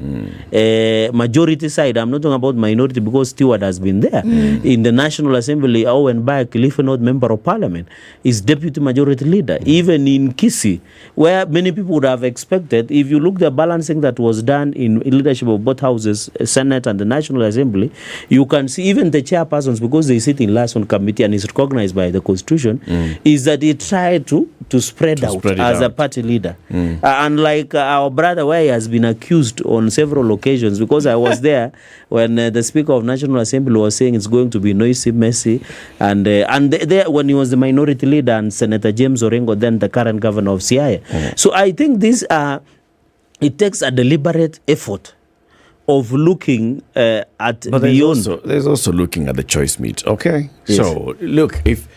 [SPEAKER 5] majority side, I'm not talking about minority because Stewart has been there. In the National Assembly, Owen Back, Cliff North Member of Parliament, is deputy majority leader. Even in Kisii, where many people would have expected, if you look the balancing that was done in leadership of both houses, Senate and the National Assembly, you can see even the chairpersons, because they sit in liaison committee and is recognized by the Constitution, is that he tried to spread out as a party leader. Unlike our brother, where he has been accused on several occasions, because I was there when the Speaker of National Assembly was saying it's going to be noisy, messy, and there when he was the minority leader, and Senator James Orengo, then the current governor of Siaya. So I think this it takes a deliberate effort of looking at
[SPEAKER 15] but
[SPEAKER 5] beyond.
[SPEAKER 15] There's also looking at the choice meat. Okay,
[SPEAKER 5] yes.
[SPEAKER 15] So look, if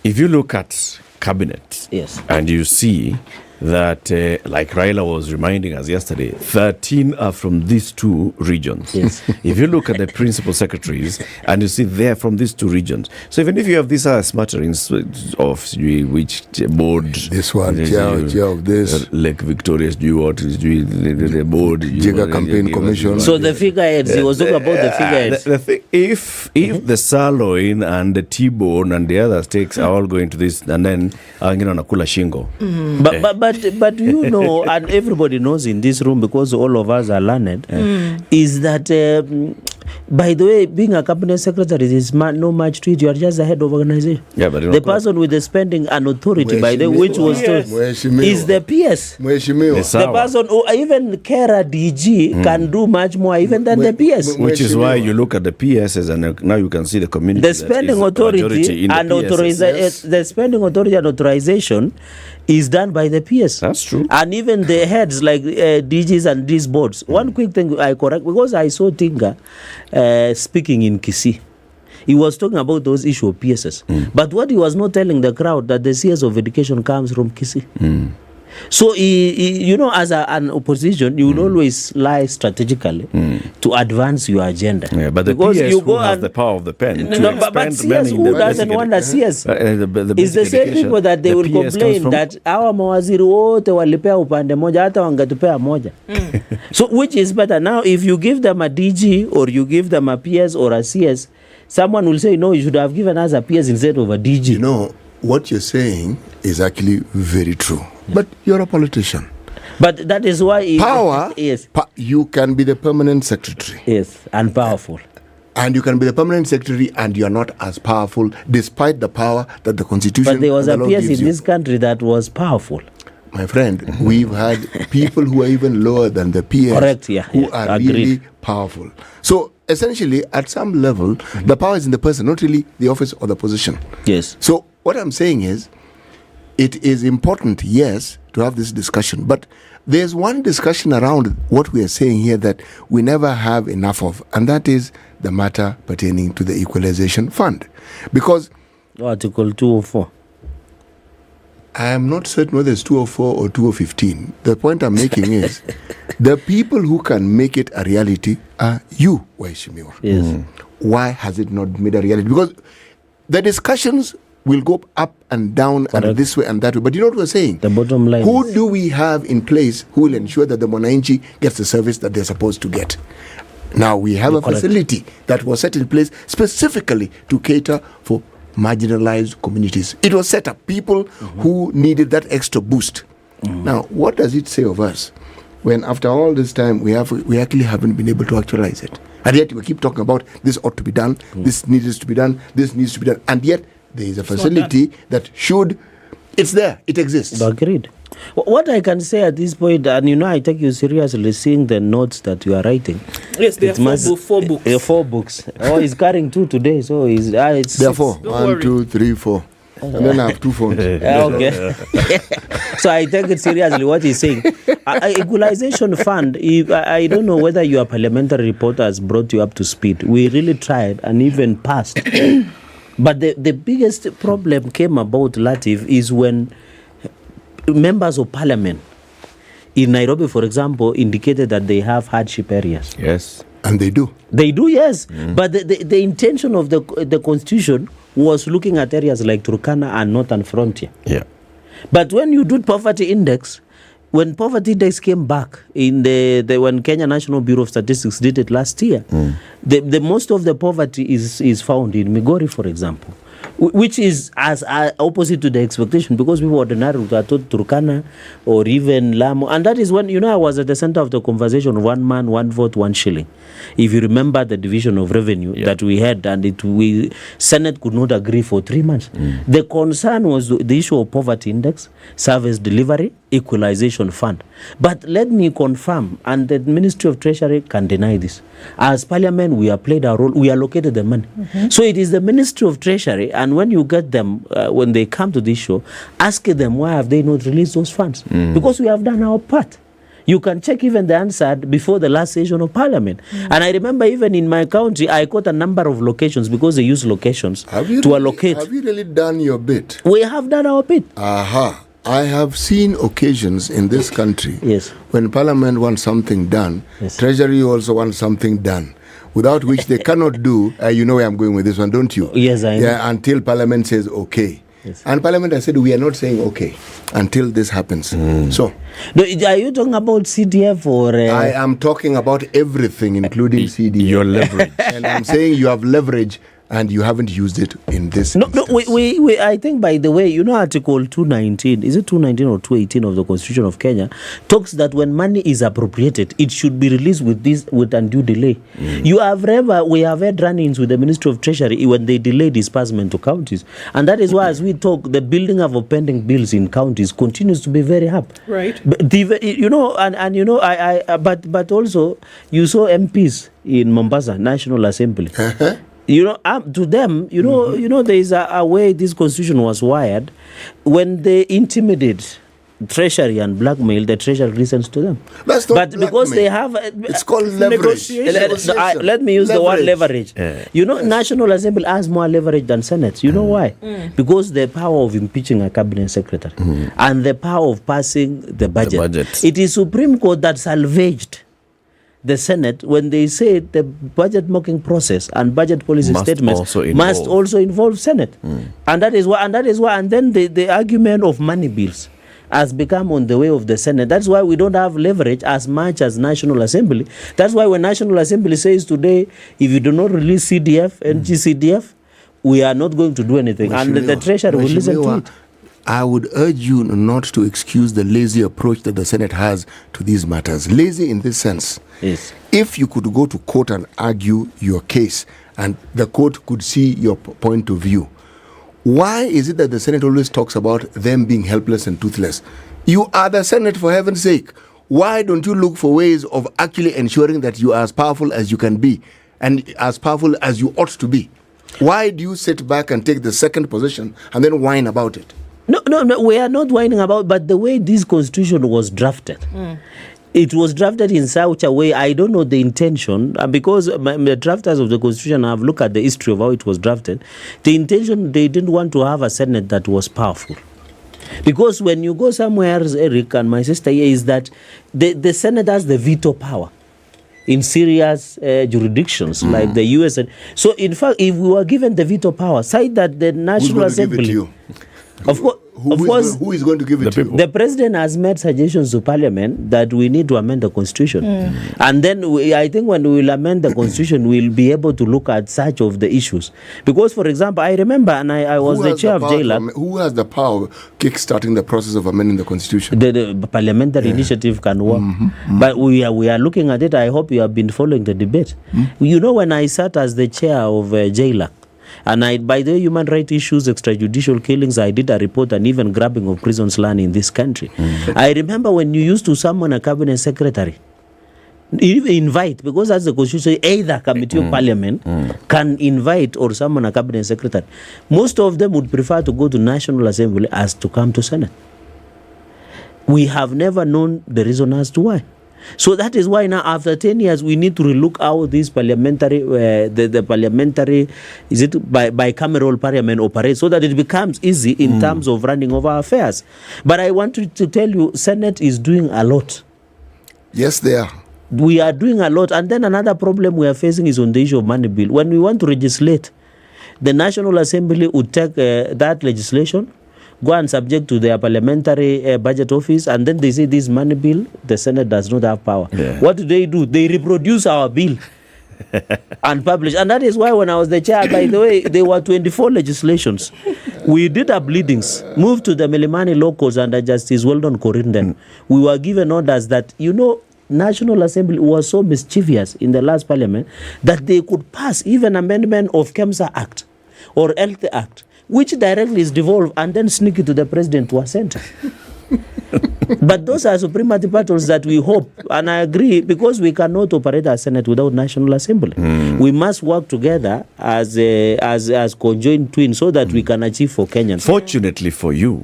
[SPEAKER 15] you look at cabinet,
[SPEAKER 5] yes,
[SPEAKER 15] and you see that, like Raila was reminding us yesterday, 13 are from these two regions.
[SPEAKER 5] Yes.
[SPEAKER 15] If you look at the principal secretaries and you see they're from these two regions, so even if you have these smatterings of which board,
[SPEAKER 7] this one, chair of this,
[SPEAKER 15] Lake Victoria, the board,
[SPEAKER 7] Jiga Campaign Commission.
[SPEAKER 5] So the figureheads, he was talking about the figureheads.
[SPEAKER 15] The thing, if the sirloin and the T-bone and the other steaks are all going to this, and then nakula shingo.
[SPEAKER 5] But you know, and everybody knows in this room, because all of us are learned, is that, by the way, being a cabinet secretary is no much to it. You are just the head of organization.
[SPEAKER 15] Yeah, but
[SPEAKER 5] the person with the spending and authority, by the way, which was told, is the PS. The person who, even Kera DG can do much more even than the PS.
[SPEAKER 15] Which is why you look at the PSs and now you can see the community.
[SPEAKER 5] The spending authority and authorization, the spending authority and authorization is done by the PS.
[SPEAKER 15] That's true.
[SPEAKER 5] And even the heads like DGs and these boards. One quick thing I correct, because I saw Tinga speaking in Kisii. He was talking about those issue of PSs. But what he was not telling the crowd, that the CS of education comes from Kisii. So, as an opposition, you will always lie strategically to advance your agenda.
[SPEAKER 15] Yeah, but the
[SPEAKER 5] because
[SPEAKER 15] PS
[SPEAKER 5] you
[SPEAKER 15] who
[SPEAKER 5] go
[SPEAKER 15] has
[SPEAKER 5] and,
[SPEAKER 15] the power of the pen
[SPEAKER 5] but CS, who doesn't want a CS? It's the same people that they will complain that our mawaziri wote walipea upande moja, hata wangetupea moja. So, which is better? Now, if you give them a DG or you give them a PS or a CS, someone will say, no, you should have given us a PS instead of a DG.
[SPEAKER 7] You know, what you're saying is actually very true. But you're a politician.
[SPEAKER 5] But that is why...
[SPEAKER 7] Power,
[SPEAKER 5] yes.
[SPEAKER 7] You can be the permanent secretary.
[SPEAKER 5] Yes, and powerful.
[SPEAKER 7] And you can be the permanent secretary and you're not as powerful despite the power that the Constitution...
[SPEAKER 5] But there was
[SPEAKER 7] a
[SPEAKER 5] PS in this country that was powerful.
[SPEAKER 7] My friend, we've had people who are even lower than the PS.
[SPEAKER 5] Correct, yeah.
[SPEAKER 7] Who are really powerful. So, essentially, at some level, the power is in the person, not really the office or the position.
[SPEAKER 5] Yes.
[SPEAKER 7] So, what I'm saying is, it is important, yes, to have this discussion. But there's one discussion around what we are saying here that we never have enough of, and that is the matter pertaining to the Equalization Fund. Because...
[SPEAKER 5] Article 204.
[SPEAKER 7] I am not certain whether it's 204 or 215. The point I'm making is the people who can make it a reality are you, Waishimiwa.
[SPEAKER 5] Yes.
[SPEAKER 7] Why has it not made a reality? Because the discussions will go up and down and this way and that way. But you know what we're saying?
[SPEAKER 5] The bottom line.
[SPEAKER 7] Who do we have in place who will ensure that the Mwananchi gets the service that they're supposed to get? Now we have a facility that was set in place specifically to cater for marginalized communities. It was set up, people who needed that extra boost. Now, what does it say of us when after all this time we actually haven't been able to actualize it? And yet we keep talking about this ought to be done, this needs to be done, this needs to be done, and yet there is a facility that should, it's there, it exists.
[SPEAKER 5] Agreed. What I can say at this point, and I take you seriously seeing the notes that you are writing.
[SPEAKER 14] Yes, there are four books.
[SPEAKER 5] 4 books. Oh, he's carrying 2 today, so it's
[SPEAKER 7] there are 4. 1, 2, 3, 4. And then I have 2 phones.
[SPEAKER 5] Okay. So I take it seriously what he's saying. Equalization Fund, I don't know whether your parliamentary report has brought you up to speed. We really tried and even passed. But the biggest problem came about, Latif, is when members of parliament in Nairobi, for example, indicated that they have hardship areas.
[SPEAKER 15] Yes.
[SPEAKER 7] And they do.
[SPEAKER 5] They do, yes. But the intention of the constitution was looking at areas like Turkana and Northern Frontier.
[SPEAKER 15] Yeah.
[SPEAKER 5] But when you do poverty index, when poverty index came back in when Kenya National Bureau of Statistics did it last year, the most of the poverty is found in Migori, for example, which is as opposite to the expectation, because people ordinarily are taught Turkana or even Lamu. And that is when, I was at the center of the conversation, 1 man, 1 vote, 1 shilling. If you remember the division of revenue that we had, and Senate could not agree for 3 months. The concern was the issue of poverty index, service delivery, equalization fund. But let me confirm, and the Ministry of Treasury can deny this. As Parliament, we have played our role, we allocated the money. So it is the Ministry of Treasury, and when you get them, when they come to this show, ask them why have they not released those funds? Because we have done our part. You can check even the answer before the last session of Parliament. And I remember even in my county, I got a number of locations because they use locations to allocate.
[SPEAKER 7] Have you really done your bit?
[SPEAKER 5] We have done our bit.
[SPEAKER 7] Aha. I have seen occasions in this country when Parliament wants something done, Treasury also wants something done, without which they cannot do. You know where I'm going with this one, don't you?
[SPEAKER 5] Yes, I know.
[SPEAKER 7] Yeah, until Parliament says okay. Yes. And Parliament has said we are not saying okay until this happens. So,
[SPEAKER 5] are you talking about CDF or?
[SPEAKER 7] I am talking about everything, including CDF.
[SPEAKER 15] Your leverage,
[SPEAKER 7] and I'm saying you have leverage. And you haven't used it in this.
[SPEAKER 5] No, we. I think, by the way, Article 219, is it 219 or 218 of the Constitution of Kenya, talks that when money is appropriated, it should be released with undue delay. We have had run-ins with the Ministry of Treasury when they delay disbursement to counties, and that is why, as we talk, the building of pending bills in counties continues to be very up.
[SPEAKER 14] Right.
[SPEAKER 5] But but also you saw MPs in Mombasa National Assembly. To them, there is a way this constitution was wired. When they intimidate treasury and blackmail, the treasury listens to them.
[SPEAKER 7] That's not
[SPEAKER 5] but because
[SPEAKER 7] blackmail.
[SPEAKER 5] they have
[SPEAKER 7] It's called leverage.
[SPEAKER 5] let me use the word leverage. National Assembly has more leverage than Senate. You know why? Because the power of impeaching a cabinet secretary and the power of passing the budget. It is Supreme Court that salvaged the Senate when they said the budget mocking process and budget policy statements must also involve Senate. And that is why and then the argument of money bills has become on the way of the Senate. That's why we don't have leverage as much as National Assembly. That's why when National Assembly says today, if you do not release CDF, NGCDF, we are not going to do anything. And the Treasury will listen to it.
[SPEAKER 7] I would urge you not to excuse the lazy approach that the Senate has to these matters. Lazy in this sense.
[SPEAKER 5] Yes.
[SPEAKER 7] If you could go to court and argue your case and the court could see your point of view, why is it that the Senate always talks about them being helpless and toothless? You are the Senate, for heaven's sake. Why don't you look for ways of actually ensuring that you are as powerful as you can be and as powerful as you ought to be? Why do you sit back and take the second position and then whine about it?
[SPEAKER 5] No, we are not whining about, but the way this constitution was drafted, it was drafted in such a way, I don't know the intention, because the drafters of the constitution have looked at the history of how it was drafted. The intention, they didn't want to have a Senate that was powerful. Because when you go somewhere, Eric and my sister here, is that the Senate has the veto power in serious jurisdictions like the US. So in fact, if we were given the veto power, say that the National Assembly... Of course,
[SPEAKER 7] who is going to give it to you?
[SPEAKER 5] The president has made suggestions to parliament that we need to amend the constitution. And then I think when we will amend the constitution, we'll be able to look at such of the issues. Because, for example, I remember, and I was the chair of JLAC.
[SPEAKER 7] Who has the power of kick-starting the process of amending the constitution?
[SPEAKER 5] The parliamentary initiative can work. But we are looking at it. I hope you have been following the debate. You know, when I sat as the chair of JLAC, and by the human rights issues, extrajudicial killings, I did a report and even grabbing of prisons land in this country. I remember when you used to summon a cabinet secretary, you invite, because that's the constitution, either committee of parliament can invite or summon a cabinet secretary. Most of them would prefer to go to National Assembly as to come to Senate. We have never known the reason as to why. So that is why now, after 10 years, we need to relook how this parliamentary, the parliamentary, is it bicameral parliament operates, so that it becomes easy in terms of running of our affairs. But I want to tell you, Senate is doing a lot.
[SPEAKER 7] Yes, they are.
[SPEAKER 5] We are doing a lot. And then another problem we are facing is on the issue of money bill. When we want to legislate, the National Assembly would take that legislation, go and subject to their parliamentary budget office, and then they say this money bill, the Senate does not have power. What do? They reproduce our bill and publish. And that is why when I was the chair, by the way, there were 24 legislations. We did our bleedings, moved to the Milimani locals under Justice Weldon Corrinden. We were given orders that, National Assembly was so mischievous in the last parliament that they could pass even amendment of KEMSA Act or Health Act, which directly is devolved and then sneak it to the president to assent. But those are supremacy battles that we hope, and I agree, because we cannot operate as Senate without National Assembly. We must work together as conjoined twins so that we can achieve for Kenyans.
[SPEAKER 15] Fortunately for you,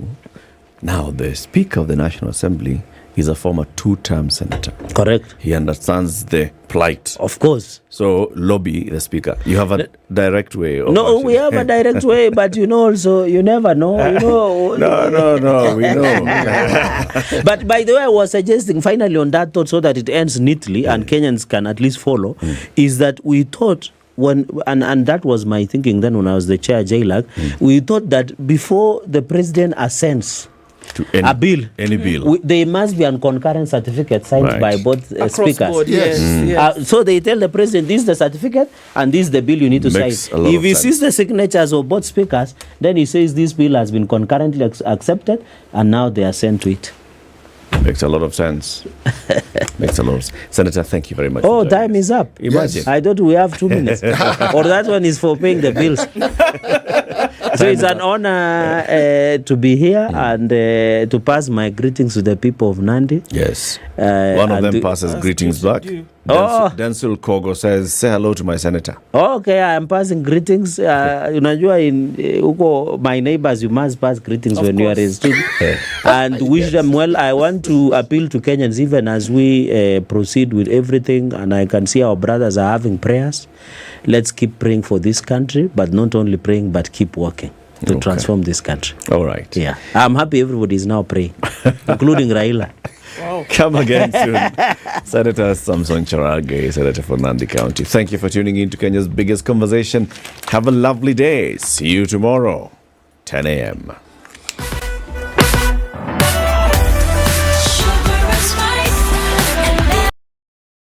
[SPEAKER 15] now the Speaker of the National Assembly is a former 2-term senator.
[SPEAKER 5] Correct.
[SPEAKER 15] He understands the plight.
[SPEAKER 5] Of course.
[SPEAKER 15] So lobby the speaker. You have a direct way of
[SPEAKER 5] we have a direct way, but also you never know.
[SPEAKER 15] No, we know.
[SPEAKER 5] But by the way, I was suggesting finally on that thought, so that it ends neatly and Kenyans can at least follow, is that we thought and that was my thinking then when I was the chair of JLAC, we thought that before the president assents
[SPEAKER 15] to
[SPEAKER 5] a bill,
[SPEAKER 15] any bill,
[SPEAKER 5] there must be a concurrent certificate signed by both speakers.
[SPEAKER 14] Board, yes.
[SPEAKER 5] So they tell the president, this is the certificate and this is the bill you need to sign. If he sees the signatures of both speakers, then he says this bill has been concurrently accepted and now they are sent to it.
[SPEAKER 15] Makes a lot of sense. Makes a lot of sense. Senator, thank you very much.
[SPEAKER 5] Oh, time is up.
[SPEAKER 15] Imagine.
[SPEAKER 5] I thought we have 2 minutes. Or that one is for paying the bills. So it's an honor to be here and to pass my greetings to the people of Nandi.
[SPEAKER 15] Yes. One of them passes greetings back. Denzel Kogo says, say hello to my senator.
[SPEAKER 5] Okay, I am passing greetings. Unajua in huko my neighbors, you must pass greetings when you are in student. And wish them well. I want to appeal to Kenyans even as we proceed with everything, and I can see our brothers are having prayers. Let's keep praying for this country, but not only praying, but keep working to transform this country.
[SPEAKER 15] All right.
[SPEAKER 5] Yeah. I'm happy everybody is now praying, including Raila.
[SPEAKER 15] Wow. Come again soon. Senator Samson Cherargei, Senator for Nandi County. Thank you for tuning in to Kenya's biggest conversation. Have a lovely day. See you tomorrow, 10 a.m.